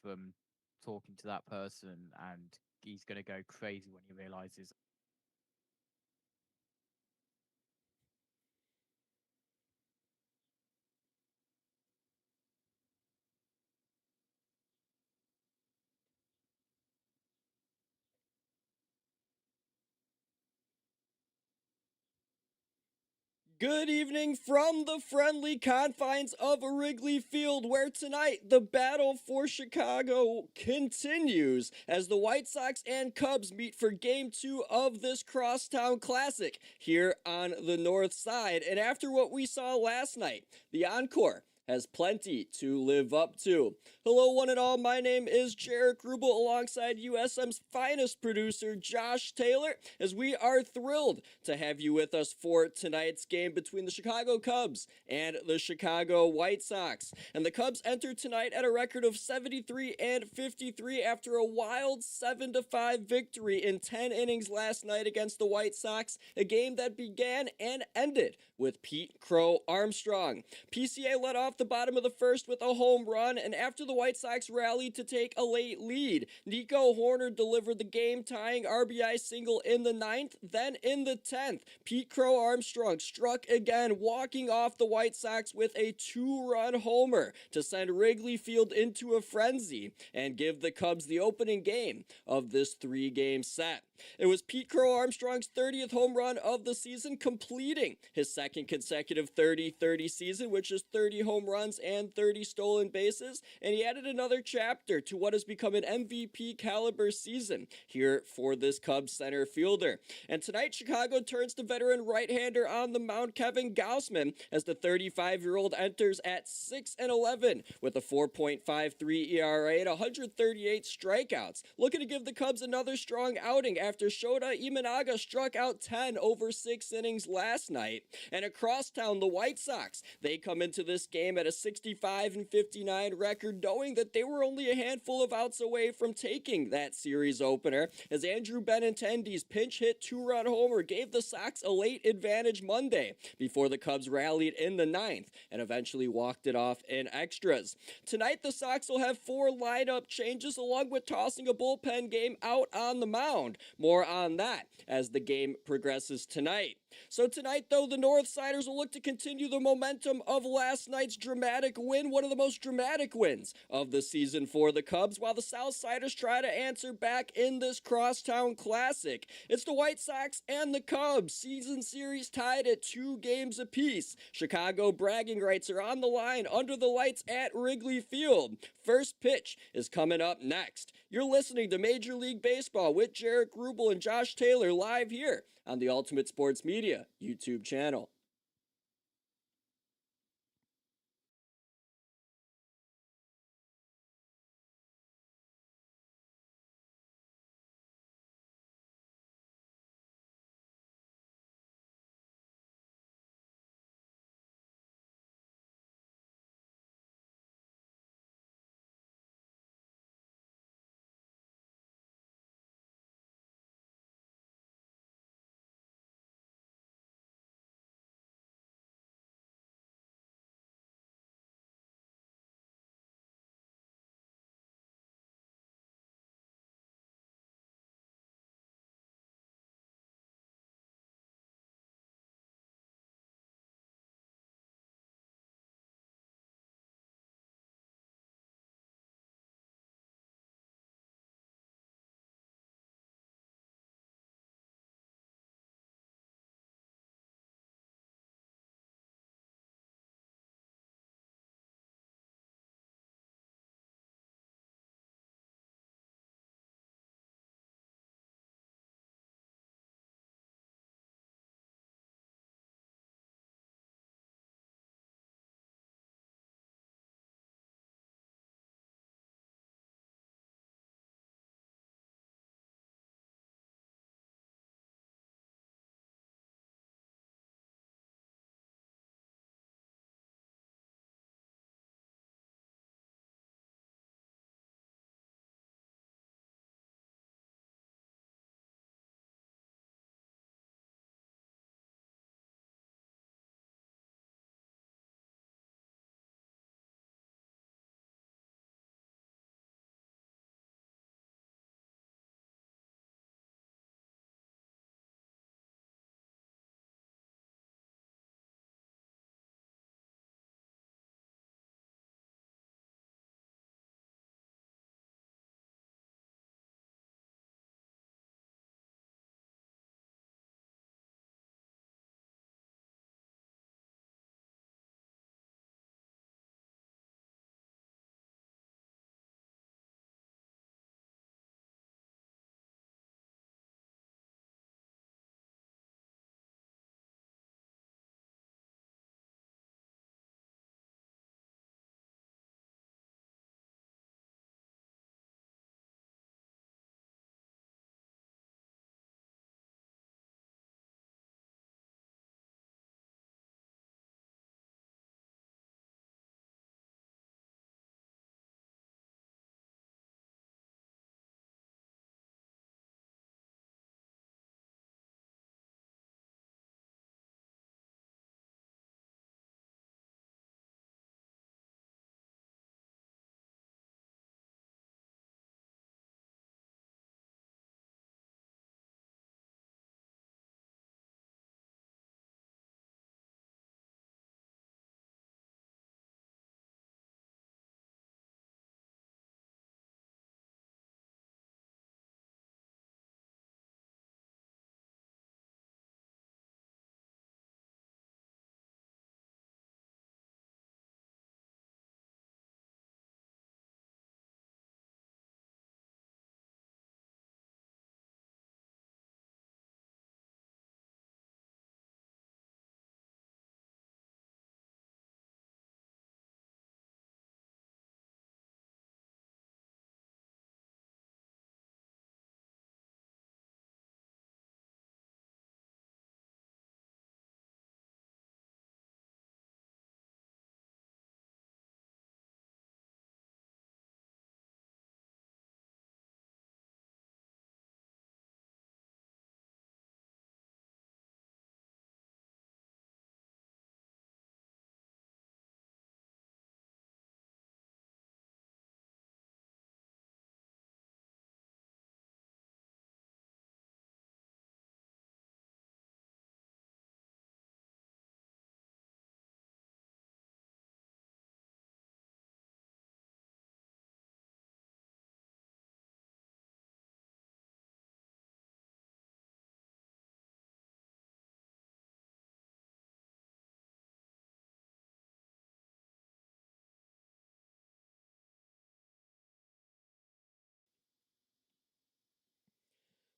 from talking to that person, and he's going to go crazy when he realizes. Good evening from the friendly confines of Wrigley Field, where tonight the battle for Chicago continues as the White Sox and Cubs meet for Game 2 of this Crosstown Classic here on the north side. And after what we saw last night, the encore has plenty to live up to. Hello, one and all. My name is Jaric Rubel alongside USM's finest producer, Josh Taylor, as we are thrilled to have you with us for tonight's game between the Chicago Cubs and the Chicago White Sox. And the Cubs enter tonight at a record of 73-53 after a wild 7-5 victory in 10 innings last night against the White Sox, a game that began and ended with Pete Crow Armstrong. PCA led off the bottom of the first with a home run, and after the White Sox rallied to take a late lead, Nico Hoerner delivered the game-tying RBI single in the ninth. Then in the 10th, Pete Crow Armstrong struck again, walking off the White Sox with a two-run homer to send Wrigley Field into a frenzy and give the Cubs the opening game of this three-game set. It was Pete Crow Armstrong's 30th home run of the season, completing his second consecutive 30-30 season, which is 30 home runs and 30 stolen bases, and he added another chapter to what has become an MVP caliber season here for this Cubs center fielder. And tonight, Chicago turns to veteran right-hander on the mound, Kevin Gausman, as the 35-year-old enters at 6-11 with a 4.53 ERA and 138 strikeouts, looking to give the Cubs another strong outing after Shota Imanaga struck out 10 over 6 innings last night. And across town, the White Sox, they come into this game at a 65-59 record, knowing that they were only a handful of outs away from taking that series opener, as Andrew Benintendi's pinch hit two-run homer gave the Sox a late advantage Monday before the Cubs rallied in the ninth and eventually walked it off in extras. Tonight, the Sox will have 4 lineup changes along with tossing a bullpen game out on the mound. More on that as the game progresses tonight. So tonight, though, the Northsiders will look to continue the momentum of last night's dramatic win, one of the most dramatic wins of the season for the Cubs, while the Southsiders try to answer back in this Crosstown Classic. It's the White Sox and the Cubs, season series tied at 2 games apiece. Chicago bragging rights are on the line under the lights at Wrigley Field. First pitch is coming up next. You're listening to Major League Baseball with Jaric Rubel and Josh Taylor live here on the Ultimate Sports Media YouTube channel.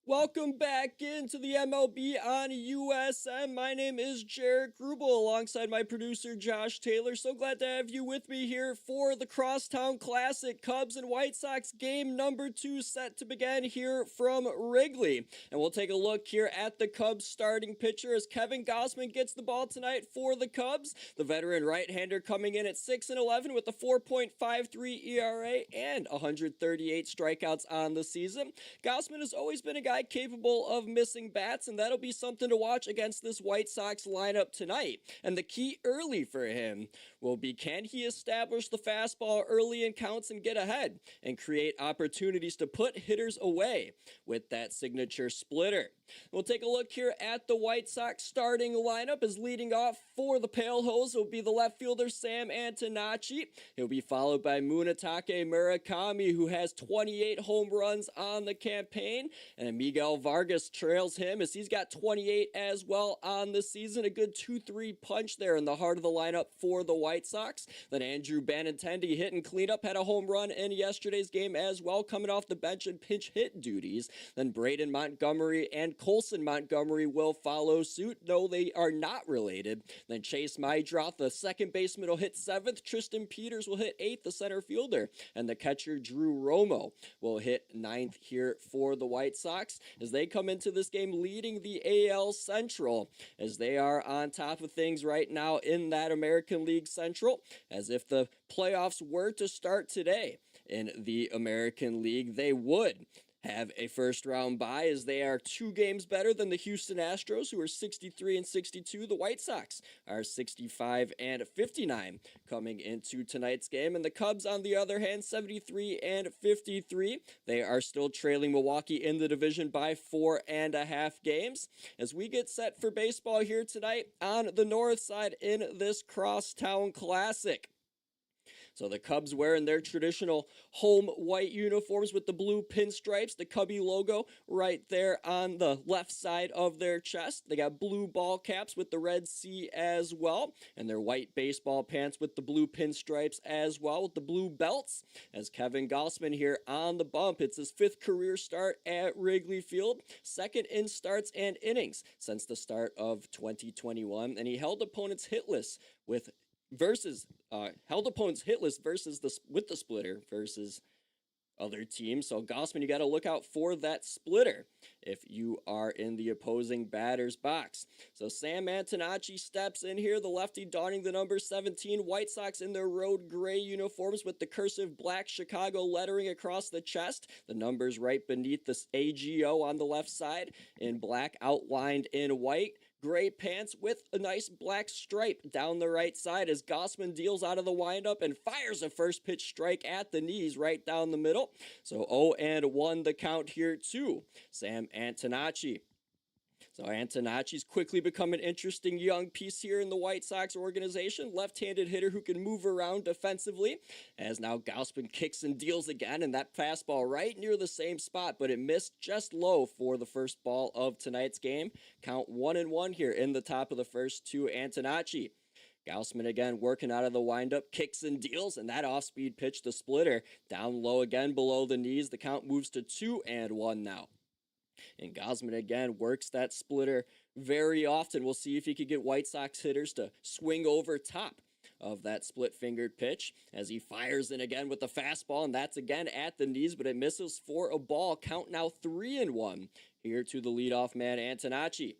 Welcome back into the MLB on USM. My name is Jaric Rubel alongside my producer Josh Taylor. So glad to have you with me here for the Crosstown Classic. Cubs and White Sox game number 2 set to begin here from Wrigley. And we'll take a look here at the Cubs starting pitcher as Kevin Gausman gets the ball tonight for the Cubs. The veteran right-hander coming in at 6-11 with a 4.53 ERA and 138 strikeouts on the season. Gausman has always been a guy capable of missing bats, and that'll be something to watch against this White Sox lineup tonight. And the key early for him will be, can he establish the fastball early in counts and get ahead and create opportunities to put hitters away with that signature splitter. We'll take a look here at the White Sox starting lineup. As leading off for the Pale Hose will be the left fielder Sam Antonacci. He'll be followed by Munetake Murakami, who has 28 home runs on the campaign, and Miguel Vargas trails him as he's got 28 as well on the season. A good 2-3 punch there in the heart of the lineup for the White Sox. Then Andrew Benintendi hitting cleanup, had a home run in yesterday's game as well, coming off the bench in pinch hit duties. Then Braden Montgomery and Colson Montgomery will follow suit, though they are not related. Then Chase Maidroth, the second baseman, will hit 7th. Tristan Peters will hit 8th, the center fielder. And the catcher Drew Romo will hit 9th here for the White Sox as they come into this game leading the AL Central, as they are on top of things right now in that American League Central. As if the playoffs were to start today in the American League, they would have a first round bye, as they are 2 games better than the Houston Astros, who are 63-62. The White Sox are 65-59 coming into tonight's game, and the Cubs, on the other hand, 73-53. They are still trailing Milwaukee in the division by 4.5 games. As we get set for baseball here tonight on the north side in this Crosstown Classic. So the Cubs wearing their traditional home white uniforms with the blue pinstripes, the Cubby logo right there on the left side of their chest. They got blue ball caps with the red C as well, and their white baseball pants with the blue pinstripes as well, with the blue belts. As Kevin Gausman here on the bump, it's his 5th career start at Wrigley Field, 2nd in starts and innings since the start of 2021, and he held opponents hitless with held opponents hitless with the splitter versus other teams. So Gausman, you got to look out for that splitter if you are in the opposing batter's box. So Sam Antonacci steps in here, the lefty donning the number 17. White Sox in their road gray uniforms with the cursive black Chicago lettering across the chest. The numbers right beneath the AGO on the left side in black, outlined in white. Gray pants with a nice black stripe down the right side as Gausman deals out of the windup and fires a first pitch strike at the knees right down the middle. So 0-1 the count here to Sam Antonacci. So Antonacci's quickly become an interesting young piece here in the White Sox organization. Left-handed hitter who can move around defensively. As now Gausman kicks and deals again, and that fastball right near the same spot, but it missed just low for the first ball of tonight's game. Count 1-1 here in the top of the first to Antonacci. Gausman again working out of the windup, kicks and deals, and that off-speed pitch, the splitter, down low again below the knees. The count moves to 2-1 now. And Gausman again works that splitter very often. We'll see if he could get White Sox hitters to swing over top of that split-fingered pitch as he fires in again with the fastball, and that's again at the knees, but it misses for a ball. Count now 3-1 here to the leadoff man, Antonacci.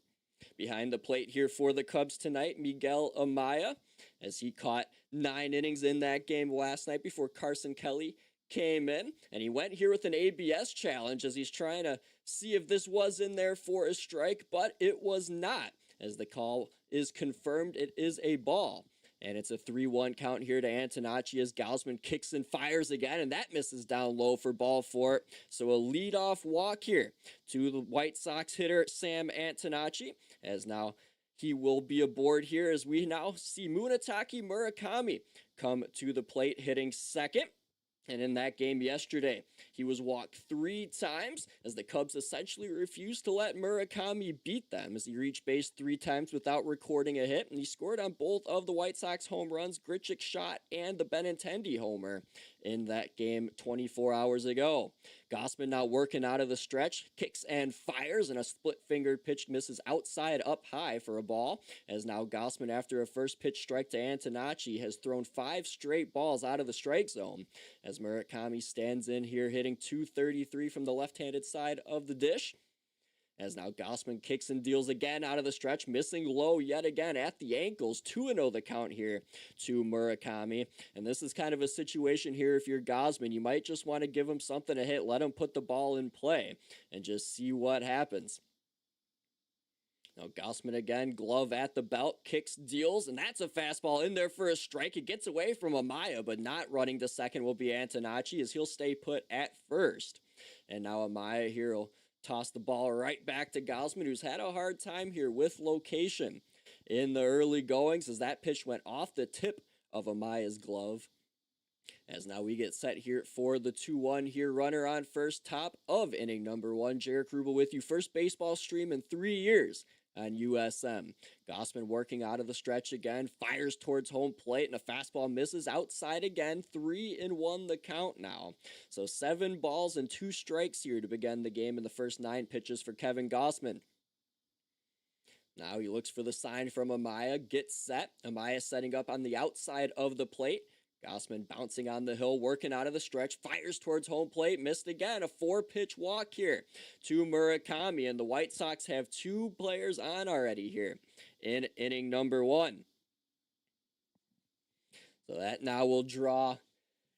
Behind the plate here for the Cubs tonight, Miguel Amaya, as he caught 9 innings in that game last night before Carson Kelly came in, and he went here with an ABS challenge as he's trying to see if this was in there for a strike, but it was not. As the call is confirmed, it is a ball. And it's a 3-1 count here to Antonacci as Gausman kicks and fires again, and that misses down low for ball 4. So a leadoff walk here to the White Sox hitter Sam Antonacci, as now he will be aboard here as we now see Munetake Murakami come to the plate hitting second. And in that game yesterday, He was walked 3 times as the Cubs essentially refused to let Murakami beat them as he reached base 3 times without recording a hit, and he scored on both of the White Sox home runs, Grichuk shot, and the Benintendi homer in that game 24 hours ago. Gausman now working out of the stretch, kicks and fires, and a split-fingered pitch misses outside up high for a ball, as now Gausman, after a first pitch strike to Antonacci, has thrown 5 straight balls out of the strike zone, as Murakami stands in here hitting .233 from the left-handed side of the dish. As now Gausman kicks and deals again out of the stretch, missing low yet again at the ankles. 2-0 the count here to Murakami. And this is kind of a situation here, if you're Gausman, you might just want to give him something to hit, let him put the ball in play, and just see what happens. Now Gausman again, glove at the belt, kicks, deals, and that's a fastball in there for a strike. It gets away from Amaya, but not running to second will be Antonacci, as he'll stay put at first. And now Amaya here will toss the ball right back to Gausman, who's had a hard time here with location in the early goings, as that pitch went off the tip of Amaya's glove. As now we get set here for the 2-1 here, runner on first, top of inning number 1. Jaric Rubel with you, first baseball stream in 3 years on USM. Gausman working out of the stretch again, fires towards home plate, and a fastball misses outside again. 3-1 the count now. So 7 balls and 2 strikes here to begin the game in the first 9 pitches for Kevin Gausman. Now he looks for the sign from Amaya, gets set. Amaya setting up on the outside of the plate. Gausman bouncing on the hill, working out of the stretch, fires towards home plate, missed again. A 4-pitch walk here to Murakami, and the White Sox have 2 players on already here in inning number 1. So that now will draw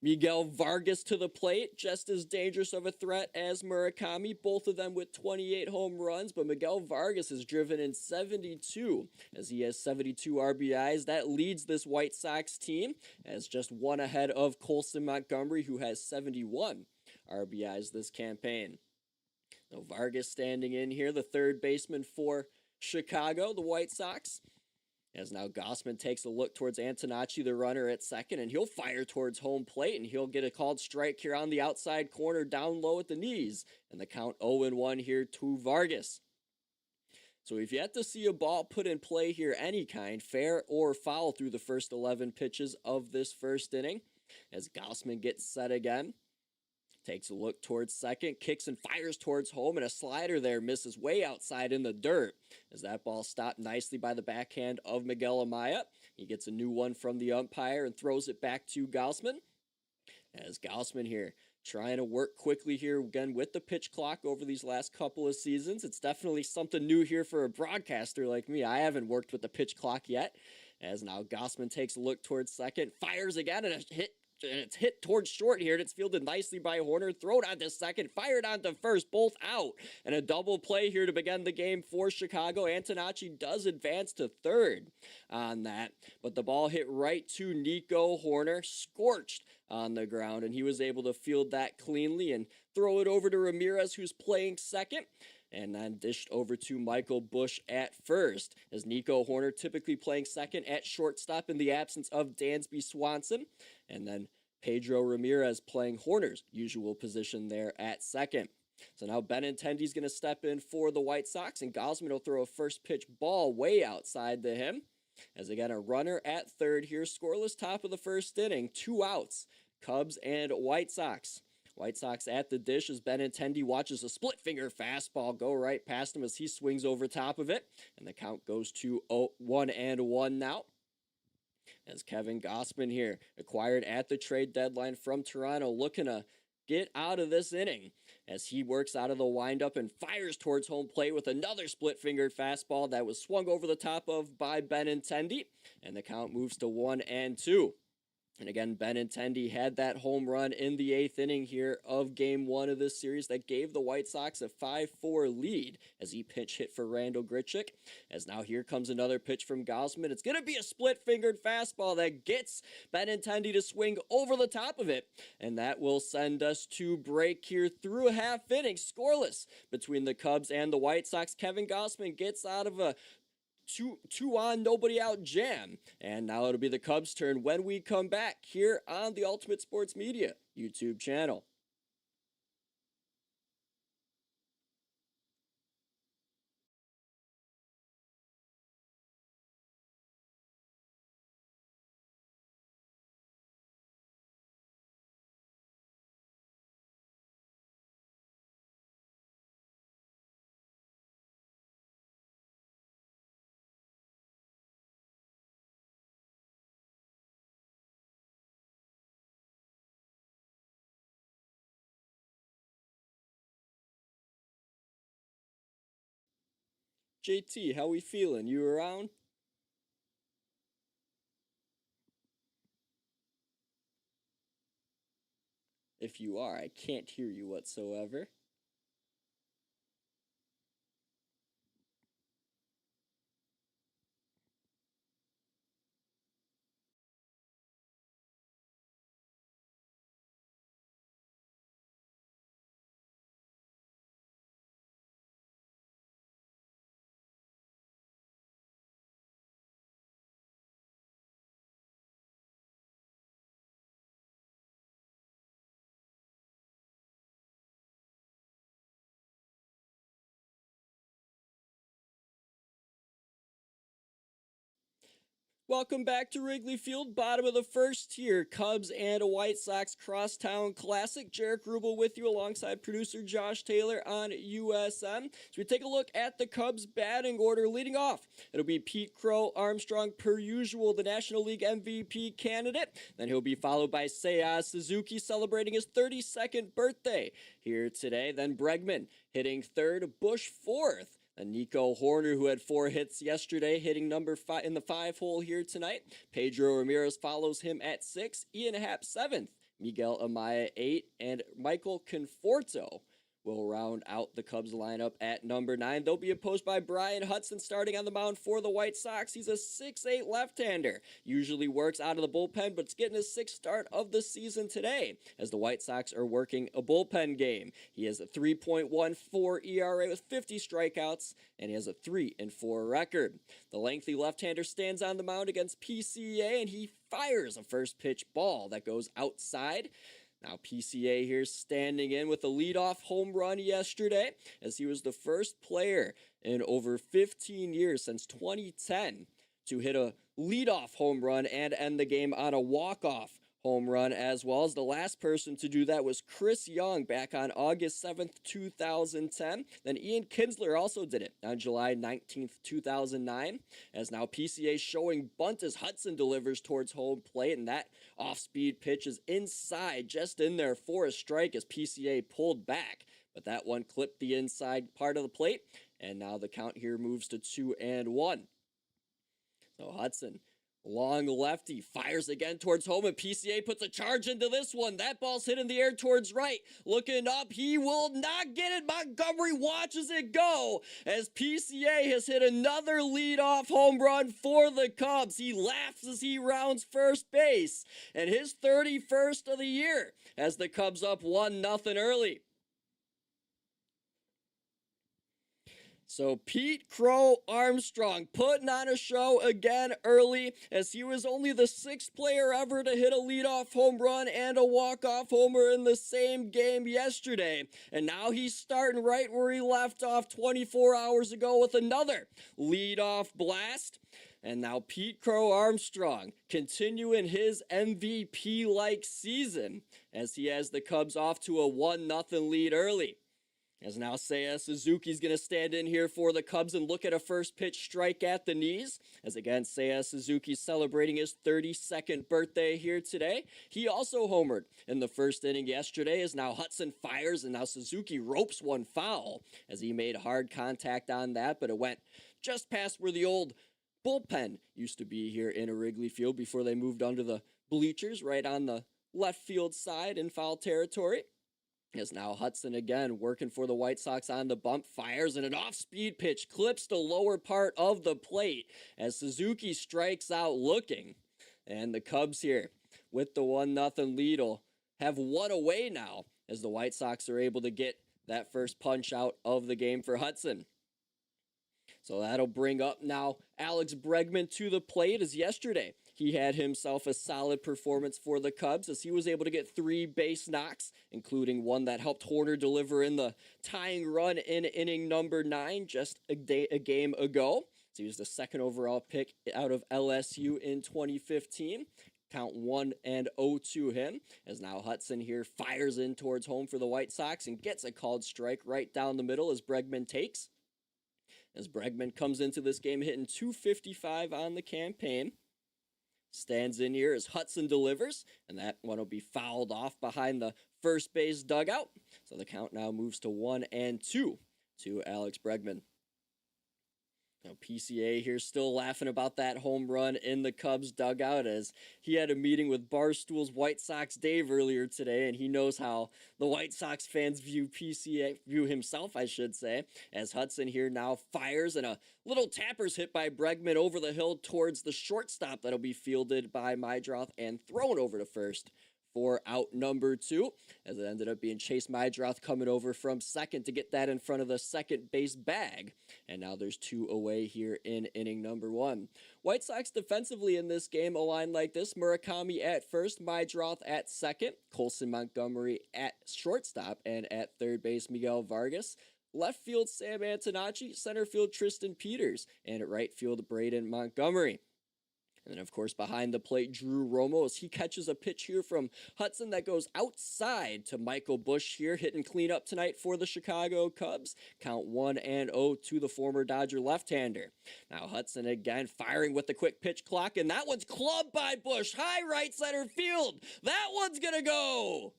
Miguel Vargas to the plate, just as dangerous of a threat as Murakami, both of them with 28 home runs, but Miguel Vargas has driven in 72 as he has 72 RBIs. That leads this White Sox team as just 1 ahead of Colson Montgomery, who has 71 RBIs this campaign. Now Vargas standing in here, the third baseman for Chicago, the White Sox. As now Gausman takes a look towards Antonacci, the runner at second, and he'll fire towards home plate, and he'll get a called strike here on the outside corner, down low at the knees, and the count 0-1 here to Vargas. So we've yet to see a ball put in play here, any kind, fair or foul, through the first 11 pitches of this first inning, as Gausman gets set again. Takes a look towards second, kicks and fires towards home, and a slider there misses way outside in the dirt as that ball stopped nicely by the backhand of Miguel Amaya. He gets a new one from the umpire and throws it back to Gausman. As Gausman here trying to work quickly here again with the pitch clock over these last couple of seasons. It's definitely something new here for a broadcaster like me. I haven't worked with the pitch clock yet. As now Gausman takes a look towards second, fires again, and it's hit towards short here, and it's fielded nicely by Horner. Thrown onto second, fired onto first, both out. And a double play here to begin the game for Chicago. Antonacci does advance to third on that, but the ball hit right to Nico Horner, scorched on the ground, and he was able to field that cleanly and throw it over to Ramirez, who's playing second. And then dished over to Michael Busch at first, as Nico Horner typically playing second at shortstop in the absence of Dansby Swanson. And then Pedro Ramirez playing Horner's usual position there at second. So now Benintendi's going to step in for the White Sox, and Gausman will throw a first pitch ball way outside to him. As again, a runner at third here, scoreless top of the first inning, 2 outs, Cubs and White Sox. White Sox at the dish as Benintendi watches a split finger fastball go right past him as he swings over top of it. And the count goes to 1-1 now. As Kevin Gausman here, acquired at the trade deadline from Toronto, looking to get out of this inning as he works out of the windup and fires towards home plate with another split-fingered fastball that was swung over the top of by Benintendi. And the count moves to 1-2. And again, Benintendi had that home run in the 8th inning here of Game 1 of this series that gave the White Sox a 5-4 lead as he pinch hit for Randall Grichuk. As now here comes another pitch from Gausman. It's going to be a split-fingered fastball that gets Benintendi to swing over the top of it. And that will send us to break here through a half inning, scoreless between the Cubs and the White Sox. Kevin Gausman gets out of a two on, nobody out jam. And now it'll be the Cubs' turn when we come back here on the Ultimate Sports Media YouTube channel. JT, how we feeling? You around? If you are, I can't hear you whatsoever. Welcome back to Wrigley Field, bottom of the first here. Cubs and a White Sox crosstown classic. Jaric Rubel with you alongside producer Josh Taylor on USM. So we take a look at the Cubs batting order. Leading off, it'll be Pete Crow Armstrong, per usual, the National League MVP candidate. Then he'll be followed by Seiya Suzuki, celebrating his 32nd birthday here today. Then Bregman hitting third, Bush fourth. And Nico Horner, who had 4 hits yesterday, hitting number 5 in the 5 hole here tonight. Pedro Ramirez follows him at 6. Ian Happ 7th. Miguel Amaya 8. And Michael Conforto will round out the Cubs lineup at number 9. They'll be opposed by Brian Hudson starting on the mound for the White Sox. He's a 6'8 left-hander. Usually works out of the bullpen, but it's getting his 6th start of the season today as the White Sox are working a bullpen game. He has a 3.14 ERA with 50 strikeouts, and he has a 3-4 record. The lengthy left-hander stands on the mound against PCA, and he fires a first pitch ball that goes outside. Now PCA here standing in with a leadoff home run yesterday, as he was the first player in over 15 years since 2010 to hit a leadoff home run and end the game on a walk-off home run, as well as the last person to do that was Chris Young back on August 7th, 2010. Then Ian Kinsler also did it on July 19th, 2009, as now PCA showing bunt as Hudson delivers towards home plate, and that off-speed pitch is inside, just in there for a strike as PCA pulled back. But that one clipped the inside part of the plate, and now the count here moves to 2-1. So Hudson, long lefty, fires again towards home, and PCA puts a charge into this one. That ball's hit in the air towards right. Looking up, he will not get it. Montgomery watches it go as PCA has hit another leadoff home run for the Cubs. He laughs as he rounds first base, and his 31st of the year as the Cubs up 1-0 early. So Pete Crow Armstrong putting on a show again early, as he was only the 6th player ever to hit a leadoff home run and a walk-off homer in the same game yesterday. And now he's starting right where he left off 24 hours ago with another leadoff blast. And now Pete Crow Armstrong continuing his MVP-like season as he has the Cubs off to a 1-0 lead early. As now Seiya Suzuki's going to stand in here for the Cubs and look at a first pitch strike at the knees. As again, Seiya Suzuki's celebrating his 32nd birthday here today. He also homered in the first inning yesterday, as now Hudson fires, and now Suzuki ropes one foul as he made hard contact on that, but it went just past where the old bullpen used to be here in Wrigley Field before they moved under the bleachers right on the left field side in foul territory. As now Hudson again working for the White Sox on the bump, fires, and an off-speed pitch clips the lower part of the plate as Suzuki strikes out looking. And the Cubs here with the 1-0 lead will have one away now as the White Sox are able to get that first punch out of the game for Hudson. So that'll bring up now Alex Bregman to the plate, as yesterday he had himself a solid performance for the Cubs as he was able to get 3 base knocks, including one that helped Horner deliver in the tying run in inning number 9 just a game ago. So he was the 2nd overall pick out of LSU in 2015. Count 1-0 to him, as now Hudson here fires in towards home for the White Sox and gets a called strike right down the middle as Bregman takes. As Bregman comes into this game hitting .255 on the campaign. Stands in here as Hudson delivers, and that one will be fouled off behind the first base dugout. So the count now moves to 1-2 to Alex Bregman. Now, PCA here still laughing about that home run in the Cubs dugout as he had a meeting with Barstool's White Sox Dave earlier today, and he knows how the White Sox fans view PCA, view himself, I should say, as Hudson here now fires and a little tapper's hit by Bregman over the hill towards the shortstop that'll be fielded by Mydroth and thrown over to first for out number 2, as it ended up being Chase Mydroth coming over from second to get that in front of the second base bag. And now there's 2 away here in inning number 1. White Sox defensively in this game, a line like this: Murakami at first, Mydroth at second, Colson Montgomery at shortstop, and at third base, Miguel Vargas. Left field, Sam Antonacci. Center field, Tristan Peters. And at right field, Braden Montgomery. And then, of course, behind the plate, Drew Romo, as he catches a pitch here from Hudson that goes outside to Michael Busch here, hitting cleanup tonight for the Chicago Cubs. Count 1-0 to the former Dodger left-hander. Now Hudson again firing with the quick pitch clock, and that one's clubbed by Busch. High right center field. That one's going to go.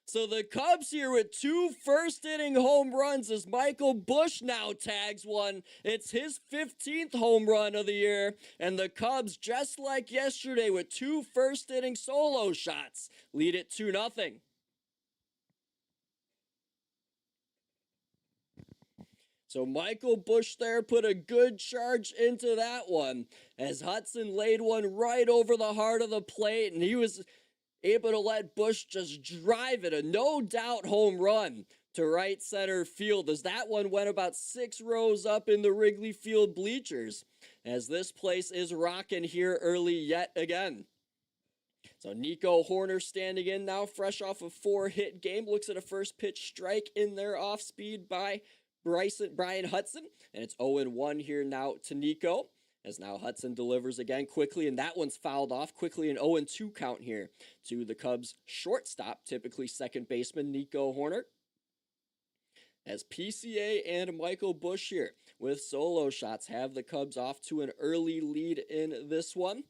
So the Cubs here with 2 first-inning home runs as Michael Busch now tags one. It's his 15th home run of the year, and the Cubs, just like yesterday, with 2 first-inning solo shots, lead it 2-0. So Michael Busch there put a good charge into that one as Hudson laid one right over the heart of the plate, and he was able to let Busch just drive it, a no-doubt home run to right center field, as that one went about 6 rows up in the Wrigley Field bleachers, as this place is rocking here early yet again. So Nico Hoerner standing in now, fresh off a 4-hit game, looks at a first pitch strike in there off speed by Brian Hudson, and it's 0-1 here now to Nico. As now Hudson delivers again quickly, and that one's fouled off quickly. An 0-2 count here to the Cubs shortstop, typically second baseman Nico Hoerner. As PCA and Michael Busch here with solo shots have the Cubs off to an early lead in this one.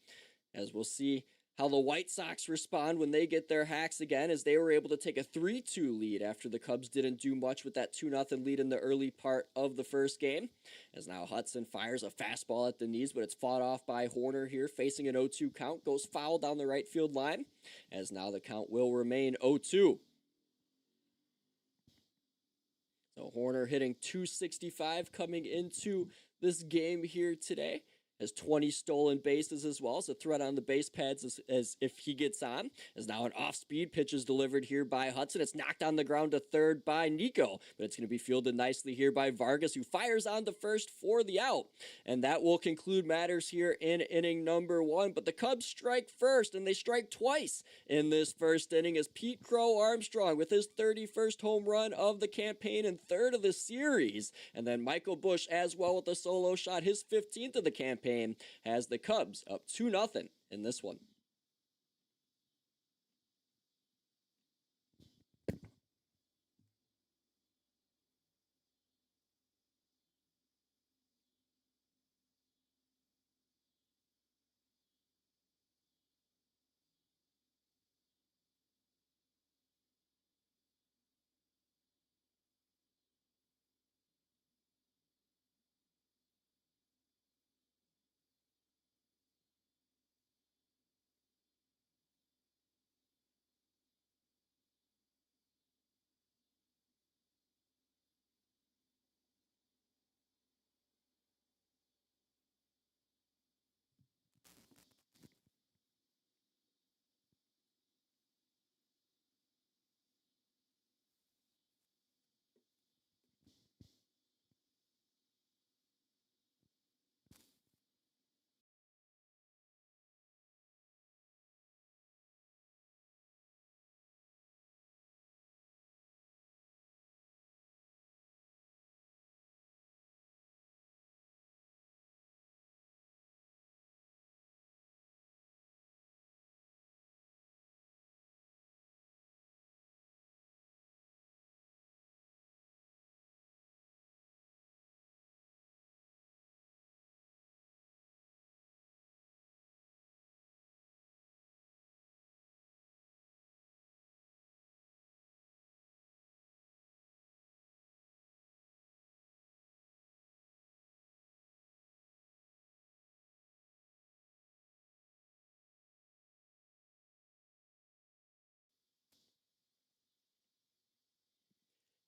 As we'll see how the White Sox respond when they get their hacks again, as they were able to take a 3-2 lead after the Cubs didn't do much with that 2-0 lead in the early part of the first game. As now Hudson fires a fastball at the knees, but it's fought off by Hoerner here, facing an 0-2 count, goes foul down the right field line, as now the count will remain 0-2. So Hoerner hitting .265 coming into this game here today. Has 20 stolen bases as well, so threat on the base pads as if he gets on. As now an off-speed pitch is delivered here by Hudson. It's knocked on the ground to third by Nico, but it's going to be fielded nicely here by Vargas, who fires on to first for the out. And that will conclude matters here in inning number 1. But the Cubs strike first, and they strike twice in this first inning as Pete Crow Armstrong with his 31st home run of the campaign and 3rd of the series. And then Michael Busch as well with a solo shot, his 15th of the campaign, has the Cubs up 2-0 in this one.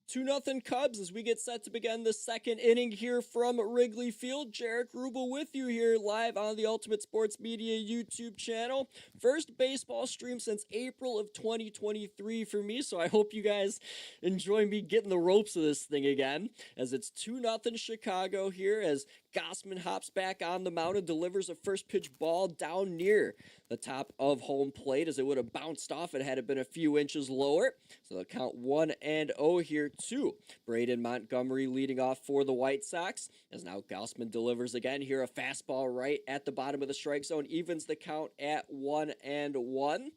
2-0 Cubs as we get set to begin the second inning here from Wrigley Field. Jaric Rubel with you here live on the Ultimate Sports Media YouTube channel. First baseball stream since April of 2023 for me, so I hope you guys enjoy me getting the ropes of this thing again, as it's 2-0 Chicago here as Gausman hops back on the mound and delivers a first pitch ball down near the top of home plate as it would have bounced off it had it been a few inches lower. So they'll count 1-0 here to Braden Montgomery leading off for the White Sox, as now Gausman delivers again here, a fastball right at the bottom of the strike zone, evens the count at 1-1.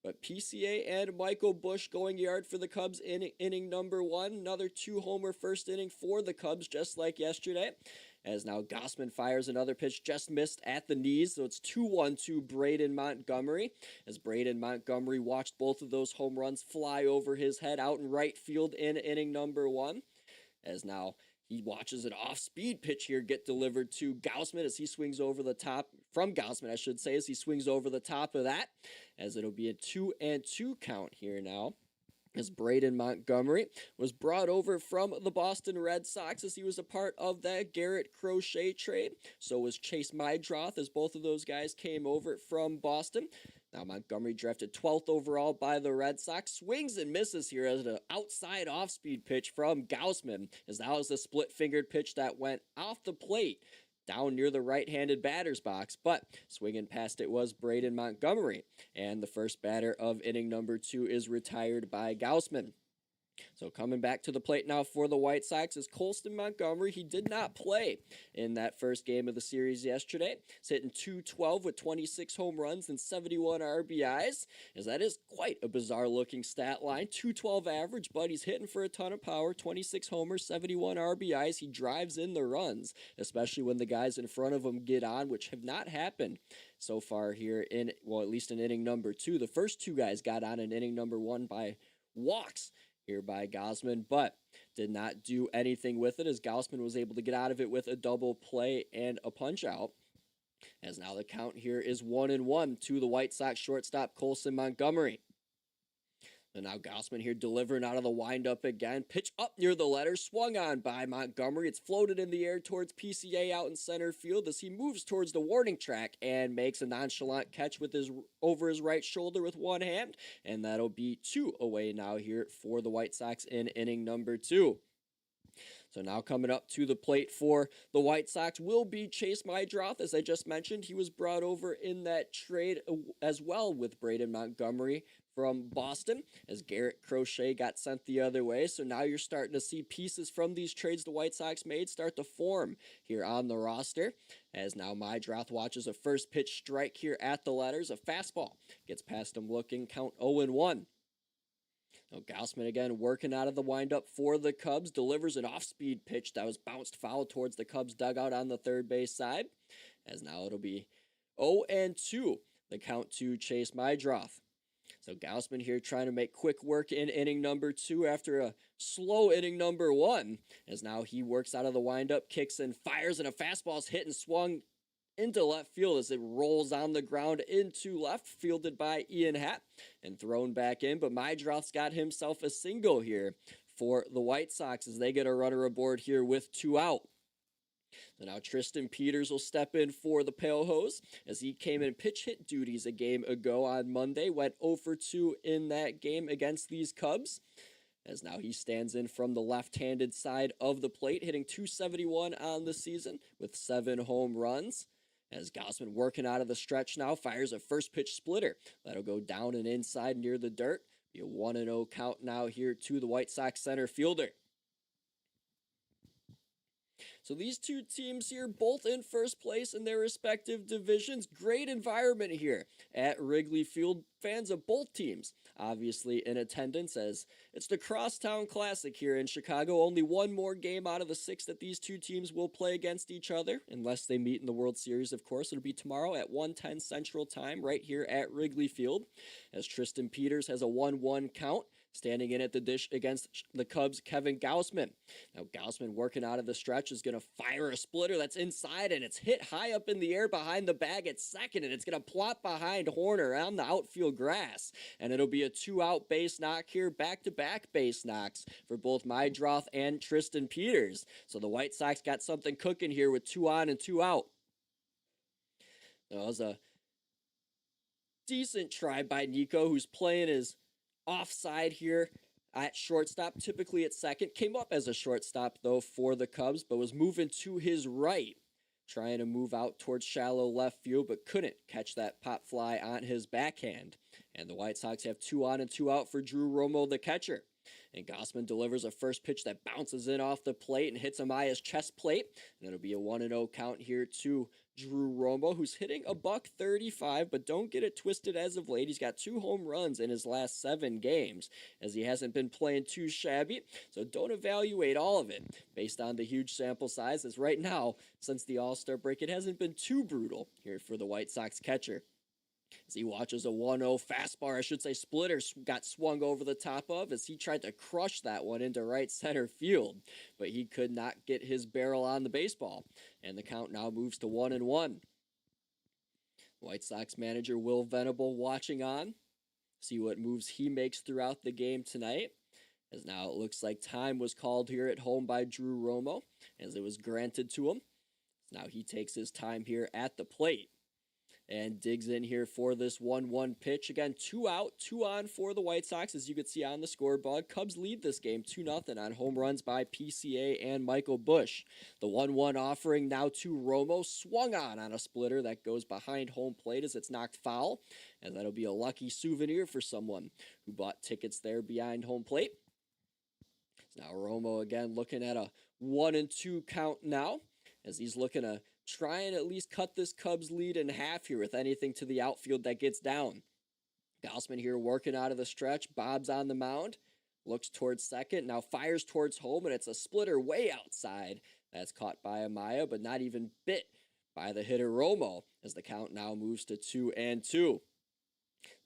But PCA and Michael Busch going yard for the Cubs in inning number 1. Another 2-homer first inning for the Cubs, just like yesterday. As now Gausman fires another pitch, just missed at the knees. So it's 2-1 to Braden Montgomery. As Braden Montgomery watched both of those home runs fly over his head out in right field in inning number 1. As now he watches an off-speed pitch here get delivered to Gausman as he swings over the top, from Gausman I should say, as he swings over the top of that, as it'll be a 2-2 count here now. As Braden Montgomery was brought over from the Boston Red Sox as he was a part of that Garrett Crochet trade. So was Chase Mydroth as both of those guys came over from Boston. Now Montgomery drafted 12th overall by the Red Sox. Swings and misses here as an outside off-speed pitch from Gausman, as that was the split-fingered pitch that went off the plate down near the right-handed batter's box, but swinging past it was Braden Montgomery, and the first batter of inning number 2 is retired by Gausman. So coming back to the plate now for the White Sox is Colston Montgomery. He did not play in that first game of the series yesterday. He's hitting .212 with 26 home runs and 71 RBIs, as that is quite a bizarre-looking stat line. .212 average, but he's hitting for a ton of power. 26 homers, 71 RBIs. He drives in the runs, especially when the guys in front of him get on, which have not happened so far here in, well, at least in inning number 2. The first two guys got on in inning number 1 by walks here by Gausman, but did not do anything with it as Gausman was able to get out of it with a double play and a punch out. As now the count here is 1-1 to the White Sox shortstop Colston Montgomery. And now Gausman here delivering out of the windup again. Pitch up near the letter, swung on by Montgomery. It's floated in the air towards PCA out in center field as he moves towards the warning track and makes a nonchalant catch with his over his right shoulder with one hand. And that'll be 2 away now here for the White Sox in inning number 2. So now coming up to the plate for the White Sox will be Chase Mydroth. As I just mentioned, he was brought over in that trade as well with Braden Montgomery from Boston, as Garrett Crochet got sent the other way. So now you're starting to see pieces from these trades the White Sox made start to form here on the roster, as now Mydroth watches a first pitch strike here at the letters. A fastball gets past him looking, count 0-1. Now Gausman again working out of the windup for the Cubs, delivers an off-speed pitch that was bounced foul towards the Cubs dugout on the third base side, as now it'll be 0-2, the count to Chase Mydroth. So Gausman here trying to make quick work in inning number 2 after a slow inning number 1, as now he works out of the windup, kicks and fires, and a fastball's hit and swung into left field as it rolls on the ground into left, fielded by Ian Happ and thrown back in. But Mydroth's got himself a single here for the White Sox as they get a runner aboard here with 2 out. So now Tristan Peters will step in for the Pale Hose as he came in pitch hit duties a game ago on Monday, went 0 for 2 in that game against these Cubs, as now he stands in from the left-handed side of the plate, hitting .271 on the season with 7 home runs. As Gausman working out of the stretch now, fires a first pitch splitter. That'll go down and inside near the dirt. Be a 1-0 count now here to the White Sox center fielder. So these two teams here, both in first place in their respective divisions. Great environment here at Wrigley Field. Fans of both teams obviously in attendance, as it's the Crosstown Classic here in Chicago. Only one more game out of the 6 that these two teams will play against each other, unless they meet in the World Series, of course. It'll be tomorrow at 1:10 Central Time right here at Wrigley Field, as Tristan Peters has a 1-1 count Standing in at the dish against the Cubs, Kevin Gausman. Now Gausman working out of the stretch is going to fire a splitter that's inside, and it's hit high up in the air behind the bag at second, and it's going to plop behind Horner on the outfield grass. And it'll be a 2-out base knock here, back-to-back base knocks for both Mydroth and Tristan Peters. So the White Sox got something cooking here with 2 on and 2 out. That was a decent try by Nico, who's playing his offside here at shortstop, typically at second. Came up as a shortstop, though, for the Cubs, but was moving to his right, trying to move out towards shallow left field, but couldn't catch that pop fly on his backhand. And the White Sox have 2 on and 2 out for Drew Romo, the catcher. And Gausman delivers a first pitch that bounces in off the plate and hits Amaya's chest plate. And it'll be a 1-0 count here to Drew Romo, who's hitting a $135, but don't get it twisted as of late. He's got 2 home runs in his last 7 games, as he hasn't been playing too shabby. So don't evaluate all of it based on the huge sample size, as right now, since the All-Star break, it hasn't been too brutal here for the White Sox catcher. As he watches a 1-0 fastball, I should say splitter, got swung over the top of as he tried to crush that one into right center field. But he could not get his barrel on the baseball. And the count now moves to 1-1. White Sox manager Will Venable watching on. See what moves he makes throughout the game tonight. As now it looks like time was called here at home by Drew Romo, as it was granted to him. Now he takes his time here at the plate and digs in here for this 1-1 pitch. Again, 2 out, 2 on for the White Sox, as you can see on the scoreboard. Cubs lead this game 2-0 on home runs by PCA and Michael Busch. The 1-1 offering now to Romo, swung on a splitter that goes behind home plate as it's knocked foul, and that'll be a lucky souvenir for someone who bought tickets there behind home plate. Now Romo again looking at a 1-2 count now, as he's looking to try and at least cut this Cubs lead in half here with anything to the outfield that gets down. Gausman here working out of the stretch. Bob's on the mound. Looks towards second. Now fires towards home, and it's a splitter way outside. That's caught by Amaya, but not even bit by the hitter Romo, as the count now moves to 2-2.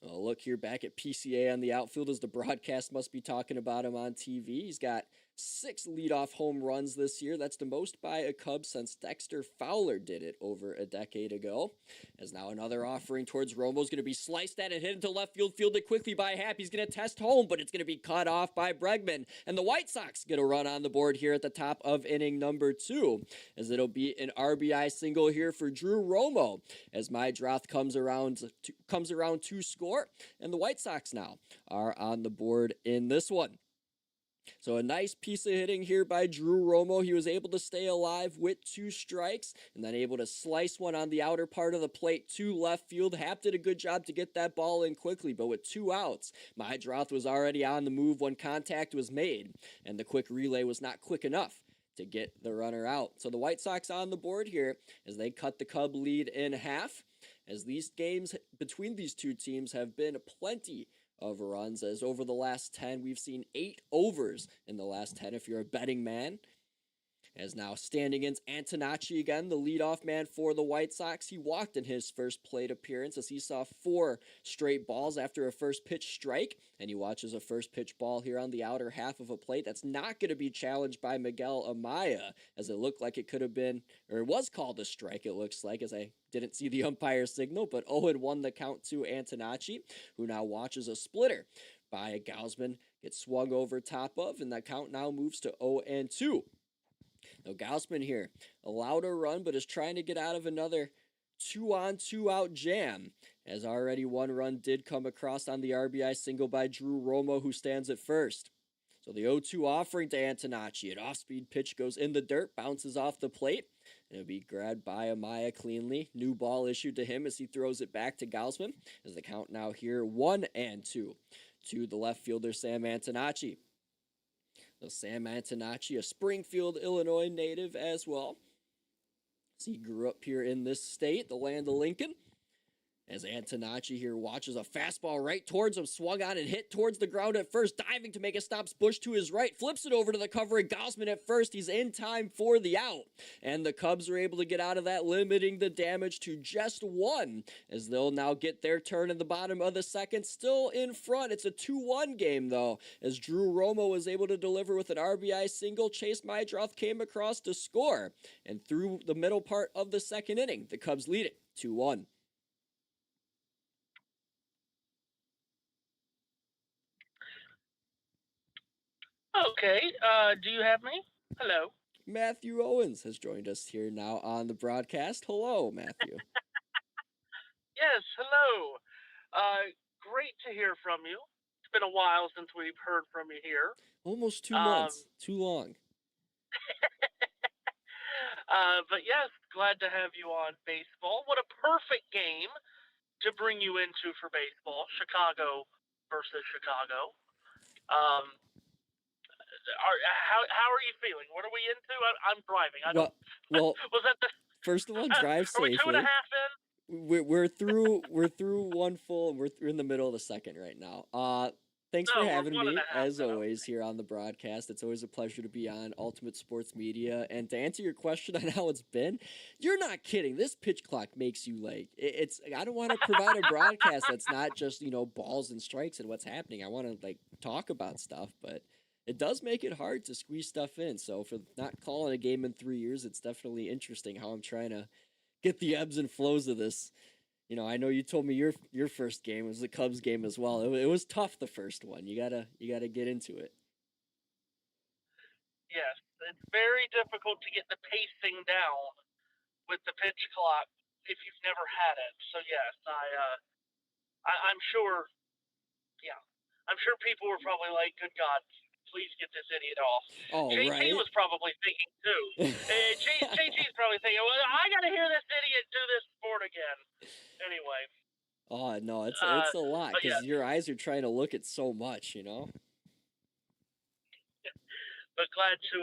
A look here back at PCA on the outfield, as the broadcast must be talking about him on TV. He's got 6 leadoff home runs this year. That's the most by a Cub since Dexter Fowler did it over a decade ago. As now another offering towards Romo's going to be sliced at and hit into left field, fielded quickly by Happ. He's going to test home, but it's going to be cut off by Bregman. And the White Sox get a run on the board here at the top of inning number 2, as it'll be an RBI single here for Drew Romo, as Mydroth comes around to score, and the White Sox now are on the board in this one. So a nice piece of hitting here by Drew Romo. He was able to stay alive with 2 strikes and then able to slice one on the outer part of the plate to left field. Happ did a good job to get that ball in quickly, but with 2 outs, Mydroth was already on the move when contact was made, and the quick relay was not quick enough to get the runner out. So the White Sox on the board here as they cut the Cub lead in half, as these games between these two teams have been plenty of runs, as over the last 10, we've seen 8 overs in the last 10 if you're a betting man. As now standing in Antonacci again, the leadoff man for the White Sox. He walked in his first plate appearance as he saw 4 straight balls after a first pitch strike, and he watches a first pitch ball here on the outer half of a plate that's not going to be challenged by Miguel Amaya, as it looked like it could have been, or it was called a strike, it looks like, as I didn't see the umpire signal, but 0-1 the count to Antonacci, who now watches a splitter by Gausman get swung over top of, and that count now moves to 0-2. Now Gausman here allowed a run, but is trying to get out of another 2-on, 2-out jam, as already 1 run did come across on the RBI single by Drew Romo, who stands at first. So the 0-2 offering to Antonacci. An off-speed pitch goes in the dirt, bounces off the plate, and it'll be grabbed by Amaya cleanly. New ball issued to him as he throws it back to Gausman, as the count now here 1-2 to the left fielder Sam Antonacci. So Sam Antonacci, a Springfield, Illinois native as well. So he grew up here in this state, the land of Lincoln. As Antonacci here watches a fastball right towards him, swung on and hit towards the ground at first, diving to make a stop. Bush to his right, flips it over to the covering Gaussman at first. He's in time for the out. And the Cubs are able to get out of that, limiting the damage to just one, as they'll now get their turn in the bottom of the second, still in front. It's a 2-1 game, though, as Drew Romo was able to deliver with an RBI single. Chase Mydroth came across to score. And through the middle part of the second inning, the Cubs lead it 2-1. Okay, do you have me? Hello. Matthew Owens has joined us here now on the broadcast. Hello, Matthew. Yes, hello. Great to hear from you. It's been a while since we've heard from you here. Almost 2 months. Too long. But yes, glad to have you on baseball. What a perfect game to bring you into for baseball. Chicago versus Chicago. How are you feeling? What are we into? I'm driving. Well, was that the first of all, drive safely. Are we 2.5 in? We're through one full, and we're in the middle of the second right now. Thanks for having me, as always, here on the broadcast. It's always a pleasure to be on Ultimate Sports Media. And to answer your question on how it's been, you're not kidding. This pitch clock makes you like it's. I don't want to provide a broadcast that's not just balls and strikes and what's happening. I want to talk about stuff, but it does make it hard to squeeze stuff in. So for not calling a game in 3 years, it's definitely interesting how I'm trying to get the ebbs and flows of this. I know you told me your first game was the Cubs game as well. It was tough, the first one. You gotta get into it. Yes, it's very difficult to get the pacing down with the pitch clock if you've never had it. So yes, I'm sure. Yeah, I'm sure people were probably like, "Good God, please get this idiot off." Oh, JT right. was probably thinking too. JT's probably thinking, "Well, I got to hear this idiot do this sport again." Anyway. Oh no, it's a lot because your eyes are trying to look at so much, But glad to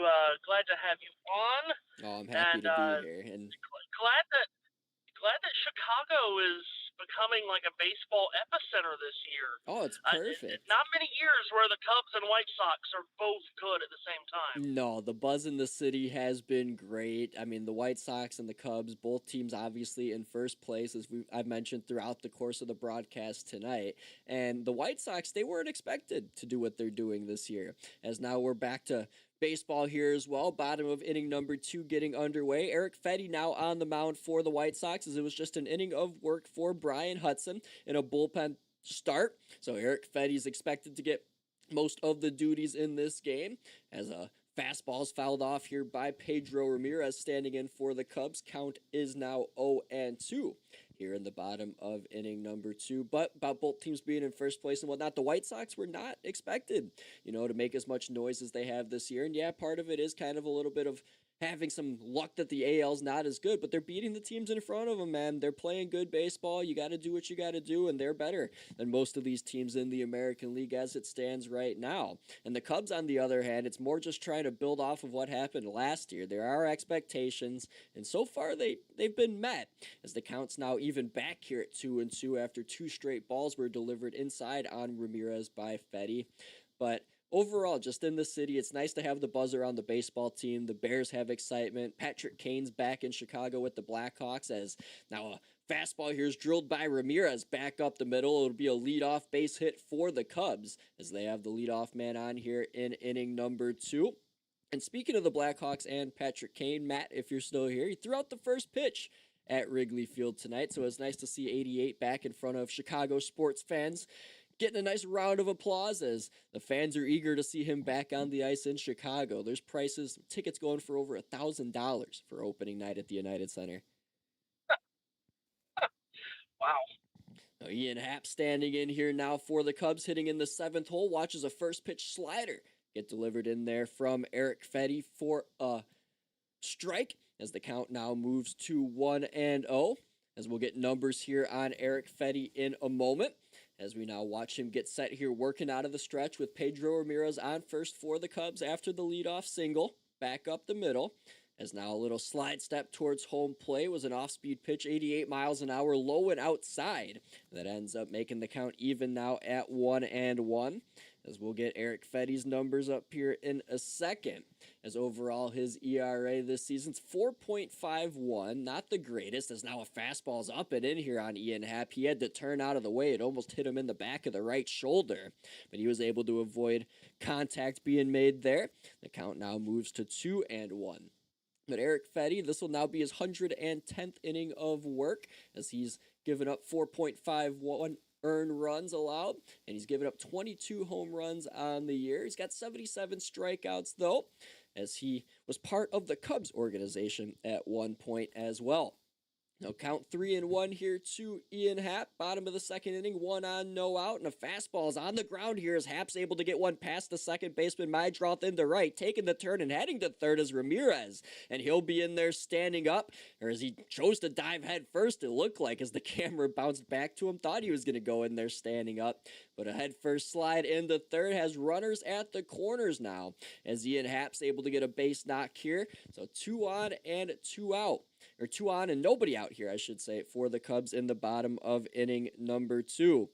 have you on. Oh, I'm happy to be here, and glad that Chicago is becoming like a baseball epicenter this year. Oh, it's perfect. Not many years where the Cubs and White Sox are both good at the same time. No, the buzz in the city has been great. I mean, the White Sox and the Cubs, both teams obviously in first place, as I've mentioned throughout the course of the broadcast tonight. And the White Sox, they weren't expected to do what they're doing this year, as now we're back to baseball here as well. Bottom of inning number 2 getting underway. Eric Fetty now on the mound for the White Sox, as it was just an inning of work for Brian Hudson in a bullpen start. So Eric Fetty is expected to get most of the duties in this game, as a fastball's fouled off here by Pedro Ramirez standing in for the Cubs. Count is now 0-2 here in the bottom of inning number 2. But about both teams being in first place and whatnot, the White Sox were not expected, to make as much noise as they have this year. And yeah, part of it is kind of a little bit of having some luck that the AL's not as good, but they're beating the teams in front of them, man. They're playing good baseball. You got to do what you got to do, and they're better than most of these teams in the American League as it stands right now. And the Cubs, on the other hand, it's more just trying to build off of what happened last year. There are expectations, and so far they've been met, as the count's now even back here at 2-2 after 2 straight balls were delivered inside on Ramirez by Fetty. But overall, just in the city, it's nice to have the buzz around the baseball team. The Bears have excitement. Patrick Kane's back in Chicago with the Blackhawks, as now a fastball here is drilled by Ramirez back up the middle. It'll be a leadoff base hit for the Cubs, as they have the leadoff man on here in inning number 2. And speaking of the Blackhawks and Patrick Kane, Matt, if you're still here, he threw out the first pitch at Wrigley Field tonight, so it's nice to see 88 back in front of Chicago sports fans, getting a nice round of applause, as the fans are eager to see him back on the ice in Chicago. There's tickets going for over $1,000 for opening night at the United Center. Wow. Ian Happ standing in here now for the Cubs, hitting in the 7th hole, watches a first pitch slider get delivered in there from Eric Fetty for a strike, as the count now moves to 1-0, as we'll get numbers here on Eric Fetty in a moment, as we now watch him get set here working out of the stretch with Pedro Ramirez on first for the Cubs after the leadoff single back up the middle, As now a little slide step towards home plate was an off-speed pitch, 88 miles an hour, low and outside. That ends up making the count even now at 1-1. As we'll get Eric Fetty's numbers up here in a second. As overall his ERA this season's 4.51, not the greatest, as now a fastball's up and in here on Ian Happ. He had to turn out of the way. It almost hit him in the back of the right shoulder, but he was able to avoid contact being made there. The count now moves to 2-1. But Eric Fetty, this will now be his 110th inning of work, as he's given up 4.51 earned runs allowed, and he's given up 22 home runs on the year. He's got 77 strikeouts, though, as he was part of the Cubs organization at one point as well. Now count 3-1 here to Ian Happ. Bottom of the second inning, 1 on, no out, and a fastball is on the ground here as Happ's able to get one past the second baseman Mydroth into right, taking the turn and heading to third is Ramirez, and he'll be in there standing up, or as he chose to dive head first, it looked like, as the camera bounced back to him, thought he was going to go in there standing up, but a head first slide into third has runners at the corners now, as Ian Happ's able to get a base knock here, so 2 on and 2 out. Or 2 on and nobody out here, I should say, for the Cubs in the bottom of inning number 2.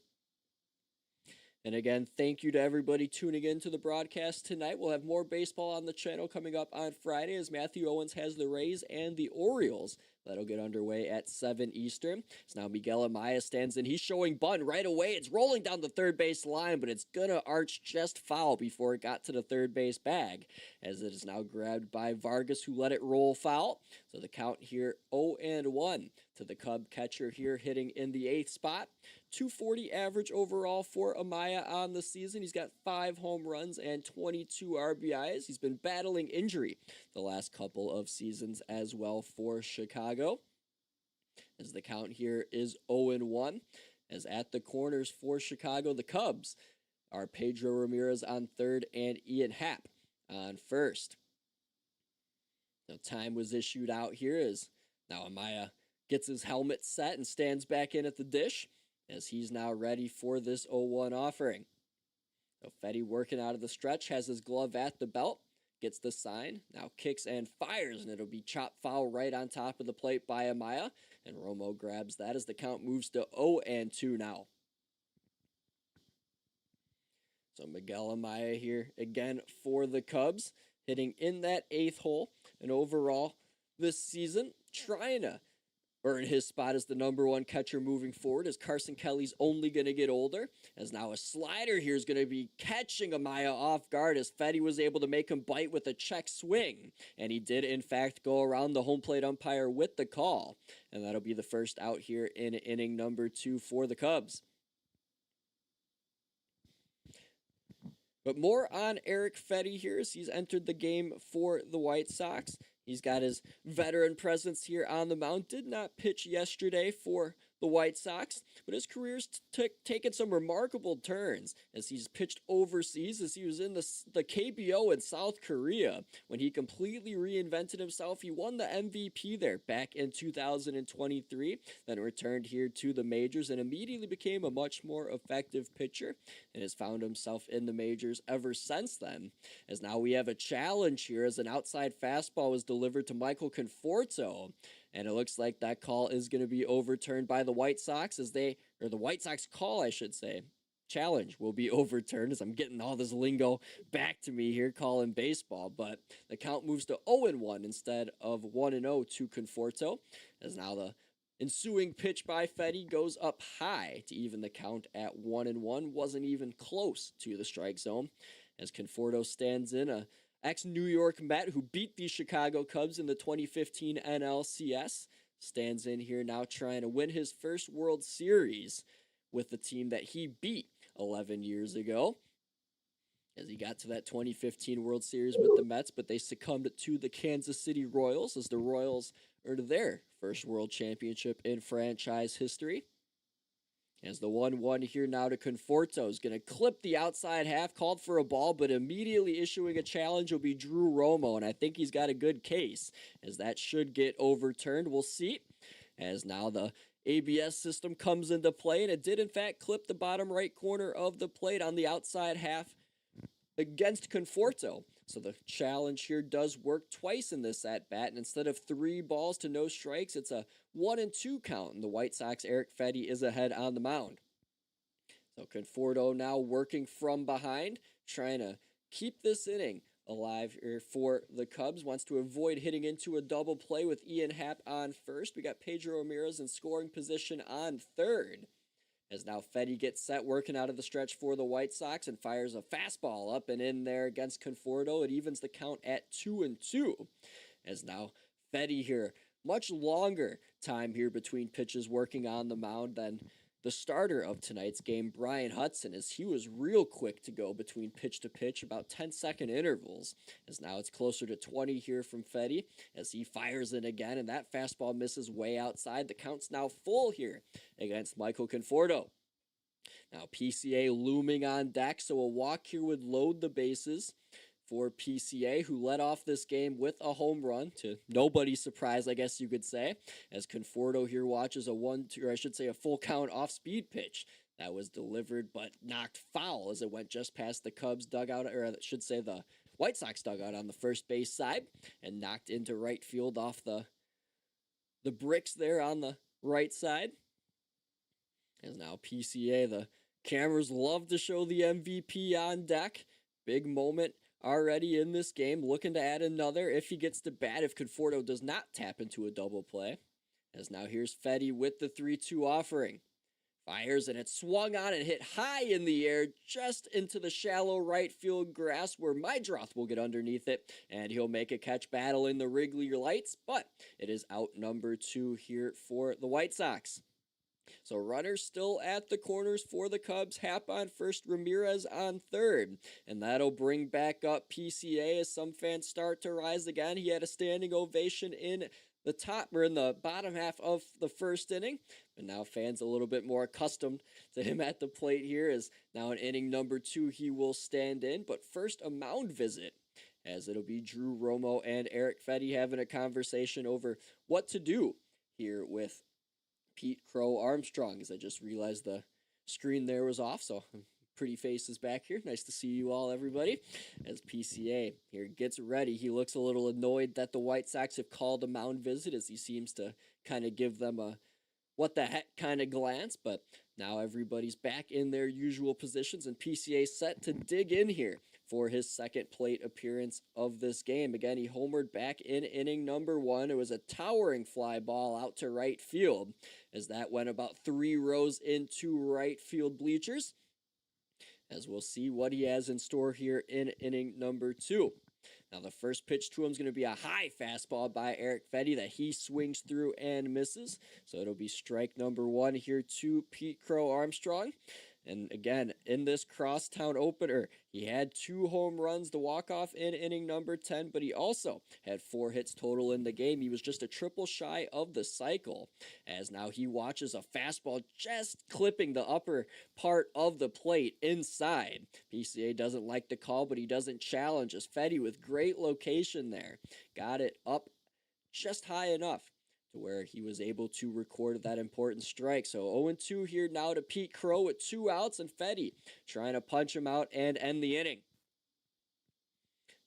And again, thank you to everybody tuning in to the broadcast tonight. We'll have more baseball on the channel coming up on Friday as Matthew Owens has the Rays and the Orioles. That'll get underway at 7 Eastern. So now Miguel Amaya stands in. He's showing bunt right away. It's rolling down the third base line, but it's going to arch just foul before it got to the third base bag, as it is now grabbed by Vargas, who let it roll foul. So the count here 0-1 to the Cub catcher here, hitting in the 8th spot. 240 average overall for Amaya on the season. He's got 5 home runs and 22 RBIs. He's been battling injury the last couple of seasons as well for Chicago. As the count here is 0-1. As at the corners for Chicago, the Cubs are Pedro Ramirez on third and Ian Happ on first. Now time was issued out here as now Amaya gets his helmet set and stands back in at the dish, as he's now ready for this 0-1 offering. So Fetty working out of the stretch, has his glove at the belt, gets the sign, now kicks and fires, and it'll be chopped foul right on top of the plate by Amaya, and Romo grabs that as the count moves to 0-2 now. So Miguel Amaya here again for the Cubs, hitting in that 8th hole, and overall this season trying to earn his spot as the number 1 catcher moving forward, as Carson Kelly's only going to get older, as now a slider here is going to be catching Amaya off guard, as Fetty was able to make him bite with a check swing, and he did in fact go around the home plate umpire with the call, and that'll be the first out here in inning number 2 for the Cubs. But more on Eric Fetty here, as he's entered the game for the White Sox. He's got his veteran presence here on the mound. Did not pitch yesterday for the White Sox, but his career's taken some remarkable turns as he's pitched overseas, as he was in the KBO in South Korea when he completely reinvented himself. He won the MVP there back in 2023, then returned here to the majors and immediately became a much more effective pitcher and has found himself in the majors ever since then. As now we have a challenge here, as an outside fastball was delivered to Michael Conforto, and it looks like that call is going to be overturned by the White Sox, or the White Sox call, I should say. Challenge will be overturned, as I'm getting all this lingo back to me here calling baseball, but the count moves to 0-1 instead of 1-0 to Conforto, as now the ensuing pitch by Fetty goes up high to even the count at 1-1. Wasn't even close to the strike zone, as Conforto stands in, a ex-New York Met who beat the Chicago Cubs in the 2015 NLCS, stands in here now trying to win his first World Series with the team that he beat 11 years ago, as he got to that 2015 World Series with the Mets, but they succumbed to the Kansas City Royals, as the Royals earned their first World Championship in franchise history. As the 1-1 here now to Conforto is going to clip the outside half, called for a ball, but immediately issuing a challenge will be Drew Romo, and I think he's got a good case, as that should get overturned. We'll see, as now the ABS system comes into play, and it did in fact clip the bottom right corner of the plate on the outside half against Conforto. So the challenge here does work twice in this at-bat, and instead of 3 balls to no strikes, it's a 1-2 count, and the White Sox, Jaric Rubel, is ahead on the mound. So Conforto now working from behind, trying to keep this inning alive here for the Cubs. Wants to avoid hitting into a double play with Ian Happ on first. We got Pedro Ramirez in scoring position on third. As now Fedde gets set, working out of the stretch for the White Sox, and fires a fastball up and in there against Conforto. It evens the count at 2-2. As now Fedde here, much longer time here between pitches working on the mound than the starter of tonight's game, Brian Hudson, as he was real quick to go between pitch to pitch, about 10-second intervals. As now it's closer to 20 here from Fedde as he fires it again, and that fastball misses way outside. The count's now full here against Michael Conforto. Now PCA looming on deck, so a walk here would load the bases for PCA, who led off this game with a home run, to nobody's surprise, I guess you could say, as Conforto here watches a full count off-speed pitch that was delivered but knocked foul as it went just past the Cubs dugout, or I should say the White Sox dugout on the first base side, and knocked into right field off the bricks there on the right side. As now PCA, the cameras love to show the MVP on deck. Big moment already in this game, looking to add another if he gets to bat, if Conforto does not tap into a double play. As now here's Fedde with the 3-2 offering. Fires, and it's swung on and hit high in the air, just into the shallow right field grass where Mydroth will get underneath it, and he'll make a catch battle in the Wrigley lights, but it is out number 2 here for the White Sox. So runners still at the corners for the Cubs. Happ on first, Ramirez on third. And that'll bring back up PCA as some fans start to rise again. He had a standing ovation in the bottom half of the first inning. But now fans a little bit more accustomed to him at the plate here, as now in inning number 2 he will stand in. But first, a mound visit, as it'll be Drew Romo and Jaric Rubel having a conversation over what to do here with Pete Crow Armstrong, as I just realized the screen there was off, so pretty faces back here. Nice to see you all, everybody. As PCA here gets ready, he looks a little annoyed that the White Sox have called a mound visit, as he seems to kind of give them a what the heck kind of glance, but now everybody's back in their usual positions, and PCA set to dig in here for his second plate appearance of this game. Again, he homered back in inning number 1. It was a towering fly ball out to right field, as that went about 3 rows into right field bleachers, as we'll see what he has in store here in inning number 2. Now the first pitch to him is going to be a high fastball by Jaric Rubel that he swings through and misses. So it'll be strike number 1 here to Pete Crow Armstrong. And again, in this crosstown opener, he had 2 home runs to walk off in inning number 10, but he also had 4 hits total in the game. He was just a triple shy of the cycle, as now he watches a fastball just clipping the upper part of the plate inside. PCA doesn't like the call, but he doesn't challenge, as Fedde with great location there got it up just high enough to where he was able to record that important strike. So 0-2 here now to Pete Crow with 2 outs, and Fedde trying to punch him out and end the inning.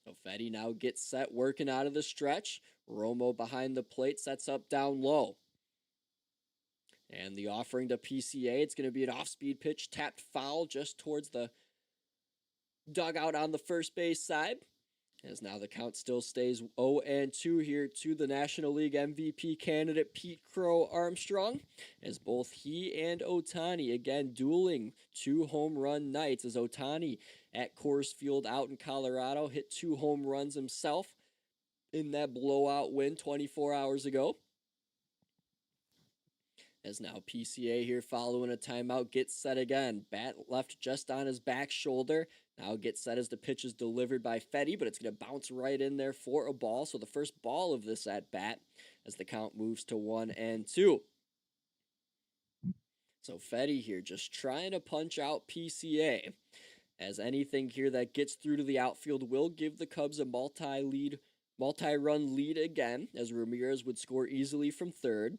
So Fedde now gets set, working out of the stretch. Romo behind the plate, sets up down low. And the offering to PCA, it's going to be an off-speed pitch, tapped foul just towards the dugout on the first base side. As now the count still stays 0-2 here to the National League MVP candidate Pete Crow Armstrong, as both he and Ohtani again dueling 2 home run nights, as Ohtani at Coors Field out in Colorado hit 2 home runs himself in that blowout win 24 hours ago. As now PCA here following a timeout gets set again. Bat left just on his back shoulder. Now gets set as the pitch is delivered by Fedde, but it's going to bounce right in there for a ball. So the first ball of this at bat as the count moves to 1-2. So Fedde here just trying to punch out PCA, as anything here that gets through to the outfield will give the Cubs a multi-run lead again, as Ramirez would score easily from third.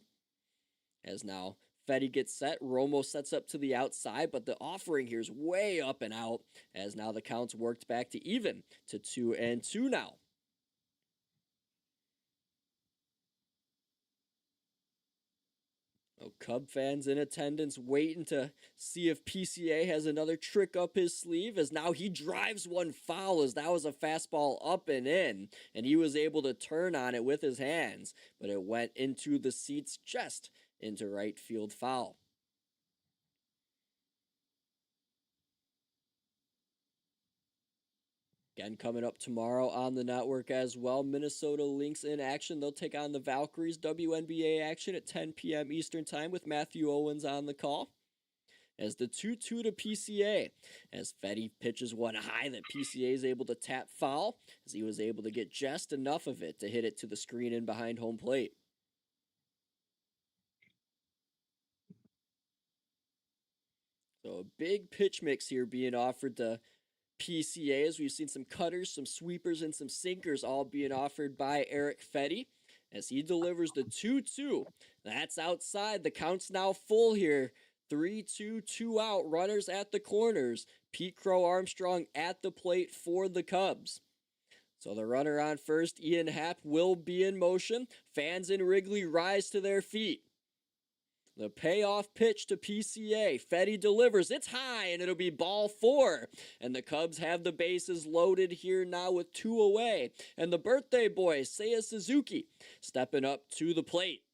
As now Fetty gets set. Romo sets up to the outside, but the offering here is way up and out as now the count's worked back to even to 2-2 now. Cub fans in attendance waiting to see if PCA has another trick up his sleeve as now he drives one foul as that was a fastball up and in, and he was able to turn on it with his hands, but it went into the seats just into right field foul. Again, coming up tomorrow on the network as well, Minnesota Lynx in action. They'll take on the Valkyries. WNBA action at 10 p.m. Eastern Time with Matthew Owens on the call. As the 2-2 to PCA, as Fetty pitches one high that PCA is able to tap foul, as he was able to get just enough of it to hit it to the screen in behind home plate. So a big pitch mix here being offered to PCA, as we've seen some cutters, some sweepers, and some sinkers all being offered by Eric Fetty as he delivers the 2-2. That's outside. The count's now full here. 3-2, 2 out. Runners at the corners. Pete Crow Armstrong at the plate for the Cubs. So the runner on first, Ian Happ, will be in motion. Fans in Wrigley rise to their feet. The payoff pitch to PCA. Fetty delivers. It's high, and it'll be ball 4. And the Cubs have the bases loaded here now with 2 away. And the birthday boy, Seiya Suzuki, stepping up to the plate.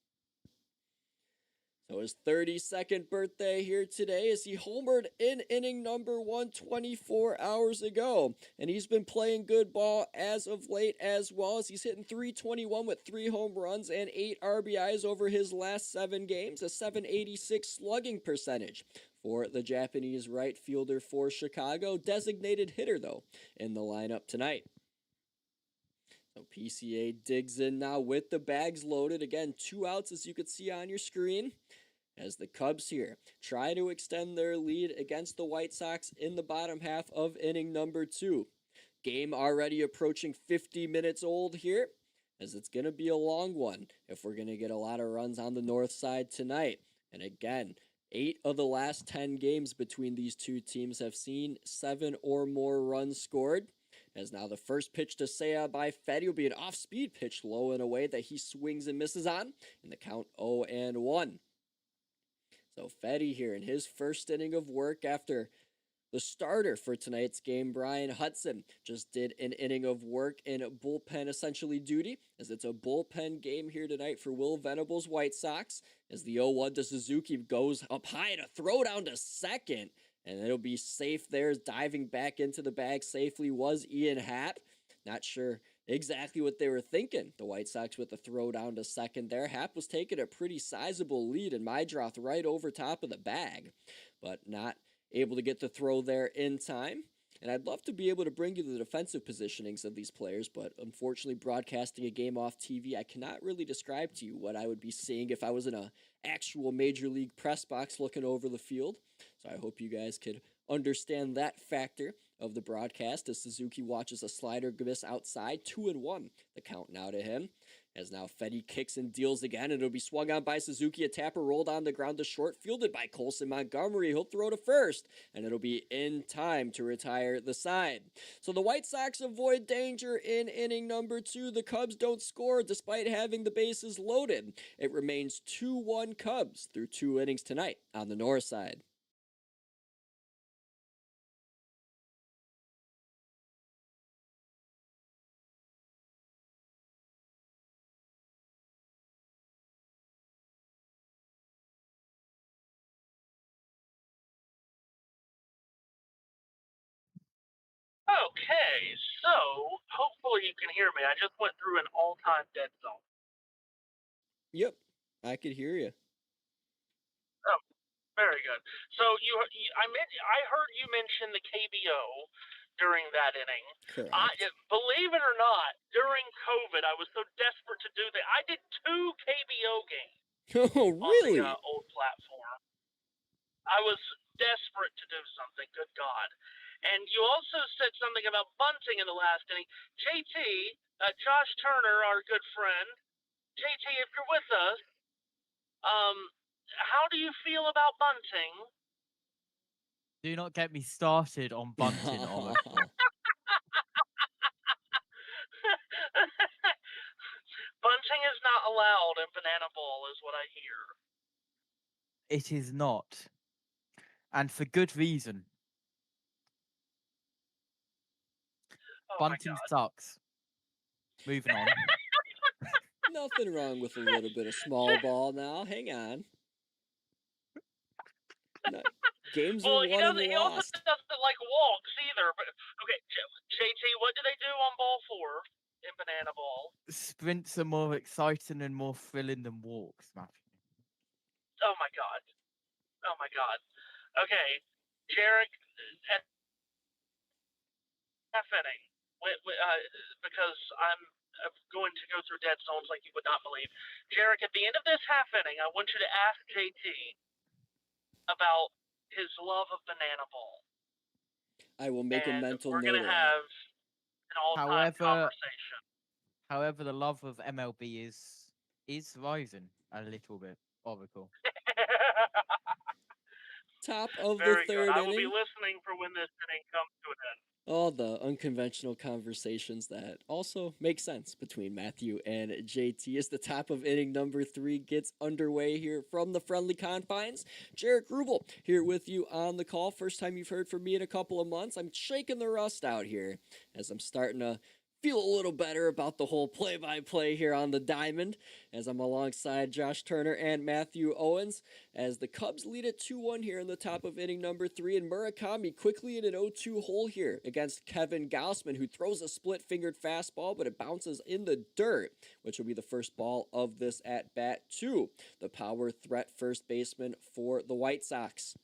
So his 32nd birthday here today as he homered in inning number 1 24 hours ago. And he's been playing good ball as of late as well as he's hitting .321 with 3 home runs and 8 RBIs over his last 7 games, a .786 slugging percentage for the Japanese right fielder for Chicago. Designated hitter, though, in the lineup tonight. So PCA digs in now with the bags loaded. Again, 2 outs as you can see on your screen. As the Cubs here try to extend their lead against the White Sox in the bottom half of inning number 2. Game already approaching 50 minutes old here, as it's going to be a long one if we're going to get a lot of runs on the north side tonight. And again, 8 of the last 10 games between these two teams have seen 7 or more runs scored. As now the first pitch to Seiya by Fetty will be an off-speed pitch low and away that he swings and misses on, and the count 0-1. So Fetty here in his first inning of work after the starter for tonight's game, Brian Hudson, just did an inning of work in bullpen essentially duty, as it's a bullpen game here tonight for Will Venable's White Sox, as the 0-1 to Suzuki goes up high to throw down to second, and it'll be safe there. Diving back into the bag safely was Ian Happ. Not sure exactly what they were thinking, the White Sox, with the throw down to second there. Happ was taking a pretty sizable lead, and Mydroth right over top of the bag, but not able to get the throw there in time. And I'd love to be able to bring you the defensive positionings of these players, but unfortunately broadcasting a game off TV, I cannot really describe to you what I would be seeing if I was in a actual major league press box looking over the field. So I hope you guys could understand that factor of the broadcast as Suzuki watches a slider miss outside. 2-1, the count now to him. As now Fetty kicks and deals again, and it'll be swung on by Suzuki. A tapper rolled on the ground to short, fielded by Colson Montgomery. He'll throw to first, and it'll be in time to retire the side. So the White Sox avoid danger in inning number 2. The Cubs don't score despite having the bases loaded. It remains 2-1 Cubs through 2 innings tonight on the north side. Okay, so hopefully you can hear me. I just went through an all-time dead zone. Yep, I could hear you. Oh, very good. So I heard you mention the KBO during that inning. Correct. Believe it or not, during COVID, I was so desperate to do that. I did 2 KBO games. Oh, really? On the old platform. I was desperate to do something. Good God. And you also said something about bunting in the last inning. JT, Josh Turner, our good friend, JT, if you're with us, how do you feel about bunting? Do not get me started on bunting, Oracle. Bunting is not allowed in Banana Ball, is what I hear. It is not. And for good reason. Oh Bunting my god. sucks. Moving on. Nothing wrong with a little bit of small ball now. Hang on. No, games are Well, won and he also lost. doesn't like walks either. But okay, JT, what do they do on ball 4 in Banana Ball? Sprints are more exciting and more thrilling than walks, Matthew. Oh my god. Oh my god. Okay, Jaric at half inning, because I'm going to go through dead zones like you would not believe. Jaric, at the end of this half inning, I want you to ask JT about his love of Banana Ball. I will make a And mental we're note going of to that. have an all-time conversation. However, the love of MLB is rising a little bit, Oracle. Top of Very the good. third I will be inning. listening for when this inning comes to an end. All the unconventional conversations that also make sense between Matthew and JT as the top of inning number 3 gets underway here from the friendly confines. Jaric Rubel here with you on the call. First time you've heard from me in a couple of months. I'm shaking the rust out here as I'm starting to feel a little better about the whole play-by-play here on the diamond as I'm alongside Josh Turner and Matthew Owens as the Cubs lead it 2-1 here in the top of inning number 3, and Murakami quickly in an 0-2 hole here against Kevin Gausman, who throws a split-fingered fastball, but it bounces in the dirt, which will be the first ball of this at-bat to the power threat first baseman for the White Sox.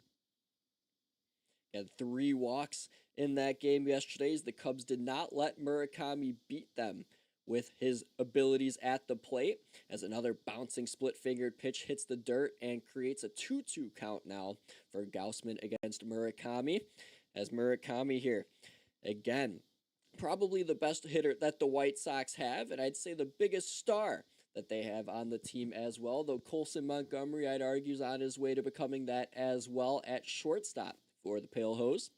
Had 3 walks in that game yesterday as the Cubs did not let Murakami beat them with his abilities at the plate as another bouncing split-fingered pitch hits the dirt and creates a 2-2 count now for Gausman against Murakami as Murakami here again probably the best hitter that the White Sox have, and I'd say the biggest star that they have on the team as well, though Colson Montgomery I'd argue is on his way to becoming that as well at shortstop for the Pale Hose.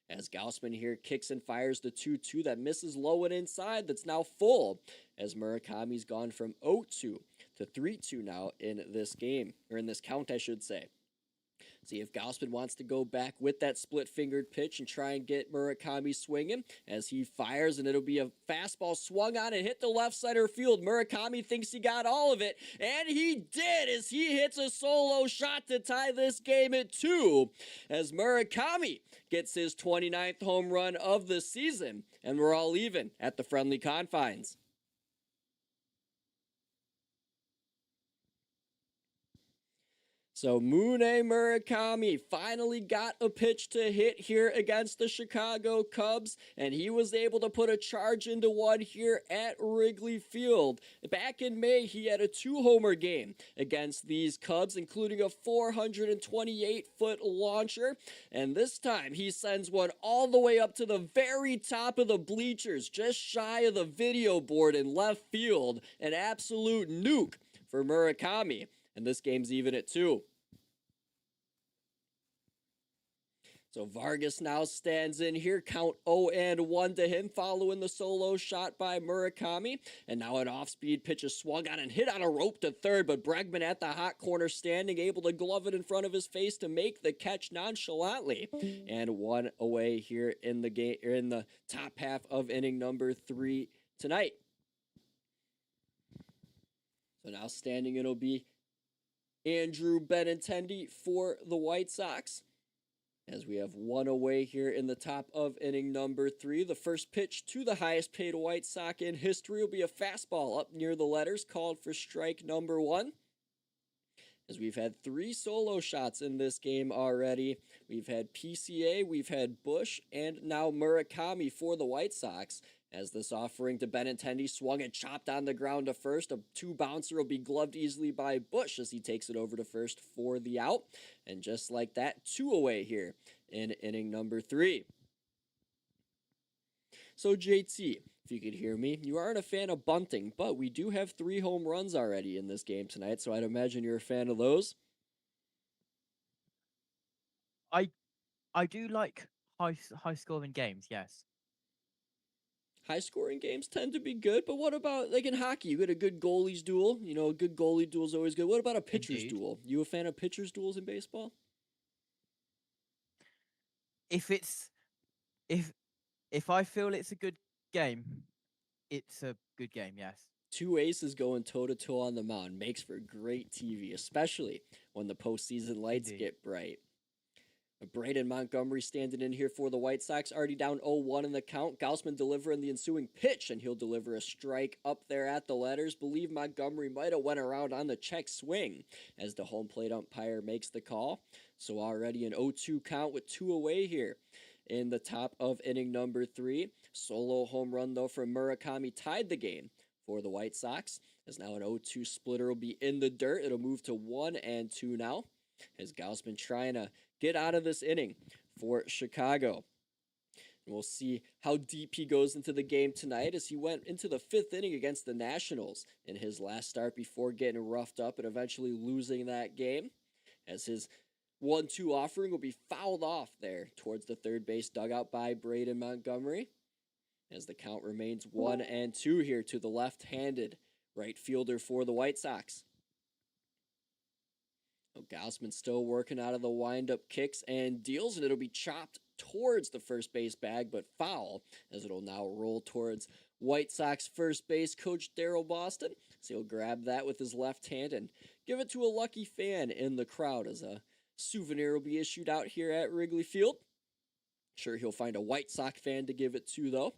As Gausman here kicks and fires the 2-2 that misses low and inside, that's now full, as Murakami's gone from 0-2 to 3-2 now in this game, or in this count, I should say. See if Gausman wants to go back with that split-fingered pitch and try and get Murakami swinging as he fires, and it'll be a fastball swung on and hit the left center field. Murakami thinks he got all of it, and he did as he hits a solo shot to tie this game at 2 as Murakami gets his 29th home run of the season, and we're all even at the friendly confines. So Mune Murakami finally got a pitch to hit here against the Chicago Cubs, and he was able to put a charge into one here at Wrigley Field. Back in May, he had a 2-homer game against these Cubs, including a 428-foot launcher, and this time he sends one all the way up to the very top of the bleachers, just shy of the video board in left field. An absolute nuke for Murakami, and this game's even at 2. So Vargas now stands in here, count 0-1 to him following the solo shot by Murakami. And now an off-speed pitch is swung on and hit on a rope to third, but Bregman at the hot corner standing, able to glove it in front of his face to make the catch nonchalantly. And 1 away here in the game, or in the top half of inning number 3 tonight. So now standing it'll be Andrew Benintendi for the White Sox. As we have 1 away here in the top of inning number 3. The first pitch to the highest paid White Sox in history will be a fastball up near the letters called for strike number 1. As we've had 3 solo shots in this game already. We've had PCA, we've had Bush, and now Murakami for the White Sox. As this offering to Benintendi swung and chopped on the ground to first. A 2-bouncer will be gloved easily by Bush as he takes it over to first for the out. And just like that, 2 away here in inning number 3. So JT, if you could hear me, you aren't a fan of bunting, but we do have 3 home runs already in this game tonight, so I'd imagine you're a fan of those. I I do like high scoring games. Yes, High scoring games tend to be good, but what about like in hockey? You get a good goalies duel. You know, a good goalie duel is always good. What about a pitcher's indeed. duel? You a fan of pitcher's duels in baseball? If it's if if I feel it's a good game, it's a good game. Yes, Two aces going toe to toe on the mound makes for great TV, especially when the postseason lights indeed. get bright. Braden Montgomery standing in here for the White Sox, already down 0-1 in the count. Gaussman delivering the ensuing pitch, and he'll deliver a strike up there at the letters. Believe Montgomery might have went around on the check swing as the home plate umpire makes the call. So already an 0-2 count with two away here in the top of inning number 3. Solo home run, though, from Murakami tied the game for the White Sox, as now an 0-2 splitter will be in the dirt. It'll move to 1-2 now, as Gaussman trying to get out of this inning for Chicago. And we'll see how deep he goes into the game tonight, as he went into the 5th inning against the Nationals in his last start before getting roughed up and eventually losing that game, as his 1-2 offering will be fouled off there towards the third base dugout by Braden Montgomery, as the count remains 1-2 here to the left-handed right fielder for the White Sox. Gaussman still working out of the windup kicks and deals, and it'll be chopped towards the first base bag, but foul, as it'll now roll towards White Sox first base coach Daryl Boston. So he'll grab that with his left hand and give it to a lucky fan in the crowd, as a souvenir will be issued out here at Wrigley Field. Sure, he'll find a White Sox fan to give it to, though.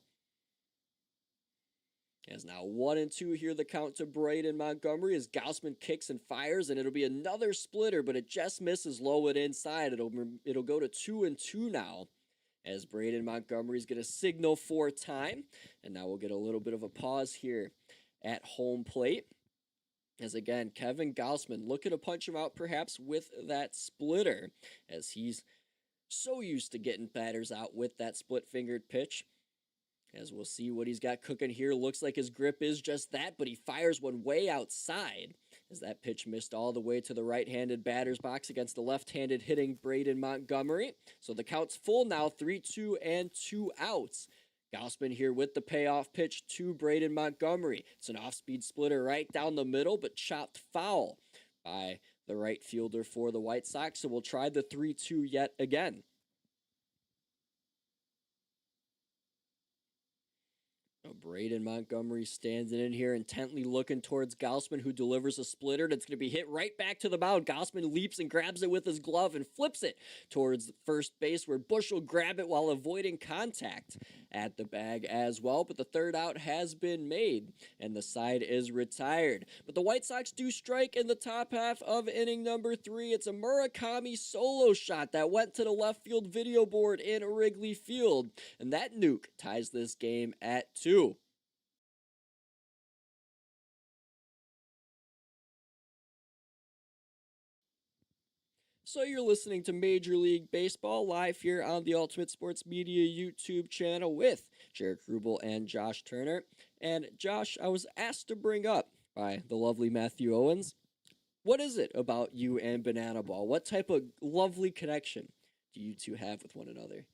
As now 1-2 here, the count to Braden Montgomery, as Gaussman kicks and fires, and it'll be another splitter, but it just misses low and inside. It'll go to 2-2 now, as Braden Montgomery's going to signal for time. And now we'll get a little bit of a pause here at home plate, as again, Kevin Gaussman looking to punch him out perhaps with that splitter, as he's so used to getting batters out with that split-fingered pitch. As we'll see what he's got cooking here. Looks like his grip is just that, but he fires one way outside, as that pitch missed all the way to the right-handed batter's box against the left-handed hitting Braden Montgomery. So the count's full now, 3-2 and 2 outs. Gaussman here with the payoff pitch to Braden Montgomery. It's an off-speed splitter right down the middle, but chopped foul by the right fielder for the White Sox. So we'll try the 3-2 yet again. Braden Montgomery standing in here, intently looking towards Gaussman, who delivers a splitter, and it's going to be hit right back to the mound. Gaussman leaps and grabs it with his glove and flips it towards first base, where Bush will grab it while avoiding contact at the bag as well. But the third out has been made, and the side is retired. But the White Sox do strike in the top half of inning number 3. It's a Murakami solo shot that went to the left field video board in Wrigley Field, and that nuke ties this game at 2. So you're listening to Major League Baseball live here on the Ultimate Sports Media YouTube channel with Jaric Rubel and Josh Turner. And Josh, I was asked to bring up by the lovely Matthew Owens, what is it about you and Banana Ball? What type of lovely connection do you two have with one another?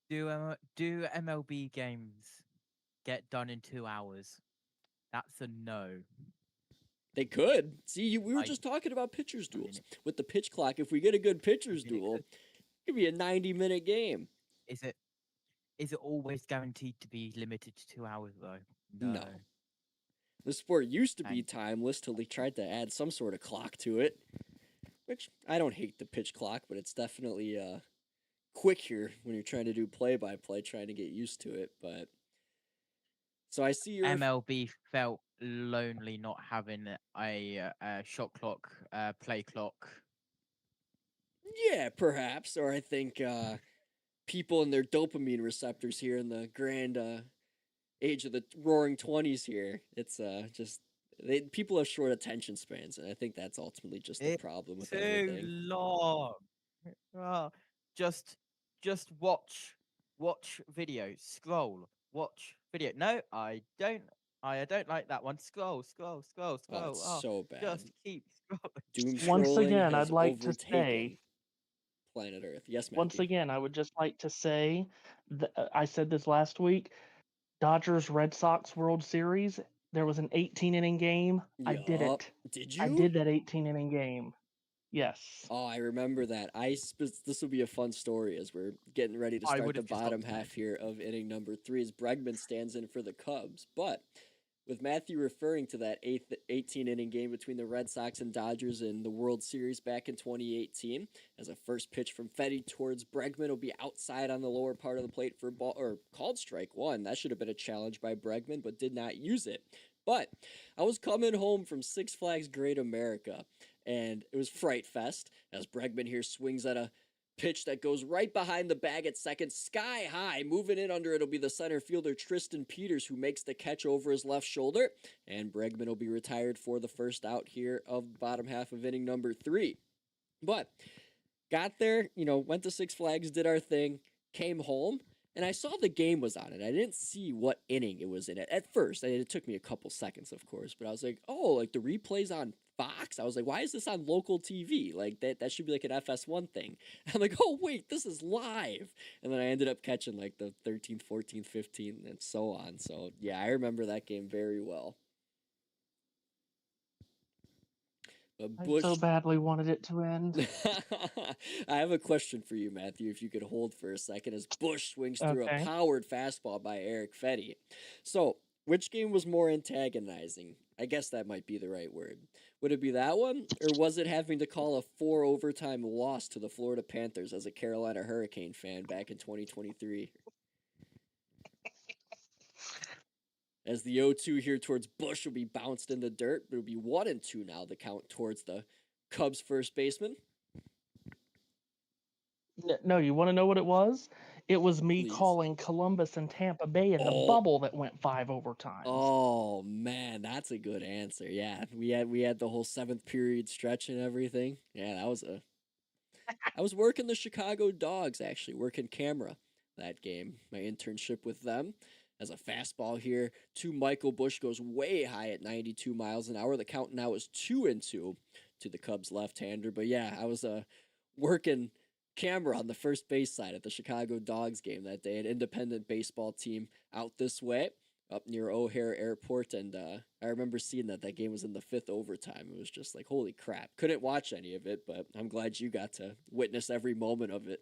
Do MLB games get done in 2 hours? That's a no. They could. See, we were I just talking about pitchers I mean, duels. With the pitch clock, if we get a good pitchers I mean, duel, it could be a 90-minute game. is it always guaranteed to be limited to 2 hours though? No. No. The sport used to be Thank timeless till they tried to add some sort of clock to it, which I don't hate the pitch clock, but it's definitely quick here when you're trying to do play-by-play, trying to get used to it. But so I see your MLB felt lonely not having a shot clock, play clock. yeah, perhaps, or I think people and their dopamine receptors here in the grand age of the roaring 20s here. It's just people have short attention spans, and I think that's ultimately just the It's problem with too everything. long. Oh, just watch video, scroll, watch video. No, I don't I don't like that one. Scroll, scroll, scroll, Oh, scroll. it's Oh, so bad. just keep scrolling. Doom Once scrolling again, has I'd like to overtaken say, planet Earth. Yes, once Matthew. again, I would just like to say, I said this last week, Dodgers Red Sox World Series, there was an 18 inning game. I did Yup. it. Did I you? did that 18 inning game. Yes. Oh, I remember that. This will be a fun story as we're getting ready to I start would the have just bottom opted half here of inning number 3 as Bregman stands in for the Cubs. But with Matthew referring to that 18 inning game between the Red Sox and Dodgers in the World Series back in 2018, as a first pitch from Fetty towards Bregman will be outside on the lower part of the plate for ball, or called strike one. That should have been a challenge by Bregman, but did not use it. But I was coming home from Six Flags Great America, and it was Fright Fest as Bregman here swings at a pitch that goes right behind the bag at second, sky high. Moving in under it'll be the center fielder Tristan Peters, who makes the catch over his left shoulder, and Bregman will be retired for the first out here of the bottom half of inning number 3. But got there, went to Six Flags, did our thing, came home, and I saw the game was on, and I didn't see what inning it was in at first. It took me a couple seconds, of course, but I was like, oh, like the replay's on Fox? I was like, why is this on local TV? Like that should be like an FS1 thing. I'm like, oh wait, this is live. And then I ended up catching like the 13th, 14th, 15th, and so on. So yeah, I remember that game very well. I so badly wanted it to end. I have a question for you, Matthew, if you could hold for a second, as Bush swings through a Okay. powered fastball by Eric Fetty. So, which game was more antagonizing? I guess that might be the right word. Would it be that one, or was it having to call a 4 overtime loss to the Florida Panthers as a Carolina Hurricane fan back in 2023? As the 0-2 here towards Bush will be bounced in the dirt, but it'll be 1-2 now, the count towards the Cubs first baseman. No, you want to know what it was? It was me Please. calling Columbus and Tampa Bay in the bubble that went 5 overtimes. Oh man, that's a good answer. Yeah, we had the whole 7th period stretch and everything. Yeah, I was working the Chicago Dogs, actually, working camera that game. My internship with them. As a fastball here to Michael Bush goes way high at 92 miles an hour. The count now is 2-2 to the Cubs left-hander. But yeah, I was working camera on the first base side at the Chicago Dogs game that day, an independent baseball team out this way up near O'Hare Airport, and I remember seeing that game was in the 5th overtime. It was just like, holy crap. Couldn't watch any of it, but I'm glad you got to witness every moment of it.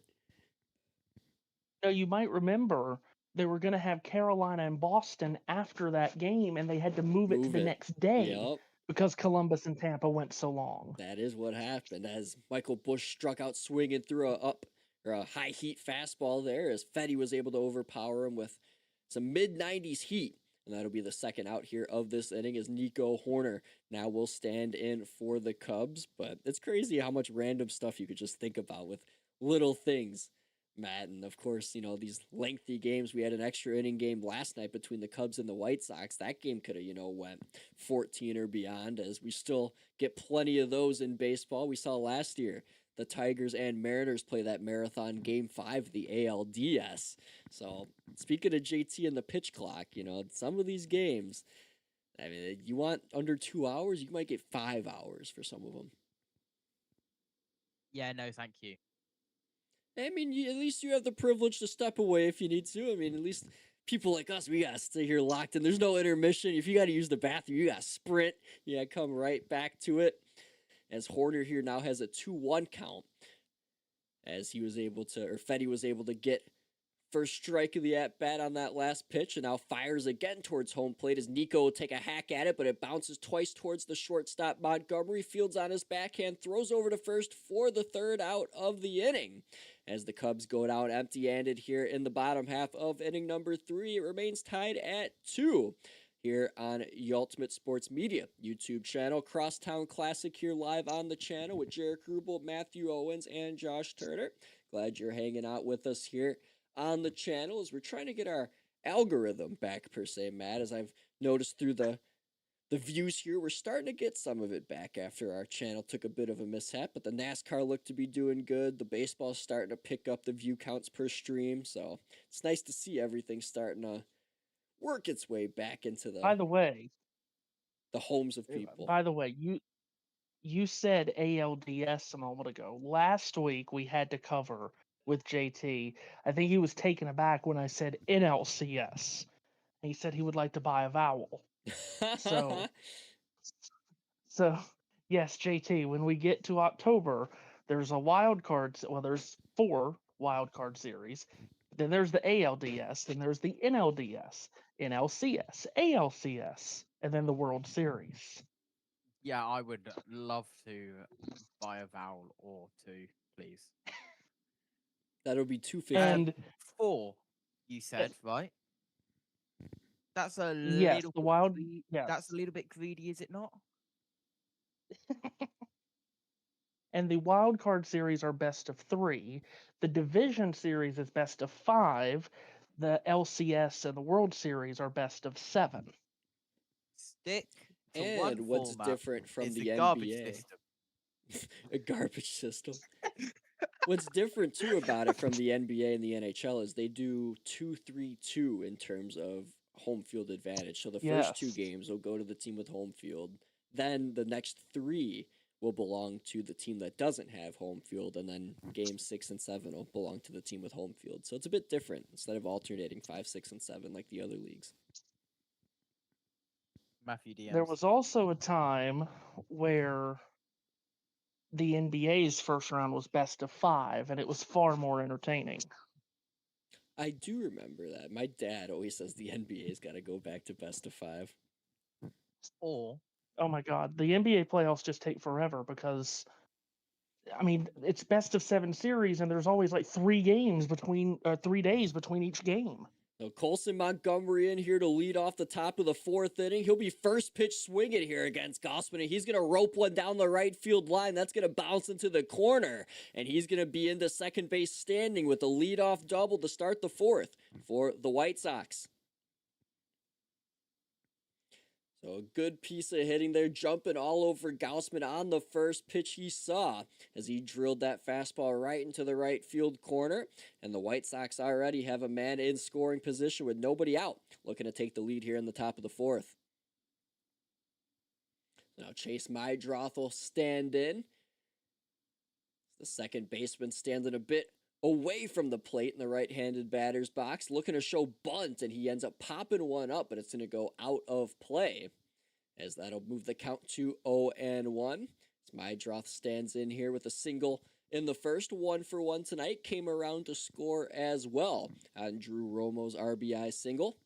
You might remember they were going to have Carolina and Boston after that game, and they had to move it to the next day because Columbus and Tampa went so long. That is what happened, as Michael Bush struck out swinging through a high heat fastball there, as Fetty was able to overpower him with some mid-90s heat. And that'll be the second out here of this inning, as Nico Horner now will stand in for the Cubs. But it's crazy how much random stuff you could just think about with little things, Matt. And of course, these lengthy games. We had an extra inning game last night between the Cubs and the White Sox. That game could have, went 14 or beyond, as we still get plenty of those in baseball. We saw last year the Tigers and Mariners play that marathon game 5 of the ALDS. So speaking of JT and the pitch clock, some of these games, I mean, you want under 2 hours, you might get 5 hours for some of them. Yeah, no, thank you. I mean, at least you have the privilege to step away if you need to. I mean, at least people like us, we got to stay here locked in. There's no intermission. If you got to use the bathroom, you got to sprint. Yeah, come right back to it. As Horner here now has a 2-1 count, as Fetty was able to get first strike of the at-bat on that last pitch, and now fires again towards home plate as Nico will take a hack at it, but it bounces twice towards the shortstop Montgomery. Fields on his backhand, throws over to first for the 3rd out of the inning. As the Cubs go down empty-handed here in the bottom half of inning number 3, it remains tied at 2. Here on Ultimate Sports Media YouTube channel. Crosstown Classic here live on the channel with Jaric Rubel, Matthew Owens, and Josh Turner. Glad you're hanging out with us here on the channel as we're trying to get our algorithm back, per se, Matt. As I've noticed through the views here, we're starting to get some of it back after our channel took a bit of a mishap, but the NASCAR looked to be doing good. The baseball's starting to pick up the view counts per stream, so it's nice to see everything starting to work its way back into By the way, the homes of people. you said ALDS a moment ago. Last week we had to cover with JT. I think he was taken aback when I said NLCS. He said he would like to buy a vowel. So, yes, JT, when we get to October, there's a wild card. Well, there's 4 wild card series. Then there's the ALDS. Then there's the NLDS, NLCS, ALCS, and then the World Series. Yeah, I would love to buy a vowel or 2, please. That'll be $250. And 4, you said, right? That's a yes, little the bit wild. greedy. Yes. That's a little bit greedy, is it not? And the wild card series are best of 3. The division series is best of 5. The LCS and the World Series are best of 7. Stick to And one what's format. different from It's the a garbage NBA? system. A garbage system. What's different too about it from the NBA and the NHL is they do 2-3-2 in terms of home field advantage. So the first 2 Yes. games will go to the team with home field. Then the next 3 will belong to the team that doesn't have home field, and then games 6 and 7 will belong to the team with home field. So it's a bit different instead of alternating 5, 6, and 7 like the other leagues. Matthew DMs. There was also a time where the NBA's first round was best of 5, and it was far more entertaining. I do remember that. My dad always says the NBA's got to go back to best of 5. Or Oh my God, the NBA playoffs just take forever because, I mean, it's best of 7 series, and there's always like 3 days between each game. So Colson Montgomery in here to lead off the top of the 4th inning. He'll be first pitch swinging here against Gausman, and he's going to rope one down the right field line. That's going to bounce into the corner, and he's going to be into second base standing with a leadoff double to start the 4th for the White Sox. So a good piece of hitting there, jumping all over Gausman on the first pitch he saw as he drilled that fastball right into the right field corner. And the White Sox already have a man in scoring position with nobody out, looking to take the lead here in the top of the 4th. Now Chase Mydroth will stand in. The second baseman standing a bit away from the plate in the right-handed batter's box, looking to show bunt, and he ends up popping one up, but it's going to go out of play, as that'll move the count to 0-1. As Mydroth stands in here with a single in the first, 1-for-1 tonight, came around to score as well on Drew Romo's RBI single.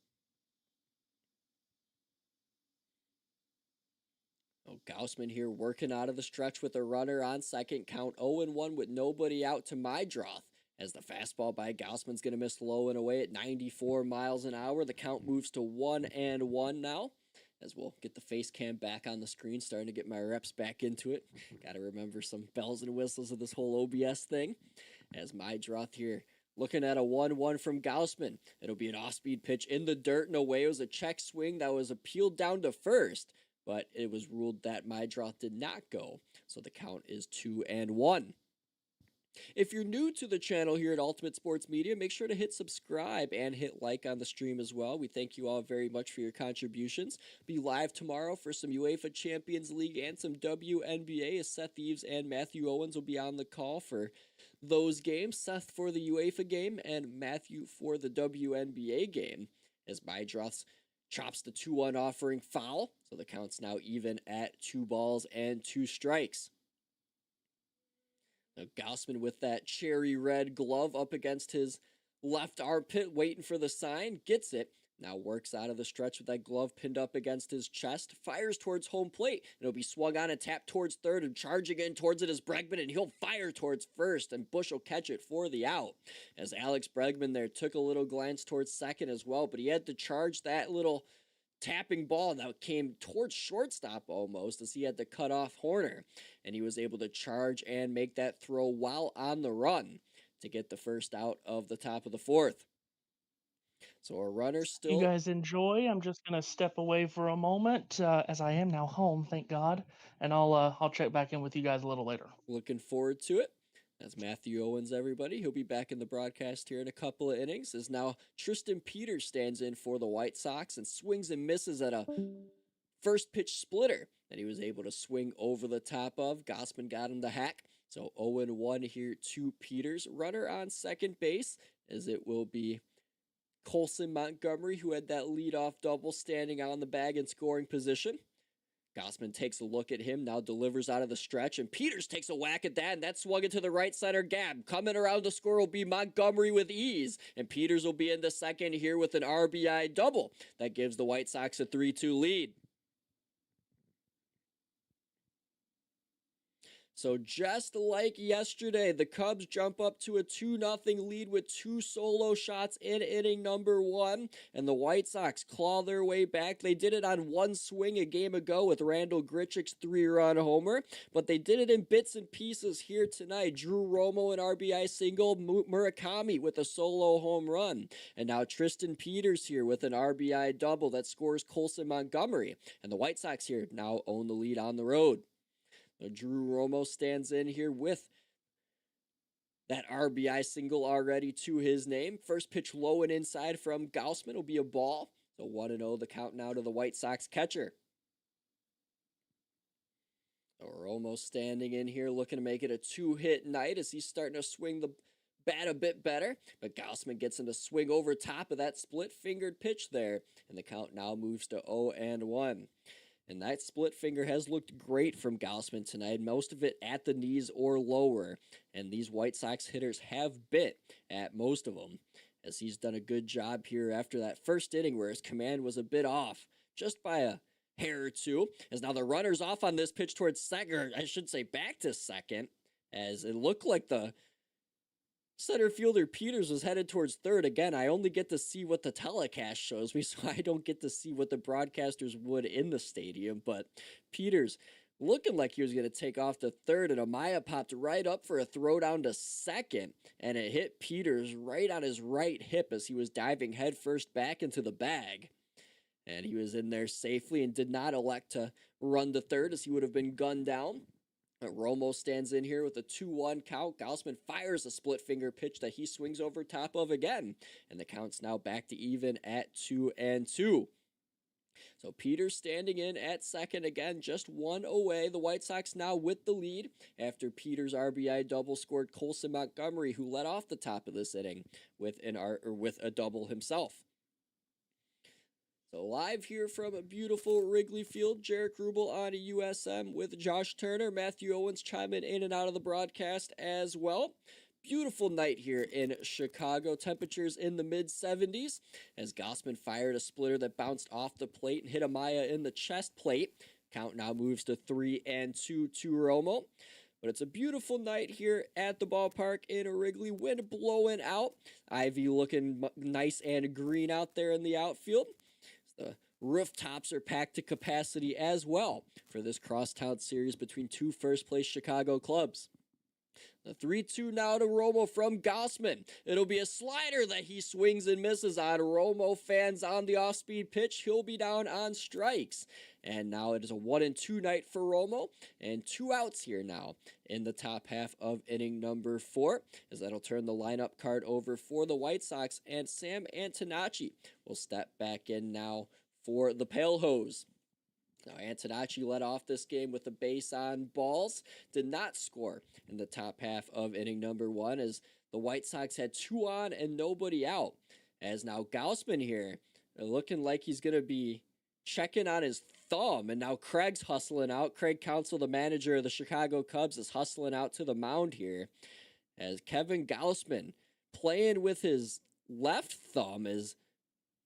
Gausman here working out of the stretch with a runner on second, count 0-1 with nobody out to Mydroth. As the fastball by Gausman's going to miss low and away at 94 miles an hour. The count moves to 1-1 now. As we'll get the face cam back on the screen, starting to get my reps back into it. Got to remember some bells and whistles of this whole OBS thing. As Mydroth here looking at a 1-1 from Gausman. It'll be an off-speed pitch in the dirt and away. It was a check swing that was appealed down to first, but it was ruled that Mydroth did not go. So the count is 2-1. If you're new to the channel here at Ultimate Sports Media, make sure to hit subscribe and hit like on the stream as well. We thank you all very much for your contributions. Be live tomorrow for some UEFA Champions League and some WNBA as Seth Eves and Matthew Owens will be on the call for those games. Seth for the UEFA game and Matthew for the WNBA game, as Mydroth chops the 2-1 offering foul. So the count's now even at 2 balls and 2 strikes. Now Gausman with that cherry red glove up against his left armpit, waiting for the sign, gets it. Now works out of the stretch with that glove pinned up against his chest, fires towards home plate. It'll be swung on and tapped towards third, and charging in towards it is Bregman, and he'll fire towards first, and Bush will catch it for the out. As Alex Bregman there took a little glance towards second as well, but he had to charge that little tapping ball that came towards shortstop almost, as he had to cut off Horner, and he was able to charge and make that throw while on the run to get the first out of the top of the 4th. So a runner still. You guys enjoy. I'm just gonna step away for a moment, as I am now home, thank God, and I'll check back in with you guys a little later. Looking forward to it. That's Matthew Owens, everybody. He'll be back in the broadcast here in a couple of innings, as now Tristan Peters stands in for the White Sox and swings and misses at a first pitch splitter that he was able to swing over the top of. Gausman got him the hack. So 0-1 here to Peters. Runner on second base, as it will be Colson Montgomery, who had that leadoff double, standing on the bag in scoring position. Gausman takes a look at him, now delivers out of the stretch, and Peters takes a whack at that, and that's swung into the right center gap. Coming around to score will be Montgomery with ease, and Peters will be in the second here with an RBI double. That gives the White Sox a 3-2 lead. So just like yesterday, the Cubs jump up to a 2-0 lead with 2 solo shots in inning number 1, and the White Sox claw their way back. They did it on one swing a game ago with Randall Grichuk's 3-run homer, but they did it in bits and pieces here tonight. Drew Romo an RBI single, Murakami with a solo home run, and now Tristan Peters here with an RBI double that scores Colson Montgomery, and the White Sox here now own the lead on the road. Drew Romo stands in here with that RBI single already to his name. First pitch low and inside from Gausman will be a ball. So 1-0 the count now to the White Sox catcher. So Romo standing in here looking to make it a 2-hit night as he's starting to swing the bat a bit better. But Gausman gets him to swing over top of that split-fingered pitch there. And the count now moves to 0-1. And that split finger has looked great from Gausman tonight, most of it at the knees or lower. And these White Sox hitters have bit at most of them, as he's done a good job here after that first inning where his command was a bit off, just by a hair or two. As now the runner's off on this pitch towards second, or I should say back to second, as it looked like the center fielder Peters was headed towards third. Again, I only get to see what the telecast shows me, so I don't get to see what the broadcasters would in the stadium. But Peters looking like he was going to take off to third, and Amaya popped right up for a throw down to second, and it hit Peters right on his right hip as he was diving headfirst back into the bag. And he was in there safely and did not elect to run to third, as he would have been gunned down. Romo stands in here with a 2-1 count. Gausman fires a split finger pitch that he swings over top of again. And the count's now back to even at 2-2. So Peters standing in at second again, just one away. The White Sox now with the lead after Peters' RBI double scored Colson Montgomery, who led off the top of this inning with a double himself. So live here from a beautiful Wrigley Field, Jaric Rubel on a USM with Josh Turner. Matthew Owens chiming in and out of the broadcast as well. Beautiful night here in Chicago. Temperatures in the mid-70s as Gausman fired a splitter that bounced off the plate and hit Amaya in the chest plate. Count now moves to 3-2 to Romo. But it's a beautiful night here at the ballpark in Wrigley. Wind blowing out. Ivy looking nice and green out there in the outfield. The rooftops are packed to capacity as well for this crosstown series between two first-place Chicago clubs. The 3-2 now to Romo from Gausman. It'll be a slider that he swings and misses on. Romo fans on the off-speed pitch. He'll be down on strikes. And now it is a 1-2 night for Romo. And 2 outs here now in the top half of inning number 4. As that'll turn the lineup card over for the White Sox. And Sam Antonacci will step back in now for the Pale Hose. Now, Antonacci led off this game with a base on balls, did not score in the top half of inning number 1 as the White Sox had 2 on and nobody out. As now Gausman here looking like he's going to be checking on his thumb, and now Craig's hustling out. Craig Counsell, the manager of the Chicago Cubs, is hustling out to the mound here as Kevin Gausman playing with his left thumb is...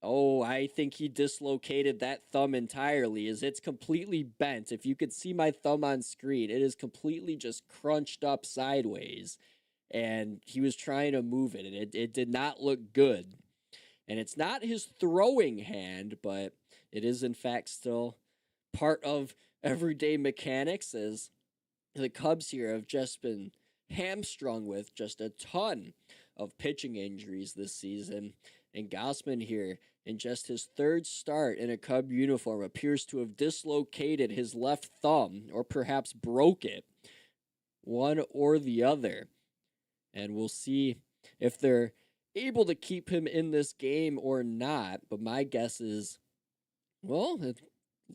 Oh, I think he dislocated that thumb entirely, as it's completely bent. If you could see my thumb on screen, it is completely just crunched up sideways. And he was trying to move it, and it did not look good. And it's not his throwing hand, but it is in fact still part of everyday mechanics, as the Cubs here have just been hamstrung with just a ton of pitching injuries this season. And Gausman here, in just his 3rd start in a Cub uniform, appears to have dislocated his left thumb, or perhaps broke it. One or the other. and we'll see if they're able to keep him in this game or not. But my guess is, well,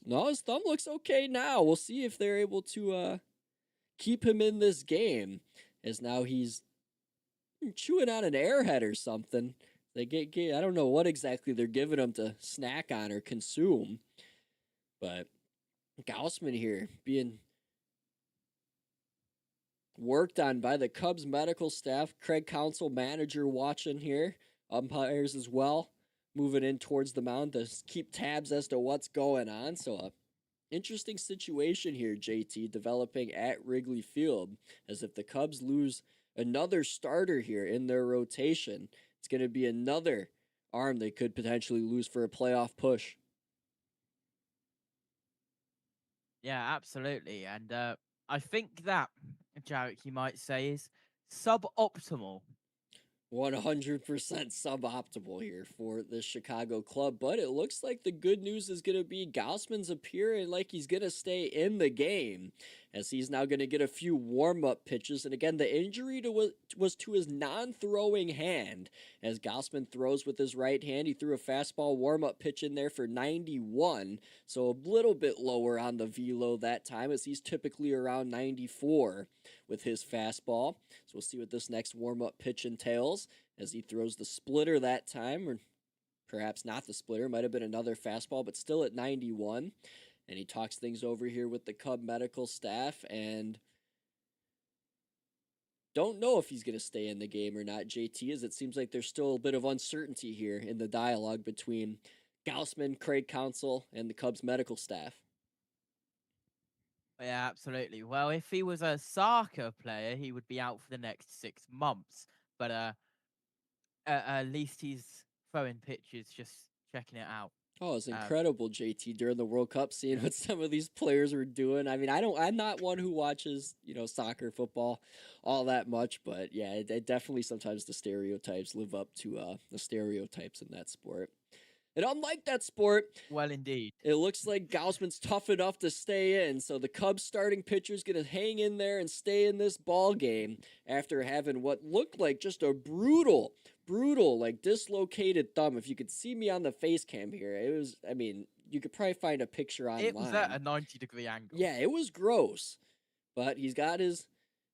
no, his thumb looks okay now. We'll see if they're able to keep him in this game, as now he's chewing on an airhead or something. They get I don't know what exactly they're giving him to snack on or consume, but Gaussman here being worked on by the Cubs medical staff. Craig Counsell, manager, watching here. Umpires as well, moving in towards the mound to keep tabs as to what's going on. So a interesting situation here, JT, developing at Wrigley Field, as if the Cubs lose another starter here in their rotation, it's going to be another arm they could potentially lose for a playoff push. Yeah, absolutely. And I think that, Jaric, you might say, is suboptimal. 100% suboptimal here for the Chicago club, but it looks like the good news is going to be Gaussman's appearing like he's going to stay in the game, as he's now going to get a few warm-up pitches. And again, the injury was to his non-throwing hand, as Gaussman throws with his right hand. He threw a fastball warm-up pitch in there for 91, so a little bit lower on the velo that time, as he's typically around 94 with his fastball. So we'll see what this next warm-up pitch entails, as he throws the splitter that time, or perhaps not the splitter, might have been another fastball, but still at 91. And he talks things over here with the Cub medical staff, and don't know if he's going to stay in the game or not, JT, as it seems like there's still a bit of uncertainty here in the dialogue between Gaussman, Craig Counsell, and the Cubs medical staff. Yeah, absolutely. Well, if he was a soccer player, he would be out for the next 6 months. But at least he's throwing pitches, just checking it out. Oh, it's incredible, JT, during the World Cup, seeing what some of these players were doing. I mean, I'm not one who watches, soccer, football all that much, but yeah, it definitely sometimes the stereotypes live up to the stereotypes in that sport. And unlike that sport, well, indeed, it looks like Gaussman's tough enough to stay in. So the Cubs starting pitcher's going to hang in there and stay in this ball game after having what looked like just a brutal, like dislocated thumb. If you could see me on the face cam here, it was, I mean, you could probably find a picture online. It was at a 90-degree angle. Yeah, it was gross. But he's got his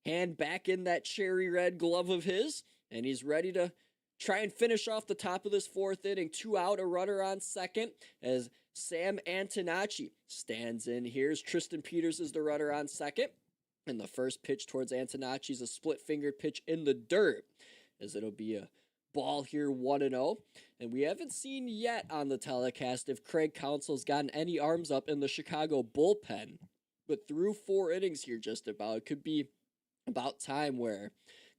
hand back in that cherry red glove of his, and he's ready to try and finish off the top of this 4th inning. 2 out, a runner on second, as Sam Antonacci stands in. Here's Tristan Peters is the runner on second. And the first pitch towards Antonacci is a split-fingered pitch in the dirt, as it'll be a ball here, 1-0. And we haven't seen yet on the telecast if Craig Counsell's gotten any arms up in the Chicago bullpen. But through 4 innings here just about, it could be about time where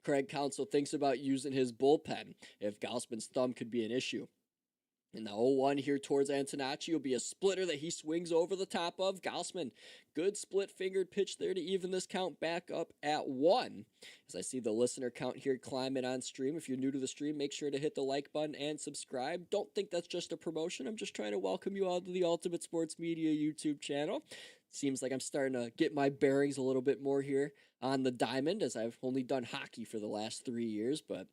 Craig Counsell thinks about using his bullpen if Gaussman's thumb could be an issue. And the 0-1 here towards Antonacci will be a splitter that he swings over the top of. Gaussman, good split-fingered pitch there to even this count back up at 1. As I see the listener count here climbing on stream. If you're new to the stream, make sure to hit the like button and subscribe. Don't think that's just a promotion. I'm just trying to welcome you all to the Ultimate Sports Media YouTube channel. Seems like I'm starting to get my bearings a little bit more here on the diamond, as I've only done hockey for the last 3 years, but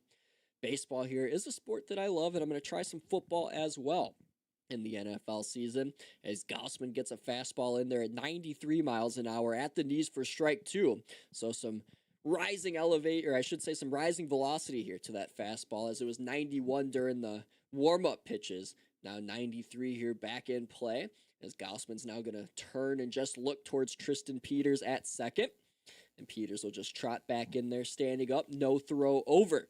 baseball here is a sport that I love, and I'm going to try some football as well in the NFL season, as Gaussman gets a fastball in there at 93 miles an hour at the knees for strike 2. So some rising some rising velocity here to that fastball, as it was 91 during the warm-up pitches. Now 93 here back in play, as Gaussman's now going to turn and just look towards Tristan Peters at second. And Peters will just trot back in there, standing up, no throw over.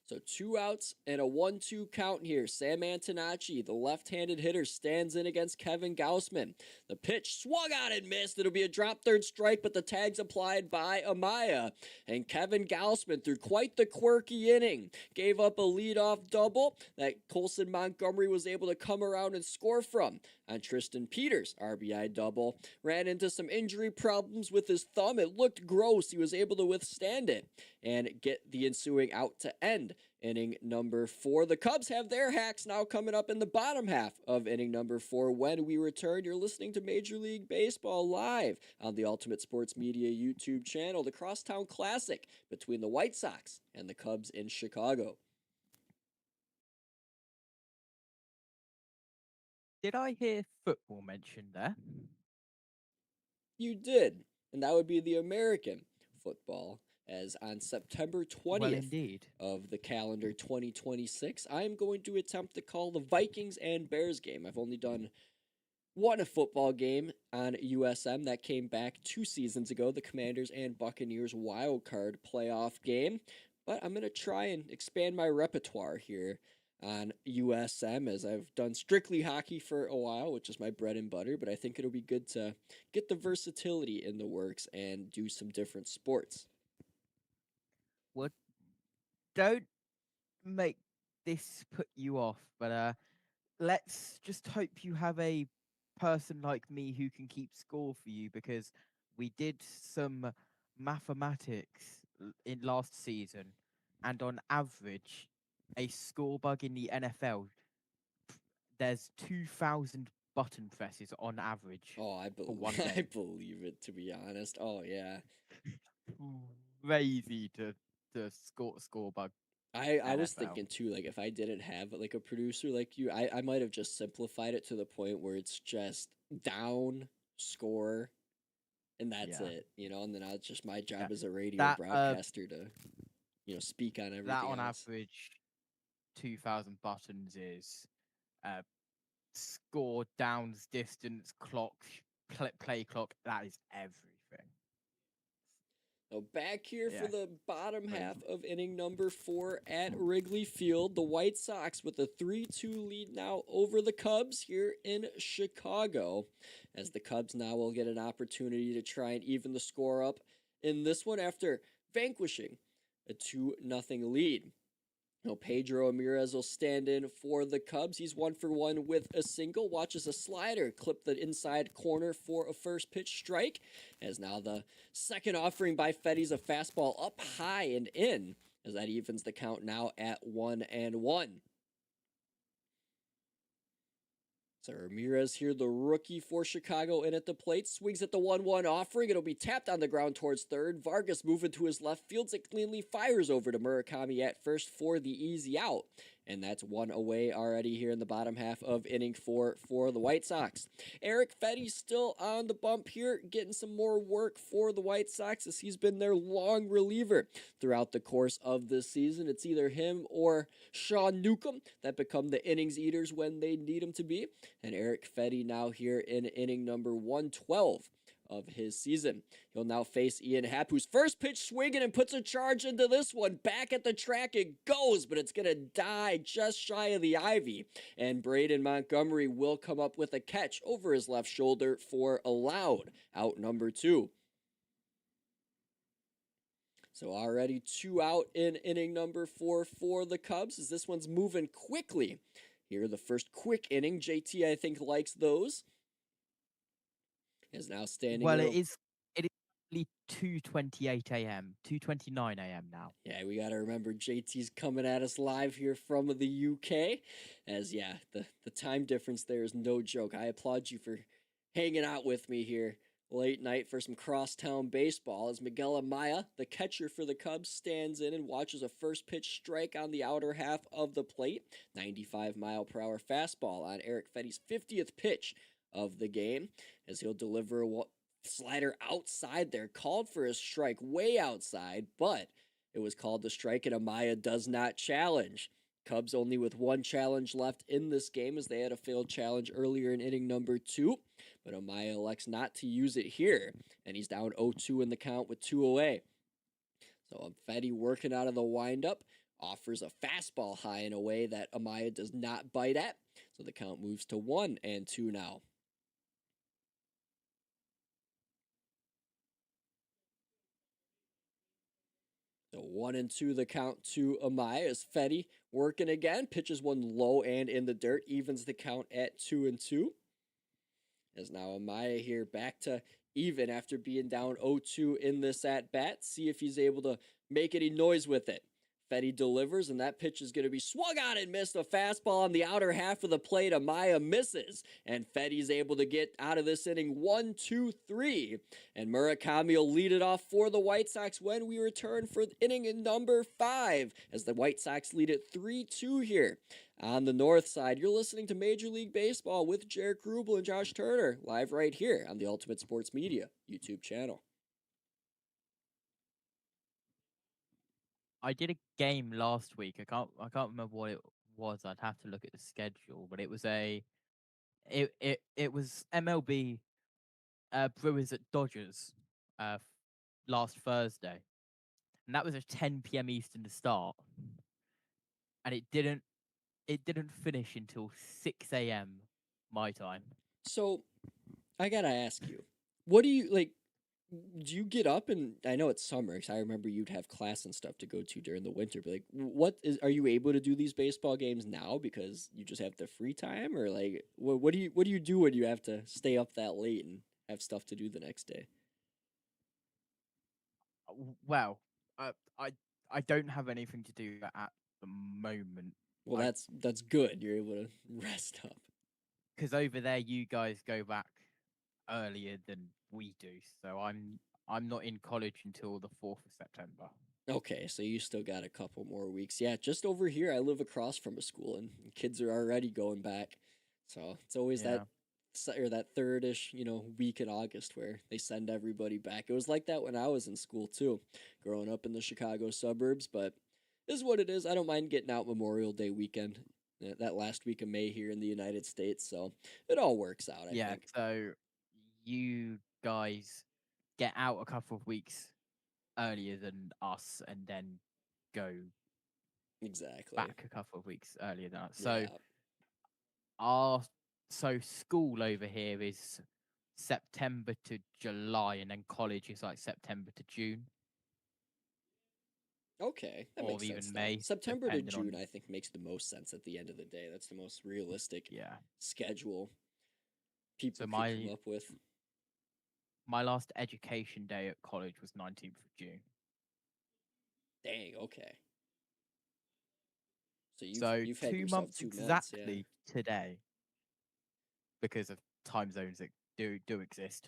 So 2 outs and a 1-2 count here. Sam Antonacci, the left-handed hitter, stands in against Kevin Gaussman. The pitch swung out and missed. It'll be a drop third strike, but the tag's applied by Amaya. And Kevin Gaussman, through quite the quirky inning, gave up a leadoff double that Colson Montgomery was able to come around and score from on Tristan Peters' RBI double. Ran into some injury problems with his thumb. It looked gross. He was able to withstand it and get the ensuing out to end inning number 4. The Cubs have their hacks now coming up in the bottom half of inning number 4. When we return, you're listening to Major League Baseball live on the Ultimate Sports Media YouTube channel, the Crosstown Classic between the White Sox and the Cubs in Chicago. Did I hear football mentioned there? You did, and that would be the American football, as on September 20th Well, indeed. of the calendar 2026, I'm going to attempt to call the Vikings and Bears game. I've only done one football game on USM that came back 2 seasons ago, the Commanders and Buccaneers wild card playoff game, but I'm going to try and expand my repertoire here on USM, as I've done strictly hockey for a while, which is my bread and butter, but I think it'll be good to get the versatility in the works and do some different sports. Well, don't make this put you off, but let's just hope you have a person like me who can keep score for you, because we did some mathematics in last season, and on average, a score bug in the NFL, there's 2,000 button presses on average. Oh, I for one believe, I game. believe it, to be honest. Oh, yeah. Crazy to score bug. I was NFL. thinking too, like if I didn't have like a producer like you, I might have just simplified it to the point where it's just down, score, and that's Yeah. it, you know, and then it's just my job Yeah. as a radio That, broadcaster to, you know, speak on everything That on else. average, 2,000 buttons is score, downs, distance, clock, play clock. That is everything. So back here for Yeah. the bottom Crazy. half of inning number 4 at Wrigley Field, the White Sox with a 3-2 lead now over the Cubs here in Chicago, as the Cubs now will get an opportunity to try and even the score up in this one after vanquishing a 2-0 lead. Now, Pedro Ramirez will stand in for the Cubs. He's 1 for 1 with a single. Watches a slider clip the inside corner for a first pitch strike. As now the second offering by Fetty's a fastball up high and in, as that evens the count now at 1-1. So Ramirez here, the rookie for Chicago, in at the plate, swings at the 1-1 offering. It'll be tapped on the ground towards third. Vargas moving to his left, fields it cleanly, fires over to Murakami at first for the easy out. And that's 1 away already here in the bottom half of inning 4 for the White Sox. Eric Fetty still on the bump here, getting some more work for the White Sox, as he's been their long reliever throughout the course of this season. It's either him or Sean Newcomb that become the innings eaters when they need them to be. And Eric Fetty now here in inning number 112 of his season. He'll now face Ian Happ, who's first pitch swinging and puts a charge into this one. Back at the track it goes, but it's going to die just shy of the ivy. And Braden Montgomery will come up with a catch over his left shoulder for a loud out number 2. So already 2 out in inning number 4 for the Cubs, as this one's moving quickly. Here, the first quick inning. JT, I think, likes those. Is now standing. Well, it is only 2:28 a.m., 2:29 a.m. now. Yeah, we got to remember JT's coming at us live here from the UK. As, yeah, the time difference there is no joke. I applaud you for hanging out with me here late night for some crosstown baseball, as Miguel Amaya, the catcher for the Cubs, stands in and watches a first pitch strike on the outer half of the plate. 95-mile-per-hour fastball on Eric Fetty's 50th pitch of the game, as he'll deliver a slider outside there, called for a strike way outside, but it was called the strike, and Amaya does not challenge. Cubs only with 1 challenge left in this game, as they had a failed challenge earlier in inning number 2, but Amaya elects not to use it here, and he's down 0-2 in the count with 2 away. So Fetty working out of the windup, offers a fastball high and away that Amaya does not bite at, so the count moves to 1-2 now. So 1-2 the count to Amaya, as Fetty working again, pitches one low and in the dirt, evens the count at 2-2. As now Amaya here back to even after being down 0-2 in this at bat. See if he's able to make any noise with it. Fetty delivers, and that pitch is going to be swung on and missed. A fastball on the outer half of the plate. Amaya misses, and Fetty's able to get out of this inning 1-2-3. And Murakami will lead it off for the White Sox when we return for inning number 5, as the White Sox lead it 3-2 here. On the north side, you're listening to Major League Baseball with Jaric Rubel and Josh Turner, live right here on the Ultimate Sports Media YouTube channel. I did a game last week. I can't remember what it was. I'd have to look at the schedule, but it was it was MLB Brewers at Dodgers last Thursday, and that was a 10 p.m. Eastern to start, and it didn't finish until 6 a.m. my time. So, I gotta ask you, what do you like? Do you get up and I know it's summer because I remember you'd have class and stuff to go to during the winter, but like, are you able to do these baseball games now because you just have the free time, or like, what do you do when you have to stay up that late and have stuff to do the next day? Well, I don't have anything to do at the moment. Well, that's good. You're able to rest up. Because over there, you guys go back earlier than we do. So I'm not in college until the 4th of September. Okay, so you still got a couple more weeks. Yeah, just over here, I live across from a school, and kids are already going back. So it's always that third-ish, week in August where they send everybody back. It was like that when I was in school too, growing up in the Chicago suburbs. But this is what it is. I don't mind getting out Memorial Day weekend, that last week of May here in the United States. So it all works out, I think. So you guys get out a couple of weeks earlier than us, and then go Exactly back a couple of weeks earlier than us. Yeah. So school over here is September to July, and then college is like September to June. Okay, that or makes even sense. May, September to depending June, on- I think, makes the most sense at the end of the day. That's the most realistic Yeah. schedule people So could my come up with. my last education day at college was 19th of June. Dang, okay. So So you've had 2 yourself months 2 months, yeah. exactly today, because of time zones that do exist.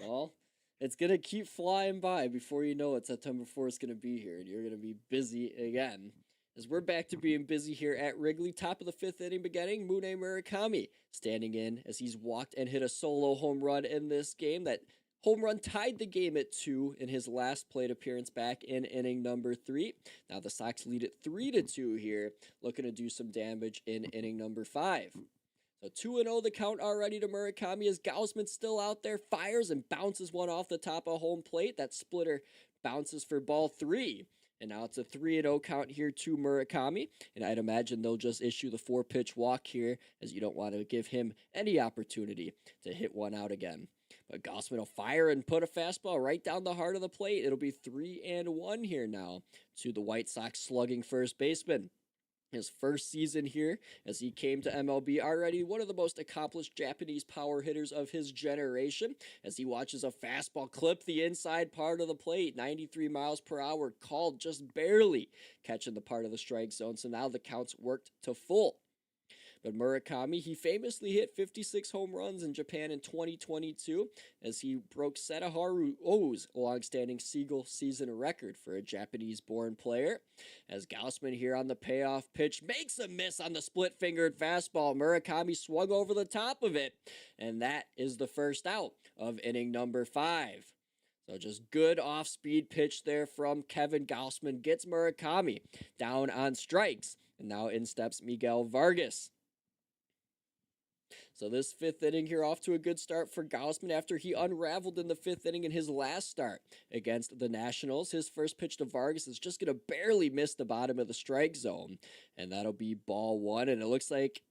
Well, it's gonna keep flying by. Before you know it, September 4th is gonna be here, and you're gonna be busy again. As we're back to being busy here at Wrigley, top of the 5th inning beginning, Mune Murakami standing in as he's walked and hit a solo home run in this game. That home run tied the game at 2 in his last plate appearance back in inning number 3. Now the Sox lead it 3-2 here, looking to do some damage in inning number 5. So 2-0 the count already to Murakami as Gausman still out there, fires and bounces one off the top of home plate. That splitter bounces for ball 3. And now it's a 3-0 count here to Murakami. And I'd imagine they'll just issue the 4-pitch walk here, as you don't want to give him any opportunity to hit one out again. But Gausman will fire and put a fastball right down the heart of the plate. It'll be 3-1 here now to the White Sox slugging first baseman. His first season here as he came to MLB, already one of the most accomplished Japanese power hitters of his generation, as he watches a fastball clip the inside part of the plate, 93 miles per hour, called just barely catching the part of the strike zone. So now the counts worked to full. But Murakami, he famously hit 56 home runs in Japan in 2022 as he broke Sadaharu O's longstanding single season record for a Japanese-born player. As Gausman here on the payoff pitch makes a miss on the split-fingered fastball, Murakami swung over the top of it, and that is the first out of inning number 5. So just good off-speed pitch there from Kevin Gausman gets Murakami down on strikes, and now in steps Miguel Vargas. So this 5th inning here off to a good start for Gausman after he unraveled in the 5th inning in his last start against the Nationals. His first pitch to Vargas is just going to barely miss the bottom of the strike zone, and that'll be ball 1. And it looks like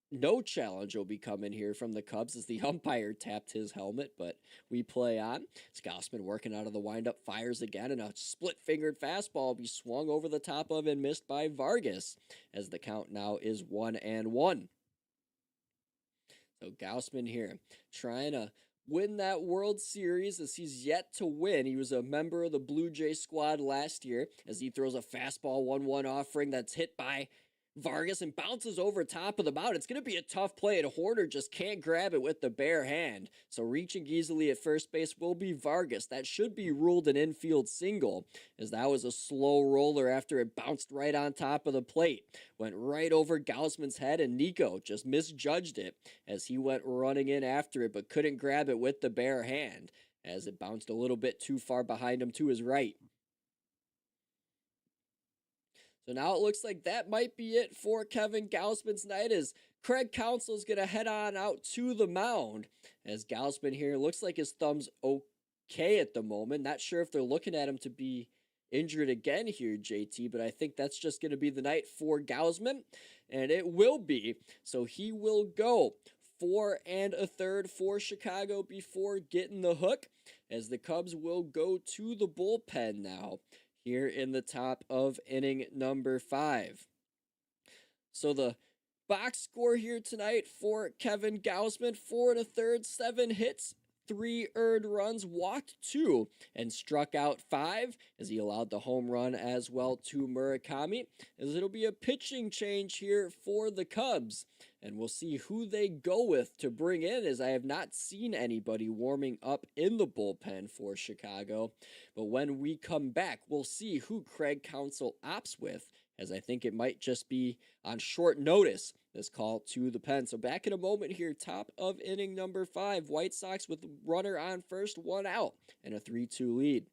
no challenge will be coming here from the Cubs as the umpire tapped his helmet, but we play on. It's Gausman working out of the windup, fires again, and a split-fingered fastball will be swung over the top of and missed by Vargas as the count now is 1-1. So Gausman here trying to win that World Series, as he's yet to win. He was a member of the Blue Jay squad last year, as he throws a fastball 1-1 offering that's hit by Vargas and bounces over top of the mound. It's going to be a tough play, and Horner just can't grab it with the bare hand. So reaching easily at first base will be Vargas. That should be ruled an infield single, as that was a slow roller after it bounced right on top of the plate. Went right over Gausman's head, and Nico just misjudged it as he went running in after it, but couldn't grab it with the bare hand, as it bounced a little bit too far behind him to his right. So now it looks like that might be it for Kevin Gausman's night, as Craig Counsell's going to head on out to the mound, as Gausman here looks like his thumb's okay at the moment. Not sure if they're looking at him to be injured again here, JT, but I think that's just going to be the night for Gausman, and it will be. So he will go 4 1/3 for Chicago before getting the hook, as the Cubs will go to the bullpen now here in the top of inning number 5. So the box score here tonight for Kevin Gausman: 4 1/3, 7 hits, 3 earned runs, walked 2, and struck out 5, as he allowed the home run as well to Murakami, as it'll be a pitching change here for the Cubs. And we'll see who they go with to bring in, as I have not seen anybody warming up in the bullpen for Chicago. But when we come back, we'll see who Craig Counsell opts with, as I think it might just be on short notice, this call to the pen. So back in a moment here, top of inning number 5. White Sox with runner on first, 1 out, and a 3-2 lead.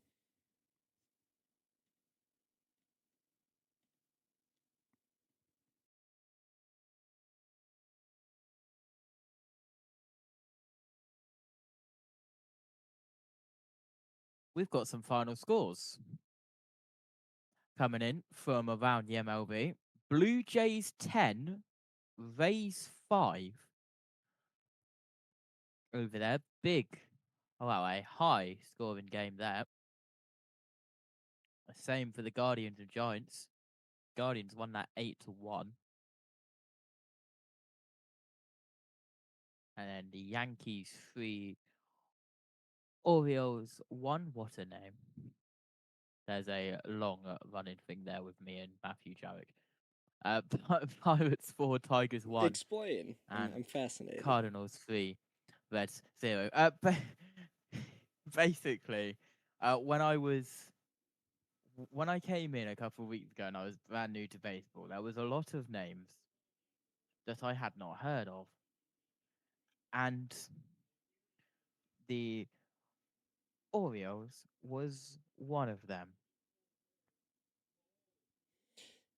We've got some final scores coming in from around the MLB. Blue Jays 10, Rays 5. Over there, big. Oh, wow, a high scoring game there. Same for the Guardians and Giants. Guardians won that 8-1. And then the Yankees 3, Orioles 1. What a name. There's a long running thing there with me and Matthew Jaric. Pirates 4, Tigers 1. Explain. And I'm fascinated. Cardinals 3, Reds 0. Basically, when I came in a couple of weeks ago and I was brand new to baseball, there was a lot of names that I had not heard of. And the Orioles was one of them.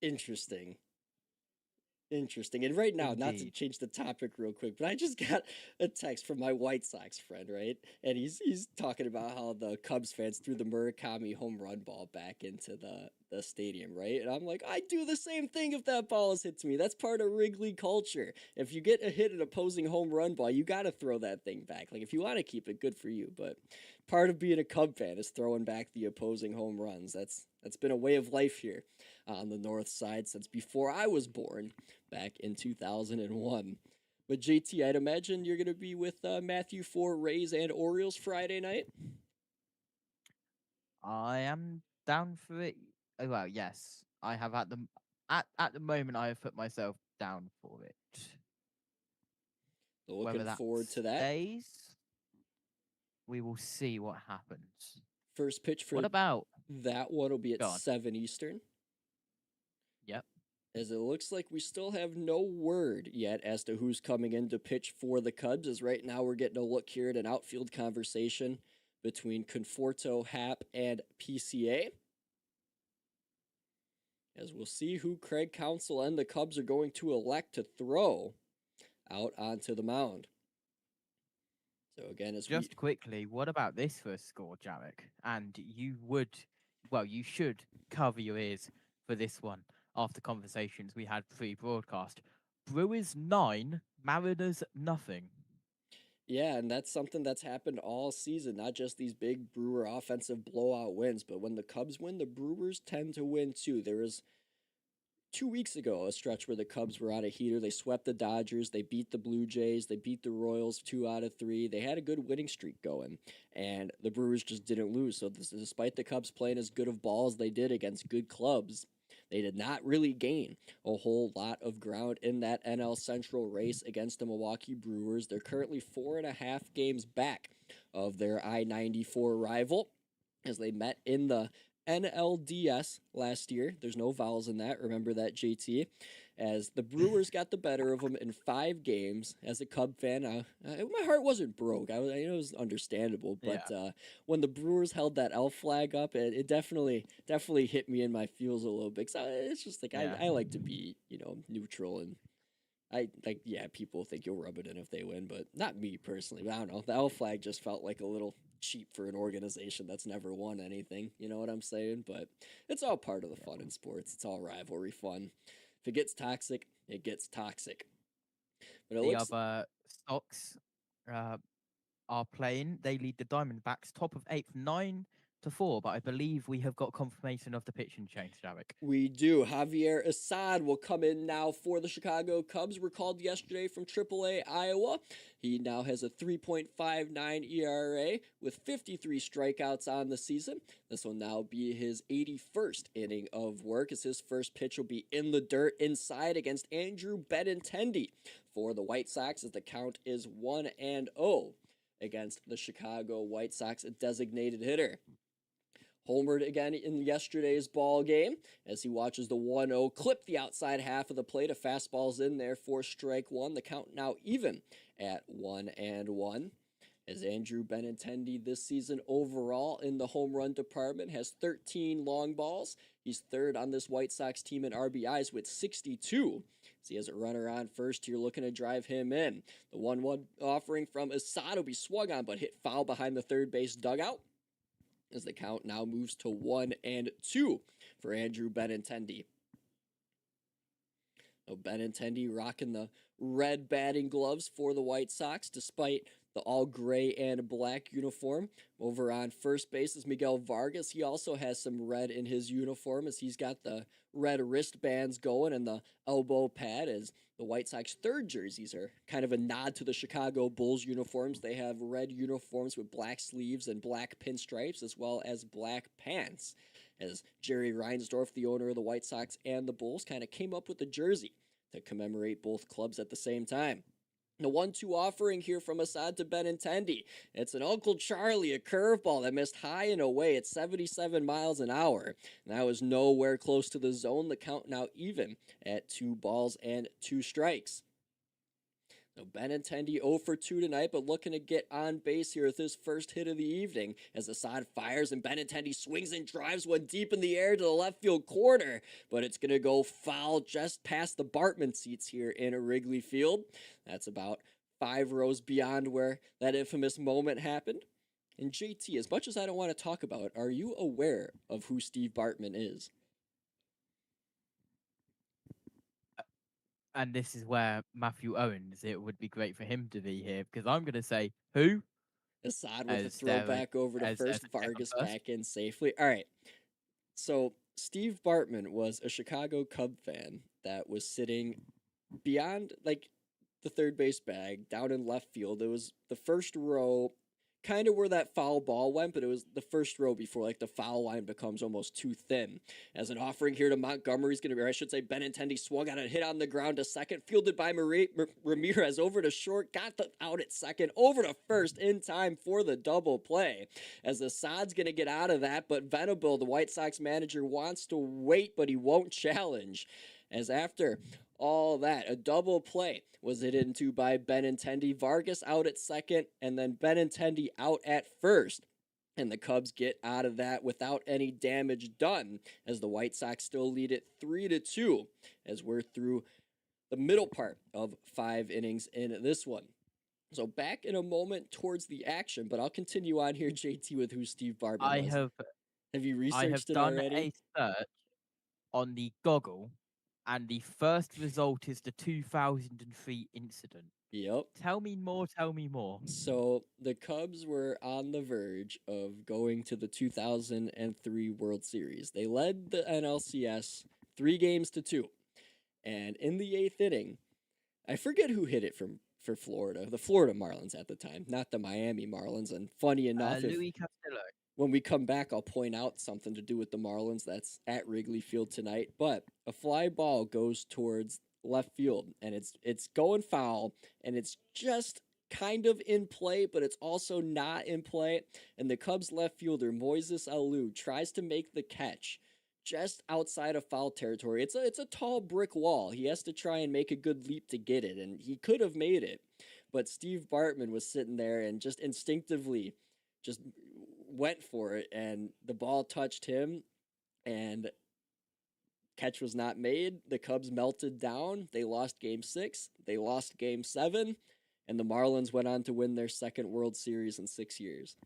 Interesting. And right now, not to Indeed. change the topic real quick, but I just got a text from my White Sox friend, right? And he's talking about how the Cubs fans threw the Murakami home run ball back into the stadium, right? And I'm like, I do the same thing if that ball is hit to me. That's part of Wrigley culture. If you get a hit an opposing home run ball, you got to throw that thing back. Like, if you want to keep it, good for you. But part of being a Cub fan is throwing back the opposing home runs. That's been a way of life here on the north side since before I was born, back in 2001. But JT, I'd imagine you're going to be with Matthew for Rays and Orioles Friday night? I am down for it. Oh, well, yes. I have at the moment I have put myself down for it. So Whether looking that forward to that. stays, we will see what happens. First pitch for What about that one will be at Go on. 7 Eastern. Yep. As it looks like we still have no word yet as to who's coming in to pitch for the Cubs, as right now we're getting a look here at an outfield conversation between Conforto, Happ, and PCA. As we'll see who Craig Counsell and the Cubs are going to elect to throw out onto the mound. So again, as Just quickly, what about this first score, Jaric? And you should cover your ears for this one after conversations we had pre-broadcast. Brewers 9, Mariners nothing. Yeah, and that's something that's happened all season, not just these big Brewer offensive blowout wins, but when the Cubs win, the Brewers tend to win too. There is 2 weeks ago, a stretch where the Cubs were on a heater. They swept the Dodgers. They beat the Blue Jays. They beat the Royals 2 out of 3. They had a good winning streak going, and the Brewers just didn't lose. So despite the Cubs playing as good of ball as they did against good clubs, they did not really gain a whole lot of ground in that NL Central race against the Milwaukee Brewers. They're currently 4.5 games back of their I-94 rival as they met in the NLDS last year. There's no vowels in that. Remember that, JT. As the Brewers got the better of them in 5 games. As a Cub fan, my heart wasn't broke. I know it was understandable, but when the Brewers held that L flag up, it definitely hit me in my feels a little bit. So it's just like I like to be neutral, and people think you'll rub it in if they win, but not me personally. But I don't know. The L flag just felt like a little cheap for an organization that's never won anything. You know what I'm saying? But it's all part of the fun in sports. It's all rivalry fun. If it gets toxic, it gets toxic. But the other Sox are playing. They lead the Diamondbacks top of 8th, 9-4. But I believe we have got confirmation of the pitching change, Jaric. We do. Javier Assad will come in now for the Chicago Cubs. Recalled yesterday from AAA Iowa. He now has a 3.59 ERA with 53 strikeouts on the season. This will now be his 81st inning of work, as his first pitch will be in the dirt inside against Andrew Benintendi for the White Sox, as the count is 1-0 against the Chicago White Sox designated hitter. Homered again in yesterday's ball game as he watches the 1-0 clip the outside half of the plate. A fastball's in there for strike one. The count now even at 1-1. As Andrew Benintendi this season overall in the home run department has 13 long balls. He's third on this White Sox team in RBIs with 62. As he has a runner on first here looking to drive him in. The 1-1 offering from Assad will be swung on but hit foul behind the third base dugout, as the count now moves to 1-2 for Andrew Benintendi. Now Benintendi rocking the red batting gloves for the White Sox, despite the all gray and black uniform. Over on first base is Miguel Vargas. He also has some red in his uniform, as he's got the red wristbands going and the elbow pad, as the White Sox third jerseys are kind of a nod to the Chicago Bulls uniforms. They have red uniforms with black sleeves and black pinstripes, as well as black pants, as Jerry Reinsdorf, the owner of the White Sox and the Bulls, kind of came up with the jersey to commemorate both clubs at the same time. The 1-2 offering here from Assad to Benintendi. It's an Uncle Charlie, a curveball that missed high and away at 77 miles an hour. And that was nowhere close to the zone. The count now even at 2 balls and 2 strikes. Now Benintendi 0 for 2 tonight, but looking to get on base here with his first hit of the evening, as Assad fires and Benintendi swings and drives one deep in the air to the left field corner, but it's going to go foul just past the Bartman seats here in Wrigley Field. That's about 5 rows beyond where that infamous moment happened. And JT, as much as I don't want to talk about it, are you aware of who Steve Bartman is? And this is where Matthew Owens, it would be great for him to be here, because I'm going to say, who? Assad with a throwback over to first, Vargas back in safely. All right. So Steve Bartman was a Chicago Cub fan that was sitting beyond, like, the third base bag down in left field. It was the first row, kind of where that foul ball went, but it was the first row before, like, the foul line becomes almost too thin. As an offering here to Montgomery's going to be, or I should say Benintendi swung on a hit on the ground to second, fielded by Ramirez over to short, got out at second, over to first in time for the double play. As Assad's going to get out of that, but Venable, the White Sox manager, wants to wait, but he won't challenge. As after all that, a double play was hit into by Benintendi. Vargas out at second, and then Benintendi out at first. And the Cubs get out of that without any damage done, as the White Sox still lead it 3-2, as we're through the middle part of 5 innings in this one. So back in a moment towards the action, but I'll continue on here, JT, with who Steve Bartman was. Have you researched it already? I have done a search on the goggle, and the first result is the 2003 incident. Yep. Tell me more. So the Cubs were on the verge of going to the 2003 World Series. They led the NLCS 3-2. And in the 8th inning, I forget who hit it for Florida, the Florida Marlins at the time, not the Miami Marlins. And funny enough, if Louis Castillo. when we come back, I'll point out something to do with the Marlins that's at Wrigley Field tonight. But a fly ball goes towards left field, and it's going foul, and it's just kind of in play, but it's also not in play. And the Cubs left fielder Moises Alou tries to make the catch just outside of foul territory. It's a tall brick wall. He has to try and make a good leap to get it, and he could have made it, but Steve Bartman was sitting there and just instinctively just went for it, and the ball touched him, and catch was not made. The Cubs melted down. They lost Game 6. They lost Game 7, and the Marlins went on to win their second World Series in 6 years.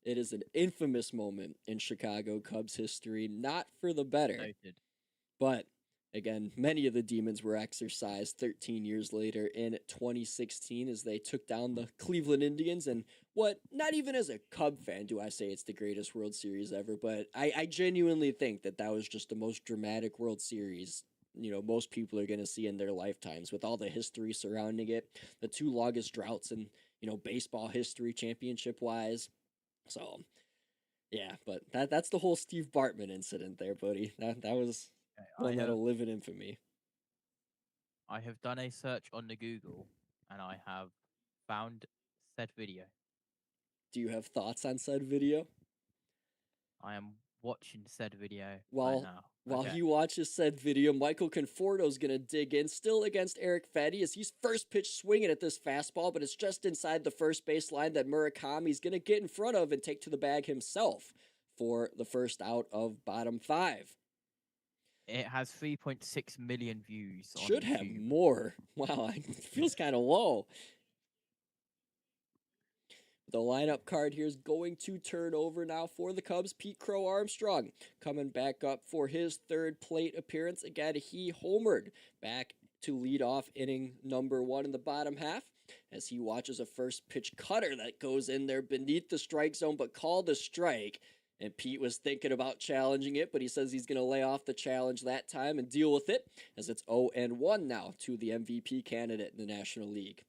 It is an infamous moment in Chicago Cubs history, not for the better. Noted. But again, many of the demons were exercised 13 years later in 2016 as they took down the Cleveland Indians. And what, not even as a Cub fan do I say it's the greatest World Series ever, but I genuinely think that was just the most dramatic World Series most people are going to see in their lifetimes, with all the history surrounding it, the 2 longest droughts in baseball history championship wise. So yeah, but that's the whole Steve Bartman incident there, buddy. That was one that'll live in infamy. I have done a search on the Google, and I have found said video. Do you have thoughts on said video? I am watching said video While right now. While Okay. he watches said video, Michael Conforto's going to dig in, still against Eric Fedde, as he's first pitch swinging at this fastball, but it's just inside the first base line that Murakami's going to get in front of and take to the bag himself for the first out of bottom 5. It has 3.6 million views. Should on have YouTube. more. Wow, it feels kind of low. The lineup card here is going to turn over now for the Cubs. Pete Crow Armstrong coming back up for his third plate appearance. Again, he homered back to lead off inning number 1 in the bottom half as he watches a first pitch cutter that goes in there beneath the strike zone but called a strike. And Pete was thinking about challenging it, but he says he's going to lay off the challenge that time and deal with it, as it's 0-1 now to the MVP candidate in the National League.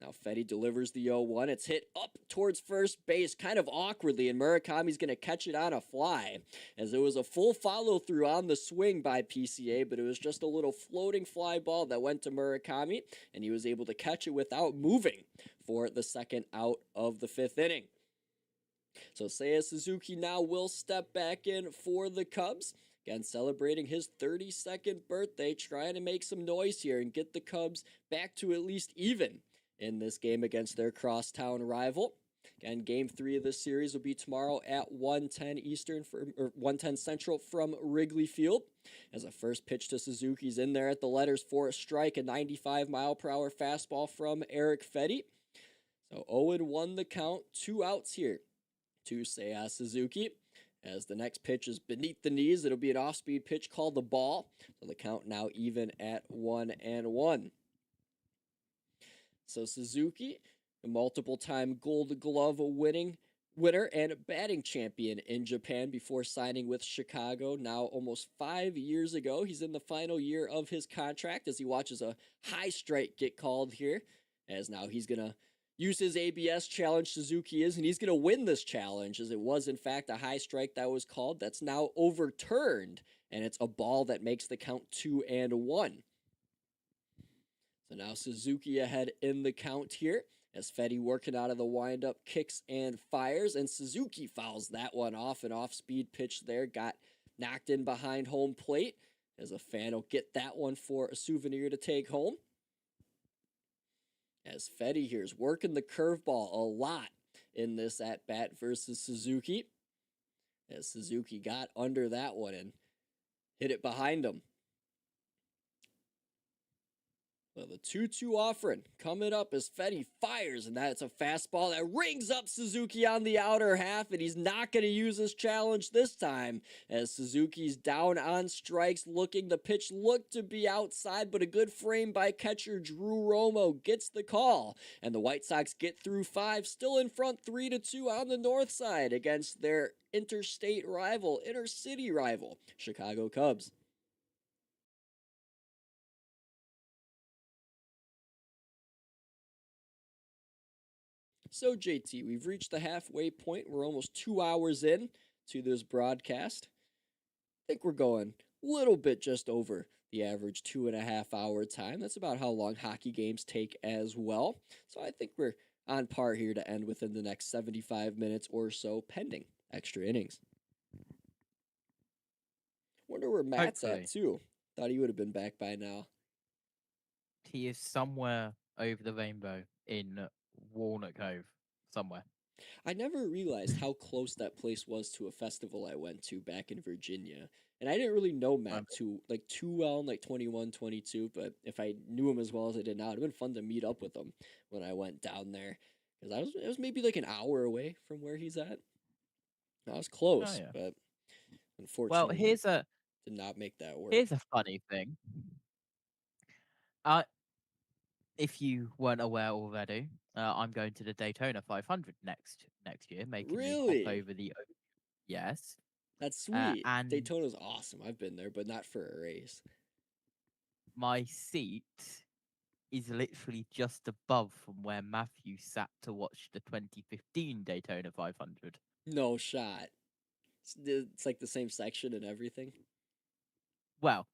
Now Fedde delivers the 0-1. It's hit up towards first base kind of awkwardly, and Murakami's going to catch it on a fly, as it was a full follow-through on the swing by PCA, but it was just a little floating fly ball that went to Murakami, and he was able to catch it without moving for the second out of the 5th inning. So Seiya Suzuki now will step back in for the Cubs. Again, celebrating his 32nd birthday, trying to make some noise here and get the Cubs back to at least even in this game against their crosstown rival. Again, Game 3 of this series will be tomorrow at 1:10 Eastern or 1:10 Central from Wrigley Field. As a first pitch to Suzuki's in there at the letters for a strike, a 95-mile-per-hour fastball from Eric Fedde. So 0-1 the count, 2 outs here to Seiya Suzuki. As the next pitch is beneath the knees, it'll be an off-speed pitch called the ball. So the count now even at 1-1. So Suzuki, a multiple-time Gold Glove winner and batting champion in Japan before signing with Chicago now almost 5 years ago. He's in the final year of his contract as he watches a high strike get called here, as now he's going to use his ABS challenge Suzuki is, and he's going to win this challenge, as it was in fact a high strike that was called. That's now overturned, and it's a ball that makes the count 2-1. So now Suzuki ahead in the count here, as Fedde working out of the windup kicks and fires, and Suzuki fouls that one off. An off-speed pitch there got knocked in behind home plate, as a fan will get that one for a souvenir to take home. As Fedde here is working the curveball a lot in this at-bat versus Suzuki, as Suzuki got under that one and hit it behind him. Well, the 2-2 offering coming up as Fedde fires, and that's a fastball that rings up Suzuki on the outer half, and he's not going to use his challenge this time, as Suzuki's down on strikes looking. The pitch looked to be outside, but a good frame by catcher Drew Romo gets the call, and the White Sox get through 5, still in front 3-2 on the north side against their inter-city rival, Chicago Cubs. So, JT, we've reached the halfway point. We're almost 2 hours in to this broadcast. I think we're going a little bit just over the average 2.5 hour time. That's about how long hockey games take as well. So I think we're on par here to end within the next 75 minutes or so, pending extra innings. Wonder where Matt's Hopefully. at, too. Thought he would have been back by now. He is somewhere over the rainbow in Walnut Cove, somewhere. I never realized how close that place was to a festival I went to back in Virginia. And I didn't really know Matt too well in like 21, 22, but if I knew him as well as I did now, it'd been fun to meet up with him when I went down there. Because it was maybe like an hour away from where he's at. I was close, yeah. but unfortunately Well, did not make that work. here's a funny thing. If you weren't aware already, I'm going to the Daytona 500 next year, making the Really? hop over the. Yes. That's sweet. And Daytona's awesome. I've been there, but not for a race. my seat is literally just above from where Matthew sat to watch the 2015 Daytona 500. No shot. It's like the same section and everything. Well,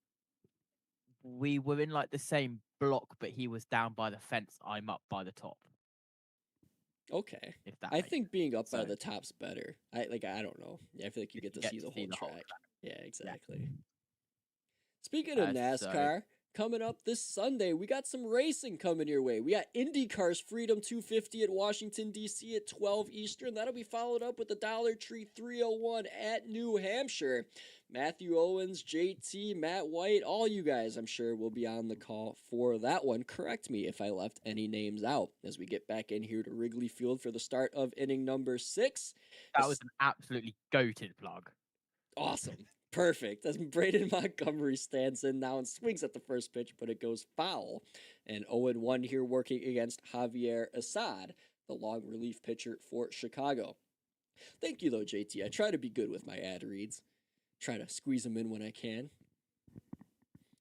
we were in like the same block, but he was down by the fence. I'm up by the top. Okay. If that I makes think being up by So- the top's better. I don't know. Yeah, I feel like you get to see the whole track. Yeah, exactly. Speaking of So- NASCAR, coming up this Sunday, we got some racing coming your way. We got IndyCar's Freedom 250 at Washington, D.C. at 12 Eastern. That'll be followed up with the Dollar Tree 301 at New Hampshire. Matthew Owens, JT, Matt White, all you guys, I'm sure, will be on the call for that one. Correct me if I left any names out as we get back in here to Wrigley Field for the start of inning number 6. That was an absolutely goated plug. Awesome. Perfect. As Braden Montgomery stands in now and swings at the first pitch, but it goes foul. And 0-1 here working against Javier Assad, the long relief pitcher for Chicago. Thank you, though, JT. I try to be good with my ad reads. Try to squeeze them in when I can.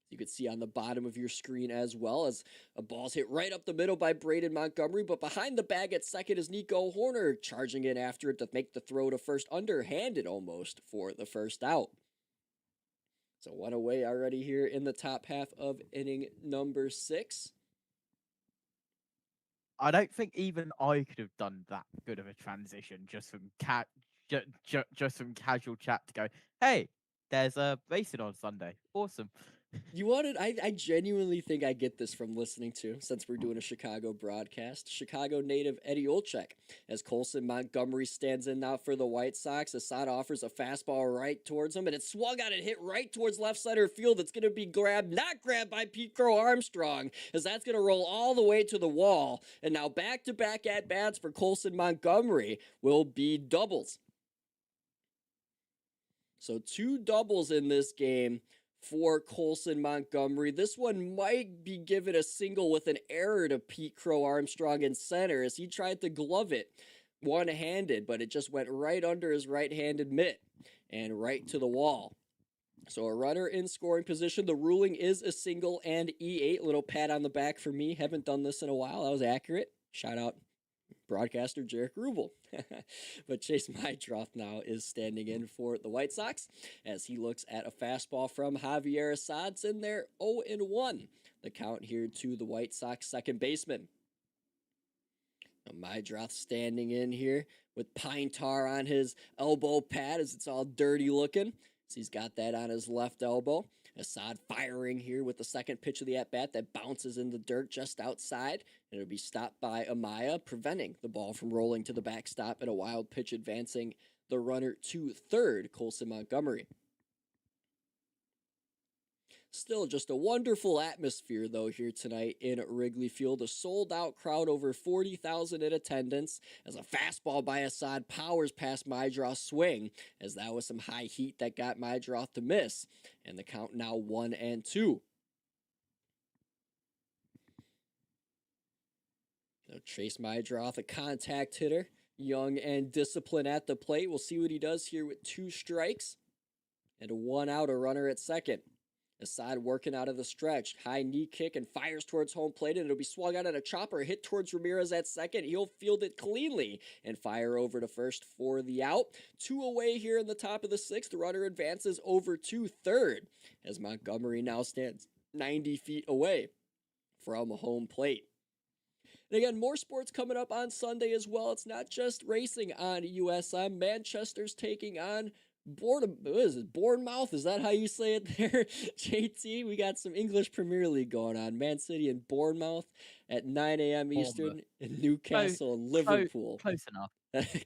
You can see on the bottom of your screen as well as a ball's hit right up the middle by Braden Montgomery, but behind the bag at second is Nico Horner charging in after it to make the throw to first, underhanded almost for the first out. So 1 away already here in the top half of inning number 6. I don't think even I could have done that good of a transition just from just from casual chat to go, hey, there's a racing on Sunday. Awesome. I genuinely think I get this from listening to, since we're doing a Chicago broadcast, Chicago native Eddie Olczyk. As Colson Montgomery stands in now for the White Sox, Assad offers a fastball right towards him, and it's swung out and hit right towards left center field. It's going to be not grabbed by Pete Crow Armstrong, as that's going to roll all the way to the wall. And now back-to-back at-bats for Colson Montgomery will be doubles. So 2 doubles in this game for Colson Montgomery. This one might be given a single with an error to Pete Crow Armstrong in center as he tried to glove it one-handed, but it just went right under his right-handed mitt and right to the wall. So a runner in scoring position. The ruling is a single and E8. Little pat on the back for me. Haven't done this in a while. That was accurate. Shout out broadcaster Jaric Rubel. But Chase Mydroth now is standing in for the White Sox as he looks at a fastball from Javier Assad. It's in there 0-1. The count here to the White Sox second baseman. Now Mydroth standing in here with pine tar on his elbow pad as it's all dirty looking. So he's got that on his left elbow. Assad firing here with the second pitch of the at-bat that bounces in the dirt just outside. And it'll be stopped by Amaya, preventing the ball from rolling to the backstop and a wild pitch advancing the runner to third, Colson Montgomery. Still just a wonderful atmosphere, though, here tonight in Wrigley Field. A sold-out crowd, over 40,000 in attendance, as a fastball by Assad powers past Mydroth's swing, as that was some high heat that got Mydroth to miss. And the count now 1-2. So Chase Mydroth, a contact hitter, young and disciplined at the plate. We'll see what he does here with 2 strikes and 1 out, a runner at second. Assad working out of the stretch. High knee kick and fires towards home plate, and it'll be swung out at a chopper. Hit towards Ramirez at second. He'll field it cleanly and fire over to first for the out. 2 away here in the top of the 6th. The runner advances over to third as Montgomery now stands 90 feet away from home plate. And again, more sports coming up on Sunday as well. It's not just racing on USM. Manchester's taking on Bournemouth. Is that how you say it there, JT? We got some English Premier League going on. Man City and Bournemouth at 9 a.m. Eastern, and Newcastle and Liverpool. Close enough.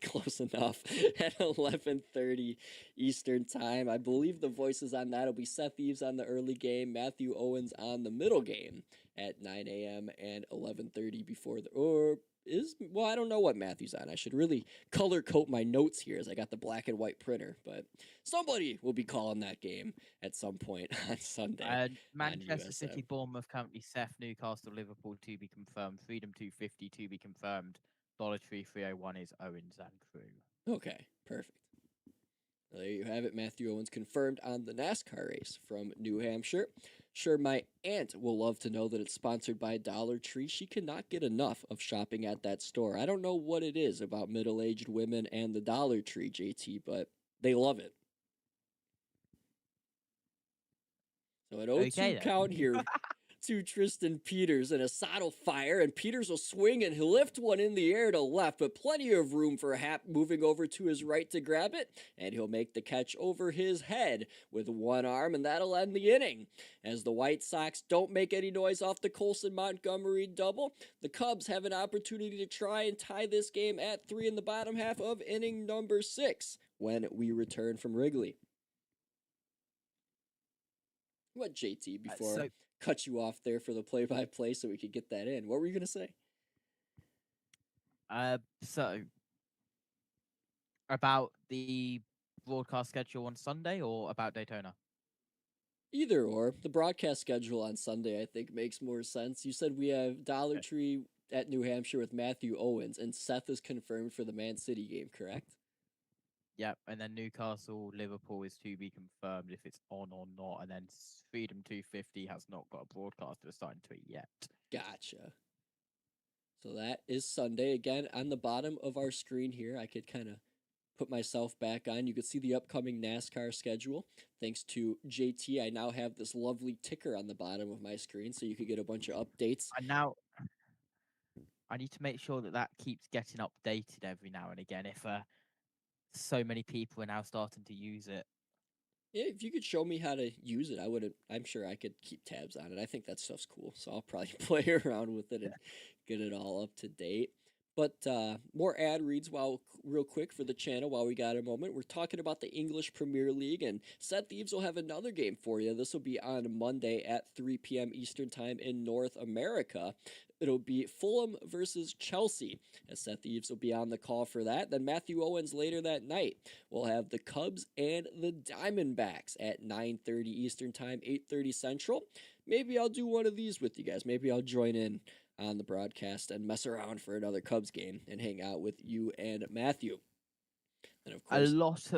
Close enough. At 11:30 Eastern time. I believe the voices on that will be Seth Eves on the early game, Matthew Owens on the middle game at 9 a.m. and 11:30 before the I don't know what Matthew's on. I should really color code my notes here as I got the black and white printer, but somebody will be calling that game at some point on Sunday. Manchester City, Bournemouth, County, Seth, Newcastle, Liverpool to be confirmed. Freedom 250 to be confirmed. Dollar Tree 301 is Owens and crew. Okay, perfect. There you have it. Matthew Owens confirmed on the NASCAR race from New Hampshire. Sure, my aunt will love to know that it's sponsored by Dollar Tree. She cannot get enough of shopping at that store. I don't know what it is about middle-aged women and the Dollar Tree, JT, but they love it. So an 0-2 count here to Tristan Peters, and a saddle fire, and Peters will swing and he'll lift one in the air to left, but plenty of room for Happ moving over to his right to grab it, and he'll make the catch over his head with one arm, and that'll end the inning. As the White Sox don't make any noise off the Colson-Montgomery double, the Cubs have an opportunity to try and tie this game at 3 in the bottom half of inning number 6 when we return from Wrigley. What, JT, before cut you off there for the play-by-play so we could get that in. What were you going to say? So, about the broadcast schedule on Sunday or about Daytona? Either or. The broadcast schedule on Sunday, I think, makes more sense. You said we have Dollar Tree at New Hampshire with Matthew Owens, and Seth is confirmed for the Man City game, correct? Yep, and then Newcastle, Liverpool is to be confirmed if it's on or not, and then Freedom 250 has not got a broadcaster assigned to it yet. Gotcha. So that is Sunday. Again, on the bottom of our screen here, I could kind of put myself back on. You could see the upcoming NASCAR schedule. Thanks to JT, I now have this lovely ticker on the bottom of my screen, so you could get a bunch of updates. I need to make sure that keeps getting updated every now and again. If so many people are now starting to use it. Yeah, if you could show me how to use it, I'm sure I could keep tabs on it. I think that stuff's cool, so I'll probably play around with it and get it all up to date. But more ad reads real quick for the channel while we got a moment. We're talking about the English Premier League, and Seth Eves will have another game for you. This will be on Monday at 3 p.m. Eastern Time in North America. It'll be Fulham versus Chelsea, as Seth Eves will be on the call for that. Then Matthew Owens later that night will have the Cubs and the Diamondbacks at 9:30 Eastern Time, 8:30 Central. Maybe I'll do one of these with you guys. Maybe I'll join in on the broadcast and mess around for another Cubs game and hang out with you and Matthew. And of course,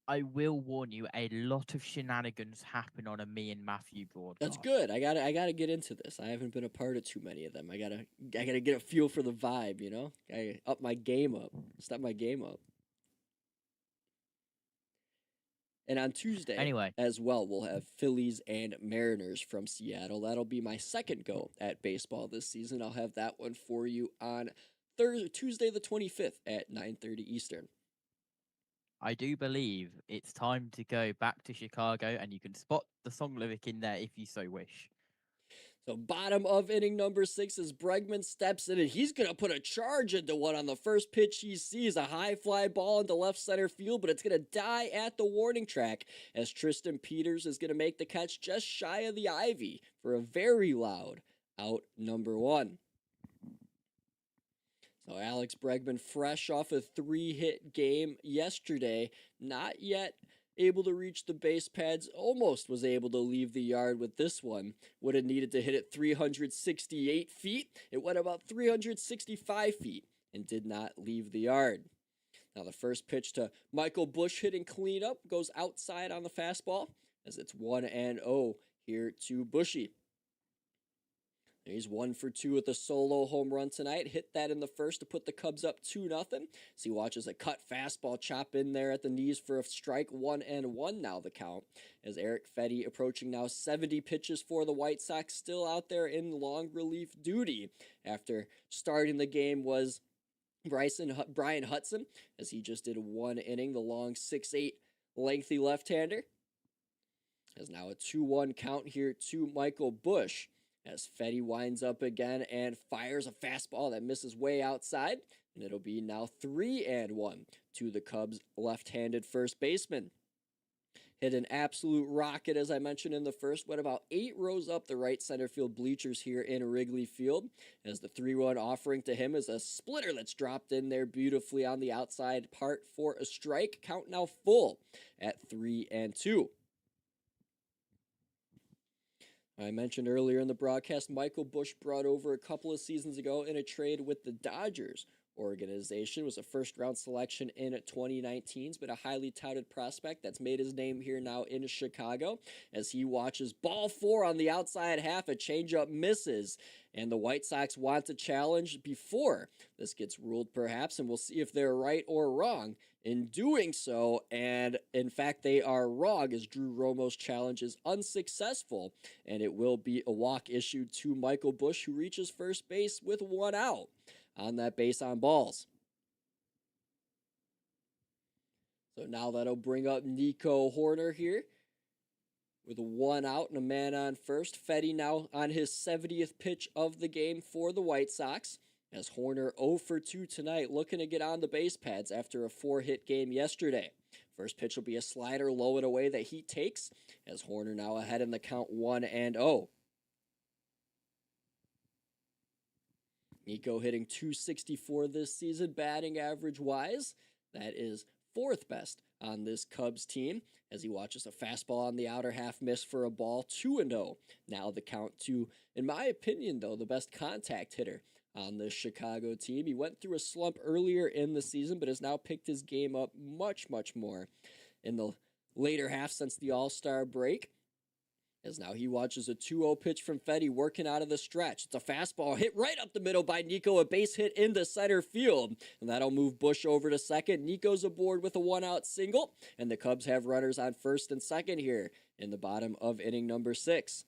I will warn you, a lot of shenanigans happen on a me and Matthew broadcast. That's good. I gotta get into this. I haven't been a part of too many of them. I gotta get a feel for the vibe, you know? I up my game up. Step my game up. And on Tuesday, as well, we'll have Phillies and Mariners from Seattle. That'll be my second go at baseball this season. I'll have that one for you on Tuesday the 25th at 9:30 Eastern. I do believe it's time to go back to Chicago, and you can spot the song lyric in there if you so wish. So bottom of inning number 6 as Bregman steps in, and he's going to put a charge into one on the first pitch he sees. A high fly ball into left center field, but it's going to die at the warning track as Tristan Peters is going to make the catch just shy of the ivy for a very loud out number 1. So Alex Bregman, fresh off a 3-hit game yesterday, not yet able to reach the base pads, almost was able to leave the yard with this one. Would have needed to hit it 368 feet. It went about 365 feet and did not leave the yard. Now the first pitch to Michael Busch hitting cleanup goes outside on the fastball as it's 1-0 here to Bushy. He's 1 for 2 with a solo home run tonight. Hit that in the first to put the Cubs up 2-0. As he watches a cut fastball chop in there at the knees for a strike. 1-1 now the count. As Eric Fedde approaching now 70 pitches for the White Sox, still out there in long relief duty. After starting the game was Brian Hudson, as he just did 1 inning, the long 6'8" lengthy left-hander. As now a 2-1 count here to Michael Busch, as Fedde winds up again and fires a fastball that misses way outside, and it'll be now 3-1 to the Cubs' left-handed first baseman. Hit an absolute rocket, as I mentioned in the first, went about 8 rows up the right center field bleachers here in Wrigley Field, as the 3-1 offering to him is a splitter that's dropped in there beautifully on the outside part for a strike. Count now full at 3-2. I mentioned earlier in the broadcast, Michael Busch brought over a couple of seasons ago in a trade with the Dodgers organization. Was a first-round selection in 2019. He's been a highly touted prospect that's made his name here now in Chicago, as he watches ball 4 on the outside half. A changeup misses, and the White Sox want to challenge before this gets ruled perhaps, and we'll see if they're right or wrong in doing so. And in fact, they are wrong, as Drew Romo's challenge is unsuccessful, and it will be a walk issued to Michael Busch, who reaches first base with 1 out on that base on balls. So now that'll bring up Nico Hoerner here with 1 out and a man on first. Fedde now on his 70th pitch of the game for the White Sox, as Hoerner 0 for 2 tonight, looking to get on the base pads after a 4-hit game yesterday. First pitch will be a slider low and away that he takes, as Hoerner now ahead in the count 1-0. Nico hitting .264 this season, batting average wise. That is 4th best on this Cubs team, as he watches a fastball on the outer half miss for a ball. 2-0. Now the count to, in my opinion though, the best contact hitter on this Chicago team. He went through a slump earlier in the season, but has now picked his game up much more in the later half since the All-Star break. As now he watches a 2-0 pitch from Fedde working out of the stretch. It's a fastball hit right up the middle by Nico, a base hit into center field, and that'll move Busch over to second. Nico's aboard with a 1-out single, and the Cubs have runners on first and second here in the bottom of inning number 6.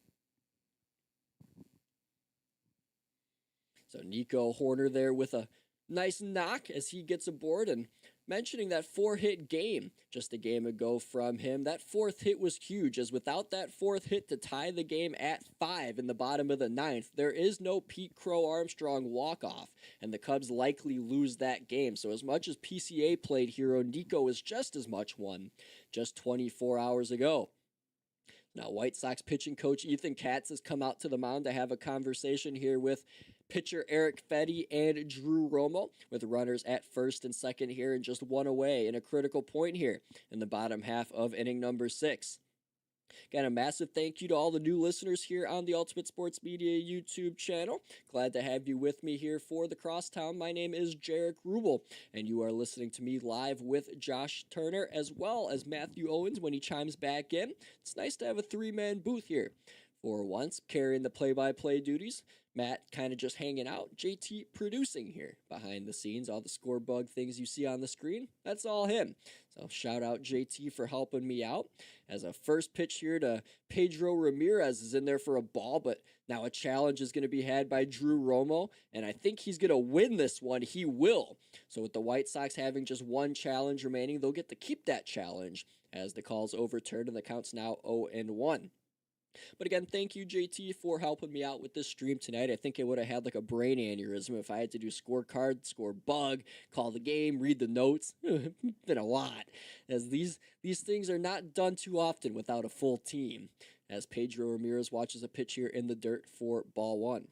So Nico Hoerner there with a nice knock as he gets aboard, and mentioning that 4-hit game just a game ago from him. That 4th hit was huge, as without that 4th hit to tie the game at 5 in the bottom of the 9th, there is no Pete Crow Armstrong walk-off, and the Cubs likely lose that game. So as much as PCA played hero, Nico is just as much one just 24 hours ago. Now, White Sox pitching coach Ethan Katz has come out to the mound to have a conversation here with pitcher Eric Fedde and Drew Romo, with runners at first and second here and just 1 away in a critical point here in the bottom half of inning number 6. Again, a massive thank you to all the new listeners here on the Ultimate Sports Media YouTube channel. Glad to have you with me here for the Crosstown. My name is Jaric Rubel, and you are listening to me live with Josh Turner as well as Matthew Owens when he chimes back in. It's nice to have a 3-man booth here for once, carrying the play-by-play duties. Matt kind of just hanging out, JT producing here behind the scenes, all the score bug things you see on the screen, that's all him. So shout out JT for helping me out. As a first pitch here to Pedro Ramirez is in there for a ball, but now a challenge is going to be had by Drew Romo, and I think he's going to win this one. He will. So with the White Sox having just 1 challenge remaining, they'll get to keep that challenge as the call's overturned and the count's now 0-1. But again, thank you, JT, for helping me out with this stream tonight. I think I would have had like a brain aneurysm if I had to do scorecard, score bug, call the game, read the notes. Been a lot, as these things are not done too often without a full team. As Pedro Ramirez watches a pitch here in the dirt for ball 1.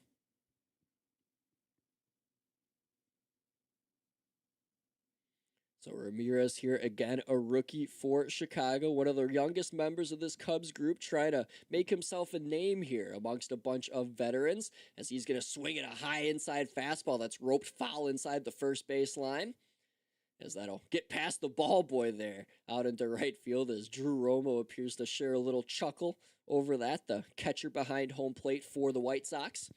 So Ramirez here again, a rookie for Chicago, one of the youngest members of this Cubs group, trying to make himself a name here amongst a bunch of veterans, as he's going to swing at a high inside fastball that's roped foul inside the first base line, as that'll get past the ball boy there out into right field, as Drew Romo appears to share a little chuckle over that, the catcher behind home plate for the White Sox.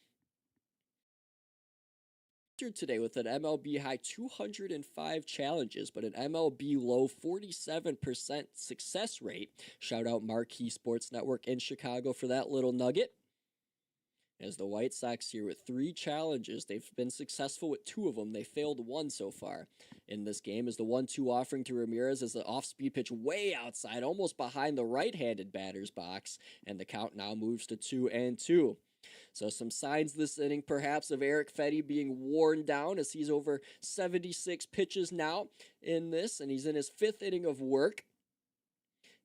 Today with an MLB high 205 challenges, but an MLB low 47% success rate. Shout out Marquee Sports Network in Chicago for that little nugget. As the White Sox here with 3 challenges, they've been successful with 2 of them. They failed 1 so far in this game. As the 1-2 offering to Ramirez as the off-speed pitch way outside, almost behind the right-handed batter's box, and the count now moves to 2-2. So some signs this inning perhaps of Eric Fetty being worn down, as he's over 76 pitches now in this, and he's in his 5th inning of work.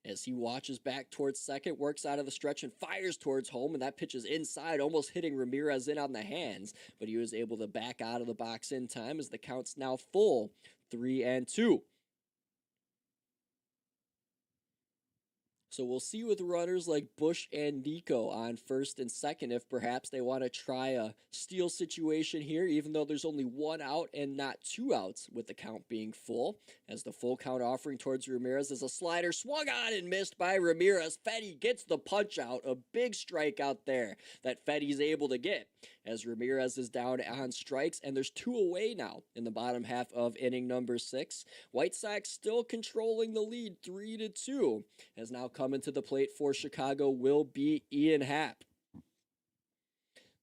As he watches back towards second, works out of the stretch and fires towards home, and that pitch is inside, almost hitting Ramirez in on the hands, but he was able to back out of the box in time as the count's now full, 3-2. So we'll see with runners like Bush and Nico on first and second if perhaps they want to try a steal situation here, even though there's only 1 out and not 2 outs with the count being full. As the full count offering towards Ramirez as a slider swung on and missed by Ramirez. Fetty gets the punch out, a big strike out there that Fetty's able to get. As Ramirez is down on strikes, and there's 2 away now in the bottom half of inning number 6. White Sox still controlling the lead 3-2. As now coming to the plate for Chicago will be Ian Happ.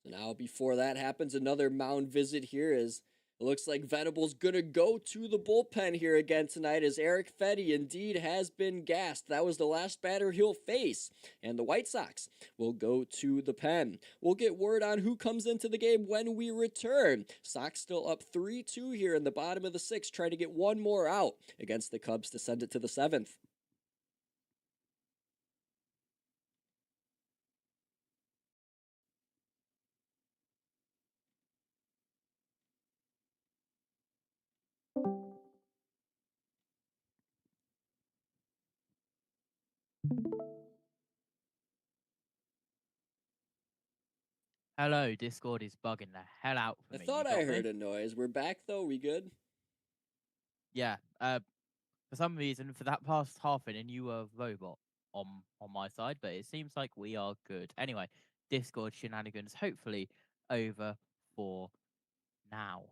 Now before that happens, another mound visit here as it looks like Venable's going to go to the bullpen here again tonight as Eric Fetty indeed has been gassed. That was the last batter he'll face, and the White Sox will go to the pen. We'll get word on who comes into the game when we return. Sox still up 3-2 here in the bottom of the 6th, trying to get 1 more out against the Cubs to send it to the 7th. Hello, Discord is bugging the hell out for I me. thought You I got me? heard a noise. We're back though. We good? Yeah. For some reason, for that past half inning, you were robot on my side, but it seems like we are good. Anyway, Discord shenanigans hopefully over for now.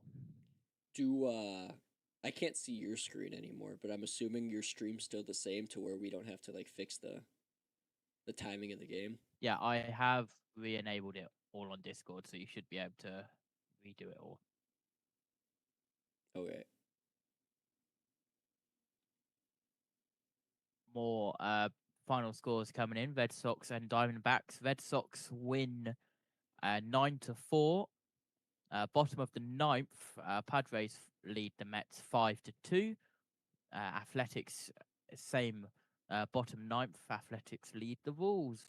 I can't see your screen anymore, but I'm assuming your stream's still the same to where we don't have to like fix the timing of the game. Yeah, I have re-enabled it all on Discord, so you should be able to redo it all. Okay. More final scores coming in. Red Sox and Diamondbacks. Red Sox win 9-4. Bottom of the 9th, Padres lead the Mets 5-2. Athletics, same bottom 9th. Athletics lead the Wolves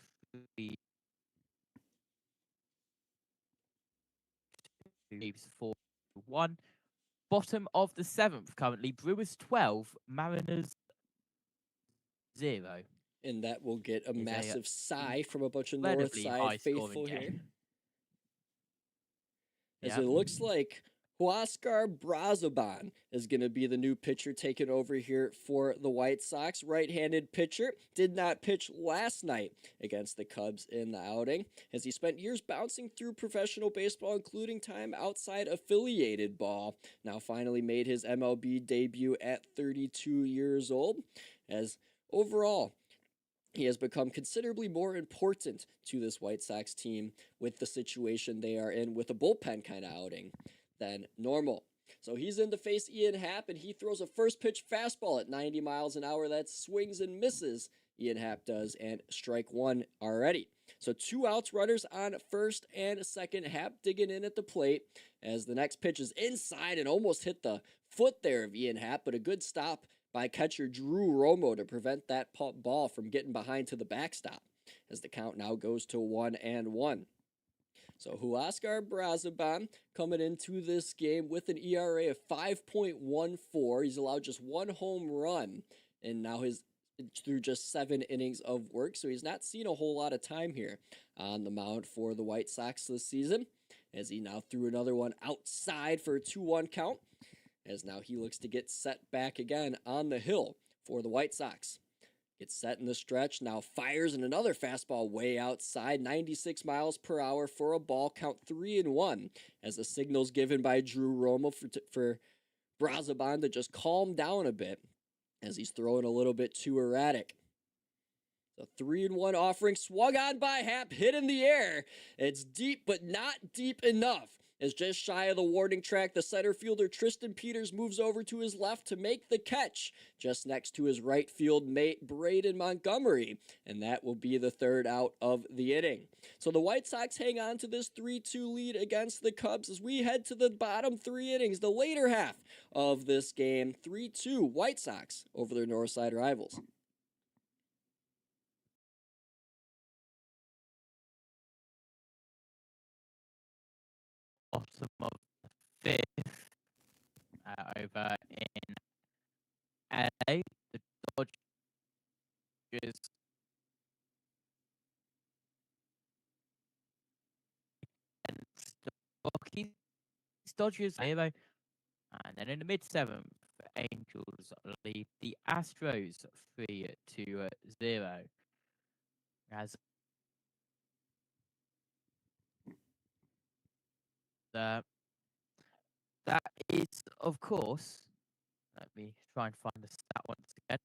4-1. Bottom of the 7th currently, Brewers 12, Mariners 0. And that will get a massive sigh from a bunch of Incredibly Northside high faithful scoring here. game. As it looks like Huascar Brazoban is going to be the new pitcher taking over here for the White Sox. Right-handed pitcher, did not pitch last night against the Cubs in the outing, as he spent years bouncing through professional baseball, including time outside affiliated ball. Now finally made his MLB debut at 32 years old, as overall he has become considerably more important to this White Sox team with the situation they are in with a bullpen kind of outing than normal. So he's in to face Ian Happ, and he throws a first pitch fastball at 90 miles an hour that swings and misses. Ian Happ does, and strike 1 already. So 2 outs, runners on first and second. Happ digging in at the plate as the next pitch is inside and almost hit the foot there of Ian Happ, but a good stop by catcher Drew Romo to prevent that ball from getting behind to the backstop, as the count now goes to 1-1. So Huascar Brazoban coming into this game with an ERA of 5.14. He's allowed just 1 home run, and now through just 7 innings of work, so he's not seen a whole lot of time here on the mound for the White Sox this season, as he now threw another one outside for a 2-1 count, as now he looks to get set back again on the hill for the White Sox. Gets set in the stretch, now fires in another fastball way outside, 96 miles per hour for a ball, count 3-1, as the signal's given by Drew Romo for Brazoban to just calm down a bit, as he's throwing a little bit too erratic. The 3-1 offering swung on by Happ, hit in the air. It's deep, but not deep enough. As just shy of the warning track, the center fielder Tristan Peters moves over to his left to make the catch, just next to his right field mate Braden Montgomery, and that will be the third out of the inning. So the White Sox hang on to this 3-2 lead against the Cubs as we head to the bottom 3 innings, the later half of this game. 3-2 White Sox over their Northside rivals. Bottom of the fifth, over in LA, the Dodgers against the Rockies. Dodgers 0, and then in the mid seventh, Angels lead the Astros 3-0. As that is, of course, let me try and find the stat once again.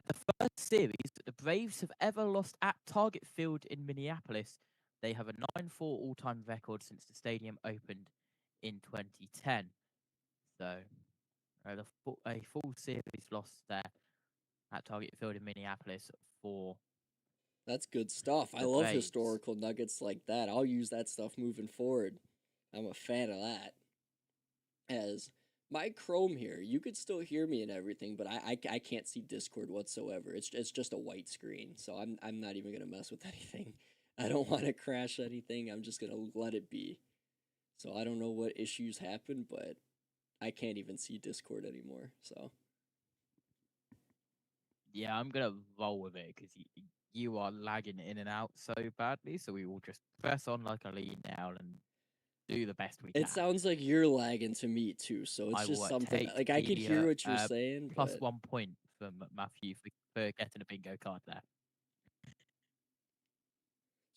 The first series that the Braves have ever lost at Target Field in Minneapolis. They have a 9-4 all-time record since the stadium opened in 2010. So, a full series lost there at Target Field in Minneapolis for. That's good stuff. I love historical nuggets like that. I'll use that stuff moving forward. I'm a fan of that. As my Chrome here, you could still hear me and everything, but I can't see Discord whatsoever. It's just a white screen, so I'm not even gonna mess with anything. I don't want to crash anything. I'm just gonna let it be. So I don't know what issues happen, but I can't even see Discord anymore. So Yeah, I'm gonna roll with it because you are lagging in and out so badly. So we will just press on like a lead now and do the best we can. it sounds like you're lagging to me too. So it's just something like I could hear what you're saying. Plus but 1 point from Matthew for getting a bingo card there. So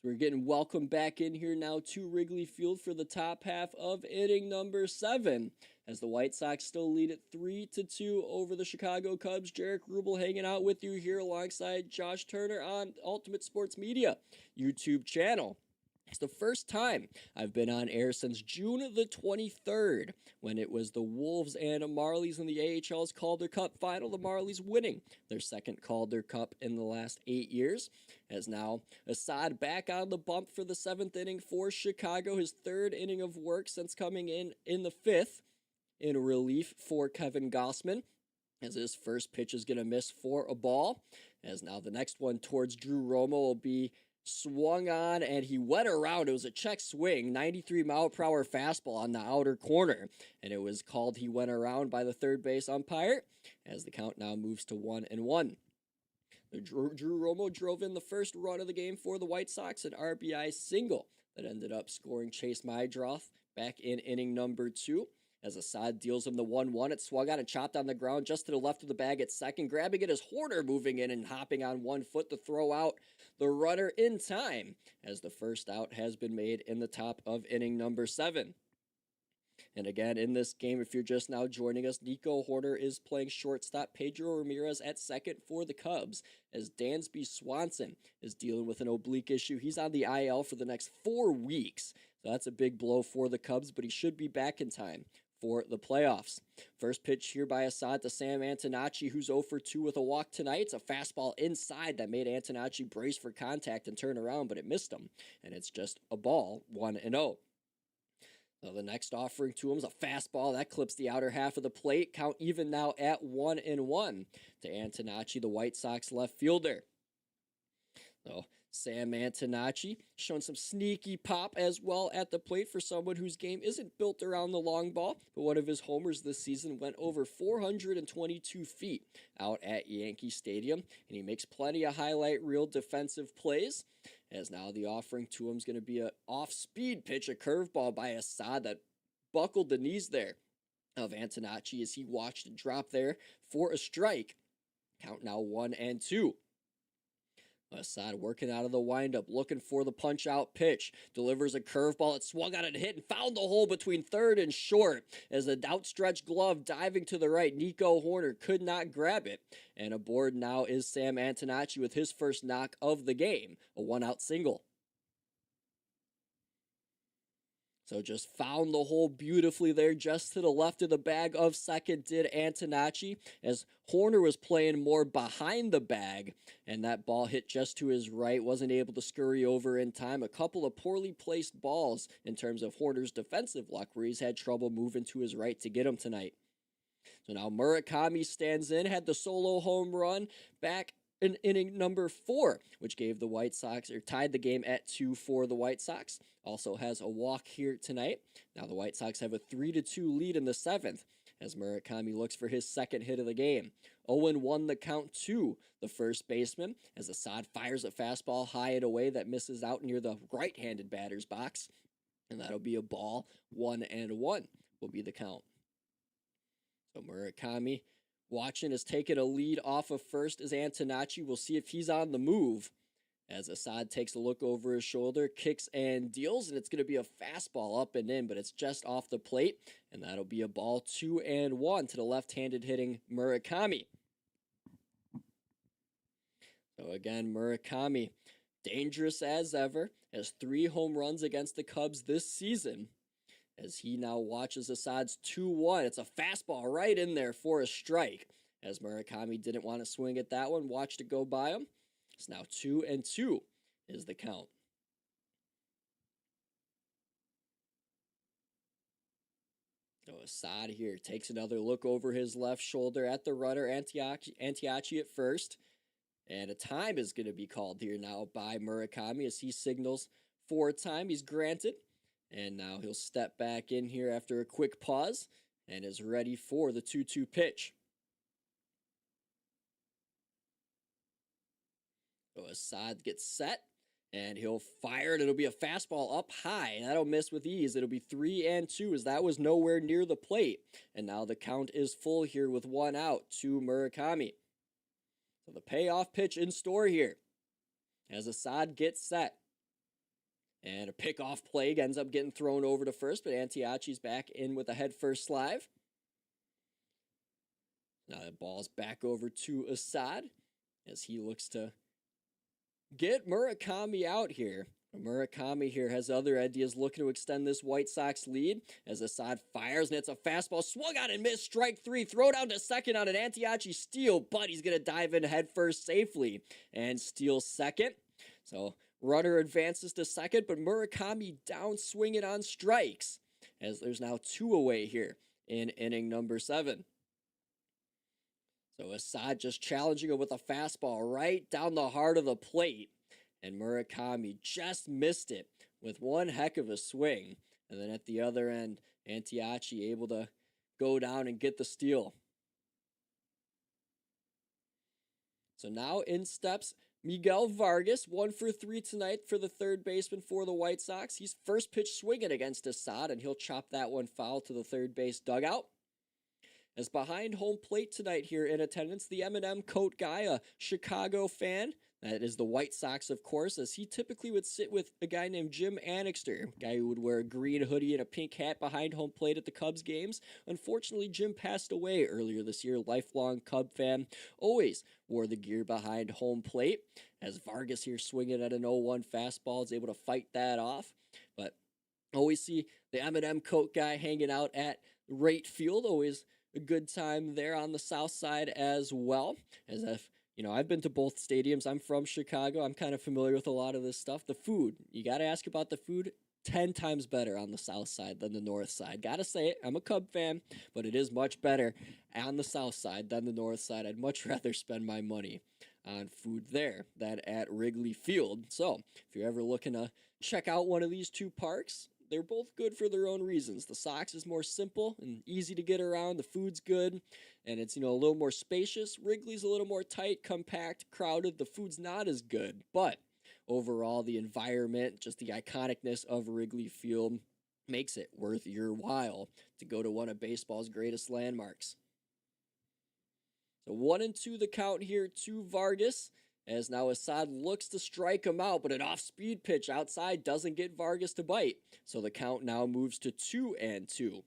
we're getting welcome back in here now to Wrigley Field for the top half of inning number 7, as the White Sox still lead it 3-2 over the Chicago Cubs. Jaric Rubel hanging out with you here alongside Josh Turner on Ultimate Sports Media YouTube channel. It's the first time I've been on air since June the 23rd, when it was the Wolves and Marlies in the AHL's Calder Cup final. The Marlies winning their second Calder Cup in the last 8 years. As now Assad back on the bump for the 7th inning for Chicago, his 3rd inning of work since coming in the 5th in relief for Kevin Gossman, as his first pitch is going to miss for a ball. As now the next one towards Drew Romo will be swung on, and he went around. It was a check swing, 93 mile per hour fastball on the outer corner, and it was called he went around by the third base umpire, as the count now moves to 1-1. Drew Romo drove in the first run of the game for the White Sox, an RBI single that ended up scoring Chase Mydroth back in inning number 2. As Assad deals him the 1-1, it swung on and chopped on the ground just to the left of the bag at second. Grabbing it is Horner, moving in and hopping on 1 foot to throw out the runner in time, as the first out has been made in the top of inning number 7. And again, in this game, if you're just now joining us, Nico Horner is playing shortstop, Pedro Ramirez at second for the Cubs, as Dansby Swanson is dealing with an oblique issue. He's on the IL for the next 4 weeks, so that's a big blow for the Cubs, but he should be back in time for the playoffs. First pitch here by Assad to Sam Antonacci, who's 0 for 2 with a walk tonight. It's a fastball inside that made Antonacci brace for contact and turn around, but it missed him, and it's just a ball, 1-0. Now the next offering to him is a fastball that clips the outer half of the plate. Count even now at 1-1 to Antonacci, the White Sox left fielder. So Sam Antonacci showing some sneaky pop as well at the plate for someone whose game isn't built around the long ball, but one of his homers this season went over 422 feet out at Yankee Stadium, and he makes plenty of highlight reel defensive plays. As now the offering to him is going to be an off-speed pitch, a curveball by Assad that buckled the knees there of Antonacci as he watched it drop there for a strike. Count now 1-2. Assad working out of the windup, looking for the punch-out pitch. Delivers a curveball. It swung on and hit and found the hole between third and short. As the outstretched glove diving to the right, Nico Hoerner could not grab it. And aboard now is Sam Antonacci with his first knock of the game, a one-out single. So just found the hole beautifully there, just to the left of the bag of second did Antonacci, as Hoerner was playing more behind the bag, and that ball hit just to his right, wasn't able to scurry over in time. A couple of poorly placed balls in terms of Hoerner's defensive luck, where he's had trouble moving to his right to get him tonight. So now Murakami stands in, had the solo home run back in inning number 4, which gave the White Sox, or tied the game at 2 for the White Sox. Also has a walk here tonight. Now the White Sox have a 3-2 lead in the 7th, as Murakami looks for his second hit of the game. 0-1 the count to the first baseman, as Assad fires a fastball high and away that misses out near the right-handed batter's box. And that'll be a ball. 1-1 will be the count. So Murakami watching is taking a lead off of first as Antonacci. We'll see if he's on the move, as Assad takes a look over his shoulder, kicks and deals, and it's going to be a fastball up and in, but it's just off the plate, and that'll be a ball. 2-1 to the left-handed hitting Murakami. So again, Murakami, dangerous as ever, has 3 home runs against the Cubs this season, as he now watches Assad's 2-1. It's a fastball right in there for a strike, as Murakami didn't want to swing at that one, watched it go by him. It's now 2-2 is the count. So Assad here takes another look over his left shoulder at the runner, Antonacci at first. And a time is going to be called here now by Murakami, as he signals for a time. He's granted. And now he'll step back in here after a quick pause and is ready for the 2-2 pitch. So Assad gets set, and he'll fire it. It'll be a fastball up high, and that'll miss with ease. It'll be 3-2, as that was nowhere near the plate. And now the count is full here with 1 out to Murakami. So the payoff pitch in store here, as Assad gets set. And a pickoff play ends up getting thrown over to first, but Antonacci's back in with a head-first slide. Now the ball's back over to Assad, as he looks to get Murakami out here. Murakami here has other ideas, looking to extend this White Sox lead, as Assad fires, and it's a fastball swung on and missed. Strike 3, throw down to second on an Antonacci steal, but he's going to dive in head first safely and steal second. So runner advances to second, but Murakami down swinging on strikes, as there's now 2 away here in inning number 7. So Assad just challenging him with a fastball right down the heart of the plate, and Murakami just missed it with one heck of a swing. And then at the other end, Antonacci able to go down and get the steal. So now in steps Miguel Vargas, 1 for 3 tonight for the third baseman for the White Sox. He's first pitch swinging against Assad, and he'll chop that one foul to the third base dugout. As behind home plate tonight here in attendance, the M&M coat guy, a Chicago fan. That is the White Sox, of course, as he typically would sit with a guy named Jim Annixter, a guy who would wear a green hoodie and a pink hat behind home plate at the Cubs games. Unfortunately, Jim passed away earlier this year. Lifelong Cub fan, always wore the gear behind home plate. As Vargas here swinging at an 0-1 fastball is able to fight that off. But always see the M&M coat guy hanging out at Wrigley Field. Always a good time there on the south side as well. As if, you know, I've been to both stadiums. I'm from Chicago. I'm kind of familiar with a lot of this stuff. The food, you got to ask about the food. 10 times better on the south side than the north side. Gotta say it, I'm a Cub fan, but it is much better on the south side than the north side. I'd much rather spend my money on food there than at Wrigley Field. So if you're ever looking to check out one of these two parks, they're both good for their own reasons. The Sox is more simple and easy to get around. The food's good, and it's, you know, a little more spacious. Wrigley's a little more tight, compact, crowded. The food's not as good, but overall, the environment, just the iconicness of Wrigley Field makes it worth your while to go to one of baseball's greatest landmarks. So 1-2 the count here to Vargas, as now Assad looks to strike him out, but an off-speed pitch outside doesn't get Vargas to bite. So the count now moves to 2-2.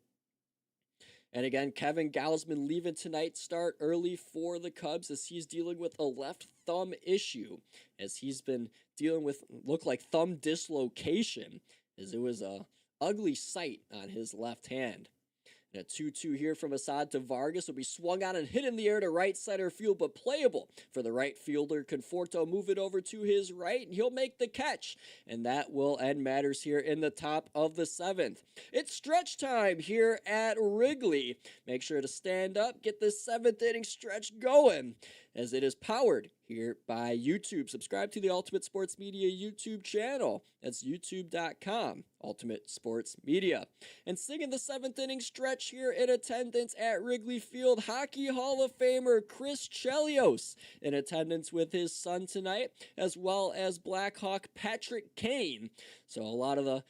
And again, Kevin Gausman leaving tonight's start early for the Cubs as he's dealing with a left thumb issue, as he's been dealing with look like thumb dislocation, as it was a ugly sight on his left hand. And a 2-2 here from Assad to Vargas will be swung on and hit in the air to right center field, but playable for the right fielder. Conforto move it over to his right, and he'll make the catch. And that will end matters here in the top of the 7th. It's stretch time here at Wrigley. Make sure to stand up, get this 7th inning stretch going, as it is powered here by YouTube. Subscribe to the Ultimate Sports Media YouTube channel. That's youtube.com, Ultimate Sports Media. And singing the 7th inning stretch here in attendance at Wrigley Field, Hockey Hall of Famer Chris Chelios in attendance with his son tonight, as well as Blackhawk Patrick Kane. So a lot of the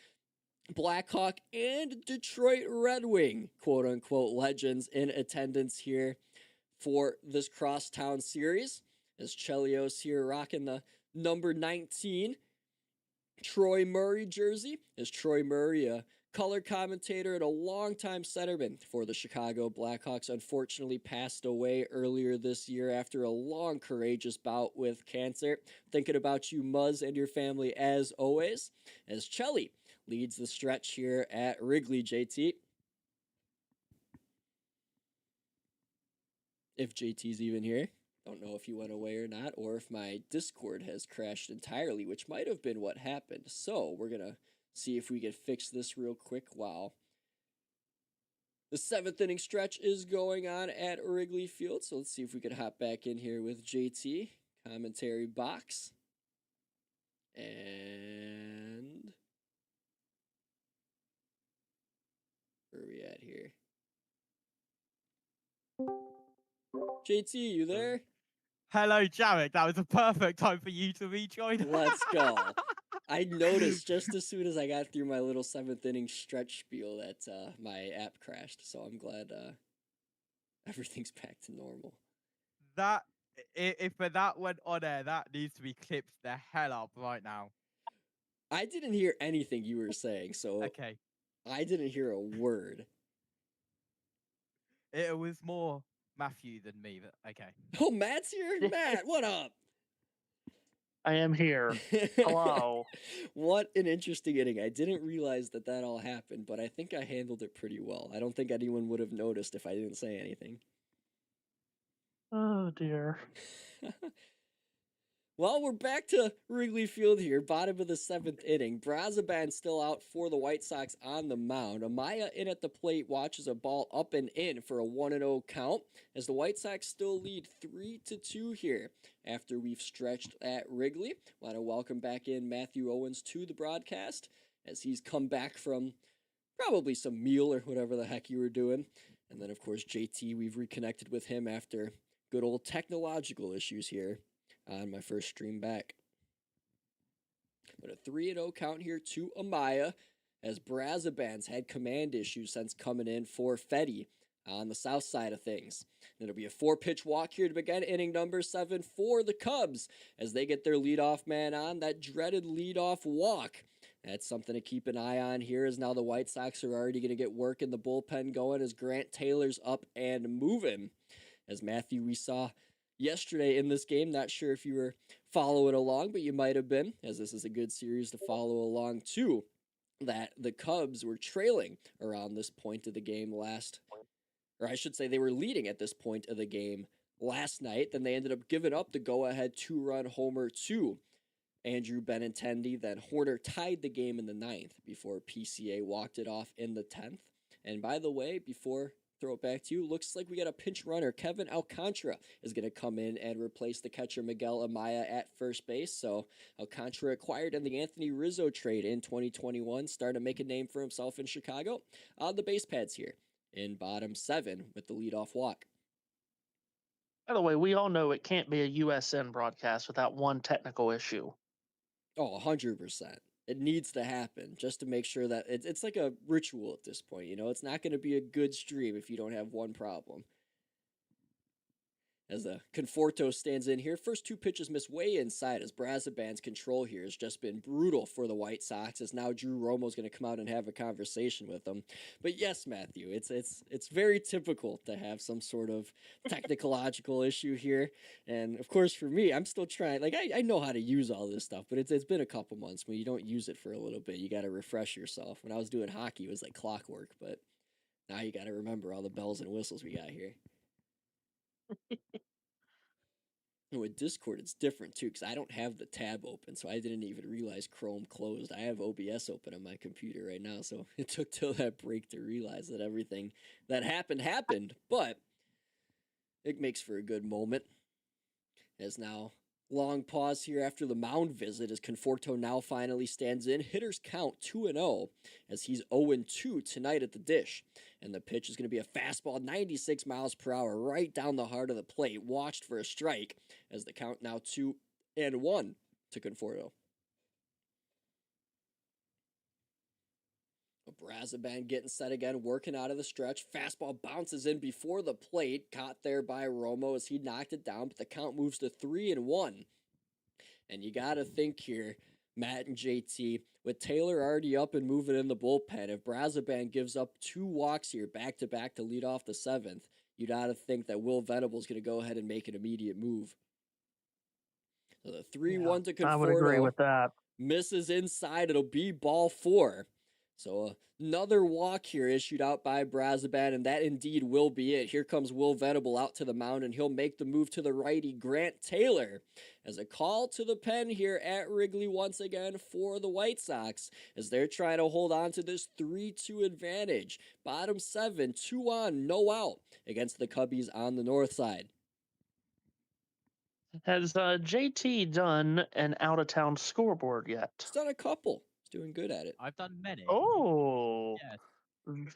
Blackhawk and Detroit Red Wing, quote-unquote, legends in attendance here for this crosstown series, as Chelios here rocking the number 19 Troy Murray jersey, as Troy Murray, a color commentator and a longtime centerman for the Chicago Blackhawks, unfortunately passed away earlier this year after a long, courageous bout with cancer. Thinking about you, Muzz, and your family as always, as Chelly leads the stretch here at Wrigley, JT. If JT's even here. Don't know if he went away or not, or if my Discord has crashed entirely, which might have been what happened. So we're going to see if we can fix this real quick while the 7th inning stretch is going on at Wrigley Field. So let's see if we can hop back in here with JT, commentary box. And where are we at here? JT, you there? Hello, Jaric. That was a perfect time for you to rejoin. Let's go. I noticed just as soon as I got through my little 7th inning stretch spiel that my app crashed. So I'm glad everything's back to normal. That if that went on air, that needs to be clipped the hell up right now. I didn't hear anything you were saying, so Okay. I didn't hear a word. It was more Matthew than me, but okay. Oh, Matt's here? Matt, what up? I am here. Hello. What an interesting inning. I didn't realize that all happened, but I think I handled it pretty well. I don't think anyone would have noticed if I didn't say anything. Oh, dear. Well, we're back to Wrigley Field here, bottom of the 7th inning. Brazoban still out for the White Sox on the mound. Amaya in at the plate watches a ball up and in for a 1-0 count, as the White Sox still lead 3-2 here after we've stretched at Wrigley. Want to welcome back in Matthew Owens to the broadcast, as he's come back from probably some meal or whatever the heck you were doing. And then, of course, JT, we've reconnected with him after good old technological issues here on my first stream back. But a 3-0 count here to Amaya, as Brazoban's had command issues since coming in for Fetty on the south side of things. And it'll be a 4-pitch walk here to begin inning number 7 for the Cubs, as they get their leadoff man on, that dreaded leadoff walk. That's something to keep an eye on here, as now the White Sox are already going to get work in the bullpen going, as Grant Taylor's up and moving. As Matthew, we saw yesterday in this game, not sure if you were following along, but you might have been, as this is a good series to follow along too, that the Cubs were trailing around this point of the game they were leading at this point of the game last night. Then they ended up giving up the go-ahead 2-run homer to Andrew Benintendi. Then Horner tied the game in the 9th before PCA walked it off in the 10th. And by the way, before throw it back to you, looks like we got a pinch runner. Kevin Alcantara is going to come in and replace the catcher Miguel Amaya at first base. So Alcantara acquired in the Anthony Rizzo trade in 2021, starting to make a name for himself in Chicago. On the base pads here in bottom 7 with the leadoff walk. By the way, we all know it can't be a USN broadcast without one technical issue. Oh, 100%. It needs to happen just to make sure that it's like a ritual at this point. You know, it's not going to be a good stream if you don't have one problem. as Conforto stands in here. First two pitches miss way inside as Brazaban's control here has just been brutal for the White Sox, as now Drew Romo's going to come out and have a conversation with them. But yes, Matthew, it's very typical to have some sort of technological issue here. And of course, for me, I'm still trying. Like, I know how to use all this stuff, but it's been a couple months. When you don't use it for a little bit, you got to refresh yourself. When I was doing hockey, it was like clockwork, but now you got to remember all the bells and whistles we got here. And with Discord, it's different too, because I don't have the tab open, so I didn't even realize Chrome closed. I have OBS open on my computer right now, so it took till that break to realize that everything that happened, but it makes for a good moment. As now, long pause here after the mound visit as Conforto now finally stands in. Hitters count 2-0 as he's 0-2 tonight at the dish. And the pitch is going to be a fastball, 96 miles per hour, right down the heart of the plate. Watched for a strike as the count now 2-1 to Conforto. Brazaban getting set again, working out of the stretch. Fastball bounces in before the plate, caught there by Romo as he knocked it down, but the count moves to 3-1. And you got to think here, Matt and JT, with Taylor already up and moving in the bullpen, if Brazaban gives up 2 walks here back-to-back to lead off the 7th, you got to think that Will Venable's going to go ahead and make an immediate move. So the 3-1 to Conforto. I would agree with that. Misses inside. It'll be ball 4. So another walk here issued out by Brazaban, and that indeed will be it. Here comes Will Venable out to the mound, and he'll make the move to the righty, Grant Taylor, as a call to the pen here at Wrigley once again for the White Sox, as they're trying to hold on to this 3-2 advantage. Bottom 7, 2 on, no out against the Cubbies on the north side. Has JT done an out-of-town scoreboard yet? He's done a couple. He's doing good at it. I've done many. Oh, Yes.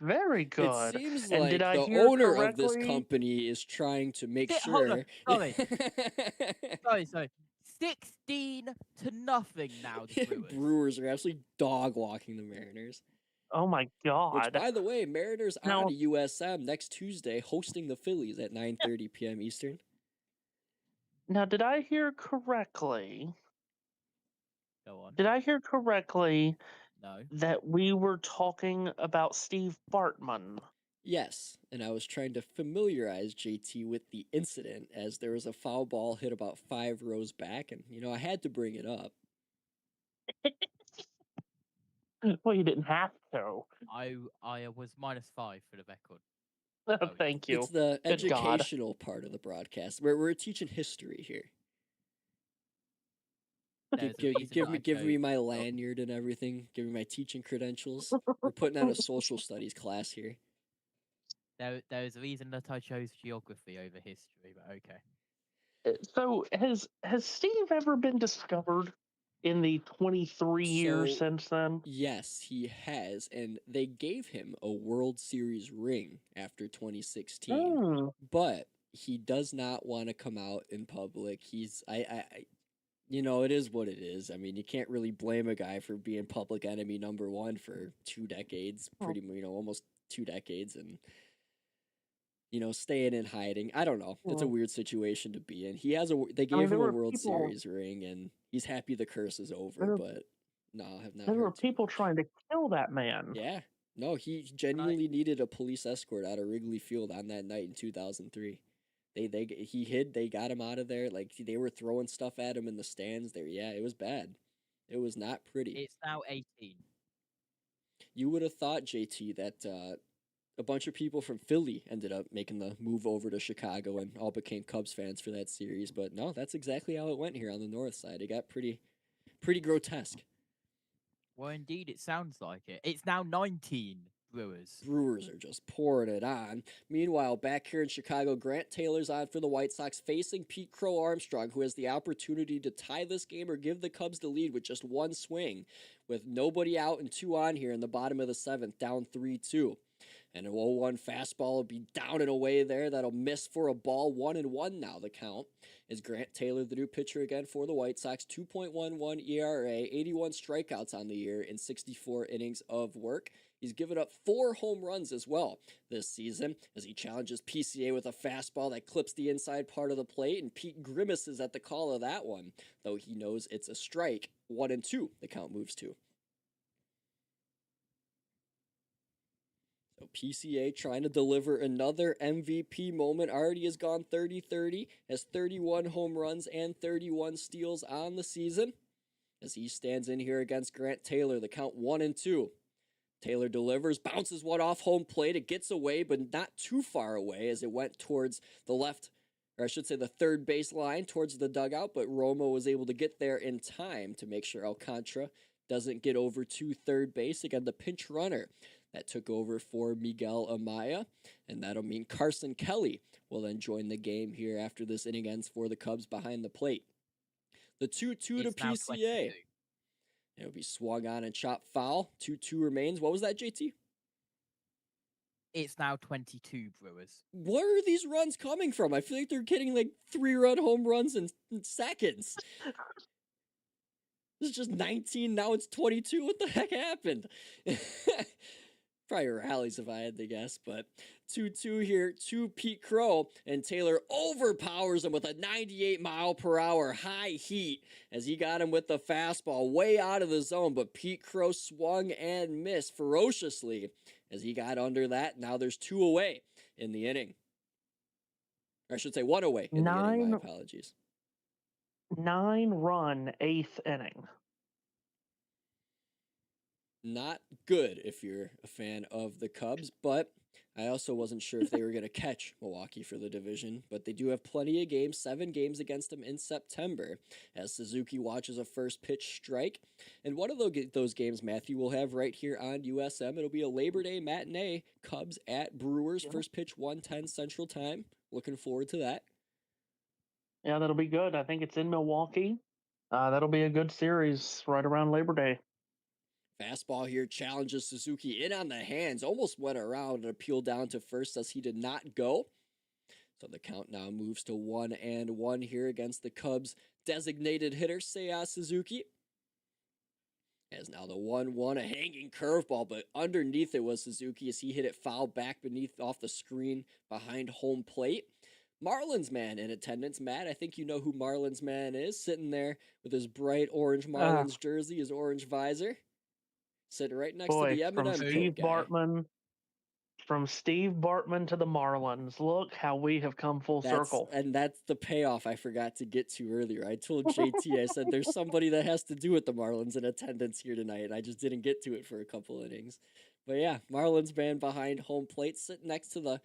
very good. It seems And like did I the hear owner of this correctly? company is trying to make Hold on, sure. sorry. 16-0 now, the Brewers. Brewers are absolutely dog walking the Mariners. Oh my God! Which, by the way, Mariners Now- on USM next Tuesday, hosting the Phillies at 9:30 p.m. Eastern. Now, did I hear correctly? Go on. Did I hear correctly No. that we were talking about Steve Bartman? Yes, and I was trying to familiarize JT with the incident, as there was a foul ball hit about 5 rows back, and I had to bring it up. Well, you didn't have to. I was -5 for the record. Thank you. It's the Good God. educational part of the broadcast. We're teaching history here. There's a Give reason that I me chose- my lanyard and everything. Give me my teaching credentials. We're putting on a social studies class here. There's a reason that I chose geography over history, but okay. So, has Steve ever been discovered in the 23 years So- since then? Yes, he has, and they gave him a World Series ring after 2016. Hmm. But he does not want to come out in public. It is what it is. I mean, you can't really blame a guy for being public enemy number 1 for 2 decades, almost 2 decades, and staying in hiding. I don't know. It's a weird situation to be in. They gave him a World Series ring, and he's happy the curse is over. But no, I have not. There were heard too people much. trying to kill that man. Yeah. No, he genuinely needed a police escort out of Wrigley Field on that night in 2003. He hid. They got him out of there. Like, they were throwing stuff at him in the stands there. Yeah, it was bad. It was not pretty. It's now 18. You would have thought, JT, that a bunch of people from Philly ended up making the move over to Chicago and all became Cubs fans for that series. But no, that's exactly how it went here on the north side. It got pretty grotesque. Well, indeed, it sounds like it. It's now 19 Brewers. Brewers are just pouring it on. Meanwhile, back here in Chicago, Grant Taylor's on for the White Sox, facing Pete Crow Armstrong, who has the opportunity to tie this game or give the Cubs the lead with just 1 swing, with nobody out and 2 on here in the bottom of the 7th, down 3-2. And an 0-1 fastball will be down and away there. That'll miss for a ball. 1-1 now the count. Is Grant Taylor the new pitcher again for the White Sox? 2.11 ERA, 81 strikeouts on the year in 64 innings of work. He's given up 4 home runs as well this season as he challenges PCA with a fastball that clips the inside part of the plate, and Pete grimaces at the call of that one, though he knows it's a strike. 1-2, the count moves to. So PCA trying to deliver another MVP moment. Already has gone 30-30, has 31 home runs and 31 steals on the season as he stands in here against Grant Taylor. The count 1-2. Taylor delivers, bounces one off home plate. It gets away, but not too far away as it went towards the left, or I should say the third base line towards the dugout, but Romo was able to get there in time to make sure Alcantara doesn't get over to third base. Again, the pinch runner that took over for Miguel Amaya, and that'll mean Carson Kelly will then join the game here after this inning ends for the Cubs behind the plate. The 2-2 to PCA. It'll be swung on and chopped foul. 2-2 remains. What was that, JT? It's now 22 Brewers. Where are these runs coming from? I feel like they're getting like 3-run home runs in seconds. This is just 19, now it's 22. What the heck happened? Probably rallies if I had to guess, but 2-2 here to Pete Crow, and Taylor overpowers him with a 98-mile-per-hour high heat as he got him with the fastball way out of the zone, but Pete Crow swung and missed ferociously as he got under that. Now there's 2 away in the inning. Or I should say 1 away in the inning, my apologies. 9-run 8th inning. Not good if you're a fan of the Cubs, but I also wasn't sure if they were going to catch Milwaukee for the division, but they do have plenty of games, 7 games against them in September, as Suzuki watches a first pitch strike. And one of those games, Matthew, will have right here on USM. It'll be a Labor Day matinee, Cubs at Brewers, first pitch 1:10 Central Time. Looking forward to that. Yeah, that'll be good. I think it's in Milwaukee. That'll be a good series right around Labor Day. Fastball here challenges Suzuki in on the hands. Almost went around and appealed down to first as he did not go. So the count now moves to 1-1 here against the Cubs' designated hitter, Seiya Suzuki. As now the 1-1, a hanging curveball, but underneath it was Suzuki as he hit it foul back beneath off the screen behind home plate. Marlins man in attendance. Matt, I think you know who Marlins man is, sitting there with his bright orange Marlins jersey, his orange visor. Sitting right next to the M&M from Steve Bartman to the Marlins. Look how we have come full circle. And that's the payoff I forgot to get to earlier. I told JT, I said, there's somebody that has to do with the Marlins in attendance here tonight, and I just didn't get to it for a couple innings. But yeah, Marlins man behind home plate, sitting next to the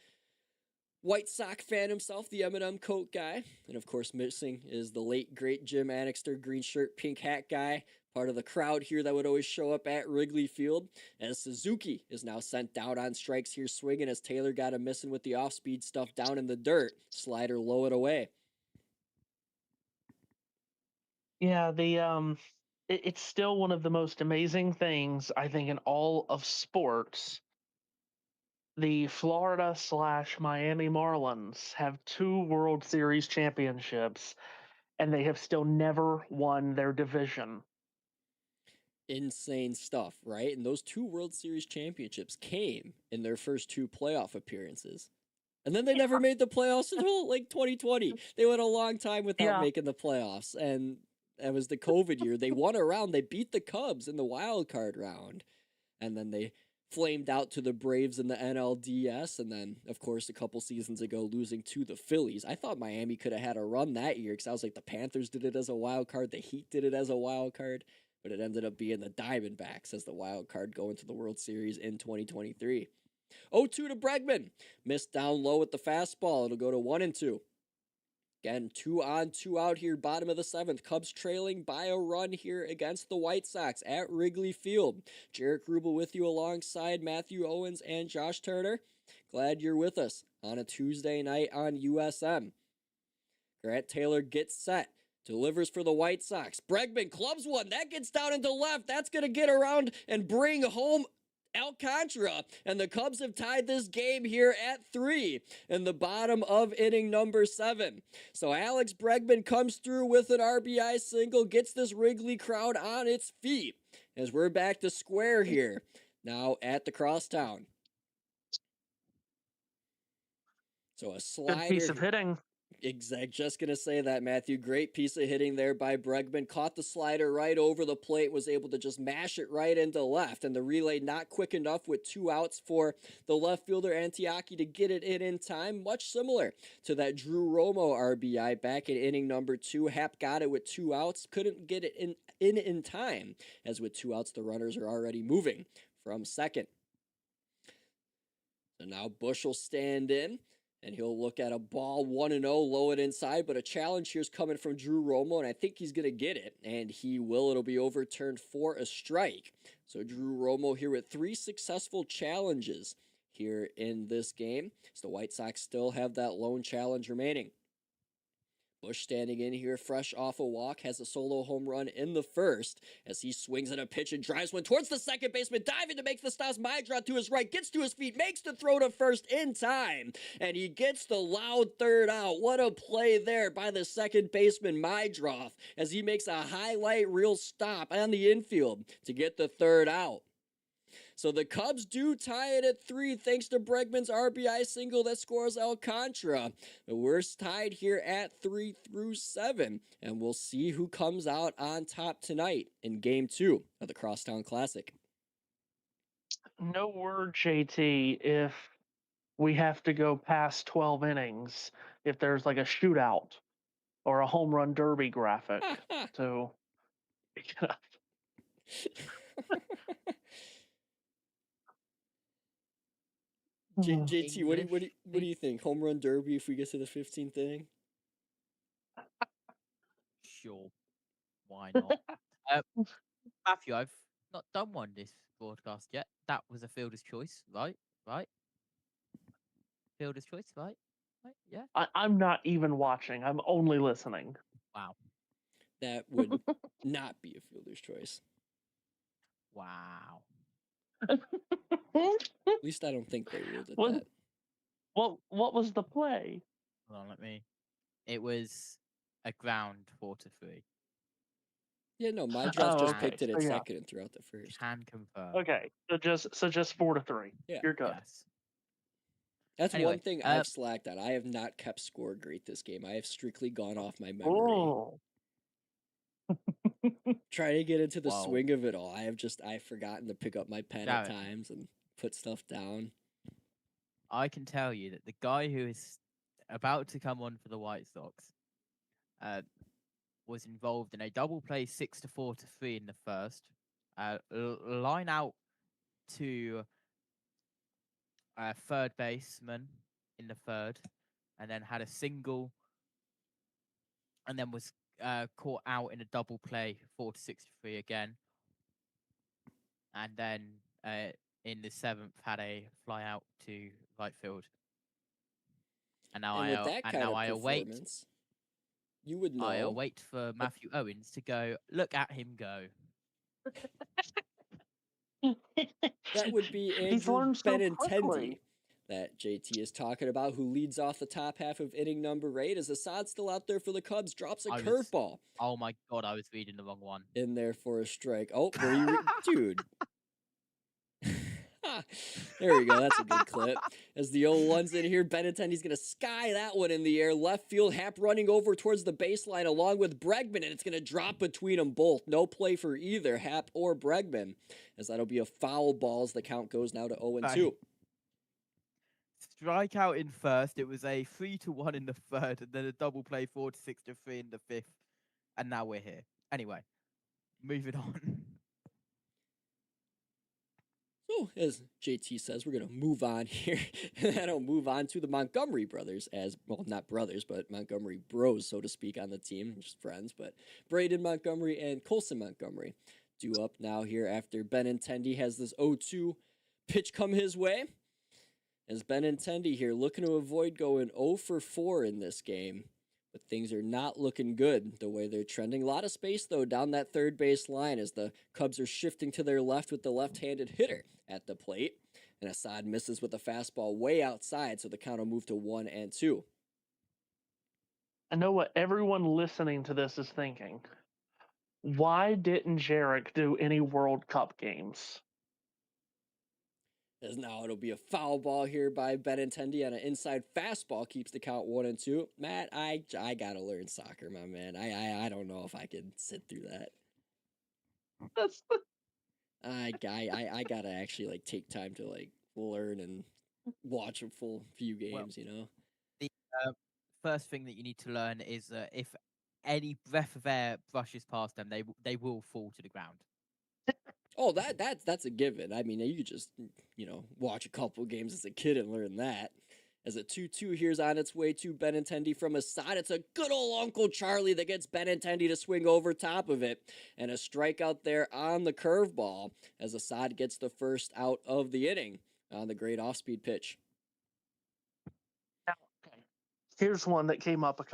White Sox fan himself, the M&M coat guy. And of course, missing is the late, great Jim Annixter, green shirt, pink hat guy. Part of the crowd here that would always show up at Wrigley Field. As Suzuki is now sent down on strikes here, swinging as Taylor got him missing with the off-speed stuff down in the dirt. Slider low it away. Yeah, it's still one of the most amazing things, I think, in all of sports. The Florida/Miami Marlins have 2 World Series championships, and they have still never won their division. Insane stuff, right? And those 2 World Series championships came in their first 2 playoff appearances. And then they never made the playoffs until like 2020. They went a long time without making the playoffs. And that was the COVID year. They won a round. They beat the Cubs in the wild card round. And then they flamed out to the Braves in the NLDS. And then, of course, a couple seasons ago, losing to the Phillies. I thought Miami could have had a run that year because I was like, the Panthers did it as a wild card. The Heat did it as a wild card. But it ended up being the Diamondbacks as the wild card going to the World Series in 2023. 0-2 to Bregman. Missed down low with the fastball. It'll go to 1-2. Again, 2 on, 2 out here, bottom of the 7th. Cubs trailing by a run here against the White Sox at Wrigley Field. Jaric Rubel with you alongside Matthew Owens and Josh Turner. Glad you're with us on a Tuesday night on USM. Grant Taylor gets set. Delivers for the White Sox. Bregman clubs one. That gets down into left. That's going to get around and bring home Alcantara. And the Cubs have tied this game here at 3 in the bottom of inning number 7. So Alex Bregman comes through with an RBI single, gets this Wrigley crowd on its feet as we're back to square here. now at the crosstown. So a Good slider. piece of hitting. Exact. Just gonna say that, Matthew. Great piece of hitting there by Bregman. Caught the slider right over the plate. Was able to just mash it right into left. And the relay not quick enough with 2 outs for the left fielder Antiochi to get it in time. Much similar to that Drew Romo RBI back in inning number 2. Hap got it with 2 outs. Couldn't get it in time. As with 2 outs, the runners are already moving from second. So now Bush will stand in. And he'll look at a ball 1-0, low it inside, but a challenge here is coming from Drew Romo, and I think he's going to get it, and he will. It'll be overturned for a strike. So Drew Romo here with 3 successful challenges here in this game. So the White Sox still have that lone challenge remaining. Bush standing in here fresh off a walk, has a solo home run in the first as he swings at a pitch and drives one towards the second baseman, diving to make the stops. Mydra to his right, gets to his feet, makes the throw to first in time, and he gets the loud third out. What a play there by the second baseman, Mydra, as he makes a highlight reel stop on the infield to get the third out. So the Cubs do tie it at 3 thanks to Bregman's RBI single that scores Alcantara. But we're tied here at 3 through 7. And we'll see who comes out on top tonight in Game 2 of the Crosstown Classic. No word, JT, if we have to go past 12 innings, if there's like a shootout or a home run derby graphic to JT, what English do you think? Home run derby if we get to the 15th inning? Sure, why not? Matthew, I've not done one this broadcast yet. That was a fielder's choice, right? Right? Fielder's choice, right? Right? Yeah. I'm not even watching. I'm only listening. Wow. That would not be a fielder's choice. Wow. At least I don't think they ruled it that. What was the play? Hold on, let me. It was a ground 4-3. Yeah, no, Mydra just okay. picked it at So, yeah. second and throughout the first. Can confirm. Okay, so just 4-3. Yeah. You're good. Yes. That's Anyway, one thing I've slacked on. I have not kept score great this game. I have strictly gone off my memory. Oh. Trying to get into the Whoa. swing of it all. I've forgotten to pick up my pen at Jaric. times and put stuff down. I can tell you that the guy who is about to come on for the White Sox was involved in a double play 6-4-3 in the first. Line out to third baseman in the third, and then had a single, and then was caught out in a double play 4-6-3 again, and then in the 7th had a fly out to right field. And now And with that kind of I await. performance, you would know. I await for Matthew Owens to go. Look at him go. That would be He's Andrew learned so Benintendi quickly. that JT is talking about, who leads off the top half of inning number 8 as Assad's still out there for the Cubs, drops a curveball Oh my god, I was reading the wrong one. in there for a strike. Oh, were you dude? There we go. That's a good clip. As the 0-1's in here, Benintendi's going to sky that one in the air. Left field, Hap running over towards the baseline along with Bregman, and it's going to drop between them both. No play for either Hap or Bregman, as that'll be a foul ball as the count goes now to 0-2. Strikeout in first. It was a 3-1 in the third, and then a double play 4-6-3 in the fifth. And now we're here. Anyway, moving on. So, as JT says, we're going to move on here. And that'll move on to the Montgomery brothers, as, well, not brothers, but Montgomery bros, so to speak, on the team. Just friends, but Braden Montgomery and Colson Montgomery due up now here after Benintendi has this 0-2 pitch come his way. As Benintendi here looking to avoid going 0-4 in this game. But things are not looking good the way they're trending. A lot of space, though, down that third base line as the Cubs are shifting to their left with the left-handed hitter at the plate. And Assad misses with a fastball way outside, so the count will move to 1-2. I know what everyone listening to this is thinking. Why didn't Jaric do any World Cup games? As now it'll be a foul ball here by Benintendi on an inside fastball, keeps the count 1-2. Matt, I gotta learn soccer, my man. I don't know if I can sit through that. That's I gotta actually like take time to like learn and watch a full few Well, games. You know. the first thing that you need to learn is if any breath of air brushes past them, they will fall to the ground. Oh, that's a given. I mean, you could just watch a couple games as a kid and learn that. As a 2-2 here's on its way to Benintendi from Assad. It's a good old Uncle Charlie that gets Benintendi to swing over top of it. And a strikeout there on the curveball as Assad gets the first out of the inning on the great off-speed pitch. okay. Here's one that came up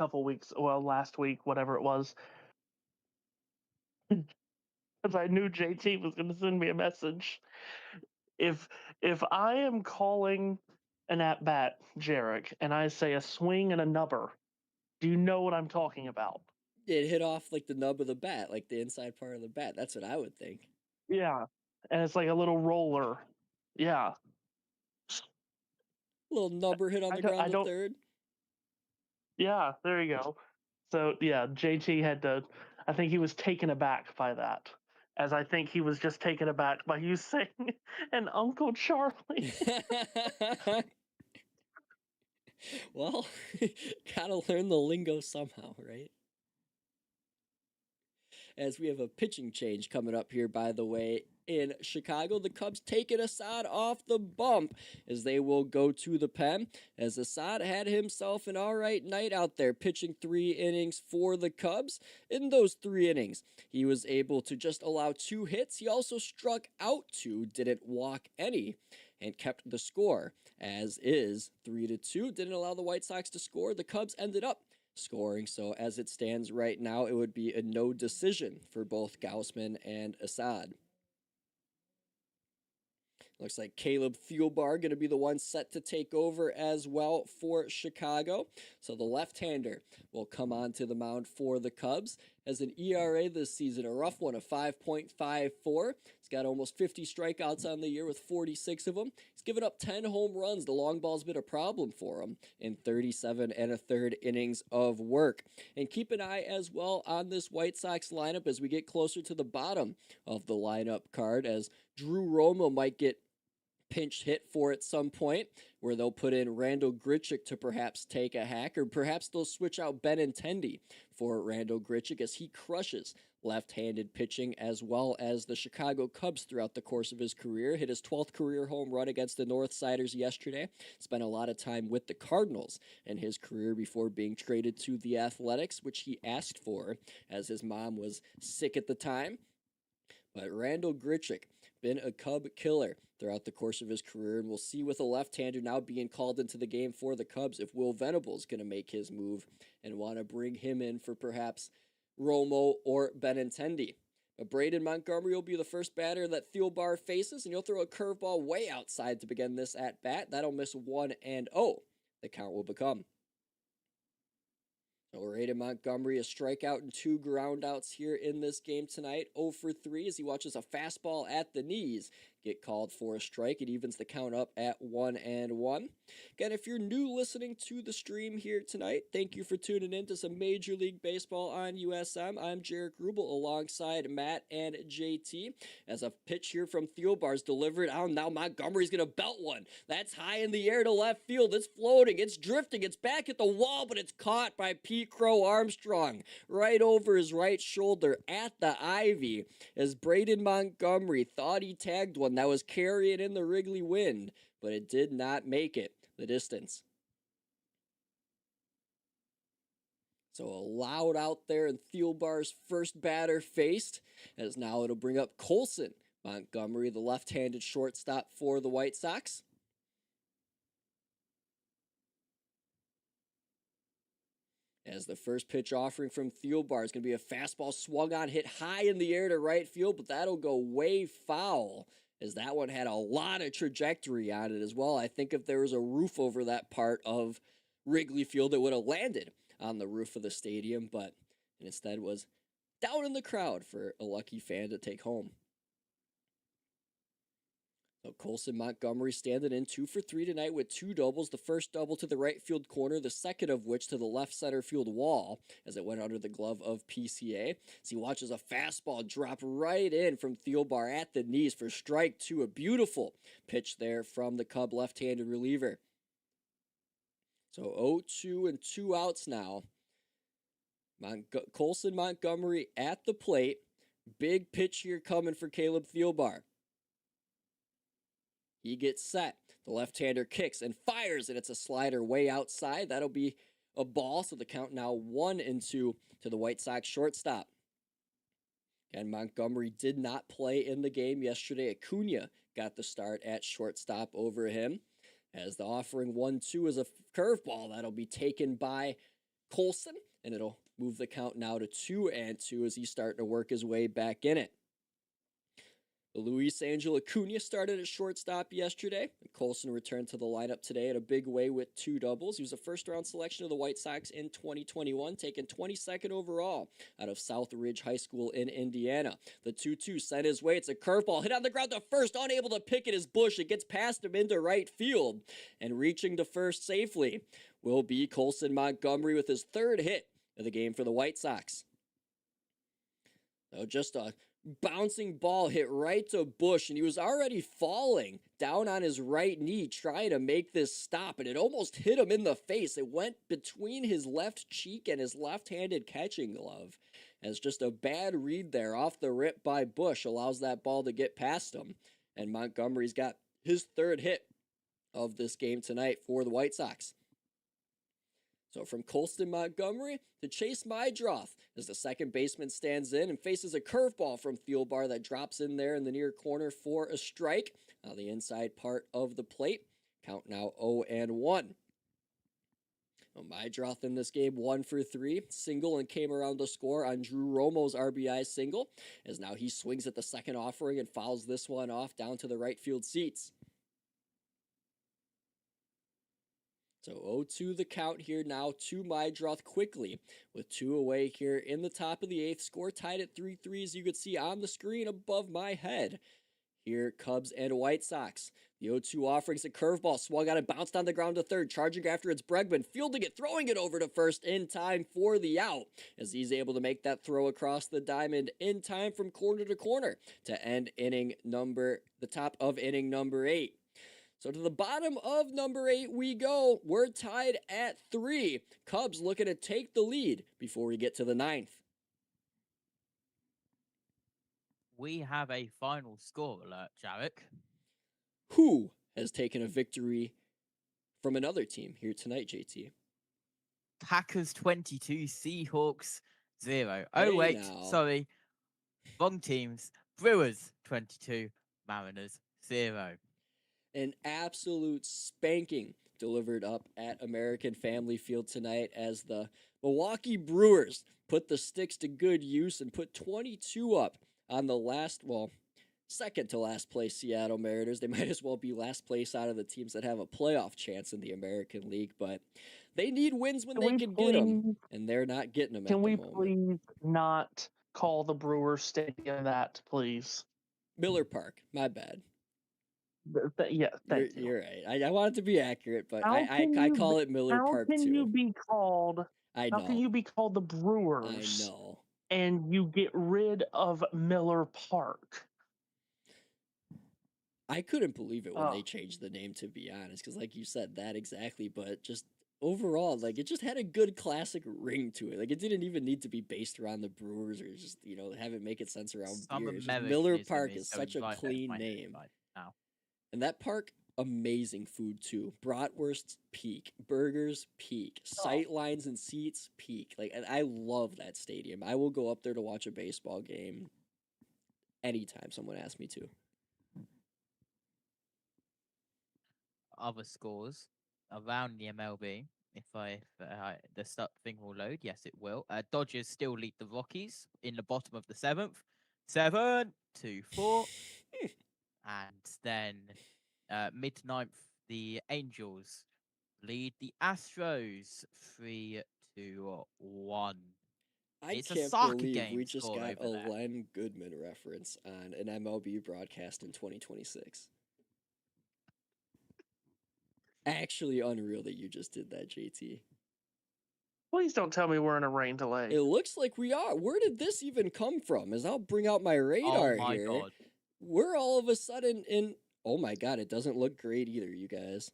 last week, whatever it was. Because I knew JT was going to send me a message. If I am calling an at bat, Jaric, and I say a swing and a nubber, do you know what I'm talking about? It hit off like the nub of the bat, like the inside part of the bat. That's what I would think. Yeah, and it's like a little roller. Yeah, Little nubber hit on the ground to third. Yeah, there you go. So yeah, JT had to. I think he was taken aback by that, as I think he was just taken aback by you saying "and Uncle Charlie." Well, gotta learn the lingo somehow, right? As we have a pitching change coming up here, by the way, in Chicago. The Cubs taking Assad off the bump as they will go to the pen, as Assad had himself an all right night out there, pitching 3 innings for the Cubs. In those 3 innings, he was able to just allow 2 hits. He also struck out 2, didn't walk any, and kept the score as is 3-2. Didn't allow the White Sox to score. The Cubs ended up scoring. So as it stands right now, it would be a no decision for both Gausman and Assad. Looks like Caleb Thielbar going to be the one set to take over as well for Chicago. So the left-hander will come onto the mound for the Cubs. Has an ERA this season, a rough one of 5.54. He's got almost 50 strikeouts on the year with 46 of them. He's given up 10 home runs. The long ball's been a problem for him in 37 1/3 innings of work. And keep an eye as well on this White Sox lineup as we get closer to the bottom of the lineup card, as Drew Romo might get pinch hit for at some point, where they'll put in Randall Grichuk to perhaps take a hack, or perhaps they'll switch out Benintendi for Randall Grichuk as he crushes left-handed pitching, as well as the Chicago Cubs throughout the course of his career. Hit his 12th career home run against the Northsiders yesterday. Spent a lot of time with the Cardinals in his career before being traded to the Athletics, which he asked for as his mom was sick at the time. But Randall Grichuk, been a Cub killer throughout the course of his career, and we'll see with a left-hander now being called into the game for the Cubs if Will Venable's going to make his move and want to bring him in for perhaps Romo or Benintendi. But Braden Montgomery will be the first batter that Thielbar faces, and he'll throw a curveball way outside to begin this at-bat. That'll miss 1-0. The count will become. Braden Montgomery, a strikeout and 2 groundouts here in this game tonight. 0 for 3 as he watches a fastball at the knees get called for a strike. It evens the count up at 1-1. Again, if you're new listening to the stream here tonight, thank you for tuning in to some Major League Baseball on USM. I'm Jaric Rubel alongside Matt and JT. As a pitch here from Thielbar's delivered out, now Montgomery's going to belt one. That's high in the air to left field. It's floating. It's drifting. It's back at the wall, but it's caught by Pete Crow Armstrong right over his right shoulder at the ivy, as Braden Montgomery thought he tagged one that was carrying in the Wrigley wind, but it did not make it the distance. So a loud out there, and Thielbar's first batter faced, as now it'll bring up Colson Montgomery, the left-handed shortstop for the White Sox. As the first pitch offering from Thielbar is going to be a fastball swung on, hit high in the air to right field, but that'll go way foul, as that one had a lot of trajectory on it as well. I think if there was a roof over that part of Wrigley Field, it would have landed on the roof of the stadium, but instead was down in the crowd for a lucky fan to take home. So Colson Montgomery standing in 2 for 3 tonight with 2 doubles. The first double to the right field corner, the second of which to the left center field wall as it went under the glove of PCA. As he watches a fastball drop right in from Thielbar at the knees for strike 2. A beautiful pitch there from the Cub left-handed reliever. So 0-2 and 2 outs now. Colson Montgomery at the plate. Big pitch here coming for Caleb Thielbar. He gets set. The left-hander kicks and fires, and it's a slider way outside. That'll be a ball, so the count now 1-2 to the White Sox shortstop. And Montgomery did not play in the game yesterday. Acuna got the start at shortstop over him. As the offering 1-2 is a curveball, that'll be taken by Colson, and it'll move the count now to 2-2 as he's starting to work his way back in it. Luis Angel Acuna started at shortstop yesterday, and Colson returned to the lineup today in a big way with 2 doubles. He was a first-round selection of the White Sox in 2021, taken 22nd overall out of South Ridge High School in Indiana. The 2-2 sent his way. It's a curveball hit on the ground to first, unable to pick at his bush. It gets past him into right field, and reaching to first safely will be Colson Montgomery with his 3rd hit of the game for the White Sox. So just a bouncing ball hit right to Bush, and he was already falling down on his right knee trying to make this stop, and it almost hit him in the face. It went between his left cheek and his left-handed catching glove, as just a bad read there off the rip by Bush allows that ball to get past him, and Montgomery's got his 3rd hit of this game tonight for the White Sox. So from Colston Montgomery to Chase Mydroth as the second baseman stands in and faces a curveball from Thielbar that drops in there in the near corner for a strike on the inside part of the plate. Count now 0-1. Mydroth in this game 1 for 3, single and came around to score on Drew Romo's RBI single, as now he swings at the second offering and fouls this one off down to the right field seats. So 0-2 the count here now to Mydroth quickly with 2 away here in the top of the 8th. Score tied at 3-3 as you could see on the screen above my head. Here, Cubs and White Sox. The 0-2 offering's a curveball. Swung out and bounced on the ground to third. Charging after it's Bregman. Fielding it, throwing it over to first in time for the out. As he's able to make that throw across the diamond in time from corner to corner to end the top of inning number 8. So to the bottom of number 8 we go. We're tied at 3. Cubs looking to take the lead before we get to the 9th. We have a final score alert, Jaric. Who has taken a victory from another team here tonight, JT? Packers 22, Seahawks 0. Hey Oh, wait, now. sorry. Wrong teams. Brewers 22, Mariners 0. An absolute spanking delivered up at American Family Field tonight as the Milwaukee Brewers put the sticks to good use and put 22 up on the second to last place Seattle Mariners. They might as well be last place out of the teams that have a playoff chance in the American League, but they need wins when they can get them, and they're not getting them at the moment. Can we please not call the Brewers Stadium that, please? Miller Park, my bad. Yeah, thank you. You're right. I want it to be accurate, but I call it Miller Park too. How can you be called? I know. How can you be called the Brewers? I know. And you get rid of Miller Park? I couldn't believe it when they changed the name, to be honest, because like you said, that exactly, but just overall, like, it just had a good classic ring to it. Like, it didn't even need to be based around the Brewers or just, have it make it sense around beer. Miller Park is such a clean name. And that park, amazing food too. Bratwursts, peak. Burgers, peak. Sight lines and seats, peak. Like, and I love that stadium. I will go up there to watch a baseball game anytime someone asks me to. Other scores around the MLB. If the stuff thing will load, yes, it will. Dodgers still lead the Rockies in the bottom of the 7th, 7-4. And then mid-9th, the Angels lead the Astros 3-1. I can't believe we just got a Len Goodman reference on an MLB broadcast in 2026. actually unreal that you just did that, JT. Please don't tell me we're in a rain delay. It looks like we are. Where did this even come from? As I'll bring out my Oh radar my here. god. We're all of a sudden in. Oh my god, it doesn't look great either, you guys.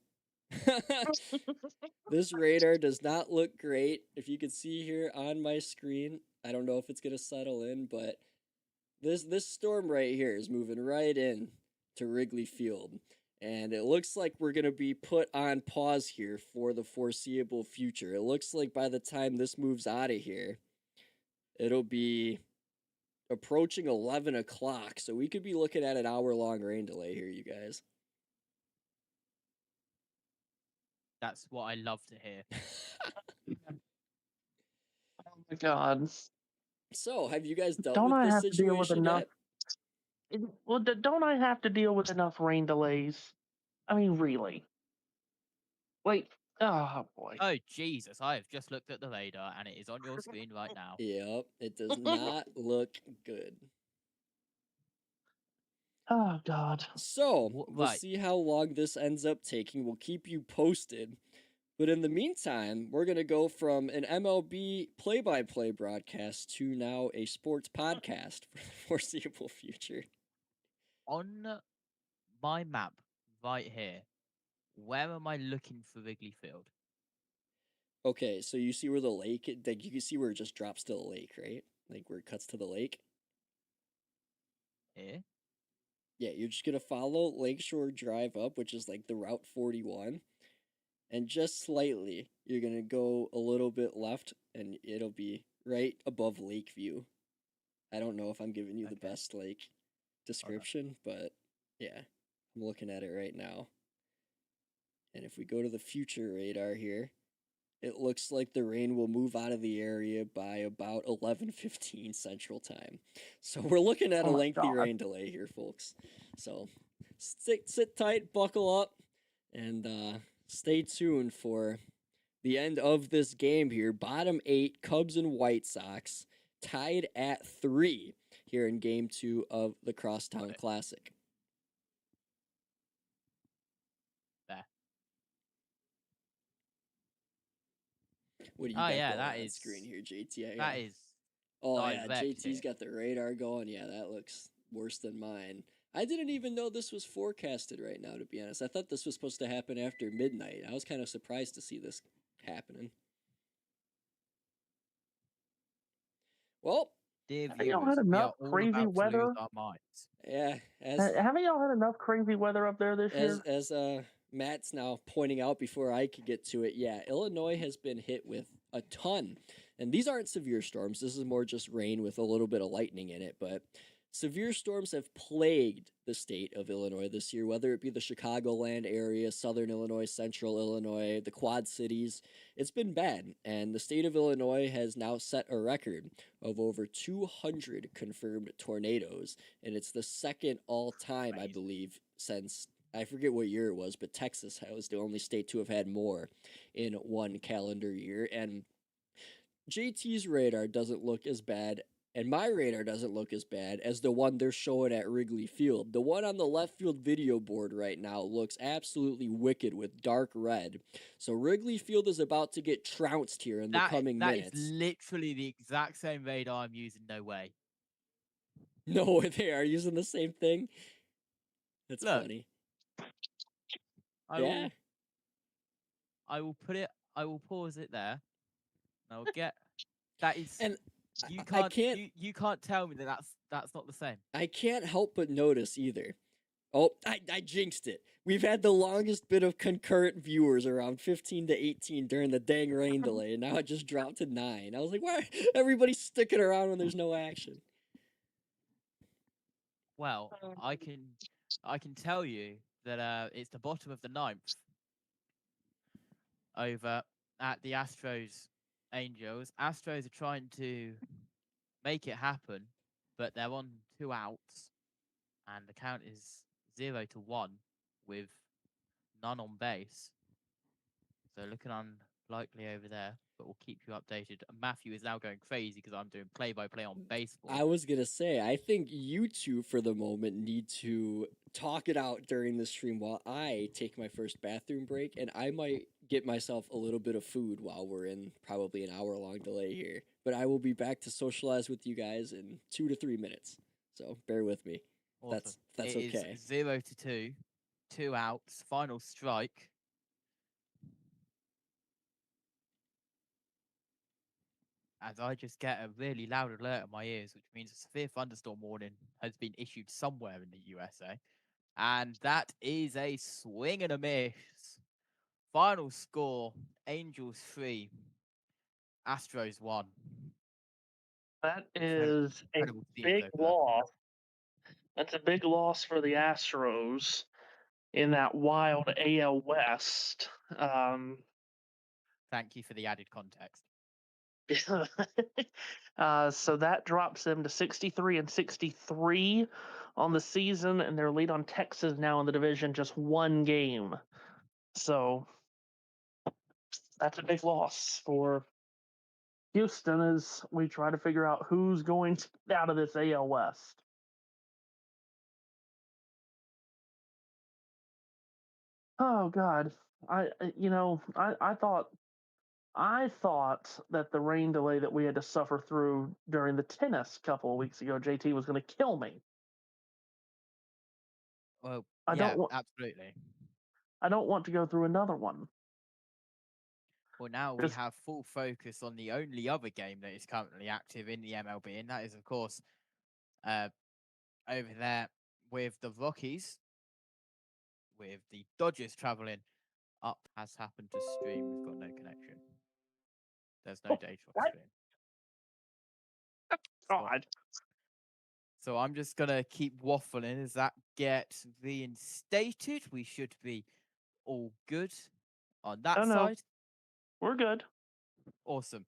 This radar does not look great. If you can see here on my screen, I don't know if it's gonna settle in, but this storm right here is moving right in to Wrigley Field. And it looks like we're going to be put on pause here for the foreseeable future. It looks like by the time this moves out of here, it'll be approaching 11 o'clock. So we could be looking at an hour-long rain delay here, you guys. That's what I love to hear. Oh my god. So, have you guys dealt Don't with I this have to deal with situation enough? yet? Well, don't I have to deal with enough rain delays? I mean, really? Like, oh boy. Oh Jesus, I have just looked at the radar and it is on your screen right now. Yep, it does not look good. Oh god. So, we'll Right. see how long this ends up taking. We'll keep you posted. But in the meantime, we're going to go from an MLB play-by-play broadcast to now a sports podcast for the foreseeable future. On my map right here, where am I looking for Wrigley Field? Okay, so you see where the lake, like you can see where it just drops to the lake, right? Like where it cuts to the lake. Here? Yeah, you're just going to follow Lakeshore Drive up, which is like the Route 41. And just slightly, you're going to go a little bit left, and it'll be right above Lakeview. I don't know if I'm giving you the Okay. best, like, description, but yeah, I'm looking at it right now. And if we go to the future radar here, it looks like the rain will move out of the area by about 11:15 Central Time. So we're looking at a Oh my lengthy God. rain delay here, folks. So sit tight, buckle up, and stay tuned for the end of this game here. Bottom 8, Cubs and White Sox tied at 3 here in Game 2 of the Crosstown it. Classic. There. What do you Oh got yeah, going that on is screen here, JT? that is Oh yeah, direct JT's here. got the radar going. Yeah, that looks worse than mine. I didn't even know this was forecasted right now, to be honest. I thought this was supposed to happen after midnight. I was kind of surprised to see this happening. Well, Dear Have y'all viewers, had we enough are all crazy about to weather? lose our minds. yeah, Haven't y'all had enough crazy weather up there this year? as Matt's now pointing out before I could get to it, yeah, Illinois has been hit with a ton. And these aren't severe storms. This is more just rain with a little bit of lightning in it, but severe storms have plagued the state of Illinois this year, whether it be the Chicagoland area, southern Illinois, central Illinois, the Quad Cities. It's been bad, and the state of Illinois has now set a record of over 200 confirmed tornadoes, and it's the second all-time, I Amazing. believe, since I forget what year it was, but Texas was the only state to have had more in one calendar year. And JT's radar doesn't look as bad, and my radar doesn't look as bad as the one they're showing at Wrigley Field. The one on the left field video board right now looks absolutely wicked with dark red. So Wrigley Field is about to get trounced here in the coming That minutes. is literally the exact same radar I'm using. No way. No, they are using the same thing. That's Look. funny. I will put it. I will pause it there. I will get. That is. And you I can't. can't. You can't tell me that that's not the same. I can't help but notice either. Oh, I jinxed it. We've had the longest bit of concurrent viewers, around 15 to 18 during the dang rain delay, and now it just dropped to 9. I was like, why everybody's sticking around when there's no action? Well, I can tell you that it's the bottom of the 9th over at the Astros Angels. Astros are trying to make it happen, but they're on 2 outs, and the count is 0-1 with none on base. So looking likely over there, but we'll keep you updated. Matthew is now going crazy because I'm doing play-by-play on baseball. I was gonna say, I think you two for the moment need to talk it out during the stream while I take my first bathroom break, and I might get myself a little bit of food while we're in probably an hour-long delay here. But I will be back to socialize with you guys in 2 to 3 minutes. So bear with me. Awesome. That's It is okay. 0-2, 2 outs, final strike. As I just get a really loud alert in my ears, which means a severe thunderstorm warning has been issued somewhere in the USA. And that is a swing and a miss. Final score, Angels 3, Astros 1. That Incredible, is a incredible to see big so far. loss. That's a big loss for the Astros in that wild AL West. Thank you for the added context. So that drops them to 63-63 on the season, and their lead on Texas now in the division just 1 game. So that's a big loss for Houston as we try to figure out who's going to get out of this AL West. Oh God, I thought that the rain delay that we had to suffer through during the tennis couple of weeks ago, JT, was going to kill me. Well, I yeah, don't want. absolutely. I don't want to go through another one. Well, now we Because have full focus on the only other game that is currently active in the MLB, and that is, of course, over there with the Rockies, with the Dodgers traveling up. Has happened to stream. We've got no connection. There's no data on what? stream. God. So I'm just gonna keep waffling. As that gets reinstated, we should be all good on that Oh no, side. we're good. Awesome.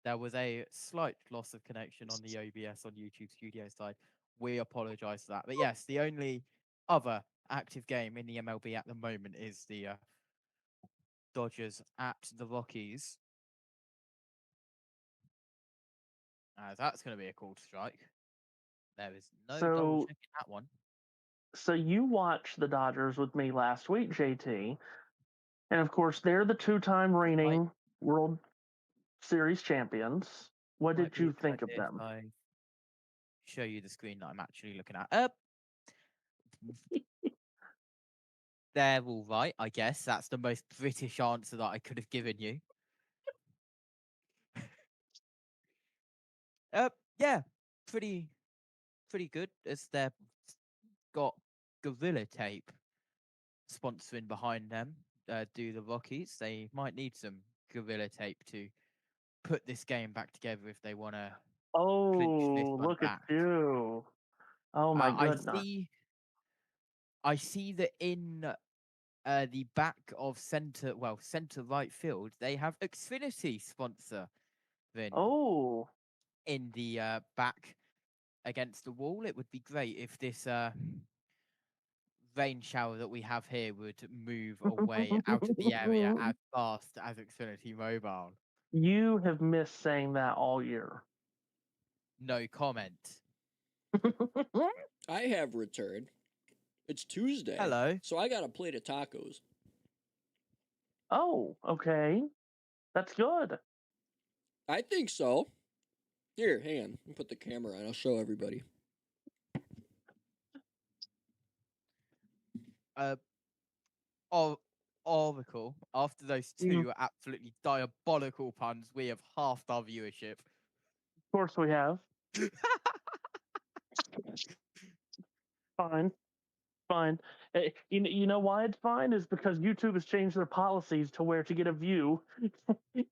There was a slight loss of connection on the OBS on YouTube Studio side. We apologize for that. But yes, the only other active game in the MLB at the moment is the Dodgers at the Rockies. That's going to be a called strike. There is no double checking that one. So you watched the Dodgers with me last week, JT, and of course they're the two-time reigning World Series champions. What did you think of them? I show you the screen that I'm actually looking at. They're all right, I guess. That's the most British answer that I could have given you. Yeah, pretty good. As they've got Gorilla Tape sponsoring behind them. Do the Rockies? They might need some Gorilla Tape to put this game back together if they want to clinch this one Look back. at you! Oh my goodness! I see that in the back of center right field, they have Xfinity sponsor. In the back against the wall. It would be great if this rain shower that we have here would move away out of the area as fast as Xfinity Mobile. You have missed saying that all year. No comment. I have returned. It's Tuesday. Hello. So I got a plate of tacos. Oh, okay. That's good. I think so. Here, hang on. Let me put the camera on. I'll show everybody. Oracle, after those two absolutely diabolical puns, we have halved our viewership. Of course we have. Fine. You know why it's fine is because YouTube has changed their policies to where to get a view,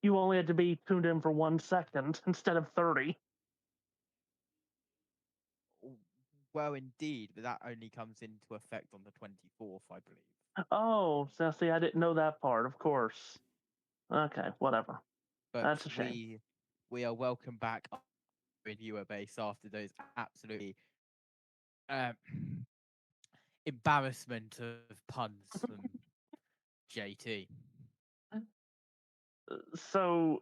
you only had to be tuned in for 1 second instead of 30. Well, indeed, but that only comes into effect on the 24th, I believe. Oh, so see, I didn't know that part. Of course. Okay, whatever. But that's a shame. We are welcome back in viewer base after those absolutely embarrassment of puns from JT. So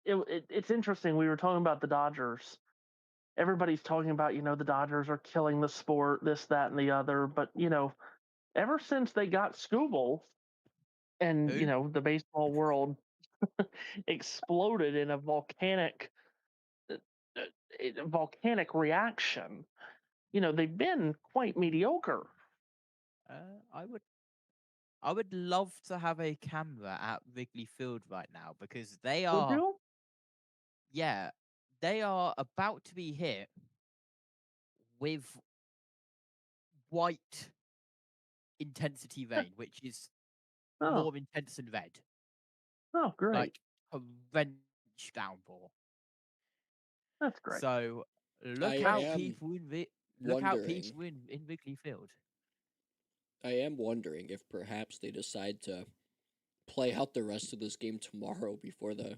it's interesting. We were talking about the Dodgers. Everybody's talking about, the Dodgers are killing the sport, this, that, and the other. But, ever since they got Scooble and, Who? the baseball world exploded in a uh, volcanic reaction, they've been quite mediocre. I would love to have a camera at Wrigley Field right now because they Would are, you? yeah, they are about to be hit with white intensity rain, which is Oh, more intense than red, great. like horrendous downpour. That's great. So I look out, am people wondering. in Wrigley Field. I am wondering if perhaps they decide to play out the rest of this game tomorrow before the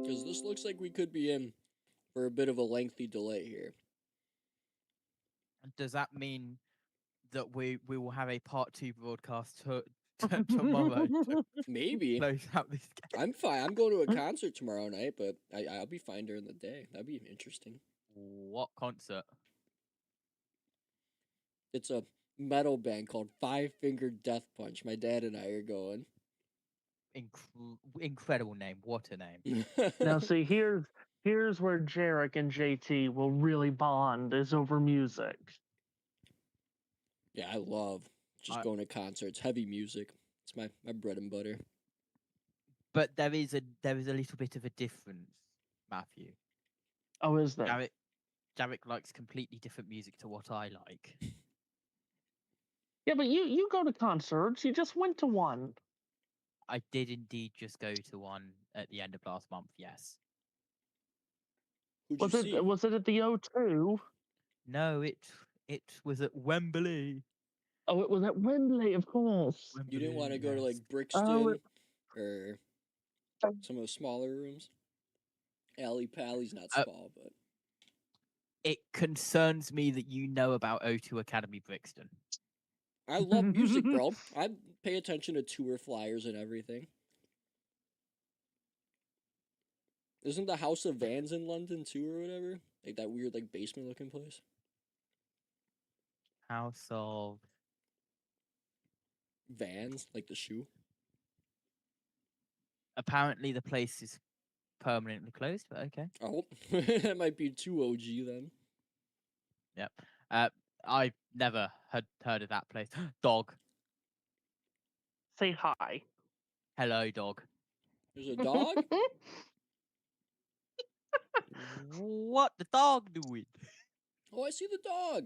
because this looks like we could be in for a bit of a lengthy delay here. Does that mean that we will have a part 2 broadcast tomorrow to Maybe. close out this game? I'm fine. I'm going to a concert tomorrow night, but I'll be fine during the day. That'd be interesting. What concert? It's a metal band called Five Finger Death Punch. My dad and I are going. Incredible name. What a name. Now, see, here's where Jaric and JT will really bond is over music. Yeah, I love just going to concerts, heavy music. It's my bread and butter. But there is a little bit of a difference, Matthew. Oh, is there? Jaric likes completely different music to what I like. Yeah, but you go to concerts. You just went to one. I did indeed just go to one at the end of last month, yes. Who'd you see? Was it at the O2? No, it was at Wembley. Oh, it was at Wembley, of course. You didn't want to go to like yes. Brixton or some of the smaller rooms? Alley Pally's not small, but it concerns me that you know about O2 Academy Brixton. I love music, bro. I pay attention to tour flyers and everything. Isn't the House of Vans in London too, or whatever? Like that weird, like basement looking place. House of Vans, like the shoe. Apparently, the place is permanently closed, but okay. Oh, that might be too OG then. Yep. I never had heard of that place. Dog. Say hi. Hello, dog. There's a dog? What the dog doing? Oh, I see the dog.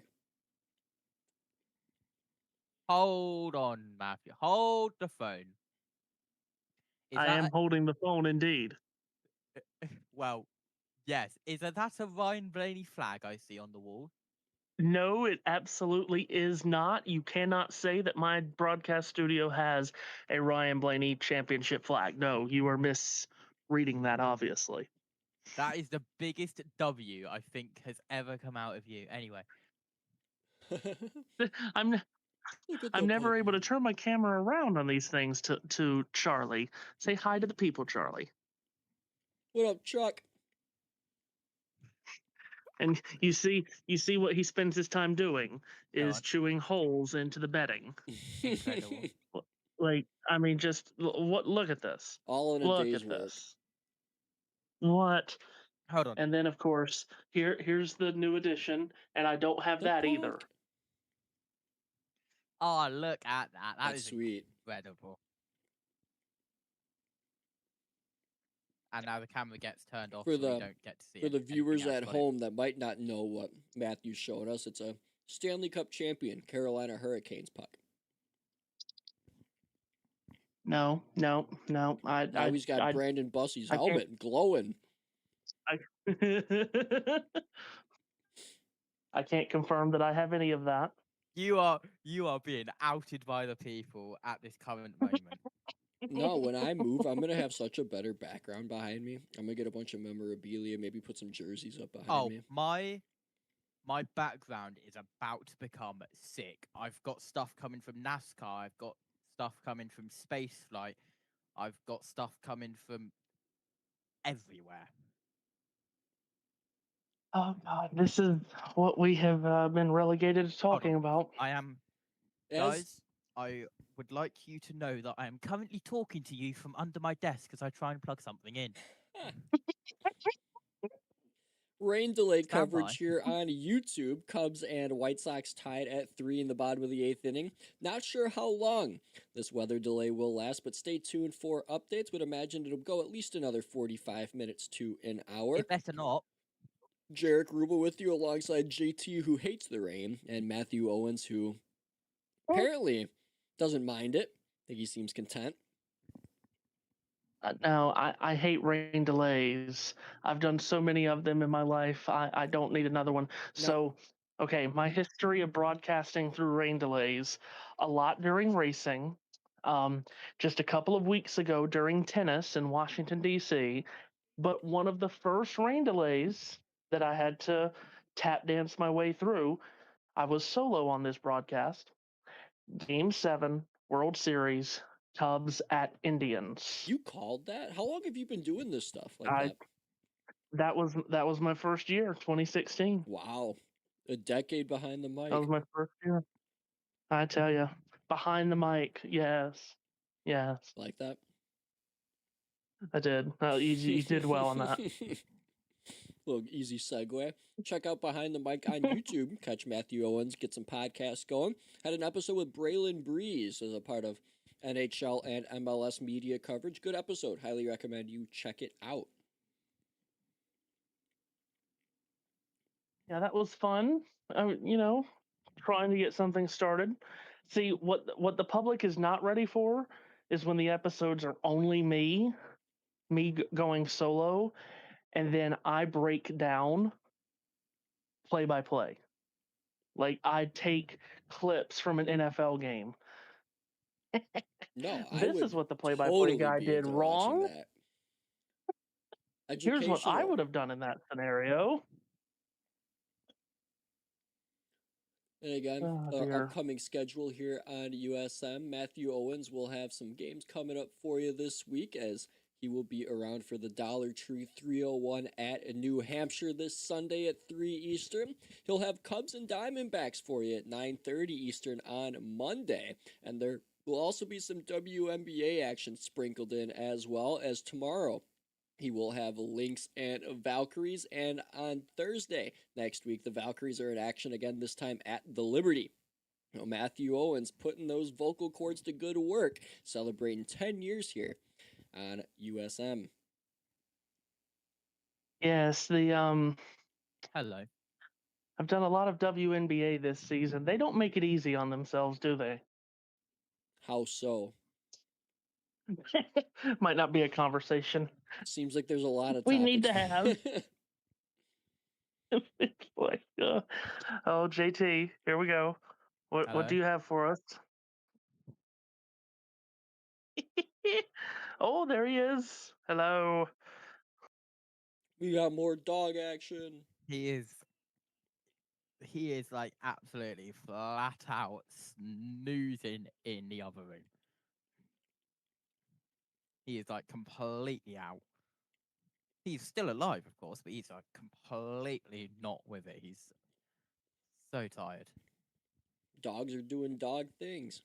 Hold on, Matthew. Hold the phone. I am holding the phone, indeed. Well, yes. Is that a Ryan Blaney flag I see on the wall? No, it absolutely is not. You cannot say that my broadcast studio has a Ryan Blaney championship flag. No, you are misreading that, obviously. That is the biggest W I think has ever come out of you. Anyway. I'm never able to turn my camera around on these things to Charlie. Say hi to the people, Charlie. What up, Chuck? And you see what he spends his time doing is chewing holes into the bedding. Incredible. Like, I mean, just look at this. All in a day's work. What? Hold on. And then, of course, here's the new edition, and I don't have that either. Oh, look at that. That's sweet. Incredible. And now the camera gets turned off, so we don't get to see it. For the viewers at home that might not know what Matthew's showing us, it's a Stanley Cup champion Carolina Hurricanes puck. No. Now he's got Brandon Bussey's helmet glowing. I can't confirm that I have any of that. You are being outed by the people at this current moment. No, when I move, I'm gonna have such a better background behind me. I'm gonna get a bunch of memorabilia, maybe put some jerseys up behind me. My background is about to become sick. I've got stuff coming from NASCAR. I've got stuff coming from spaceflight. I've got stuff coming from everywhere. Oh God, this is what we have been relegated to Hold on. talking about. I am, As guys. I would like you to know that I am currently talking to you from under my desk as I try and plug something in. rain delay Stand by. coverage here on YouTube. Cubs and White Sox tied at 3 in the bottom of the 8th inning. Not sure how long this weather delay will last, but stay tuned for updates. Would imagine it'll go at least another 45 minutes to an hour. It better not. Jaric Rubel with you alongside JT, who hates the rain, and Matthew Owens, who apparently doesn't mind it. I think he seems content. No, I hate rain delays. I've done so many of them in my life. I don't need another one. So, okay, my history of broadcasting through rain delays, a lot during racing. Just a couple of weeks ago during tennis in Washington, D.C., but one of the first rain delays that I had to tap dance my way through, I was solo on this broadcast. Game 7, World Series, Cubs at Indians. You called that? How long have you been doing this stuff like I that? that was my first year, 2016. Wow. A decade behind the mic. That was my first year. I tell you, behind the mic, yes, Like that? I did. You did well on that. Little easy segue. Check out Behind the Mic on YouTube. Catch Matthew Owens, get some podcasts going. Had an episode with Braylon Breeze as a part of NHL and MLS media coverage. Good episode. Highly recommend you check it out. Yeah, that was fun. Trying to get something started. See, what the public is not ready for is when the episodes are only me going solo, and then I break down play by play. Like I take clips from an NFL game. No, I This would is what the play by play totally guy be did into watching wrong. that. Here's what I Educational. would have done in that scenario. And again, Oh, our dear. upcoming schedule here on USM. Matthew Owens will have some games coming up for you this week as he will be around for the Dollar Tree 301 at New Hampshire this Sunday at 3 Eastern. He'll have Cubs and Diamondbacks for you at 9:30 Eastern on Monday. And there will also be some WNBA action sprinkled in as well as tomorrow. He will have Lynx and Valkyries, and on Thursday next week, the Valkyries are in action again, this time at the Liberty. Matthew Owens putting those vocal cords to good work, celebrating 10 years here on USM. Yes, Hello. I've done a lot of WNBA this season. They don't make it easy on themselves, do they? How so? Might not be a conversation Seems like there's a lot of we topics. need to have. It's like, oh, JT, here we go. What Hello. do you have for us? Oh, there he is. Hello. We got more dog action. He is like absolutely flat out snoozing in the other room. He is like completely out. He's still alive, of course, but he's like completely not with it. He's so tired. Dogs are doing dog things.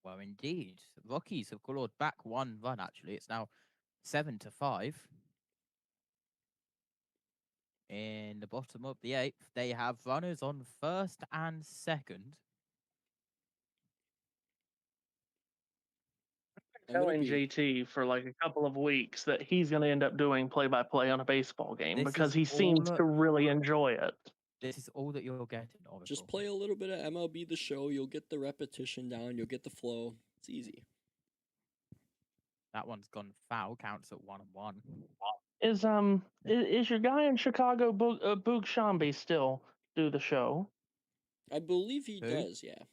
Well, indeed. Rockies have clawed back one run, actually. It's now 7-5. In the bottom of the 8th, they have runners on first and second. Telling JT for like a couple of weeks that he's going to end up doing play-by-play on a baseball game This because is he seems all- to really enjoy it. This is all that you're getting, Oracle. Just play a little bit of MLB The Show. You'll get the repetition down. You'll get the flow. It's easy. That one's gone foul. Counts at 1-1. Is your guy in Chicago, Boog Shambi, still do the show? I believe he Who? does, yeah.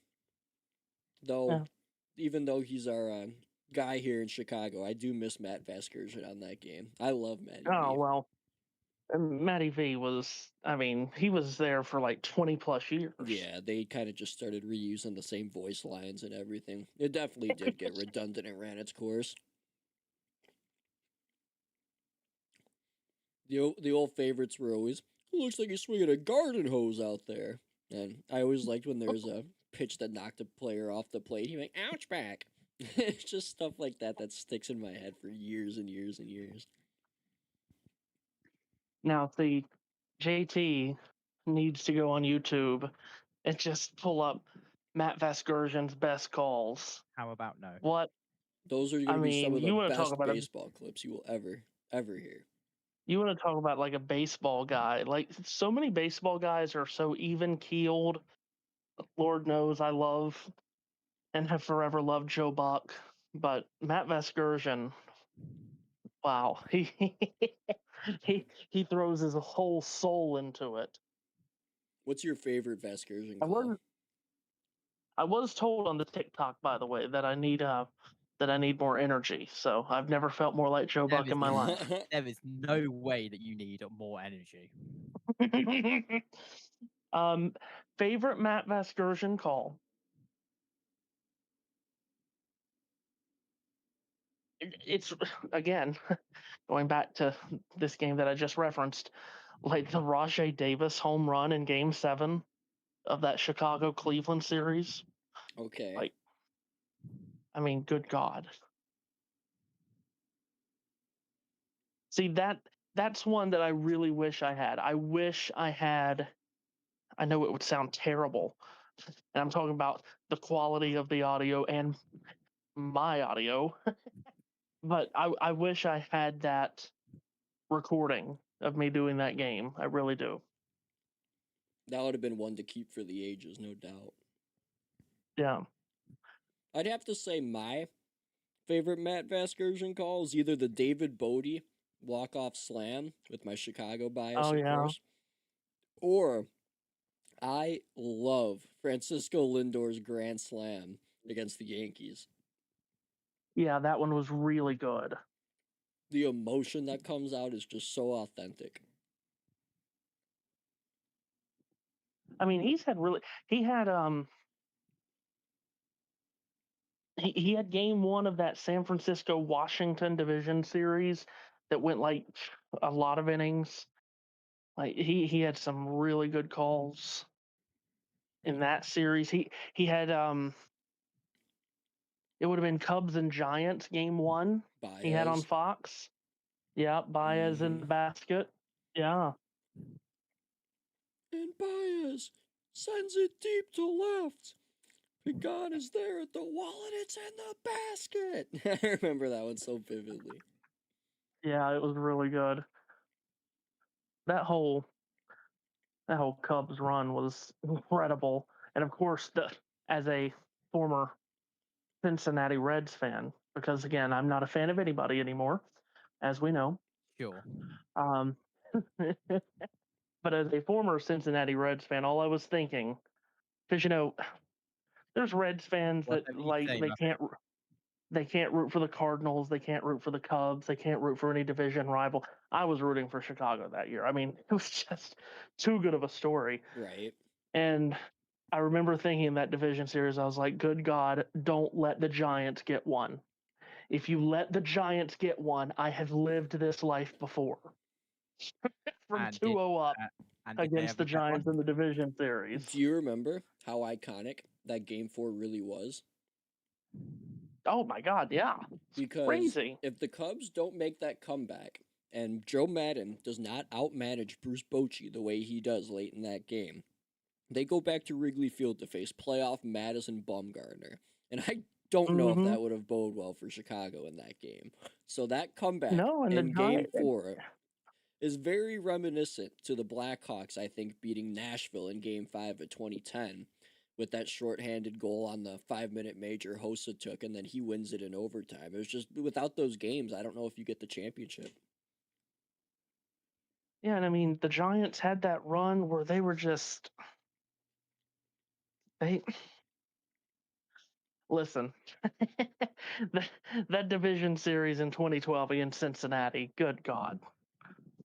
Though, even though he's our guy here in Chicago, I do miss Matt Vasgersian on that game. I love Matt. Oh well, And Matty V was, I mean, he was there for like 20 plus years. Yeah, they kind of just started reusing the same voice lines and everything. It definitely did get redundant and ran its course. The old favorites were always, it looks like he's swinging a garden hose out there. And I always liked when there was a pitch that knocked a player off the plate. He went, ouch back. It's just stuff like that that sticks in my head for years and years and years. Now, the JT needs to go on YouTube and just pull up Matt Vasgersian's best calls. How about no? What? Those are going I to be some mean, of you the want to talk best about baseball clips you will ever hear. you want to talk about like a baseball guy. Like so many baseball guys are so even keeled. Lord knows I love and have forever loved Joe Buck, but Matt Vasgersian, wow, he throws his whole soul into it. What's your favorite Vasgersian I call? was I was told on the TikTok, by the way, that I need more energy. So I've never felt more like Joe Buck in my life. There is no way that you need more energy. Favorite Matt Vasgersian call. It's again going back to this game that I just referenced, like the Rajay Davis home run in Game 7 of that Chicago Cleveland series. Okay. Like, I mean, good God. See, that's one that I really wish I had. I wish I had. I know it would sound terrible, and I'm talking about the quality of the audio and my audio, but I wish I had that recording of me doing that game. I really do. That would have been one to keep for the ages, no doubt. Yeah. I'd have to say my favorite Matt Vasgersian call is either the David Bodie walk-off slam with my Chicago bias, Oh of yeah. course, or I love Francisco Lindor's grand slam against the Yankees. Yeah, that one was really good. The emotion that comes out is just so authentic. I mean, he had game 1 of that San Francisco Washington division series that went like a lot of innings. Like he had some really good calls in that series. He had it would have been Cubs and Giants game 1. Baez. He had on Fox. Yeah, Baez in the basket. Yeah. And Baez sends it deep to left. Pagan is there at the wall and it's in the basket. I remember that one so vividly. Yeah, it was really good. That whole Cubs run was incredible. And of course, as a former Cincinnati Reds fan, because again, I'm not a fan of anybody anymore, as we know. Sure. But as a former Cincinnati Reds fan, all I was thinking, because there's Reds fans Well, that don't need to like say they can't root for the Cardinals, they can't root for the Cubs, they can't root for any division rival. I was rooting for Chicago that year. I mean, it was just too good of a story. Right. And I remember thinking in that division series, I was like, good God, don't let the Giants get one. If you let the Giants get one, I have lived this life before. From 2-0 up against the Giants in the division series. Do you remember how iconic that Game 4 really was? Oh my God, yeah. Because crazy. If the Cubs don't make that comeback and Joe Madden does not outmanage Bruce Bochy the way he does late in that game, they go back to Wrigley Field to face playoff Madison Bumgarner. And I don't know if that would have boded well for Chicago in that game. So that comeback in Game 4 is very reminiscent to the Blackhawks, I think, beating Nashville in Game 5 of 2010 with that shorthanded goal on the 5-minute major Hossa took, and then he wins it in overtime. It was just, without those games, I don't know if you get the championship. Yeah, and I mean, the Giants had that run where they were just... Listen, that division series in 2012 against Cincinnati, good God.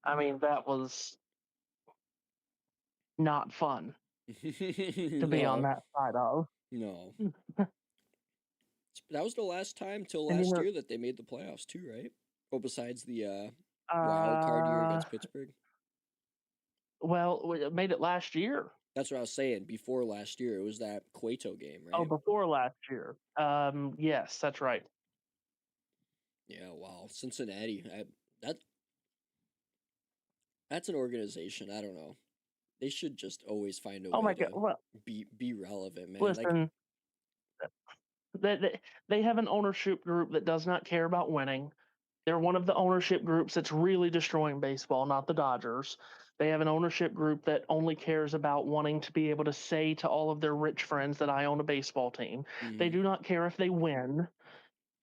I mean, that was not fun to be on No, that side of. no. That was the last time till And last year that they made the playoffs too, right? Oh, besides the wild card year uh, against Pittsburgh. well, we made it last year. That's what I was saying. Before last year, it was that Cueto game, Oh, right? before last year. Yes, that's right. Yeah. Wow. Cincinnati. That that's an organization. I don't know. They should just always find a Oh way my God. to Well, be relevant, man. Like, listen, they have an ownership group that does not care about winning. They're one of the ownership groups that's really destroying baseball, not the Dodgers. They have an ownership group that only cares about wanting to be able to say to all of their rich friends that I own a baseball team. They mhm. do not care if they win.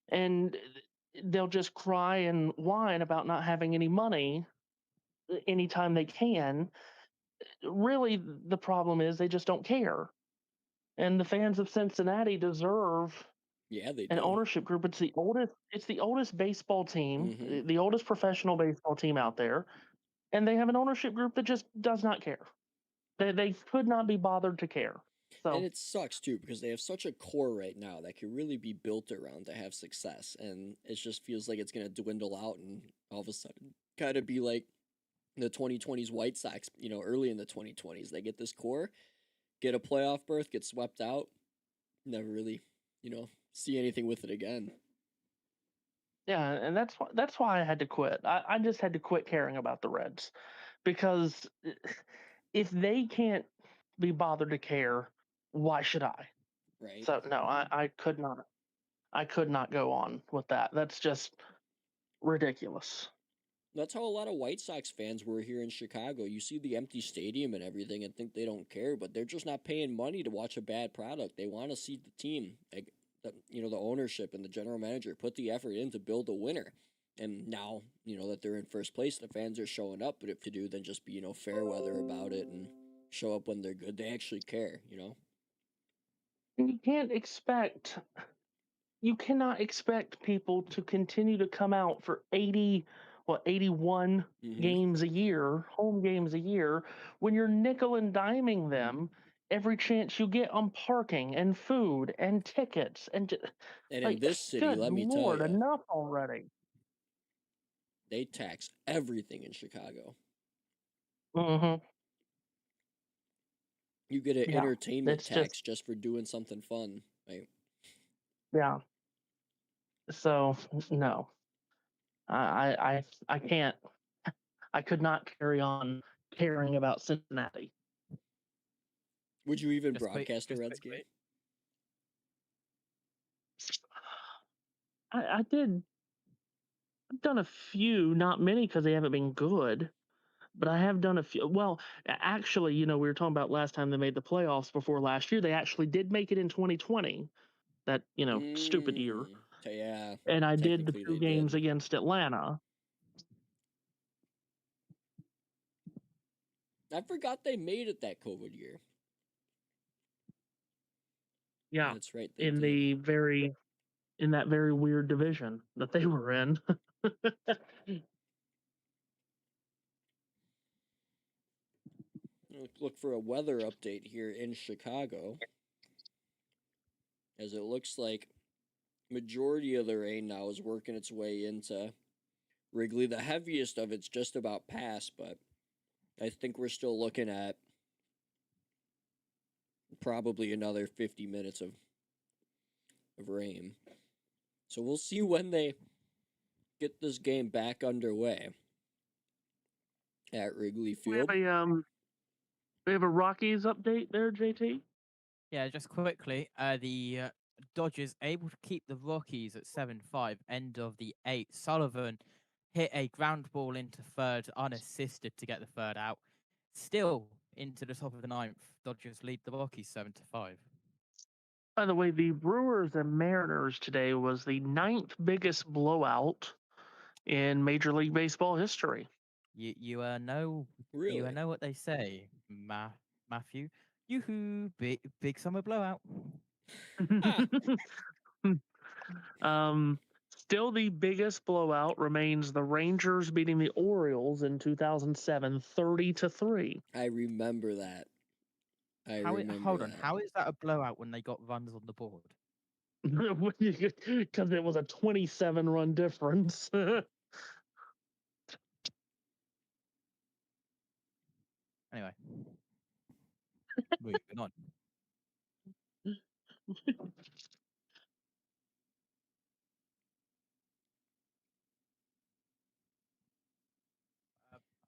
And they'll just cry and whine about not having any money anytime they can. Really, the problem is they just don't care. And the fans of Cincinnati deserve Yeah, they an do. ownership group. It's the oldest baseball team, Hmm. the oldest professional baseball team out there, and they have an ownership group that just does not care. They could not be bothered to care. And So it sucks too because they have such a core right now that could really be built around to have success, and it just feels like it's gonna dwindle out and all of a sudden kind of be like the 2020s White Sox. Early in the 2020s, they get this core, get a playoff berth, get swept out, never really, see anything with it again. yeah, and that's why I had to quit. I just had to quit caring about the Reds because if they can't be bothered to care, why should I? Right. So no, I could not. I could not go on with that. That's just ridiculous. That's how a lot of White Sox fans were here in Chicago. You see the empty stadium and everything and think they don't care, but they're just not paying money to watch a bad product. They want to see the team, like the ownership and the general manager put the effort in to build a winner. And now, that they're in first place, the fans are showing up, but if to do then just be, fair weather about it and show up when they're good. They actually care. And you cannot expect people to continue to come out for 81 Mhm. games a year, home games a year, when you're nickel and diming them every chance you get on parking and food and tickets And in like, this city, good let me tell lord, you, enough already. they tax everything in Chicago. Hmm. You get an Yeah, entertainment it's just tax just for doing something fun. Like, yeah. So no, I can't. I could not carry on caring about Cincinnati. would you even Just broadcast a Reds game? quickly. I did. I've done a few, not many because they haven't been good, but I have done a few. Well, actually, we were talking about last time they made the playoffs before last year. They actually did make it in 2020, that, stupid year. Yeah, And I did the technically two they games did. against Atlanta. I forgot they made it that COVID year. Yeah. That's right, they In did. that very weird division that they were in. Look for a weather update here in Chicago, as it looks like majority of the rain now is working its way into Wrigley. The heaviest of it's just about past, but I think we're still looking at probably another 50 minutes of rain. So we'll see when they get this game back underway at Wrigley we have Field. a Rockies update there, JT. Yeah, just quickly, the Dodgers able to keep the Rockies at 7-5, end of the eighth. Sullivan hit a ground ball into third unassisted to get the third out. Still into the top of the ninth, Dodgers lead the Rockies 7-5. By the way, the Brewers and Mariners today was the ninth biggest blowout in Major League Baseball history. You know Really? what they say, Matthew. Yoo-hoo, big summer blowout. Ah, um, Still, the biggest blowout remains the Rangers beating the Orioles in 2007, 30-3. I remember that. Hold on. How is that a blowout when they got runs on the board? Because it was a 27-run difference. Anyway, moving on.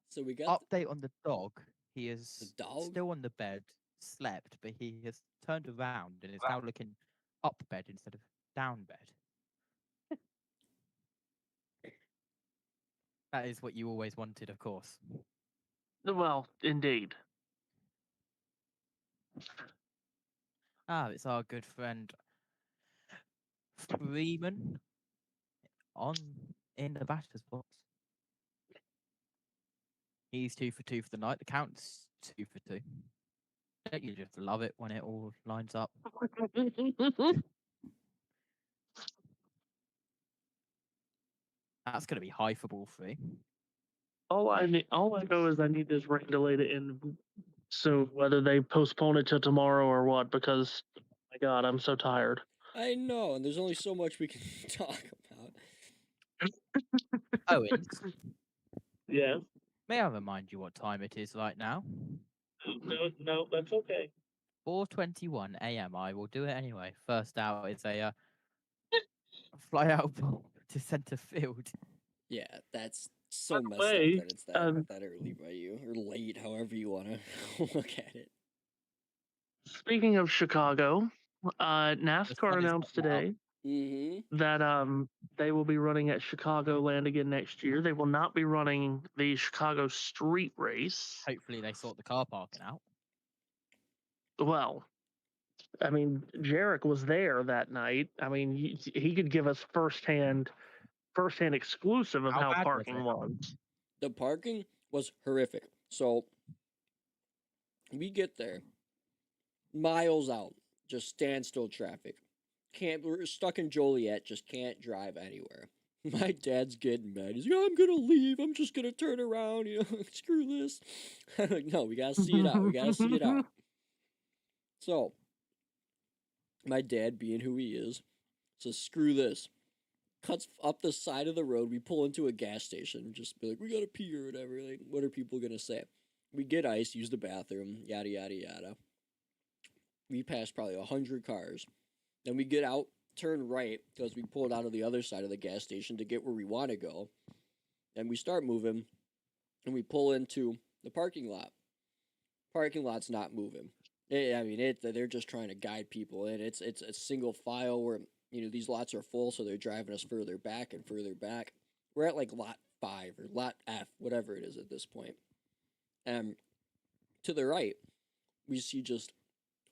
So we got Update on the dog. He is dog? still on the bed, slept, but he has turned around and is now looking up bed instead of down bed. That is what you always wanted, of course. Well, indeed. It's our good friend Freeman in the batter's box. He's 2 for 2 for the night. The count's 2 for 2. Don't you just love it when it all lines up? That's going to be high for ball 3. All I know is I need this rain delay to end soon, whether they postpone it to tomorrow or what, because, oh my God, I'm so tired. I know, and there's only so much we can talk about. Owens, Yeah. may I remind you what time it is right now? No, that's okay. 4:21 a.m. I will do it anyway. First out is a fly out ball to center field. Yeah, that's so messed up that it's that early by you, or late, however you want to look at it. Speaking of Chicago, NASCAR announced today that they will be running at Chicagoland again next year. They will not be running the Chicago Street Race. Hopefully they sort the car parking out. Well, I mean, Jaric was there that night. I mean, he could give us firsthand exclusive of how parking was. The parking was horrific. So we get there, miles out, just standstill traffic. We're stuck in Joliet, just can't drive anywhere. My dad's getting mad. He's like, I'm gonna leave. I'm just gonna turn around. Screw this. I'm like, no, we gotta see it out. We gotta see it out. So, my dad, being who he is, says, screw this. Cuts up the side of the road. We pull into a gas station. Just be like, we gotta pee or whatever. Like, what are people gonna say? We get ice, use the bathroom, yada, yada, yada. We pass probably 100 cars. Then we get out, turn right, because we pulled out of the other side of the gas station to get where we want to go. And we start moving, and we pull into the parking lot. Parking lot's not moving. They're just trying to guide people in. It's a single file where, these lots are full, so they're driving us further back and further back. We're at like lot 5 or lot F, whatever it is at this point. And to the right, we see just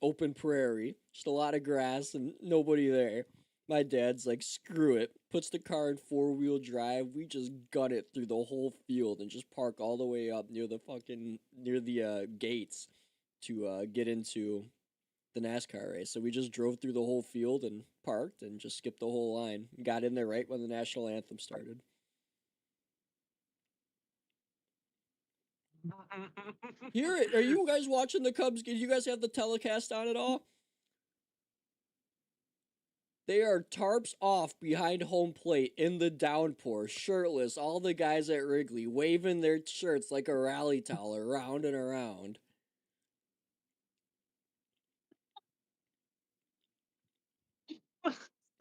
open prairie, just a lot of grass and nobody there. My dad's like, screw it, puts the car in 4-wheel drive. We just gut it through the whole field and just park all the way up near the gates to get into the NASCAR race. So we just drove through the whole field and parked and just skipped the whole line. Got in there right when the national anthem started. Hear it. Are you guys watching the Cubs? Did you guys have the telecast on at all? They are tarps off behind home plate in the downpour, shirtless, all the guys at Wrigley waving their shirts like a rally towel around and around.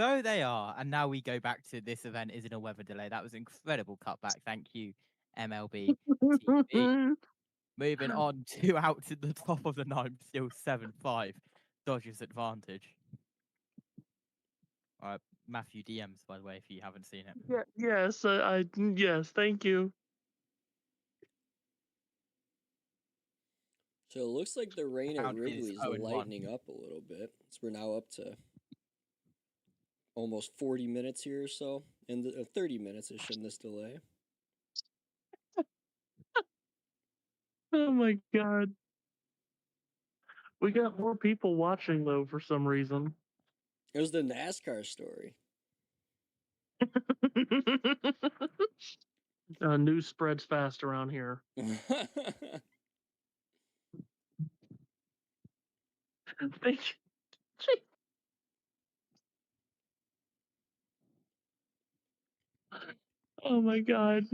So they are, and now we go back to this event is in a weather delay. That was an incredible cutback. Thank you, MLB TV. Moving on to out to the top of the ninth, still 7-5. Dodgers advantage. All right, Matthew DMs, by the way, if you haven't seen it. Yes, thank you. So it looks like the rain at Wrigley is lightening up a little bit. So we're now up to almost 40 minutes here or so, and 30 minutes-ish in this delay. Oh my God. We got more people watching, though, for some reason. It was the NASCAR story. News spreads fast around here. Thank you. Oh my god.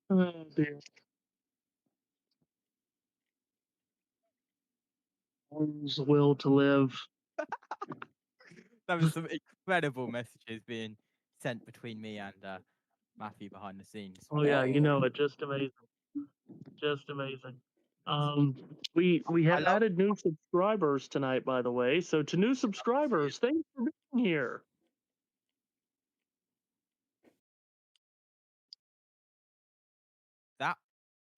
Oh dear. One's will to live. There was some incredible messages being sent between me and Matthew behind the scenes. Oh yeah, you Uh-oh. know it. Just amazing. Just amazing. We I have love added new subscribers tonight, by the way. So to new subscribers, thanks for being here. that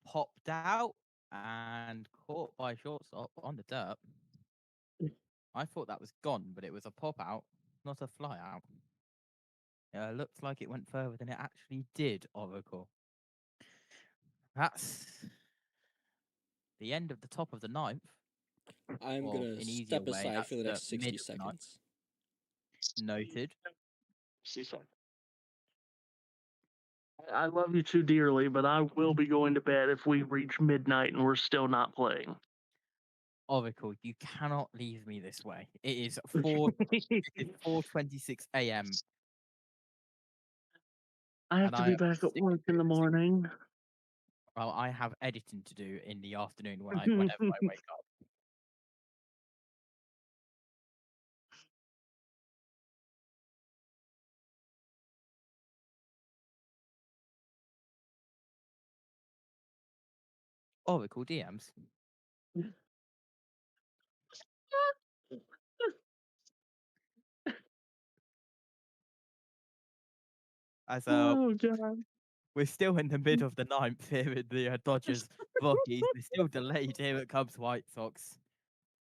popped out and caught by shortstop on the dirt. I thought that was gone, but it was a pop out, not a fly out. Looks like it went further than it actually did, Oracle. That's the end of the top of the ninth. I'm Or gonna in easier step way, aside for the that's next the mid 60 of the ninth. seconds. Noted. I love you too dearly, but I will be going to bed if we reach midnight and we're still not playing. Oracle, you cannot leave me this way. It is 4:26 a.m. I have and to I be am back at sick work of in the this. morning. Well, I have editing to do in the afternoon whenever I wake up. Oracle DMs. As Oh god. we're still in the mid of the ninth here with the Dodgers Rockies. We're still delayed here at Cubs White Sox,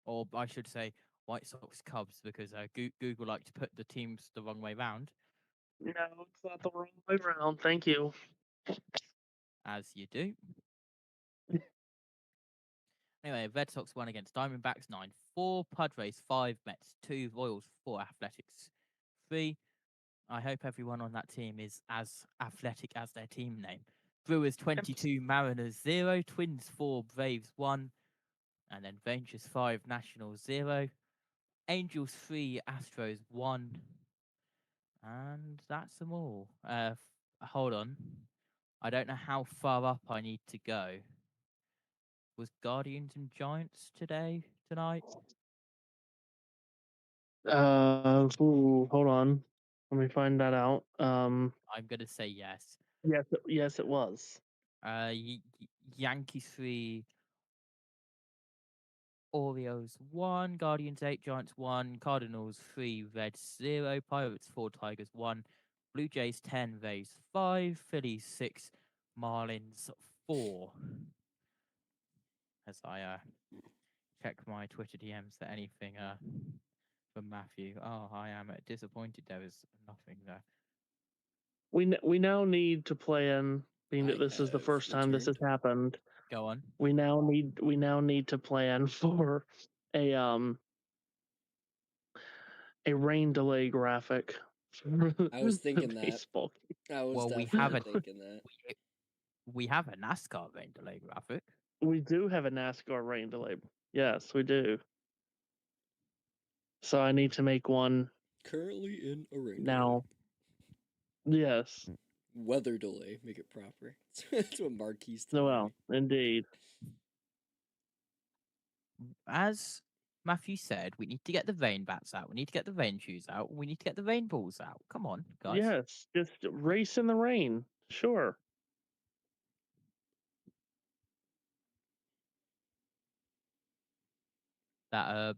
or I should say White Sox Cubs, because Google like to put the teams the wrong way round, No, it's not the wrong way around. Thank you. as you do. Anyway, Red Sox won against Diamondbacks 9-4, Padres 5, Mets 2, Royals 4, Athletics 3. I hope everyone on that team is as athletic as their team name. Brewers 22, Mariners 0, Twins 4, Braves 1, and then Rangers 5, Nationals 0, Angels 3, Astros 1, and that's them all. Hold on. I don't know how far up I need to go. Was Guardians and Giants tonight? Hold on. Let me find that out. I'm gonna say yes. Yes, it was. Yankees 3, Orioles 1, Guardians 8, Giants 1, Cardinals 3, Reds 0, Pirates 4, Tigers 1, Blue Jays 10, Rays 5, Phillies 6, Marlins 4. As I check my Twitter DMs for anything from Matthew. Oh, I am disappointed there is nothing there. We now need to plan, being that I this is the have first time this has returned. happened. Go on. We now need to plan for a rain delay graphic. I was the thinking that. baseball. I was Well, definitely thinking that. we have a NASCAR rain delay graphic. We do have a NASCAR rain delay. Yes, we do. So I need to make one Currently in a rain now. Yes. Weather delay, make it proper. That's what Marquis told Well, indeed. As Matthew said, we need to get the rain bats out. We need to get the rain shoes out. We need to get the rain balls out. Come on, guys. Yes, just race in the rain. Sure. That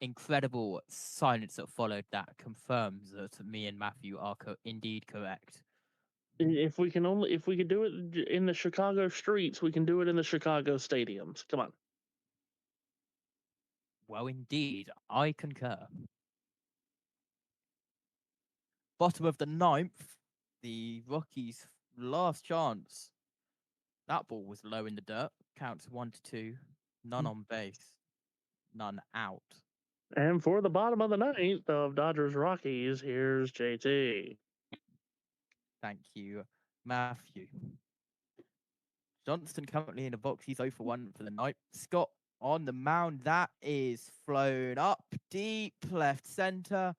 incredible silence that followed that confirms that me and Matthew are indeed correct. If we could do it in the Chicago streets, we can do it in the Chicago stadiums. Come on. Well, indeed, I concur. Bottom of the ninth, the Rockies' last chance. That ball was low in the dirt. Counts 1-2. None on base. None out. And for the bottom of the ninth of Dodgers Rockies, here's JT. Thank you, Matthew. Johnston currently in the box. He's 0 for 1 for the night. Scott on the mound. That is flown up deep left center.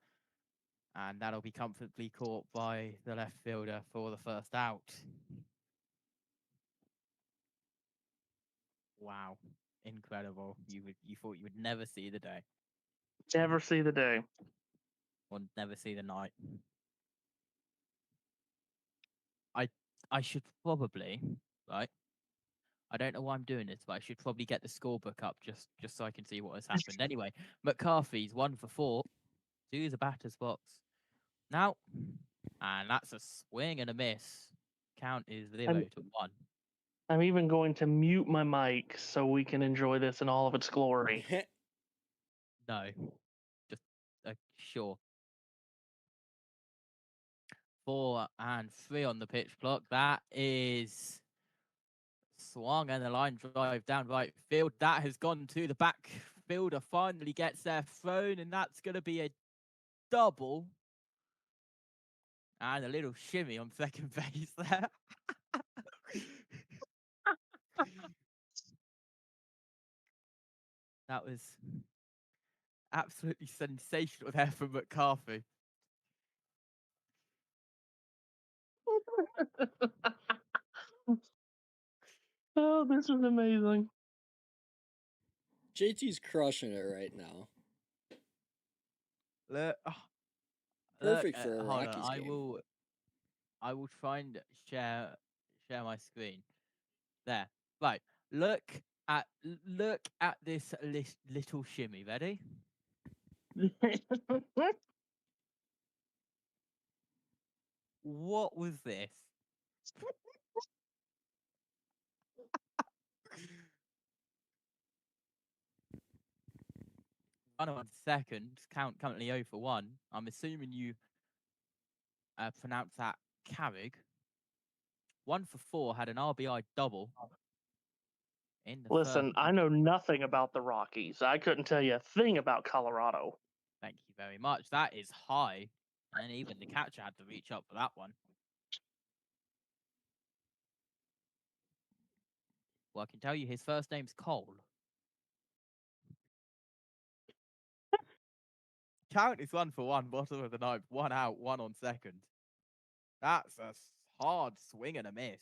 And that'll be comfortably caught by the left fielder for the first out. Wow. Incredible. You thought you would never see the day. Never see the day. Or never see the night. I should probably, right? I don't know why I'm doing this, but I should probably get the scorebook up just so I can see what has happened. Anyway, McCarthy's 1 for 4 to the batter's box. Now, and that's a swing and a miss. Count is 0 to 1. I'm even going to mute my mic so we can enjoy this in all of its glory. No, just sure. 4 and 3 on the pitch clock. That is swung and a line drive down right field. That has gone to the back fielder. Finally gets there, thrown, and that's going to be a double. And a little shimmy on second base there. That was absolutely sensational there from McCarthy. Oh, this is amazing. JT's crushing it right now. Look, Perfect for a hold Rockies on. game. I will try and share my screen. There. Right. Look at this little shimmy. Ready? What was this? On second, count currently 0 for 1. I'm assuming you pronounce that Carrig. 1 for 4 had an RBI double. In the Listen, first. I know nothing about the Rockies. I couldn't tell you a thing about Colorado. Thank you very much. That is high. And even the catcher had to reach up for that one. Well, I can tell you his first name's Cole. Count is 1 for 1, bottom of the ninth. 1 out, 1 on second. That's a hard swing and a miss.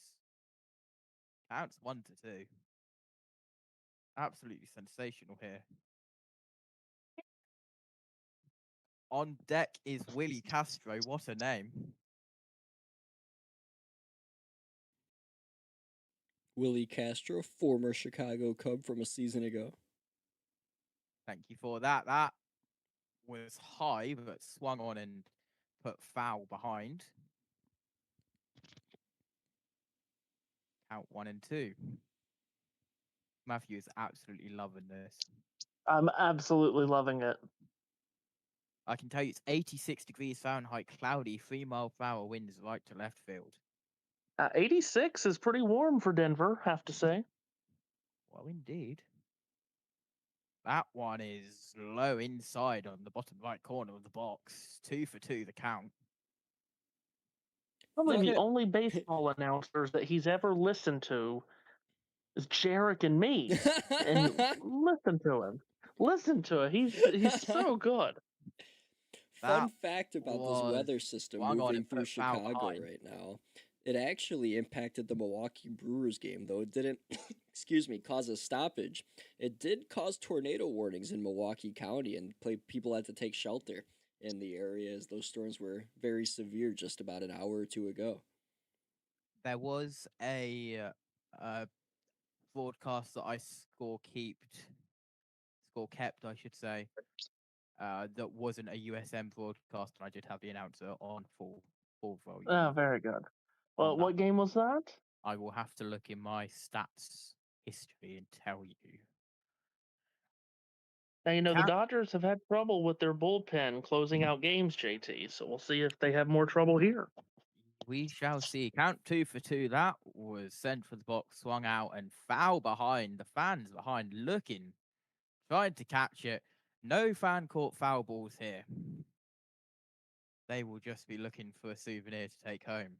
Counts 1 to 2. Absolutely sensational here. On deck is Willie Castro. What a name. Willie Castro, former Chicago Cub from a season ago. Thank you for that. That was high, but swung on and put foul behind. Count 1 and 2. Matthew is absolutely loving this. I'm absolutely loving it. I can tell you it's 86 degrees Fahrenheit, cloudy, 3 mile per hour winds right to left field. 86 is pretty warm for Denver, have to say. Well, indeed. That one is low inside on the bottom right corner of the box. 2 for 2, the count. Probably the only baseball announcers that he's ever listened to is Jaric and me. And listen to him. Listen to it. He's so good. Fun fact about this weather system moving through Chicago right now. It actually impacted the Milwaukee Brewers game, though it didn't, cause a stoppage. It did cause tornado warnings in Milwaukee County, and people had to take shelter in the area as those storms were very severe just about an hour or two ago. There was a broadcast that I score kept, I should say, that wasn't a USM broadcast, and I did have the announcer on full volume. Oh, very good. Well, what game was that? I will have to look in my stats history and tell you. Now, the Dodgers have had trouble with their bullpen closing out games, JT, so we'll see if they have more trouble here. We shall see. Count 2 for 2. That was sent for the box, swung out, and foul behind. The fans behind looking, trying to catch it. No fan court foul balls here. They will just be looking for a souvenir to take home.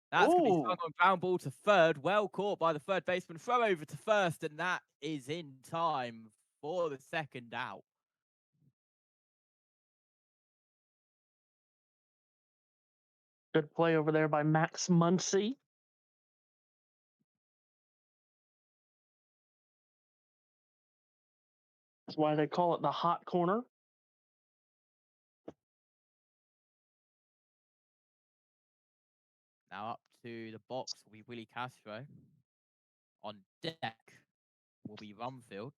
That's going to be swung Ooh, on ground ball to third. Well caught by the third baseman. Throw over to first, and that is in time for the second out. good play over there by Max Muncy. That's why they call it the hot corner. Now up to the box will be Willie Castro. On deck will be Rumfield.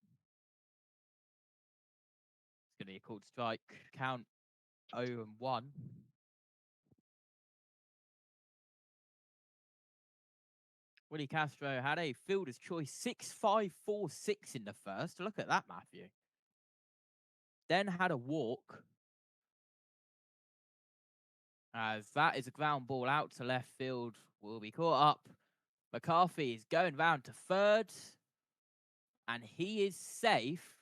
It's going to be a called strike. Count 0-1. Willie Castro had a fielder's choice 6-5-4-6 in the first. Look at that, Matthew. Then had a walk. As that is a ground ball out to left field. Will be caught up. McCarthy is going round to third. And he is safe.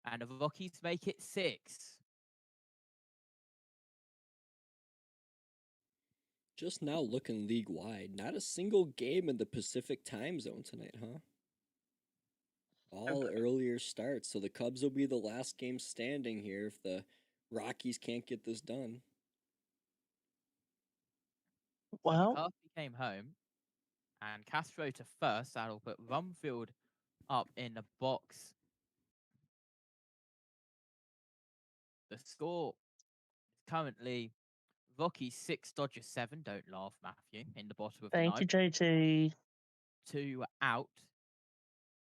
And the Rockies make it 6. Just now looking league wide, not a single game in the Pacific time zone tonight, huh? All earlier starts, so the Cubs will be the last game standing here if the Rockies can't get this done. Well, McCarthy came home. And Castro to first. That'll put Rumfield up in the box. The score is currently Rockies 6, Dodgers 7. Don't laugh, Matthew, in the bottom of the thank you, ninth. JT. 2 out.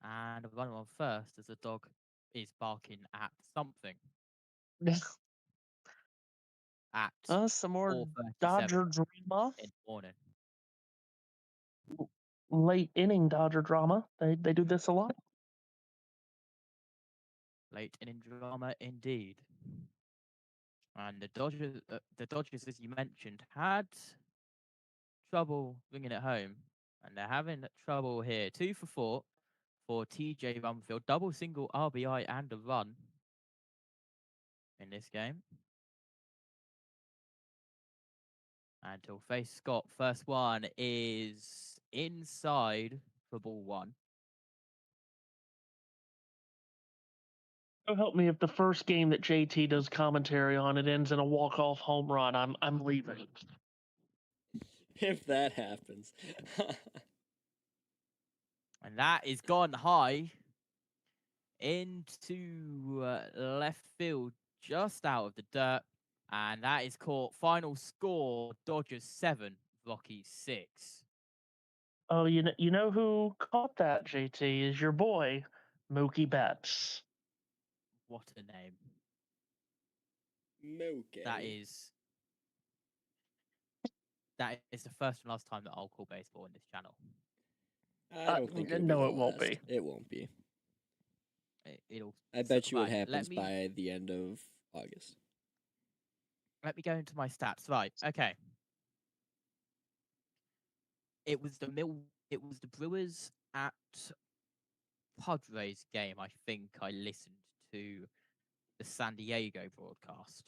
And a runner on first as the dog is barking at something at Some more 4:37 Dodger drama. in the morning. Late inning Dodger drama. They do this a lot. Late inning drama indeed. And the Dodgers, as you mentioned, had trouble bringing it home, and they're having trouble here. 2 for 4 for TJ Rumfield, double, single, RBI, and a run in this game. And he'll face Scott. First one is inside for ball 1. So help me if the first game that JT does commentary on it ends in a walk-off home run, I'm leaving. If that happens. And that is gone high into left field, just out of the dirt. And that is caught. Final score, Dodgers 7, Rockies 6. Oh, you know who caught that, JT, is your boy, Mookie Betts. What a name. Mookie. That is the first and last time that I'll call baseball in this channel. I don't think it'll no, be it won't last. be. It won't be. It'll. I bet you right, it happens by the end of August. Let me go into my stats. Right. Okay. It was the Brewers at Padres game. I think I listened to the San Diego broadcast.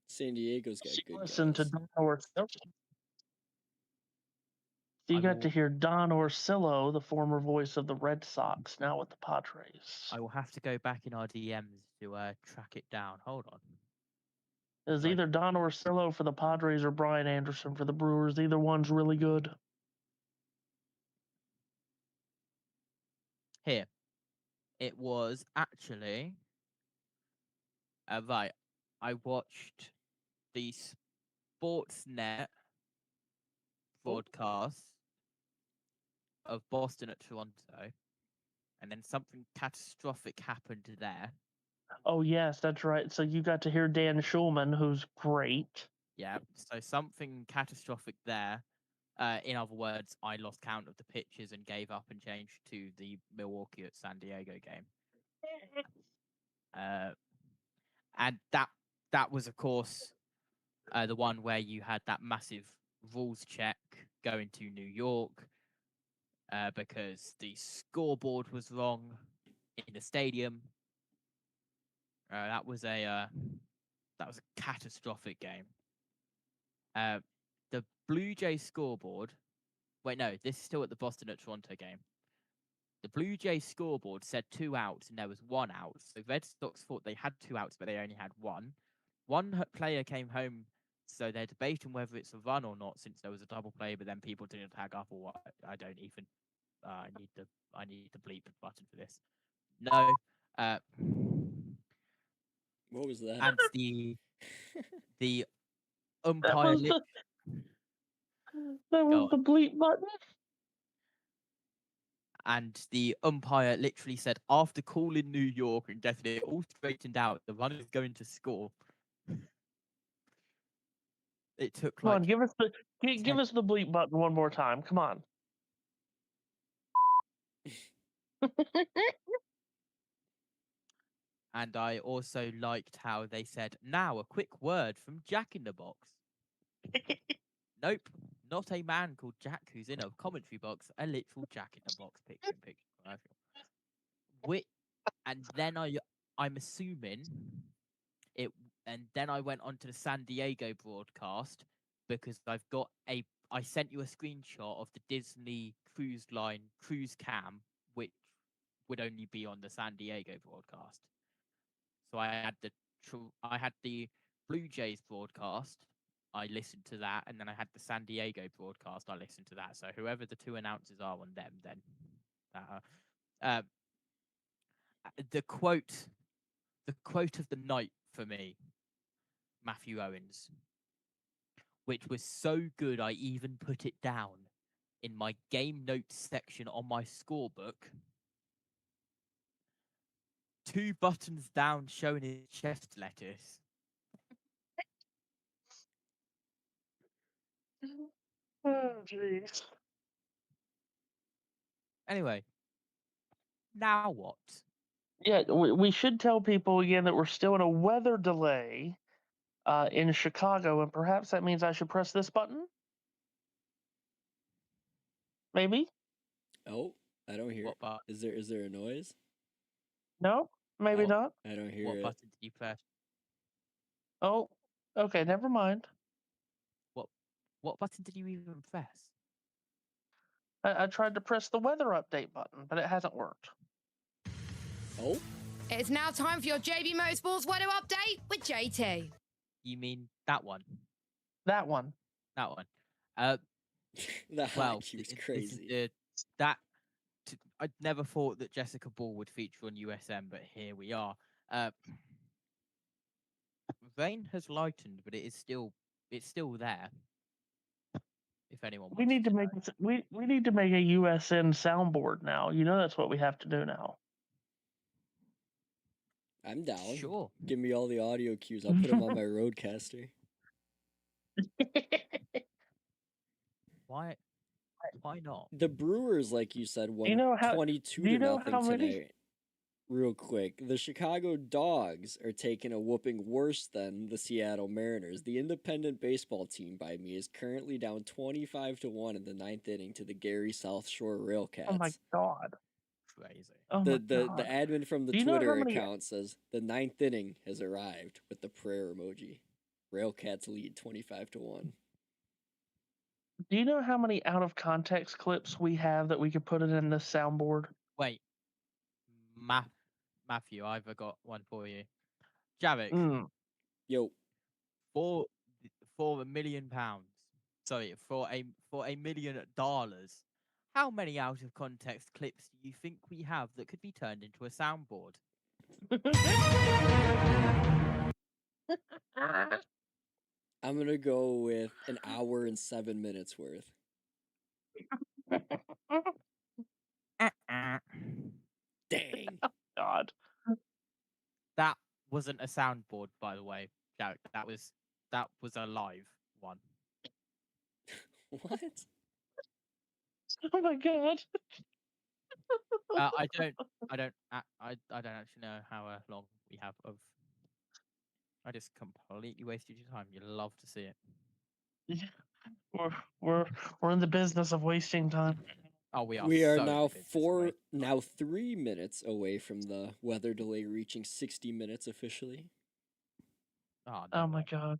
San Diego's got good Listen to guys. Don Orsillo. You got to hear Don Orsillo, the former voice of the Red Sox, now with the Padres. I will have to go back in our DMs to track it down. Hold on. It was either Don Orsillo for the Padres or Brian Anderson for the Brewers. Either one's really good. Here. It was actually right. I watched the Sportsnet broadcast of Boston at Toronto, and then something catastrophic happened there. Oh yes, that's right. So you got to hear Dan Schulman, who's great. Yeah, so something catastrophic there. In other words, I lost count of the pitches and gave up and changed to the Milwaukee at San Diego game. And that was, of course, The one where you had that massive rules check going to New York because the scoreboard was wrong in the stadium. That was a catastrophic game. The Blue Jays scoreboard. Wait, no, this is still at the Boston at Toronto game. The Blue Jays scoreboard said 2 outs and there was 1 out. So Red Sox thought they had 2 outs, but they only had 1. One player came home, so they're debating whether it's a run or not since there was a double play, but then people didn't tag up or what. I don't even. I need the bleep button for this. No. What was that? And the That umpire. was the bleep button. And the umpire literally said, after calling New York and getting it all straightened out, the runner is going to score. It took Come on, like. give us the bleep button one more time. Come on. And I also liked how they said, now a quick word from Jack in the Box. Nope, not a man called Jack who's in a commentary box, a literal Jack in the Box picture commercial. And then I'm assuming it, and then I went onto the San Diego broadcast because I sent you a screenshot of the Disney Cruise Line cruise cam, which would only be on the San Diego broadcast. So I had the Blue Jays broadcast. I listened to that, and then I had the San Diego broadcast. I listened to that. So whoever the 2 announcers are on them, then the quote of the night for me, Matthew Owens, which was so good I even put it down in my game notes section on my scorebook. 2 buttons down showing his chest lettuce. Oh, jeez. Anyway, now what? Yeah, we should tell people again that we're still in a weather delay in Chicago, and perhaps that means I should press this button? Maybe? Oh, I don't hear What it. Is there a noise? No? Maybe not? I don't hear What it. button did you press? Oh, okay, never mind. What button did you even press? I tried to press the weather update button, but it hasn't worked. Oh? It's now time for your JB Motorsports weather update with JT. You mean that one? That one. That one. The Well, hotkey was this is crazy. I never thought that Jessica Ball would feature on USM, but here we are. Rain has lightened, but it's still there. If anyone wants We need to know. make we need to make a USN soundboard now. You know that's what we have to do now. I'm down. Sure. Give me all the audio cues. I'll put them on my Roadcaster. Why not? The Brewers, like you said, won You know how- 22 do you to know nothing how many- tonight. Real quick, the Chicago Dogs are taking a whooping worse than the Seattle Mariners. The independent baseball team by me is currently down 25-1 in the 9th inning to the Gary South Shore Railcats. Oh my god. Crazy. Oh The my god. the admin from the Do you know Twitter how many- account says the 9th inning has arrived with the prayer emoji. Railcats lead 25-1. Do you know how many out of context clips we have that we could put it in this soundboard? Wait. Matthew, I've got one for you. Jaric, Yo, for £1 million. Sorry, for $1 million. How many out of context clips do you think we have that could be turned into a soundboard? I'm gonna go with an hour and 7 minutes worth. Dang. God. That wasn't a soundboard, by the way, Jaric. That was a live one. What? Oh my god. I don't actually know how long we have of I just completely wasted your time. You love to see it. Yeah, we're we're in the business of wasting time. Oh, we are We are so in now the business of wasting time. now 3 minutes away from the weather delay reaching 60 minutes officially. Oh, Oh no. my god.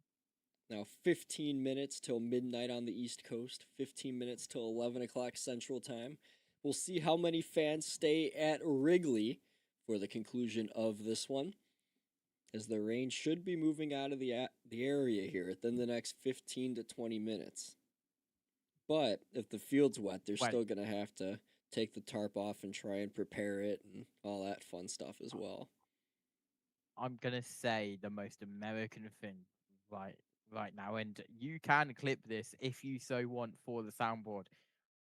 Now 15 minutes till midnight on the East Coast, 15 minutes till 11 o'clock Central Time. We'll see how many fans stay at Wrigley for the conclusion of this one, as the rain should be moving out of the area here within the next 15 to 20 minutes. But if the field's wet, they're Well, still going to have to take the tarp off and try and prepare it and all that fun stuff as well. I'm gonna say the most American thing right now, and you can clip this if you so want for the soundboard,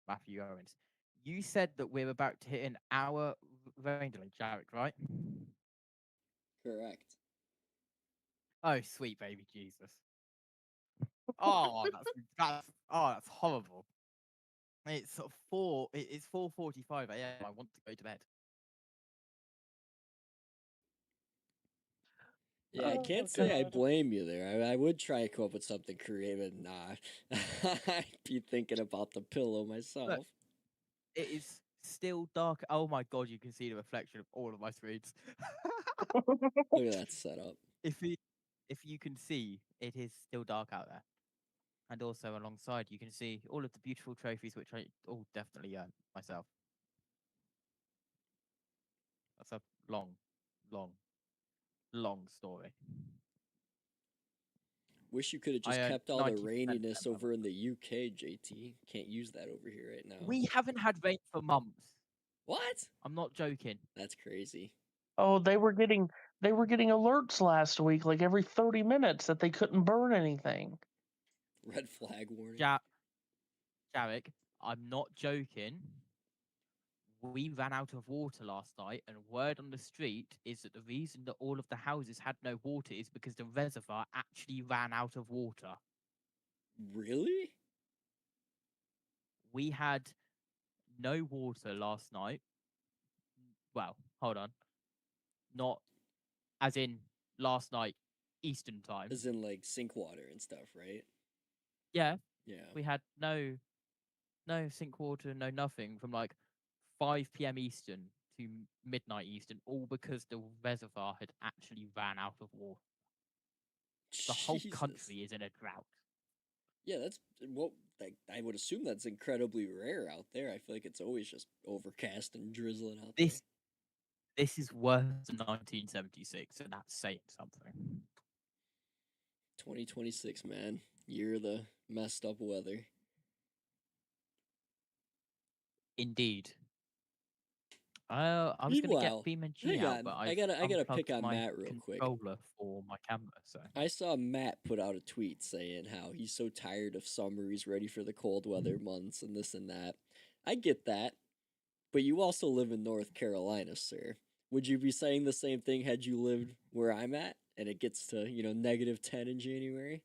Matthew Owens. You said that we're about to hit an hour rain delay, Jarek, right? Correct. Oh, sweet baby Jesus. Oh, that's horrible. It's 4:45 a.m. I want to go to bed. Yeah, I Oh can't say I god. blame you there. I would try and come up with something creative. Nah, I'd be thinking about the pillow Look, myself. it is still dark. Oh my god, you can see the reflection of all of my screens. Look at that setup. if you if you can see, it is still dark out there. And also alongside, you can see all of the beautiful trophies, which I definitely myself. That's a long, long, long story. Wish you could have I just earned kept all the 90% of raininess them. over in the UK, JT. Can't use that over here right now. We haven't had rain for months. What? I'm not joking. That's crazy. Oh, they were getting alerts last week, like every 30 minutes, that they couldn't burn anything. Red flag warning. Jarek, I'm not joking. We ran out of water last night, and word on the street is that the reason that all of the houses had no water is because the reservoir actually ran out of water. Really? We had no water last night. Well, hold on. Not as in last night, Eastern time. As in like sink water and stuff, right? Yeah, Yeah. we had no sink water, no nothing from like 5 p.m. Eastern to midnight Eastern, all because the reservoir had actually ran out of water. The whole Jesus. country is in a drought. Yeah, that's well. I would assume that's incredibly rare out there. I feel like it's always just overcast and drizzling out This is worse than 1976, and that's saying something. there. 2026, man, year of the messed up weather. Indeed. I was gonna Meanwhile, get BeamNG hang out, on, but I I've gotta pick unplugged on my Matt real quick. controller for my camera. So I saw Matt put out a tweet saying how he's so tired of summer, he's ready for the cold weather months and this and that. I get that, but you also live in North Carolina, sir. Would you be saying the same thing had you lived where I'm at and it gets to, -10 in January?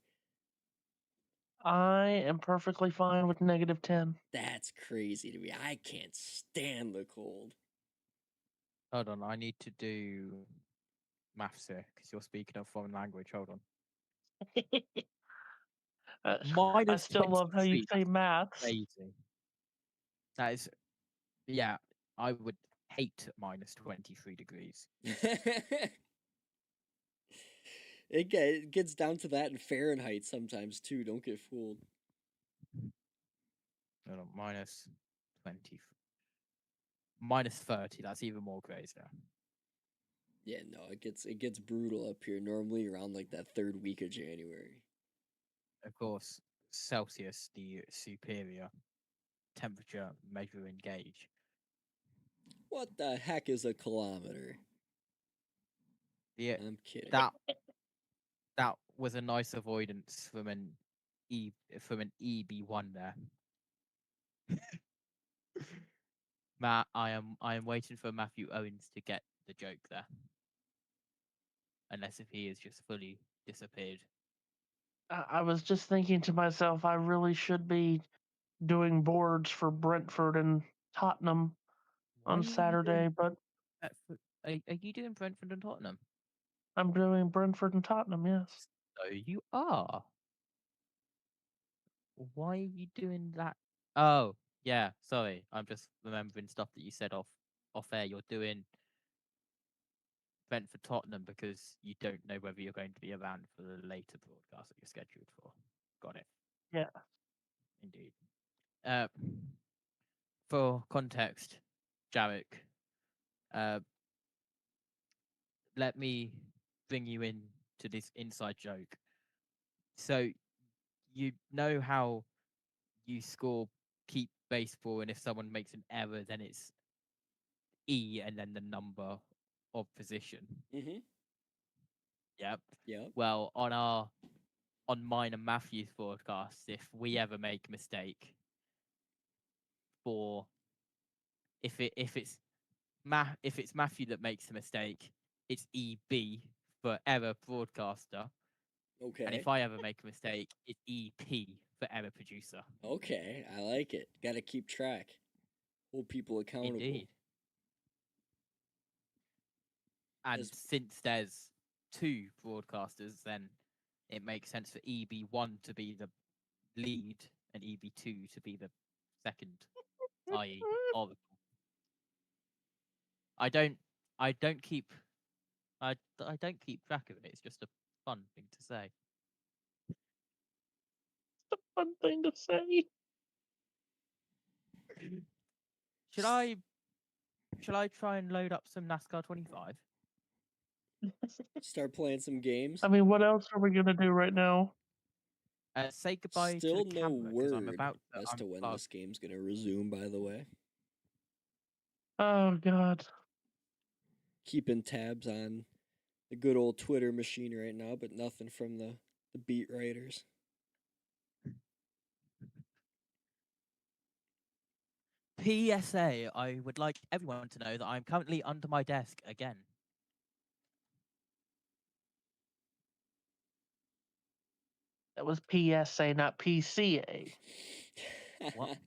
I am perfectly fine with -10. That's crazy to me. I can't stand the cold. hold on, I need to do maths here because you're speaking a foreign language. Hold on. I Minus still love how you 23. say That's maths. crazy. That is, yeah. I would hate minus 23 degrees. It gets down to that in Fahrenheit sometimes too. Don't get fooled. Hold on, minus 20. Minus 30. That's even more crazy. Yeah, no, it gets brutal up here. Normally around like that third week of January. Of course, Celsius, the superior temperature measuring gauge. What the heck is a kilometer? Yeah, I'm kidding. that was a nice avoidance from an EB1 there. Matt, I am waiting for Matthew Owens to get the joke there. Unless if he is just fully disappeared. I was just thinking to myself, I really should be doing boards for Brentford and Tottenham Why on are you doing Saturday, but Brentford? Are you doing Brentford and Tottenham? I'm doing Brentford and Tottenham, yes. So you are. Why are you doing that? Oh, yeah. Sorry, I'm just remembering stuff that you said off air. You're doing Brentford Tottenham because you don't know whether you're going to be around for the later broadcast that you're scheduled for. Got it. Yeah. Indeed. Uh, for context, Jaric, let me bring you in to this inside joke. So you know how you score keep baseball, and if someone makes an error, then it's E and then the number of position. Mm-hmm. Yep. Yep. Well, on mine and Matthew's broadcasts, if we ever make a mistake for if it's Matthew that makes a mistake, it's EB for error broadcaster. Okay. And if I ever make a mistake, it's EP for error producer. Okay, I like it. Got to keep track. Hold people accountable. Indeed. And As- since there's two broadcasters, then it makes sense for EB1 to be the lead and EB2 to be the second, i.e. Oracle. I don't keep I don't keep track of it. It's just a fun thing to say. It's a fun thing to say. Should I try and load up some NASCAR 25? Start playing some games. I mean, what else are we gonna do right now? Say goodbye Still to the no camera because I'm word about to. as to when I'm this game's gonna resume. By the way, Oh God. keeping tabs on the good old Twitter machine right now, but nothing from the beat writers. PSA, I would like everyone to know that I'm currently under my desk again. That was PSA, not PCA. What?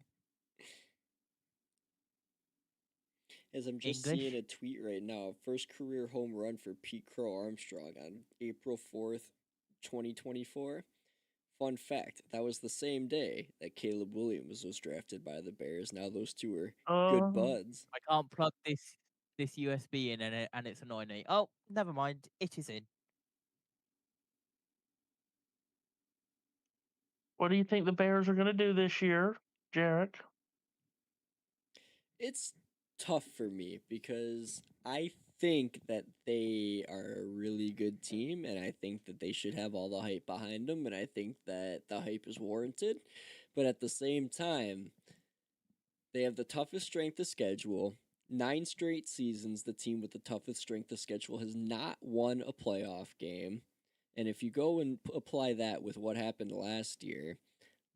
As I'm just English? seeing a tweet right now, first career home run for Pete Crow Armstrong on April 4th, 2024. Fun fact, that was the same day that Caleb Williams was drafted by the Bears. Now those two are good buds. I can't plug this USB in and it's annoying me. Oh, never mind. It is in. What do you think the Bears are gonna do this year, Jaric? It's tough for me because I think that they are a really good team and I think that they should have all the hype behind them and I think that the hype is warranted. But at the same time, they have the toughest strength of schedule. 9 straight seasons, the team with the toughest strength of schedule has not won a playoff game. And if you go and apply that with what happened last year,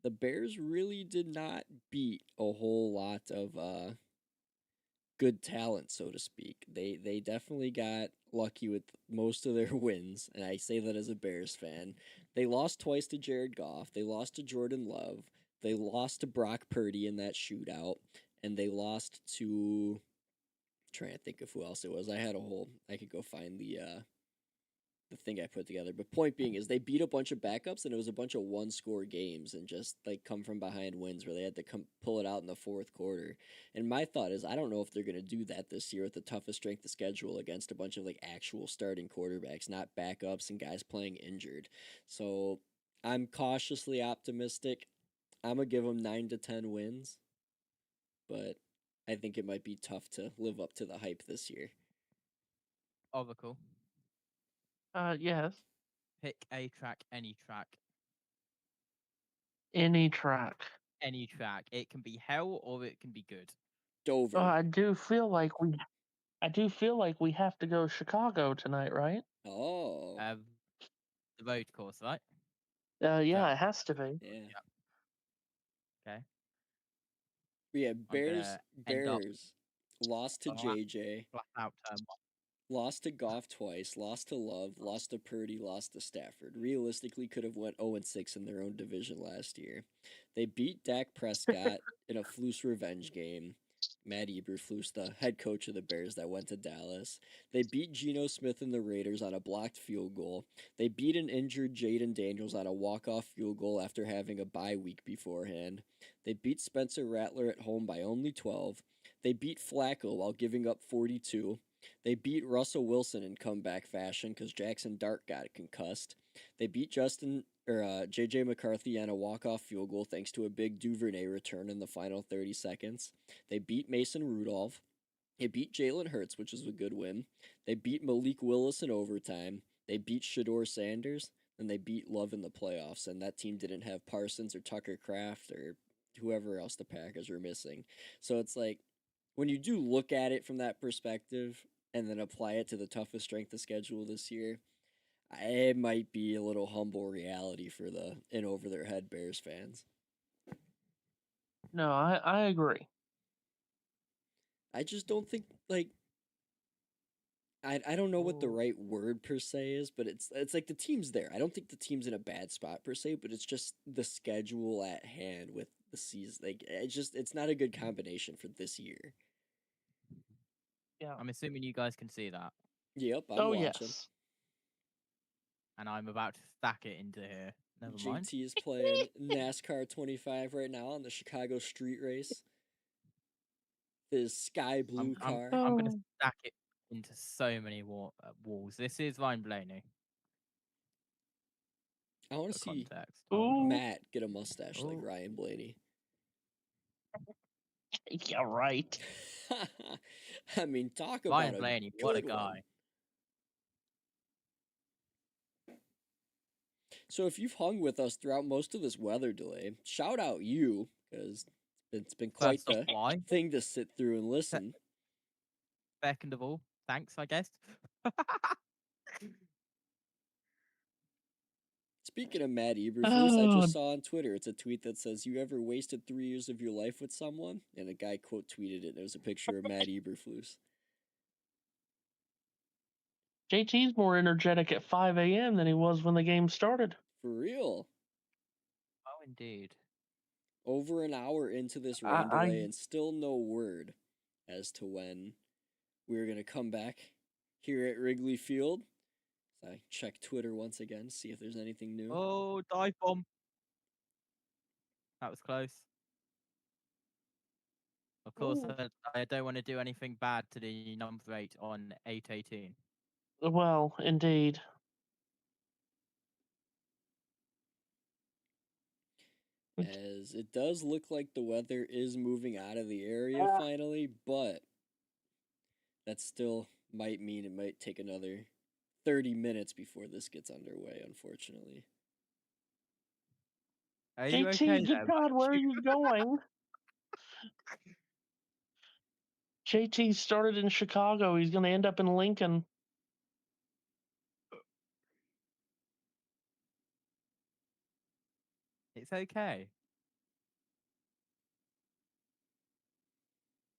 the Bears really did not beat a whole lot of good talent, so to speak. They definitely got lucky with most of their wins, and I say that as a Bears fan. They lost twice to Jared Goff. They lost to Jordan Love. They lost to Brock Purdy in that shootout, and they lost to. Trying to think of who else it was. I could go find the thing I put together. But point being is they beat a bunch of backups and it was a bunch of one score games and just like come from behind wins where they had to pull it out in the fourth quarter. And my thought is I don't know if they're going to do that this year with the toughest strength of schedule against a bunch of like actual starting quarterbacks, not backups and guys playing injured. So I'm cautiously optimistic. I'm going to give them 9 to 10 wins. But I think it might be tough to live up to the hype this year. Oracle. Yes. Pick a track, any track. Any track. Any track. It can be hell or it can be good. Dover. I do feel like we have to go Chicago tonight, right? Oh. The road course, right? Yeah, it has to be. Yeah. Okay. But yeah, I'm gonna end up Bears lost to JJ, flat out turn one. lost to Goff twice, lost to Love, lost to Purdy, lost to Stafford. Realistically, could have went 0-6 in their own division last year. They beat Dak Prescott in a Flus revenge game. Matt Eberflus, the head coach of the Bears that went to Dallas. They beat Geno Smith and the Raiders on a blocked field goal. They beat an injured Jaden Daniels on a walk-off field goal after having a bye week beforehand. They beat Spencer Rattler at home by only 12. They beat Flacco while giving up 42. They beat Russell Wilson in comeback fashion because Jackson Dart got concussed. They beat JJ McCarthy on a walk-off field goal thanks to a big Duvernay return in the final 30 seconds. They beat Mason Rudolph. They beat Jalen Hurts, which is a good win. They beat Malik Willis in overtime. They beat Shador Sanders. And they beat Love in the playoffs. And that team didn't have Parsons or Tucker Kraft or whoever else the Packers were missing. So it's like, when you do look at it from that perspective and then apply it to the toughest strength of schedule this year, it might be a little humble reality for the in over their head Bears fans. No, I agree. I just don't think I don't know what the right word per se is, but it's like the team's there. I don't think the team's in a bad spot per se, but it's just the schedule at hand with the season. Like it's not a good combination for this year. Yeah. I'm assuming you guys can see that, Yep, I'm watching. Yes. and I'm about to stack it into here. Never mind. JT is playing NASCAR 25 right now on the Chicago street race. His sky blue car. I'm going to Oh. stack it into so many walls. This is Ryan Blaney. I want to For see context. Ooh. Matt get a mustache like Ooh. Ryan Blaney. Yeah, right. I mean, talk about Ryan a Blaney, what a good one. guy. So if you've hung with us throughout most of this weather delay, shout out you, because it's been quite First off, the why? thing to sit through and listen. Second of all, thanks, I guess. Speaking of Matt Eberflus, I just Oh. saw on Twitter, it's a tweet that says, "You ever wasted 3 years of your life with someone?" And a guy quote tweeted it, and it was a picture of Matt Eberflus. JT's more energetic at 5 a.m. than he was when the game started. For real. Oh, indeed. Over an hour into this rain I delay and still no word as to when we're going to come back here at Wrigley Field. So I check Twitter once again, see if there's anything new. Oh, dive bomb. That was close. Of course, Ooh. I don't want to do anything bad to the number 8 on 8/18. Well, indeed. As it does look like the weather is moving out of the area finally, but that still might mean it might take another 30 minutes before this gets underway, unfortunately. Are you JT, okay good there, God, where are Matthew? you going? JT started in Chicago. He's going to end up in Lincoln. It's okay.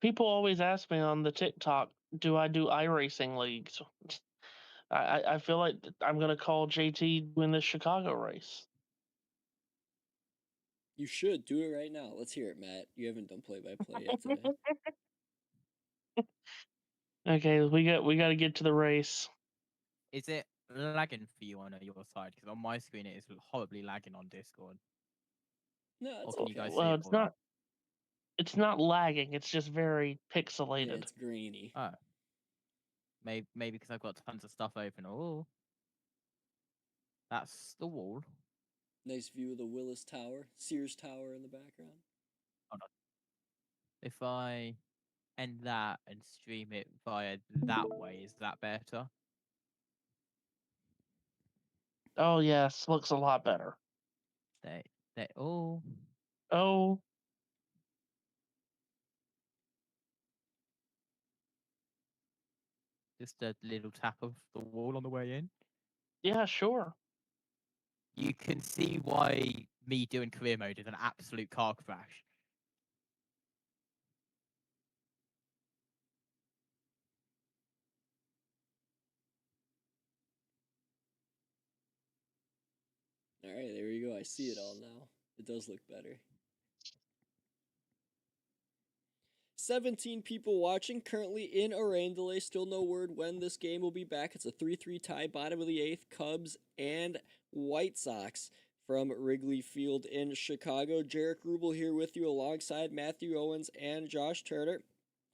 People always ask me on the TikTok, do I do iRacing leagues? I feel like I'm going to call JT win this Chicago race. You should do it right now. Let's hear it, Matt. You haven't done play-by-play yet today. Okay, we got to get to the race. Is it lagging for you on your side? Because on my screen it is horribly lagging on Discord. No, Or it's can okay. you guys see Well, it all right? it's not lagging. It's just very Yeah, pixelated. it's grainy. Oh. Maybe because I've got tons of stuff open. Oh. That's the wall. Nice view of the Willis Tower, Sears Tower in the background. Hold on. If I end that and stream it via that way, is that better? Oh yes, looks a lot better. Oh. Oh, Just a little tap of the wall on the way in. yeah, sure. You can see why me doing career mode is an absolute car crash. All right, there you go. I see it all now. It does look better. 17 people watching, currently in a rain delay. Still no word when this game will be back. It's a 3-3 tie, bottom of the 8th, Cubs and White Sox from Wrigley Field in Chicago. Jaric Rubel here with you alongside Matthew Owens and Josh Turner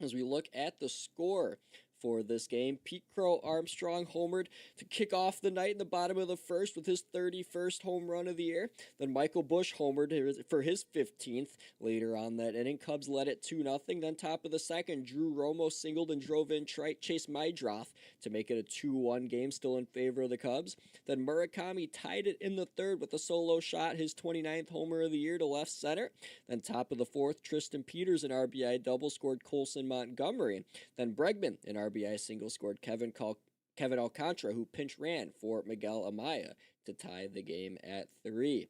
as we look at the score for this game. Pete Crow Armstrong homered to kick off the night in the bottom of the first with his 31st home run of the year. Then Michael Busch homered for his 15th later on that inning. Cubs led it 2-0. Then top of the second, Drew Romo singled and drove in Chase Mydroth to make it a 2-1 game, still in favor of the Cubs. Then Murakami tied it in the third with a solo shot, his 29th homer of the year to left center. Then top of the fourth, Tristan Peters an RBI double scored Colson Montgomery. Then Bregman an RBI single scored Kevin Alcantara, who pinch ran for Miguel Amaya to tie the game at 3.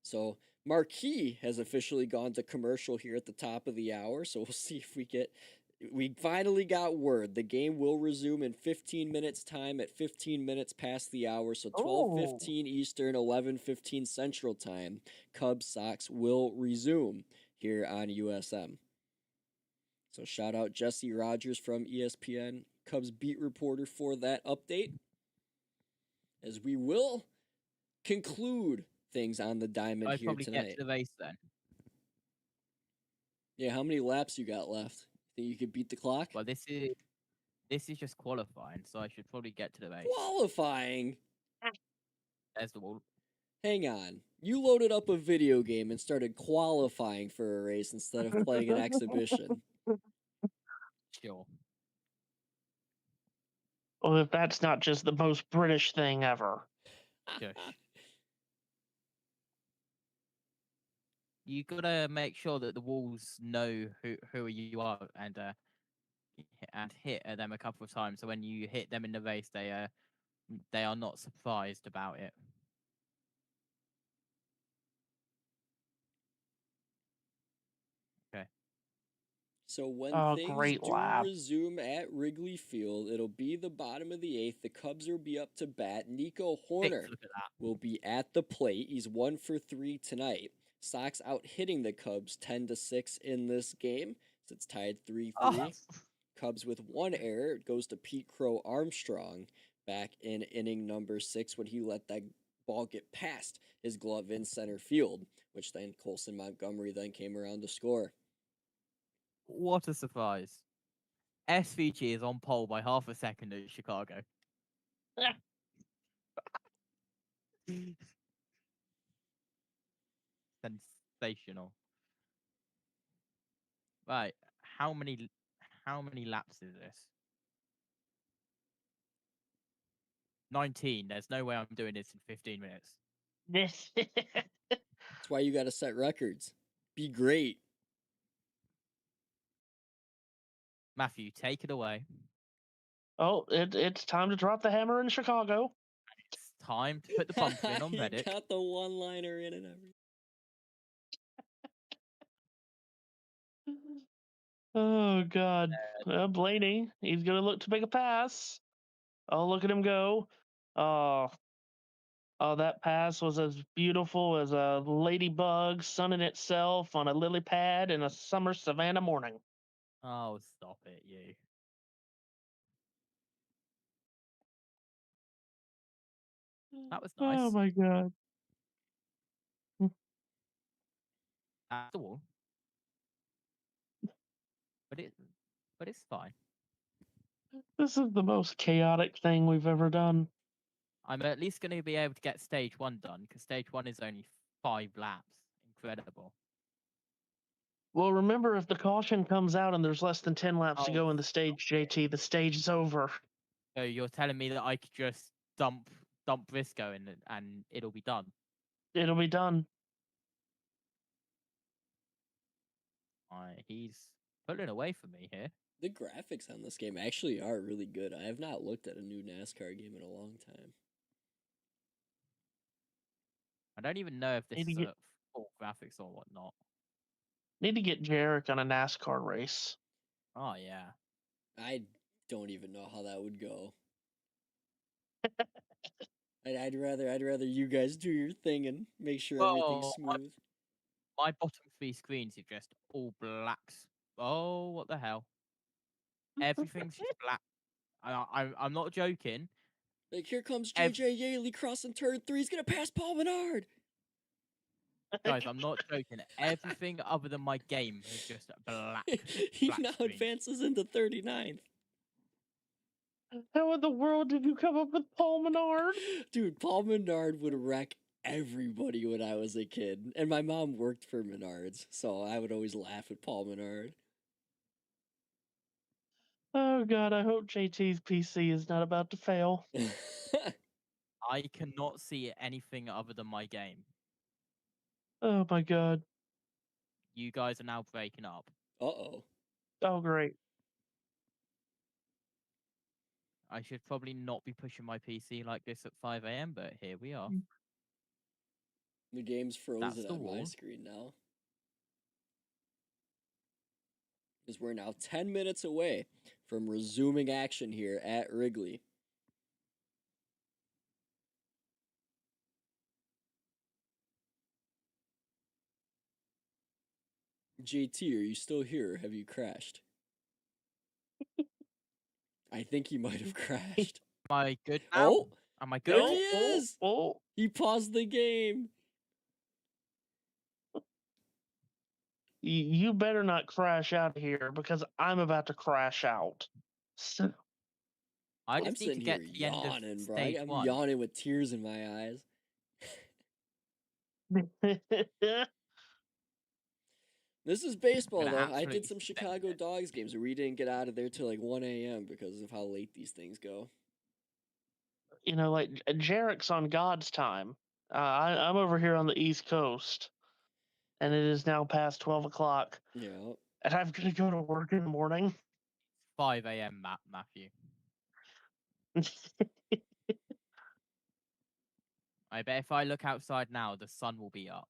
So Marquee has officially gone to commercial here at the top of the hour, so we'll see if we finally got word. The game will resume in 15 minutes time at 15 minutes past the hour, so 12:15 Eastern, 11:15 Central Time. Cubs Sox will resume here on USM. So shout out Jesse Rogers from ESPN, Cubs beat reporter, for that update. As we will conclude things on the diamond I'd here probably tonight. get to the base then. Yeah, how many laps you got left? Think you could beat the clock? Well, this is just qualifying, so I should probably get to the base. Qualifying? There's the wall. Hang on. You loaded up a video game and started qualifying for a race instead of playing an exhibition. Sure. Well, if that's not just the most British thing ever. Shush. You gotta make sure that the walls know who you are and hit at them a couple of times. So when you hit them in the race, they are not surprised about it. Okay. So when things great do lap. resume at Wrigley Field, it'll be the bottom of the 8th. The Cubs will be up to bat. Nico Horner Look at that. will be at the plate. He's 1 for 3 tonight. Sox out hitting the Cubs 10-6 in this game. So it's tied 3-3. Oh. Cubs with 1 error. It goes to Pete Crow Armstrong back in inning number 6 when he let that ball get past his glove in center field, which then Colson Montgomery then came around to score. What a surprise. SVG is on pole by half a second at Chicago. Sensational. Right. How many laps is this? 19. There's no way I'm doing this in 15 minutes. That's why you got to set records. Be great. Matthew, take it away. Oh, it's time to drop the hammer in Chicago. It's time to put the bump in on Reddit. He got the one-liner in and everything. Oh, God. Blaney, he's going to look to make a pass. Oh, look at him go. Oh, that pass was as beautiful as a ladybug sunning itself on a lily pad in a summer Savannah morning. Oh, stop it, you. That was nice. Oh, my God. That's the wall. But it's fine. This is the most chaotic thing we've ever done. I'm at least going to be able to get stage 1 done, because stage 1 is only 5 laps. Incredible. Well, remember, if the caution comes out and there's less than 10 laps to Oh. go in the stage, JT, the stage is over. So you're telling me that I could just dump Briscoe in and it'll be done? It'll be done. He's pulling away from me here. The graphics on this game actually are really good. I have not looked at a new NASCAR game in a long time. I don't even know if this Maybe is get- full graphics or whatnot. Need to get Jaric on a NASCAR race. Oh yeah. I don't even know how that would go. I'd rather you guys do your thing and make sure everything's Well, smooth. My bottom 3 screens are just all blacks. Oh, what the hell? Everything's just black. I'm not joking. Like, here comes Ev- JJ Yaley crossing turn 3. He's going to pass Paul Menard. Guys, I'm not joking. Everything other than my game is just black. He black now screen. advances into 39th. How in the world did you come up with Paul Menard? Dude, Paul Menard would wreck everybody when I was a kid. And my mom worked for Menards, so I would always laugh at Paul Menard. Oh god, I hope JT's PC is not about to fail. I cannot see anything other than my game. Oh my god. You guys are now breaking up. Uh-oh. Oh great. I should probably not be pushing my PC like this at 5 a.m., but here we are. The game's frozen That's the on my wall. screen now. Because we're now 10 minutes away from resuming action here at Wrigley. JT, are you still here or have you crashed? I think he might have crashed. Am I good now? Oh, Am I there good? he is! Oh, He paused the game. you better not crash out of here because I'm about to crash out. So, I I'm just need to sitting get here to the end of yawning, bro. stage I'm 1. yawning with tears in my eyes. This is baseball, Gonna though. I absolutely did some spend Chicago it. Dogs games, and we didn't get out of there till like 1 a.m. because of how late these things go. you know, like Jaric's on God's time. I'm over here on the East Coast, and it is now past 12 o'clock, Yeah. and I'm gonna go to work in the morning. 5 a.m., Matthew. I bet if I look outside now, the sun will be up.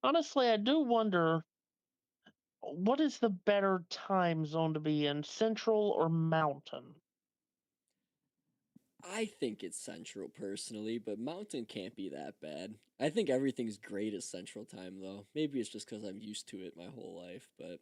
Honestly, I do wonder what is the better time zone to be in, Central or Mountain? I think it's Central personally, but Mountain can't be that bad. I think everything's great at Central Time, though. Maybe it's just because I'm used to it my whole life, but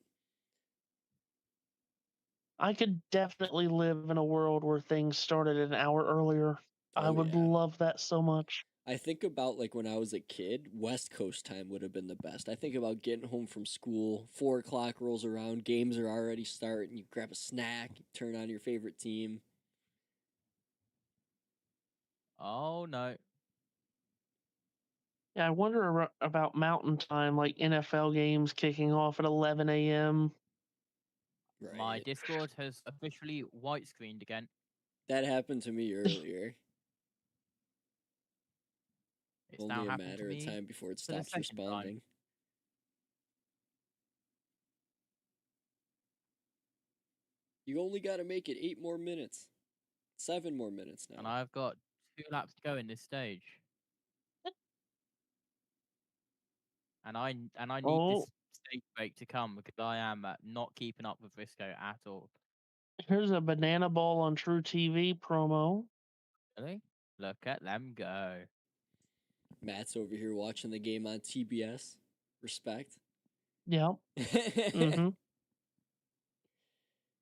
I could definitely live in a world where things started an hour earlier. I oh would yeah. love that so much. I think about like when I was a kid, West Coast time would have been the best. I think about getting home from school, 4 o'clock rolls around, games are already starting, you grab a snack, you turn on your favorite team. Oh, no. Yeah, I wonder about Mountain Time, like NFL games kicking off at 11 a.m. Right. My Discord has officially white screened again. That happened to me earlier. It's now Only a happened matter to of me time before it for the stops second time. responding. You only got to make it 8 more minutes. 7 more minutes now. And I've got 2 laps to go in this stage. And I need Oh, this stage break to come because I am not keeping up with Risco at all. here's a Banana Ball on True TV promo. Really? Look at them go. Matt's over here watching the game on TBS. Respect. Yep. Mm-hmm.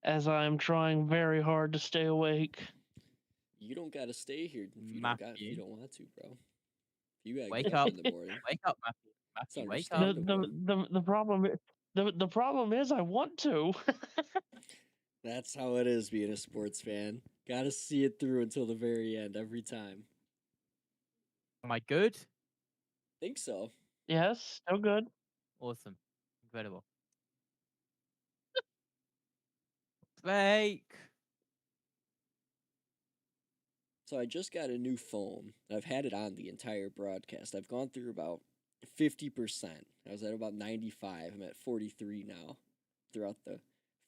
As I'm trying very hard to stay awake. You don't got to stay here if you Matthew. don't want to, bro. You got to Wake get up. up in the morning. Wake up, Matthew. It's Matthew, wake up. understandable. The problem is I want to. That's how it is being a sports fan. Got to see it through until the very end every time. Am I good? Think so. Yes, still good. Awesome. Incredible. Break. So I just got a new phone. I've had it on the entire broadcast. I've gone through about 50%. I was at about 95. I'm at 43 now throughout the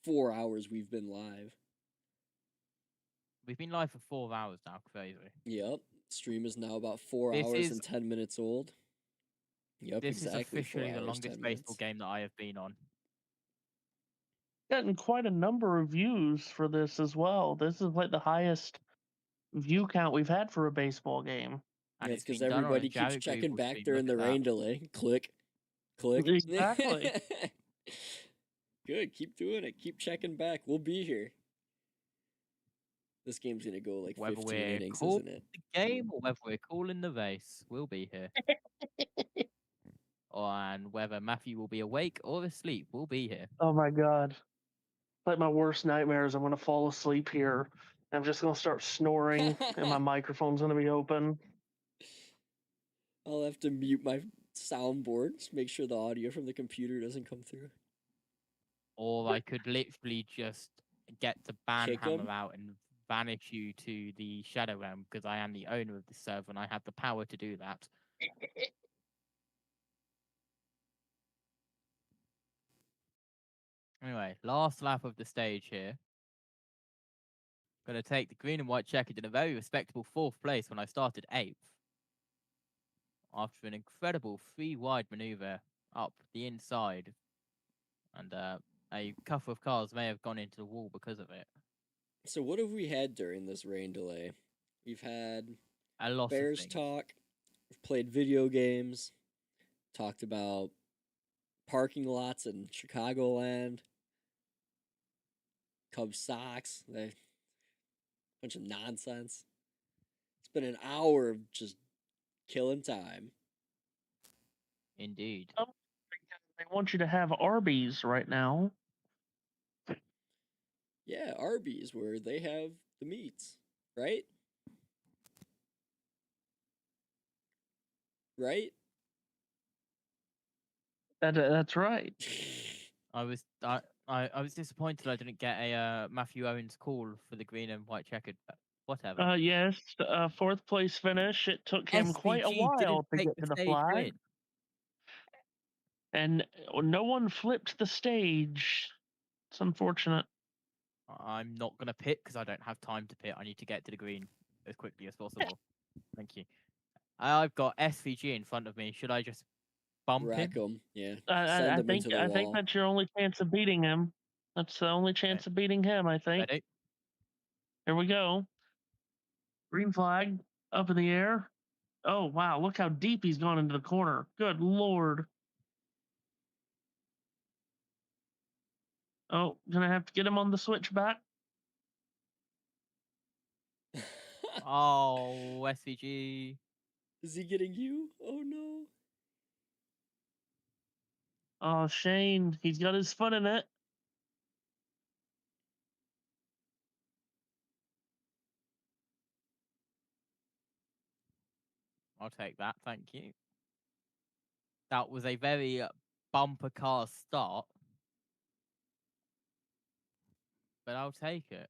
4 hours we've been live. We've been live for 4 hours now. Crazy. Yep. Stream is now about 4 This hours is- and 10 minutes old. Yep, This exactly. is officially 4 the hours, longest 10 baseball minutes. game that I have been on. Gotten quite a number of views for this as well. This is like the highest view count we've had for a baseball game. And That's it's because been done on a everybody keeps Jaric checking Rubel back stream. during Look the at rain that. delay. Click, click. Exactly. Good. Keep doing it. Keep checking back. We'll be here. This game's gonna go like Whether 15 we're innings, calling isn't it? the game or whether we're calling the race, we'll be here. And whether Matthew will be awake or asleep, we'll be here. Oh my god. Like my worst nightmares, I'm gonna fall asleep here. I'm just gonna start snoring and my microphone's gonna be open. I'll have to mute my soundboard to make sure the audio from the computer doesn't come through. Or I could literally just get the Kick banhammer 'em? out and banish you to the Shadow Realm because I am the owner of the server and I have the power to do that. Anyway, last lap of the stage here. Going to take the green and white checkered in a very respectable 4th place when I started 8th. After an incredible 3-wide maneuver up the inside. And a couple of cars may have gone into the wall because of it. So what have we had during this rain delay? We've had A lot Bears of things. talk. We've played video games. Talked about parking lots in Chicagoland. Cubs Sox. Bunch of nonsense. It's been an hour of just killing time. Indeed. Oh, they want you to have Arby's right now. Yeah, Arby's, where they have the meats, right? Right? That's right. I was disappointed I didn't get a Matthew Owens call for the green and white checkered. But whatever. Yes, 4th place finish. It took him quite a SVG while didn't to take get the to the stage flag, win. and no one flipped the stage. It's unfortunate. I'm not gonna pit because I don't have time to pit. I need to get to the green as quickly as possible. Thank you. I've got SVG in front of me. Should I just bump Rack him? 'em, yeah. I Send them into the think wall. that's your only chance of beating him. That's the only chance of beating him, I think. Ready? Here we go. Green flag up in the air. Oh wow, look how deep he's gone into the corner. Good lord. Oh, gonna have to get him on the switchback. Oh, SVG. Is he getting you? Oh no. Oh, Shane, he's got his foot in it. I'll take that. Thank you. That was a very bumper car start, but I'll take it.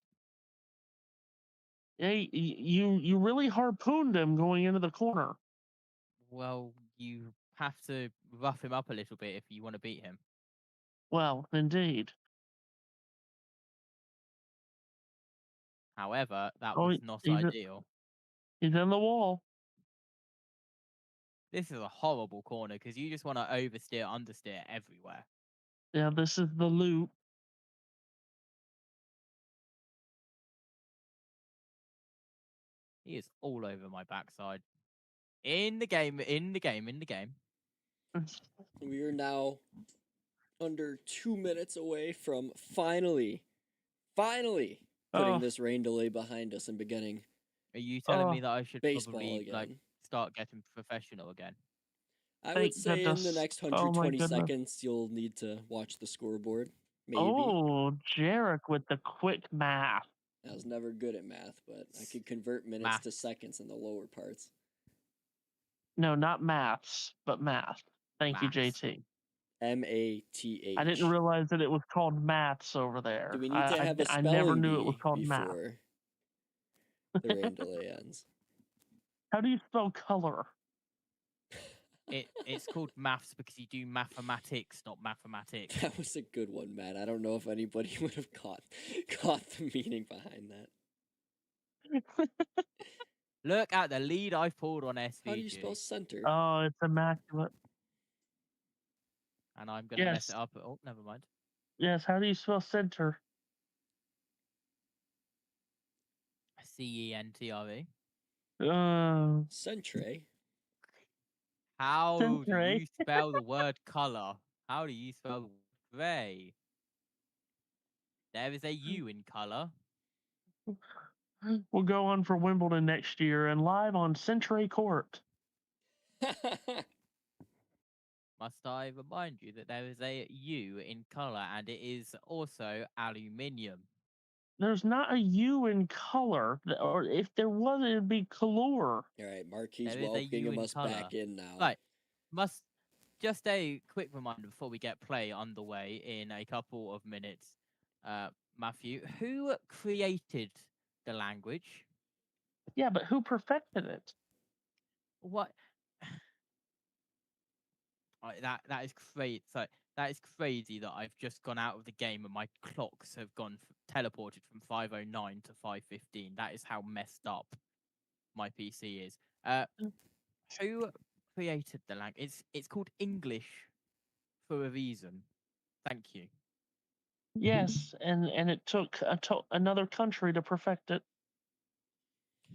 Hey, you really harpooned him going into the corner. Well, you have to rough him up a little bit if you want to beat him. Well, indeed. However, that Oh, was not he's ideal. he's in the wall. This is a horrible corner because you just want to oversteer, understeer everywhere. Yeah, this is the loop. He is all over my backside. In the game, in the game, in the game. We are now under 2 minutes away from finally putting Oh. this rain delay behind us and beginning Are you telling me Oh, that I should baseball probably like again. start getting professional again? I Thank would say in the goodness. next Oh my 120 goodness. seconds you'll need to watch the scoreboard. Maybe. Oh, Jaric with the quick math. I was never good at math, but I could convert minutes to Maths. seconds in the lower parts. No, not maths, but math. Thank you, Maths. JT. MATH. I didn't realize that it was called maths over there. Do we need to have a I spelling never knew it was bee called math. before the rain delay ends? How do you spell color? It's called maths because you do mathematics, not mathematics. That was a good one, Matt. I don't know if anybody would have caught the meaning behind that. Look at the lead I've pulled on SVG. How do you spell center? Oh, it's immaculate. And I'm gonna mess Yes. it up. Oh, never mind. Yes, how do you spell center? CENTRE. Centre. How do Centre. you spell the word color? How do you spell gray? There is a U in colour. We'll go on for Wimbledon next year and live on Century Court. Must I remind you that there is a U in colour and it is also aluminium. There's not a U in color, or if there was, it'd be color. All right, Marquis There is a U welcoming in us colour. back in now. Right. Just a quick reminder before we get play underway in a couple of minutes. Matthew, who created the language? Yeah, but who perfected it? What? That is crazy. So that is crazy that I've just gone out of the game and my clocks have gone teleported from 5:09 to 5:15. That is how messed up my PC is. Who created the language? It's called English for a reason. Thank you. Yes, and it took another country to perfect it.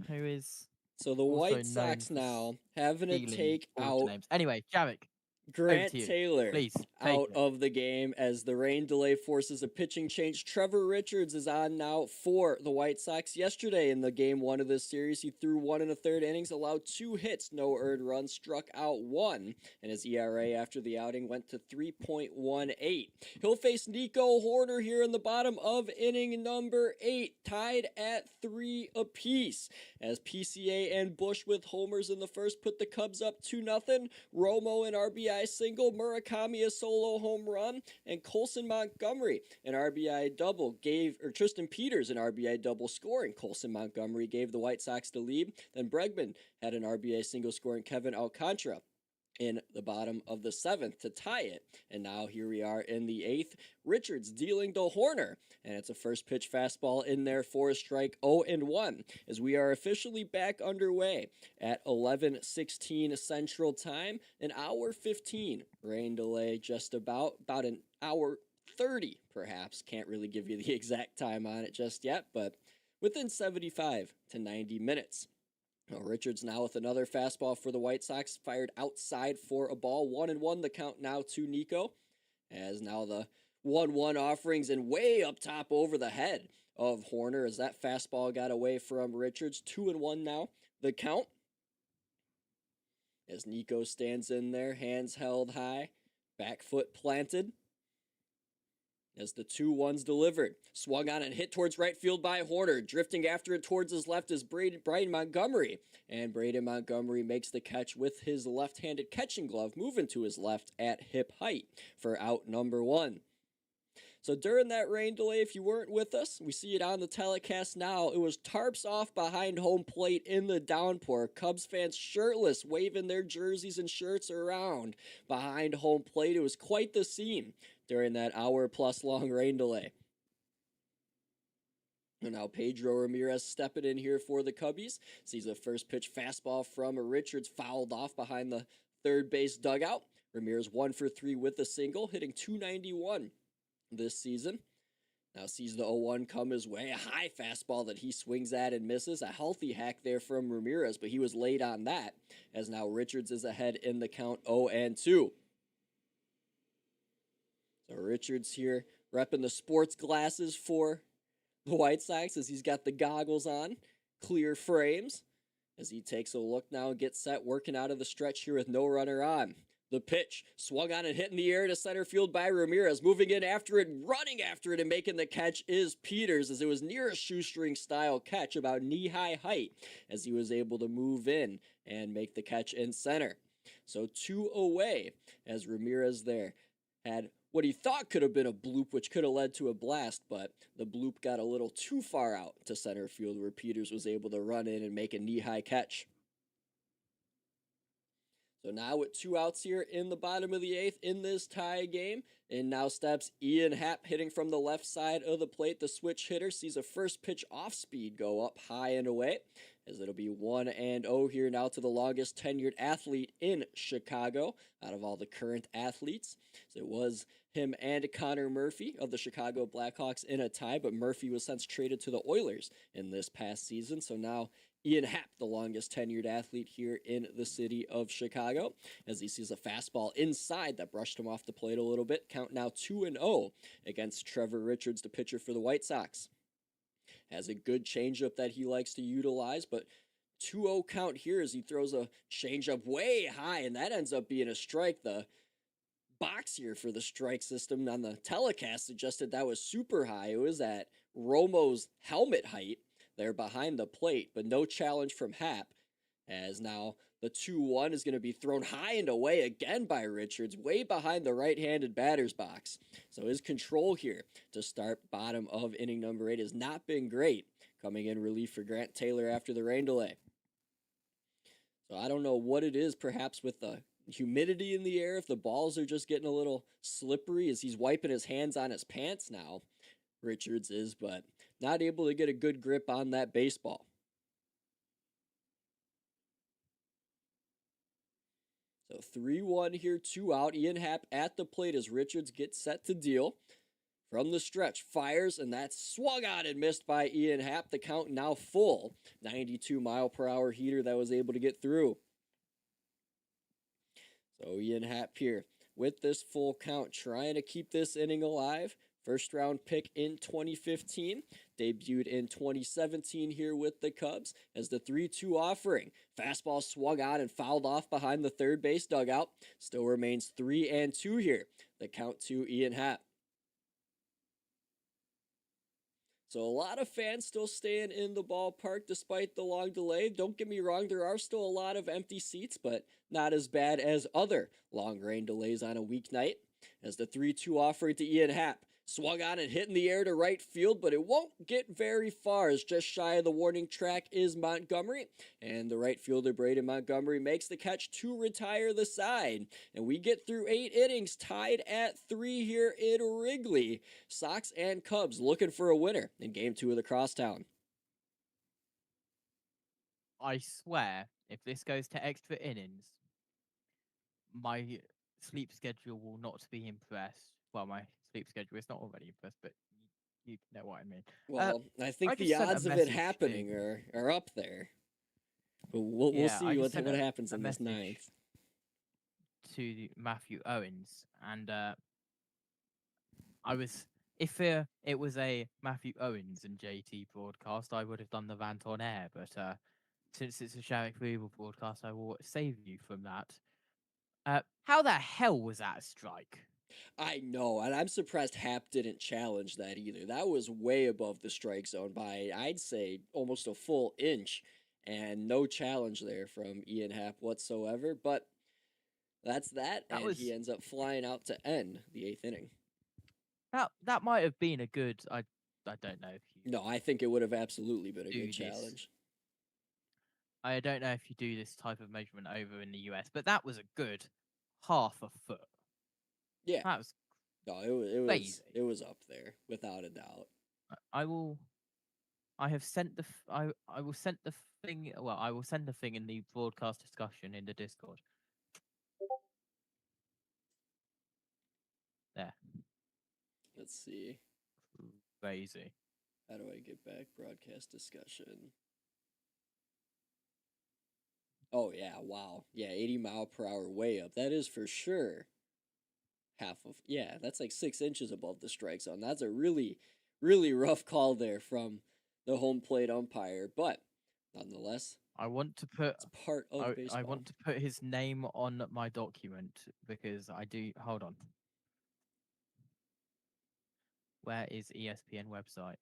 Who is So the also White known Sox for now having to stealing take all the out names. Anyway, Jaric, Grant to you. Taylor Please take out it. of the game as the rain delay forces a pitching change. Trevor Richards is on now for the White Sox. Yesterday in the game 1 of this series, he threw 1 1/3 innings, allowed 2 hits, no earned runs, struck out 1, and his ERA after the outing went to 3.18. He'll face Nico Hoerner here in the bottom of inning number 8, tied at 3 apiece, as PCA and Bush with homers in the first put the Cubs up 2-0. Romo an RBI single, Murakami a solo home run, and Colson Montgomery an RBI double Tristan Peters an RBI double scoring. Colson Montgomery gave the White Sox the lead. Then Bregman had an RBI single scoring Kevin Alcantara in the bottom of the 7th to tie it. And now here we are in the 8th. Richards dealing to Hoerner, and it's a first pitch fastball in there for a strike, 0-1, as we are officially back underway at 11:16 Central Time, an hour 15 rain delay, just about an hour 30 perhaps. Can't really give you the exact time on it just yet, but within 75 to 90 minutes. Richards now with another fastball for the White Sox, fired outside for a ball. 1-1 the count now to Nico, as now the 1-1 offerings and way up top over the head of Hoerner as that fastball got away from Richards. 2-1 now the count, as Nico stands in there, hands held high, back foot planted, as the 2-1's delivered. Swung on and hit towards right field by Hoerner. Drifting after it towards his left is Braden Montgomery. And Braden Montgomery makes the catch with his left-handed catching glove, moving to his left at hip height for out number 1. So during that rain delay, if you weren't with us, we see it on the telecast now. It was tarps off behind home plate in the downpour. Cubs fans shirtless, waving their jerseys and shirts around behind home plate. It was quite the scene during that hour-plus long rain delay. And now Pedro Ramirez stepping in here for the Cubbies. Sees a first pitch fastball from Richards fouled off behind the third base dugout. Ramirez 1 for 3 with a single, hitting .291 this season. Now sees the 0-1 come his way. A high fastball that he swings at and misses. A healthy hack there from Ramirez, but he was late on that, as now Richards is ahead in the count 0-2. So Richards here repping the sports glasses for the White Sox as he's got the goggles on, clear frames, as he takes a look now and gets set, working out of the stretch here with no runner on. The pitch swung on and hit in the air to center field by Ramirez. Moving in after it, running after it, and making the catch is Peters, as it was near a shoestring style catch, about knee-high height, as he was able to move in and make the catch in center. So 2 away, as Ramirez there had what he thought could have been a bloop, which could have led to a blast, but the bloop got a little too far out to center field, where Peters was able to run in and make a knee-high catch. So now with 2 outs here in the bottom of the 8th in this tie game, and now steps Ian Happ hitting from the left side of the plate. The switch hitter sees a first pitch off speed go up high and away, as it'll be 1-0 here now to the longest tenured athlete in Chicago out of all the current athletes. So it was him and Connor Murphy of the Chicago Blackhawks in a tie, but Murphy was since traded to the Oilers in this past season. So now Ian Happ, the longest tenured athlete here in the city of Chicago, as he sees a fastball inside that brushed him off the plate a little bit. Count now 2-0 against Trevor Richards, the pitcher for the White Sox. Has a good changeup that he likes to utilize, but 2-0 count here as he throws a changeup way high, and that ends up being a strike. The box here for the strike system on the telecast suggested that was super high. It was at Romo's helmet height there behind the plate, but no challenge from Happ, as now the 2-1 is going to be thrown high and away again by Richards, way behind the right-handed batter's box. So his control here to start bottom of inning number 8 has not been great, coming in relief for Grant Taylor after the rain delay. So I don't know what it is, perhaps with the humidity in the air, if the balls are just getting a little slippery as he's wiping his hands on his pants now, Richards is, but not able to get a good grip on that baseball. So 3-1 here, 2 out. Ian Happ at the plate as Richards gets set to deal. From the stretch, fires, and that's swung out and missed by Ian Happ. The count now full. 92-mile-per-hour heater that was able to get through. So Ian Happ here with this full count, trying to keep this inning alive. First round pick in 2015, debuted in 2017 here with the Cubs as the 3-2 offering. Fastball swung out and fouled off behind the third base dugout. Still remains 3-2 here. The count to Ian Happ. So a lot of fans still staying in the ballpark despite the long delay. Don't get me wrong, there are still a lot of empty seats, but not as bad as other long rain delays on a weeknight. As the 3-2 offering to Ian Happ. Swung on and hit in the air to right field, but it won't get very far, as just shy of the warning track is Montgomery. And the right fielder, Braden Montgomery, makes the catch to retire the side. And we get through 8 innings, tied at 3 here in Wrigley. Sox and Cubs looking for a winner in Game 2 of the Crosstown. I swear, if this goes to extra innings, my sleep schedule will not be impressed. Well, my sleep schedule is not already impressed, but you know what I mean. Well, I think I the just sent a odds of it message happening are up there. But we'll Yeah, I see just what sent happens a in this message ninth. to Matthew Owens, and if it was a Matthew Owens and JT broadcast, I would have done the rant on air, but since it's a Jaric Rubel broadcast, I will save you from that. How the hell was that a strike? I know, and I'm surprised Happ didn't challenge that either. That was way above the strike zone by, I'd say, almost a full inch, and no challenge there from Ian Happ whatsoever, but that's that, and he ends up flying out to end the 8th inning. That might have been a good, I don't know if you... No, I think it would have absolutely been a Do good this. challenge. I don't know if you do this type of measurement over in the US, but that was a good half a foot. Yeah. That was No, crazy. it was up there, without a doubt. I will send the thing. Well, I will send the thing in the broadcast discussion in the Discord. There. Let's see. Crazy. How do I get back broadcast discussion? Oh yeah, wow. Yeah, 80-mile-per-hour way up. That is for sure that's like 6 inches above the strike zone. That's a really, really rough call there from the home plate umpire, but nonetheless, I want to put it's part of baseball. I want to put his name on my document because I do. Hold on. Where is ESPN website?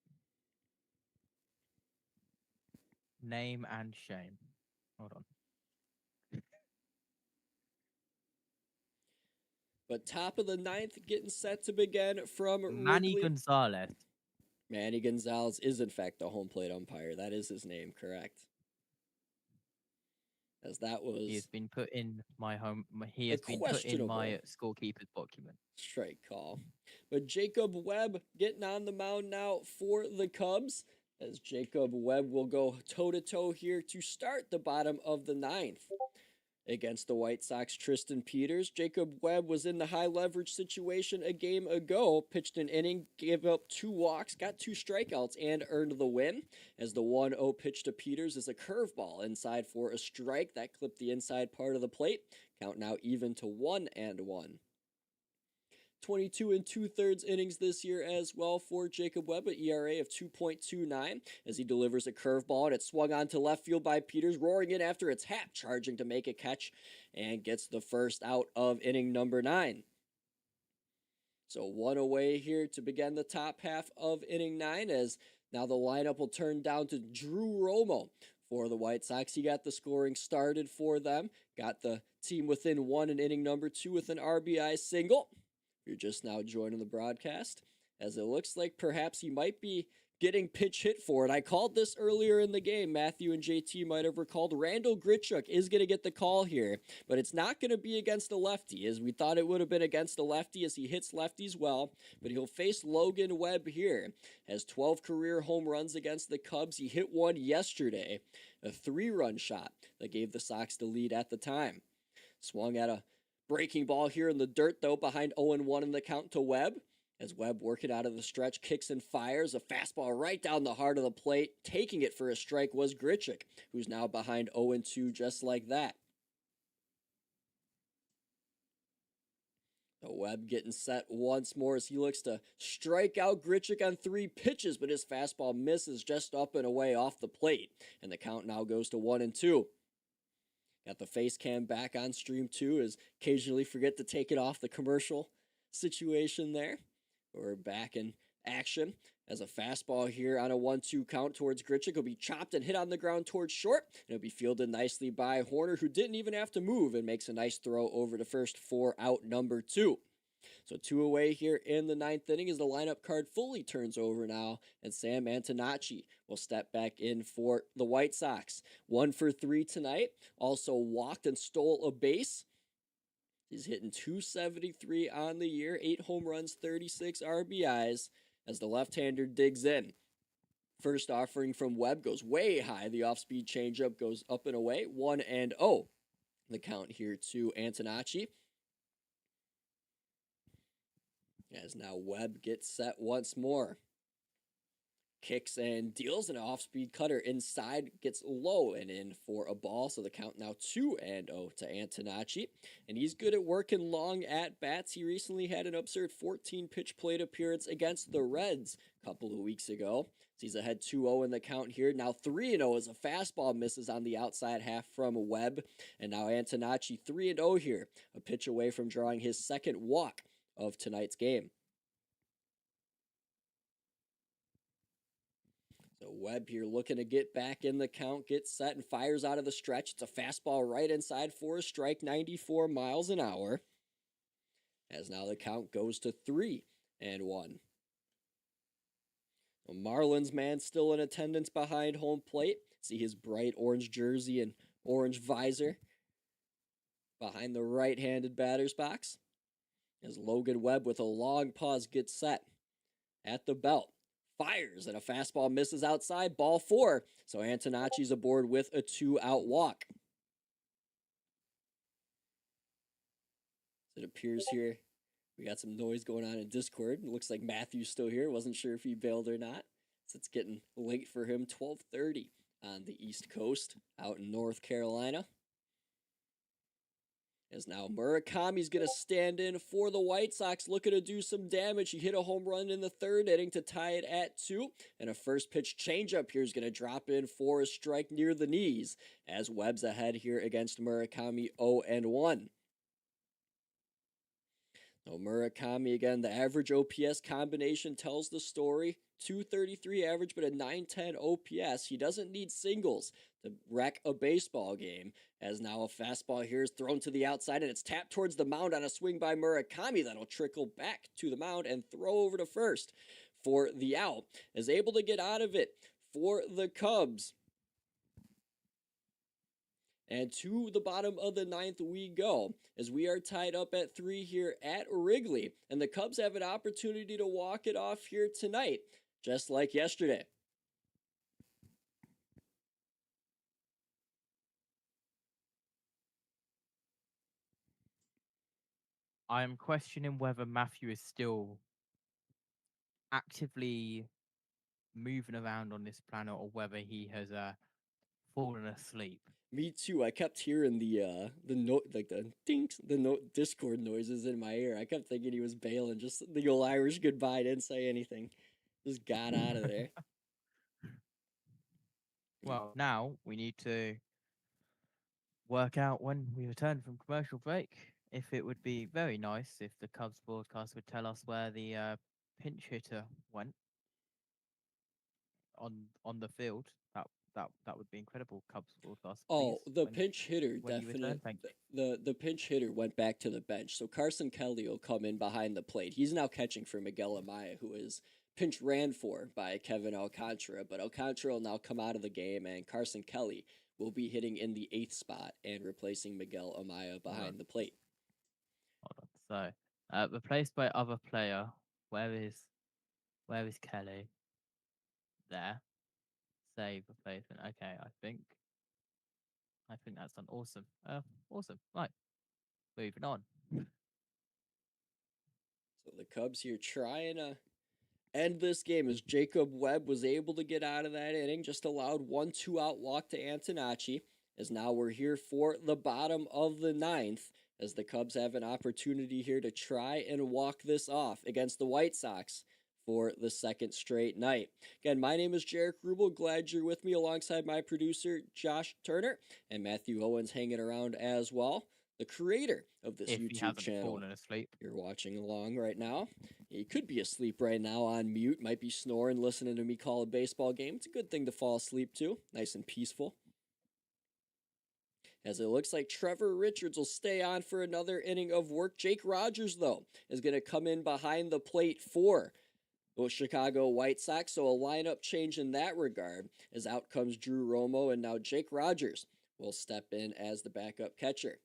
Name and shame. Hold on. But top of the 9th getting set to begin from Manny Wrigley. Gonzalez. Manny Gonzalez is in fact the home plate umpire. That is his name, correct? As that was... He has been put in my home... He has been put in my scorekeeper's document. Strike call. But Jacob Webb getting on the mound now for the Cubs. as Jacob Webb will go toe-to-toe here to start the bottom of the ninth. Against the White Sox, Tristan Peters. Jacob Webb was in the high leverage situation a game ago, pitched an inning, gave up 2 walks, got 2 strikeouts, and earned the win. As the 1-0 pitch to Peters is a curveball inside for a strike that clipped the inside part of the plate. Count now even to 1-1. 22 2/3 innings this year as well for Jacob Webb, an ERA of 2.29 as he delivers a curveball and it's swung on to left field by Peters, roaring in after it's Happ charging to make a catch and gets the first out of inning number 9. So 1 away here to begin the top half of inning 9 as now the lineup will turn down to Drew Romo for the White Sox. He got the scoring started for them, got the team within 1 in inning number 2 with an RBI single. You're just now joining the broadcast, as it looks like perhaps he might be getting pitch hit for it. I called this earlier in the game. Matthew and JT might have recalled Randall Grichuk is going to get the call here, but it's not going to be against a lefty, as we thought it would have been against a lefty, as he hits lefties well, but he'll face Logan Webb here. Has 12 career home runs against the Cubs. He hit one yesterday, a 3-run shot that gave the Sox the lead at the time. Swung at a breaking ball here in the dirt, though, behind 0-1 in the count to Webb. As Webb, working out of the stretch, kicks and fires a fastball right down the heart of the plate. Taking it for a strike was Grichuk, who's now behind 0-2 just like that. So Webb getting set once more as he looks to strike out Grichuk on 3 pitches, but his fastball misses just up and away off the plate. And the count now goes to 1-2. Got the face cam back on stream too, as occasionally forget to take it off the commercial situation there. We're back in action as a fastball here on a 1-2 count towards Grichuk will be chopped and hit on the ground towards short. And it'll be fielded nicely by Horner, who didn't even have to move and makes a nice throw over to first for out number 2. So 2 away here in the 9th inning as the lineup card fully turns over now, and Sam Antonacci will step back in for the White Sox. 1 for 3 tonight, also walked and stole a base. He's hitting .273 on the year, 8 home runs, 36 RBIs as the left-hander digs in. First offering from Webb goes way high. The off-speed changeup goes up and away, 1-0. The count here to Antonacci. As now Webb gets set once more. Kicks and deals an off-speed cutter inside, gets low and in for a ball. So the count now 2-0 to Antonacci. And he's good at working long at-bats. He recently had an absurd 14-pitch plate appearance against the Reds a couple of weeks ago. So he's ahead 2-0 in the count here. Now 3-0 as a fastball misses on the outside half from Webb. And now Antonacci 3-0 here. A pitch away from drawing his second walk of tonight's game. So Webb here looking to get back in the count, gets set and fires out of the stretch. It's a fastball right inside for a strike, 94 miles an hour. As now the count goes to 3-1. So Marlins man still in attendance behind home plate. See his bright orange jersey and orange visor behind the right-handed batter's box. As Logan Webb with a long pause gets set at the belt. Fires and a fastball misses outside, ball 4. So Antonacci's aboard with a 2-out walk. It appears here we got some noise going on in Discord. It looks like Matthew's still here. Wasn't sure if he bailed or not. So it's getting late for him, 12:30 on the East Coast out in North Carolina. As now Murakami's going to stand in for the White Sox, looking to do some damage. He hit a home run in the 3rd inning to tie it at 2. And a first pitch changeup here is going to drop in for a strike near the knees as Webb's ahead here against Murakami 0-1. So Murakami, again, the average OPS combination tells the story. 233 average, but a 910 OPS. He doesn't need singles to wreck a baseball game, as now a fastball here is thrown to the outside, and it's tapped towards the mound on a swing by Murakami. That'll trickle back to the mound and throw over to first for the out. Is able to get out of it for the Cubs. And to the bottom of the 9th we go, as we are tied up at 3 here at Wrigley. And the Cubs have an opportunity to walk it off here tonight, just like yesterday. I am questioning whether Matthew is still actively moving around on this planet or whether he has fallen asleep. Me too. I kept hearing the note, like the dinks, the note Discord noises in my ear. I kept thinking he was bailing, just the old Irish goodbye, didn't say anything, just got out of there. Well, now we need to work out when we return from commercial break. If it would be very nice if the Cubs broadcast would tell us where the pinch hitter went on the field. That would be incredible. Cubs broadcast. Oh, Please, the pinch hitter when you return, definite. thank you. The pinch hitter went back to the bench, so Carson Kelly will come in behind the plate. He's now catching for Miguel Amaya, who is pinch ran for by Kevin Alcantara, but Alcantara will now come out of the game, and Carson Kelly will be hitting in the 8th spot and replacing Miguel Amaya behind the plate. Hold on. So, replaced by other player. Where is Kelly? There. Save replacement. Okay, I think that's done. Awesome. Awesome. Right. Moving on. So the Cubs here trying to end this game as Jacob Webb was able to get out of that inning, just allowed 1-2 out walk to Antonacci, as now we're here for the bottom of the 9th, as the Cubs have an opportunity here to try and walk this off against the White Sox for the 2nd straight night. Again, my name is Jaric Rubel. Glad you're with me alongside my producer, Josh Turner, and Matthew Owens hanging around as well. The creator of this If he YouTube hasn't channel. fallen asleep. You're watching along right now. He could be asleep right now on mute, might be snoring, listening to me call a baseball game. It's a good thing to fall asleep to, nice and peaceful. As it looks like Trevor Richards will stay on for another inning of work. Jake Rogers, though, is going to come in behind the plate for the Chicago White Sox, so a lineup change in that regard, as out comes Drew Romo, and now Jake Rogers will step in as the backup catcher.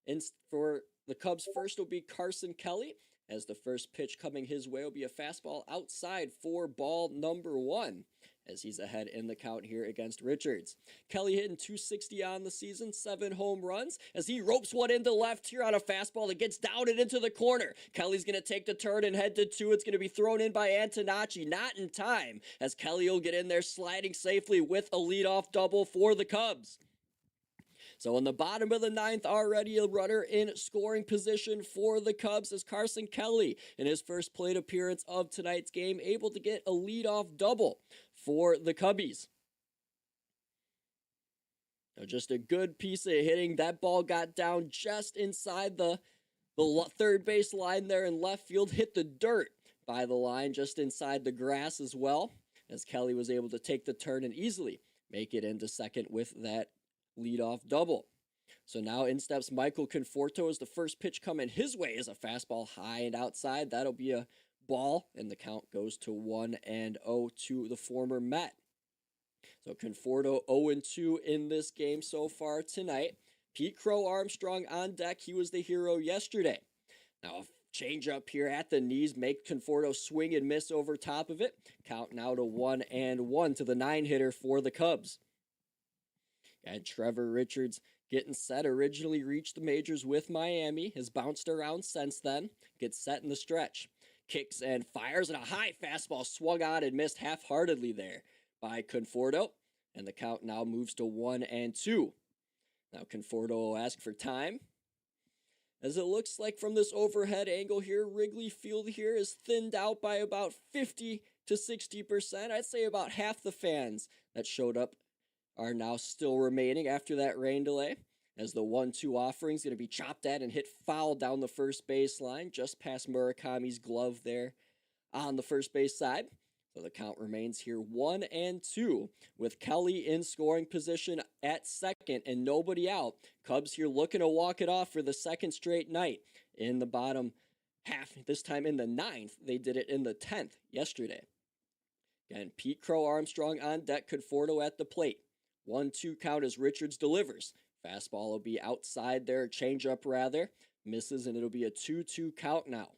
And for the Cubs, first will be Carson Kelly, as the first pitch coming his way will be a fastball outside for ball number 1, as he's ahead in the count here against Richards. Kelly hitting .260 on the season, 7 home runs, as he ropes one into left here on a fastball that gets down and into the corner. Kelly's going to take the turn and head to 2. It's going to be thrown in by Antonacci, not in time, as Kelly will get in there sliding safely with a leadoff double for the Cubs. So in the bottom of the 9th, already a runner in scoring position for the Cubs as Carson Kelly, in his first plate appearance of tonight's game, able to get a leadoff double for the Cubbies. Now just a good piece of hitting. That ball got down just inside the third base line there in left field, hit the dirt by the line just inside the grass as well, as Kelly was able to take the turn and easily make it into second with that leadoff double. So now in steps Michael Conforto as the first pitch coming his way is a fastball high and outside. That'll be a ball, and the count goes to 1-0 to the former Met. So Conforto 0-2 in this game so far tonight. Pete Crow Armstrong on deck. He was the hero yesterday. Now a change up here at the knees, make Conforto swing and miss over top of it. Count now to 1-1 to the 9-hitter for the Cubs. And Trevor Richards getting set, originally reached the majors with Miami, has bounced around since then, gets set in the stretch, kicks and fires, and a high fastball swung on and missed half-heartedly there by Conforto, and the count now moves to 1-2. Now Conforto will ask for time, as it looks like from this overhead angle here, Wrigley Field here is thinned out by about 50 to 60%. I'd say about half the fans that showed up are now still remaining after that rain delay, as the 1-2 offering is going to be chopped at and hit foul down the first base line, just past Murakami's glove there on the first base side. So the count remains here 1-2, with Kelly in scoring position at second and nobody out. Cubs here looking to walk it off for the 2nd straight night in the bottom half, this time in the 9th. They did it in the 10th yesterday. Again, Pete Crow Armstrong on deck, Conforto at the plate. 1-2 count as Richards delivers. Fastball will be outside there, changeup rather. Misses, and it'll be a 2-2 count now.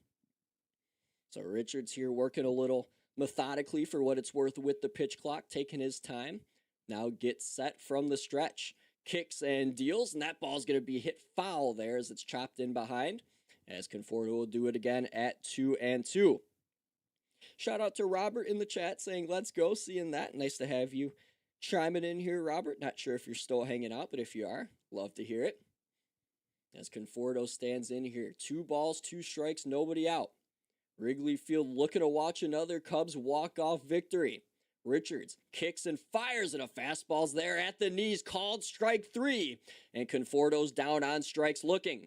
So Richards here working a little methodically for what it's worth with the pitch clock, taking his time. Now gets set from the stretch. Kicks and deals, and that ball's going to be hit foul there as it's chopped in behind. as Conforto will do it again at 2-2. Shout out to Robert in the chat saying, let's go, seeing that. Nice to have you chiming in here, Robert. Not sure if you're still hanging out, but if you are, love to hear it. As Conforto stands in here, 2 balls, 2 strikes, nobody out. Wrigley Field looking to watch another Cubs walk-off victory. Richards kicks and fires, and a fastball's there at the knees, called strike 3. And Conforto's down on strikes looking.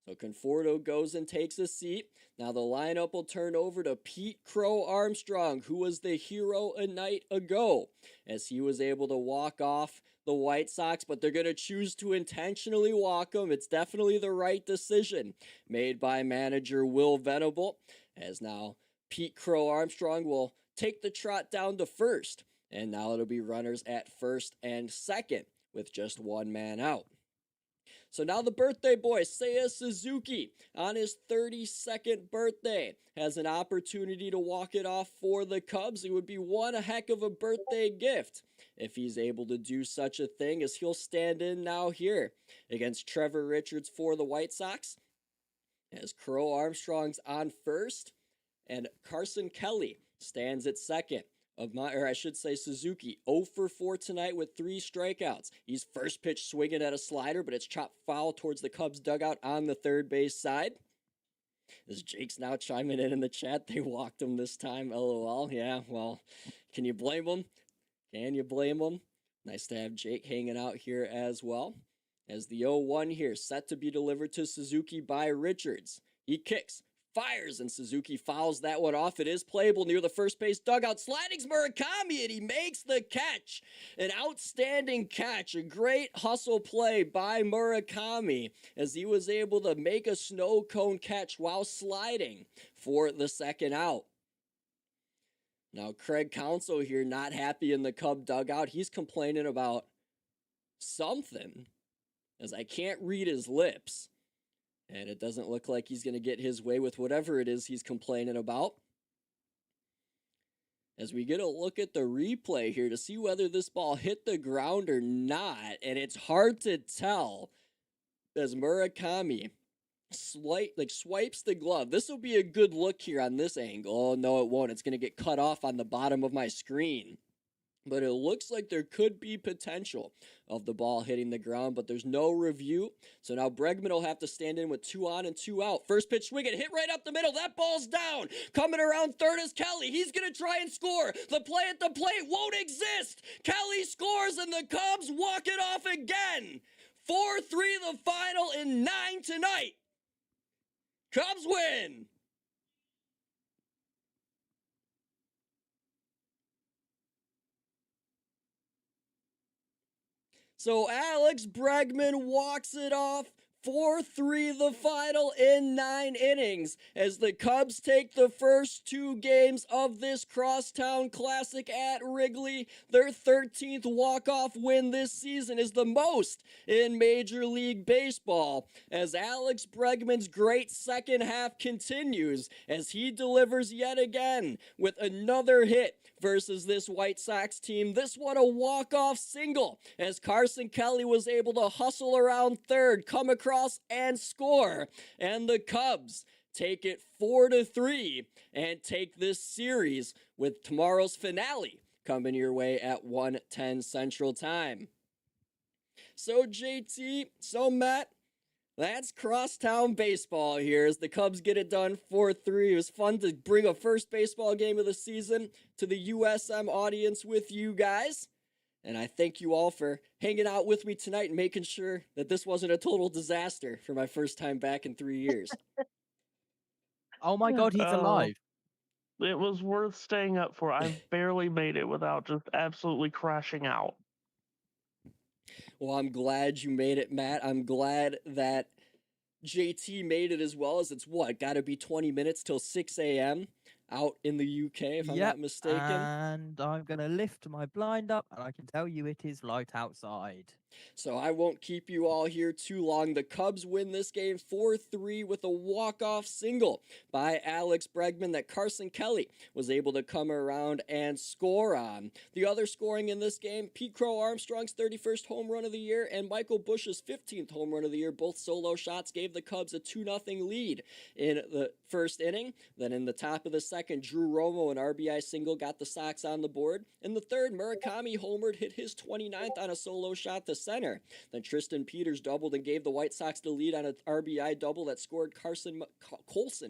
So Conforto goes and takes a seat. Now the lineup will turn over to Pete Crow Armstrong, who was the hero a night ago, as he was able to walk off the White Sox, but they're going to choose to intentionally walk him. It's definitely the right decision made by manager Will Venable, as now Pete Crow Armstrong will take the trot down to first, and now it'll be runners at first and second with just 1 man out. So now the birthday boy, Seiya Suzuki, on his 32nd birthday, has an opportunity to walk it off for the Cubs. It would be one heck of a birthday gift if he's able to do such a thing, as he'll stand in now here against Trevor Richards for the White Sox, as Crow Armstrong's on first, and Carson Kelly stands at second. Suzuki, 0 for 4 tonight with 3 strikeouts. He's first pitch swinging at a slider, but it's chopped foul towards the Cubs dugout on the third base side. As Jake's now chiming in the chat, they walked him this time, LOL. Yeah, well, can you blame him? Can you blame him? Nice to have Jake hanging out here as well. As the 0-1 here, set to be delivered to Suzuki by Richards. He kicks, fires, and Suzuki fouls that one off. It is playable near the first base dugout. Sliding's Murakami, and he makes the catch. An outstanding catch. A great hustle play by Murakami, as he was able to make a snow cone catch while sliding for the second out. Now, Craig Counsell here not happy in the Cub dugout. He's complaining about something, as I can't read his lips. And it doesn't look like he's going to get his way with whatever it is he's complaining about. As we get a look at the replay here to see whether this ball hit the ground or not. And it's hard to tell, as Murakami swipes the glove. This will be a good look here on this angle. Oh, no, it won't. It's going to get cut off on the bottom of my screen. But it looks like there could be potential of the ball hitting the ground, but there's no review. So now Bregman will have to stand in with 2 on and 2 out. First pitch swing, it hit right up the middle. That ball's down. Coming around third is Kelly. He's going to try and score. The play at the plate won't exist. Kelly scores, and the Cubs walk it off again. 4-3 the final in 9 tonight. Cubs win. So Alex Bregman walks it off. 4-3 the final in 9 innings, as the Cubs take the first 2 games of this Crosstown Classic at Wrigley. Their 13th walk-off win this season is the most in Major League Baseball, as Alex Bregman's great second half continues, as he delivers yet again with another hit versus this White Sox team. This one a walk-off single, as Carson Kelly was able to hustle around third, come across and score, and the Cubs take it 4-3 and take this series, with tomorrow's finale coming your way at 1:10 Central Time. So JT, so Matt, that's crosstown baseball here, as the Cubs get it done 4-3. It was fun to bring a first baseball game of the season to the USM audience with you guys. And I thank you all for hanging out with me tonight and making sure that this wasn't a total disaster for my first time back in 3 years. Oh my God, he's alive. It was worth staying up for. I barely made it without just absolutely crashing out. Well, I'm glad you made it, Matt. I'm glad that JT made it as well, as it's got to be 20 minutes till 6 a.m. out in the UK, if I'm not mistaken. And I'm going to lift my blind up, and I can tell you it is light outside. So I won't keep you all here too long. The Cubs win this game 4-3 with a walk-off single by Alex Bregman that Carson Kelly was able to come around and score on. The other scoring in this game, Pete Crow Armstrong's 31st home run of the year and Michael Busch's 15th home run of the year, both solo shots, gave the Cubs a 2-0 lead in the first inning. Then in the top of the second, Drew Romo, an RBI single, got the Sox on the board. In the third, Murakami homered, hit his 29th on a solo shot to center. Then Tristan Peters doubled and gave the White Sox the lead on an RBI double that scored Colson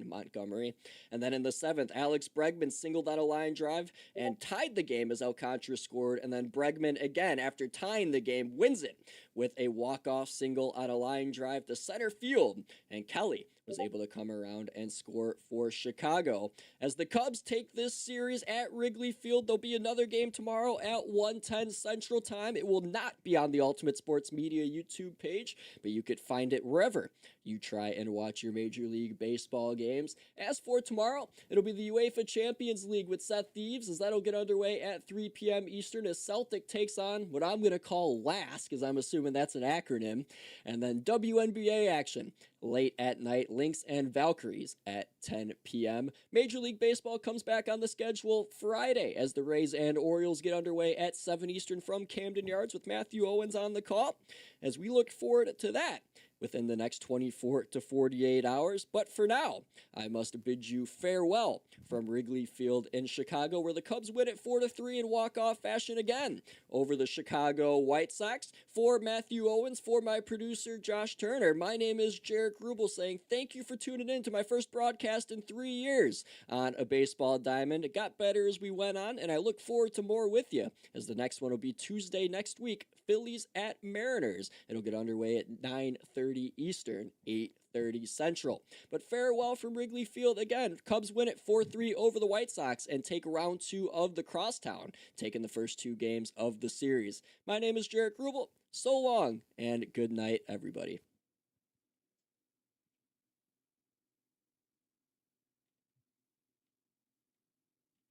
Montgomery. And then in the seventh, Alex Bregman singled on a line drive and tied the game as Alcantara scored. And then Bregman, again, after tying the game, wins it with a walk-off single on a line drive to center field. And Kelly was able to come around and score for Chicago. As the Cubs take this series at Wrigley Field, there'll be another game tomorrow at 1:10 Central Time. It will not be on the Ultimate Sports Media YouTube page, but you could find it wherever you try and watch your Major League Baseball games. As for tomorrow, it'll be the UEFA Champions League with Seth Thieves, as that'll get underway at 3 p.m. Eastern as Celtic takes on what I'm going to call LASK, because I'm assuming that's an acronym, and then WNBA action late at night, Lynx and Valkyries at 10 p.m. Major League Baseball comes back on the schedule Friday as the Rays and Orioles get underway at 7 Eastern from Camden Yards with Matthew Owens on the call, as we look forward to that within the next 24 to 48 hours. But for now, I must bid you farewell from Wrigley Field in Chicago, where the Cubs win it 4-3 in walk-off fashion again over the Chicago White Sox. For Matthew Owens, for my producer Josh Turner, my name is Jaric Rubel, saying thank you for tuning in to my first broadcast in 3 years on A Baseball Diamond. It got better as we went on, and I look forward to more with you, as the next one will be Tuesday next week, Phillies at Mariners. It'll get underway at 9:30 Eastern, 8:30 Central. But farewell from Wrigley Field. Again, Cubs win it 4-3 over the White Sox and take round 2 of the crosstown, taking the first 2 games of the series. My name is Jaric Rubel. So long, and good night, everybody.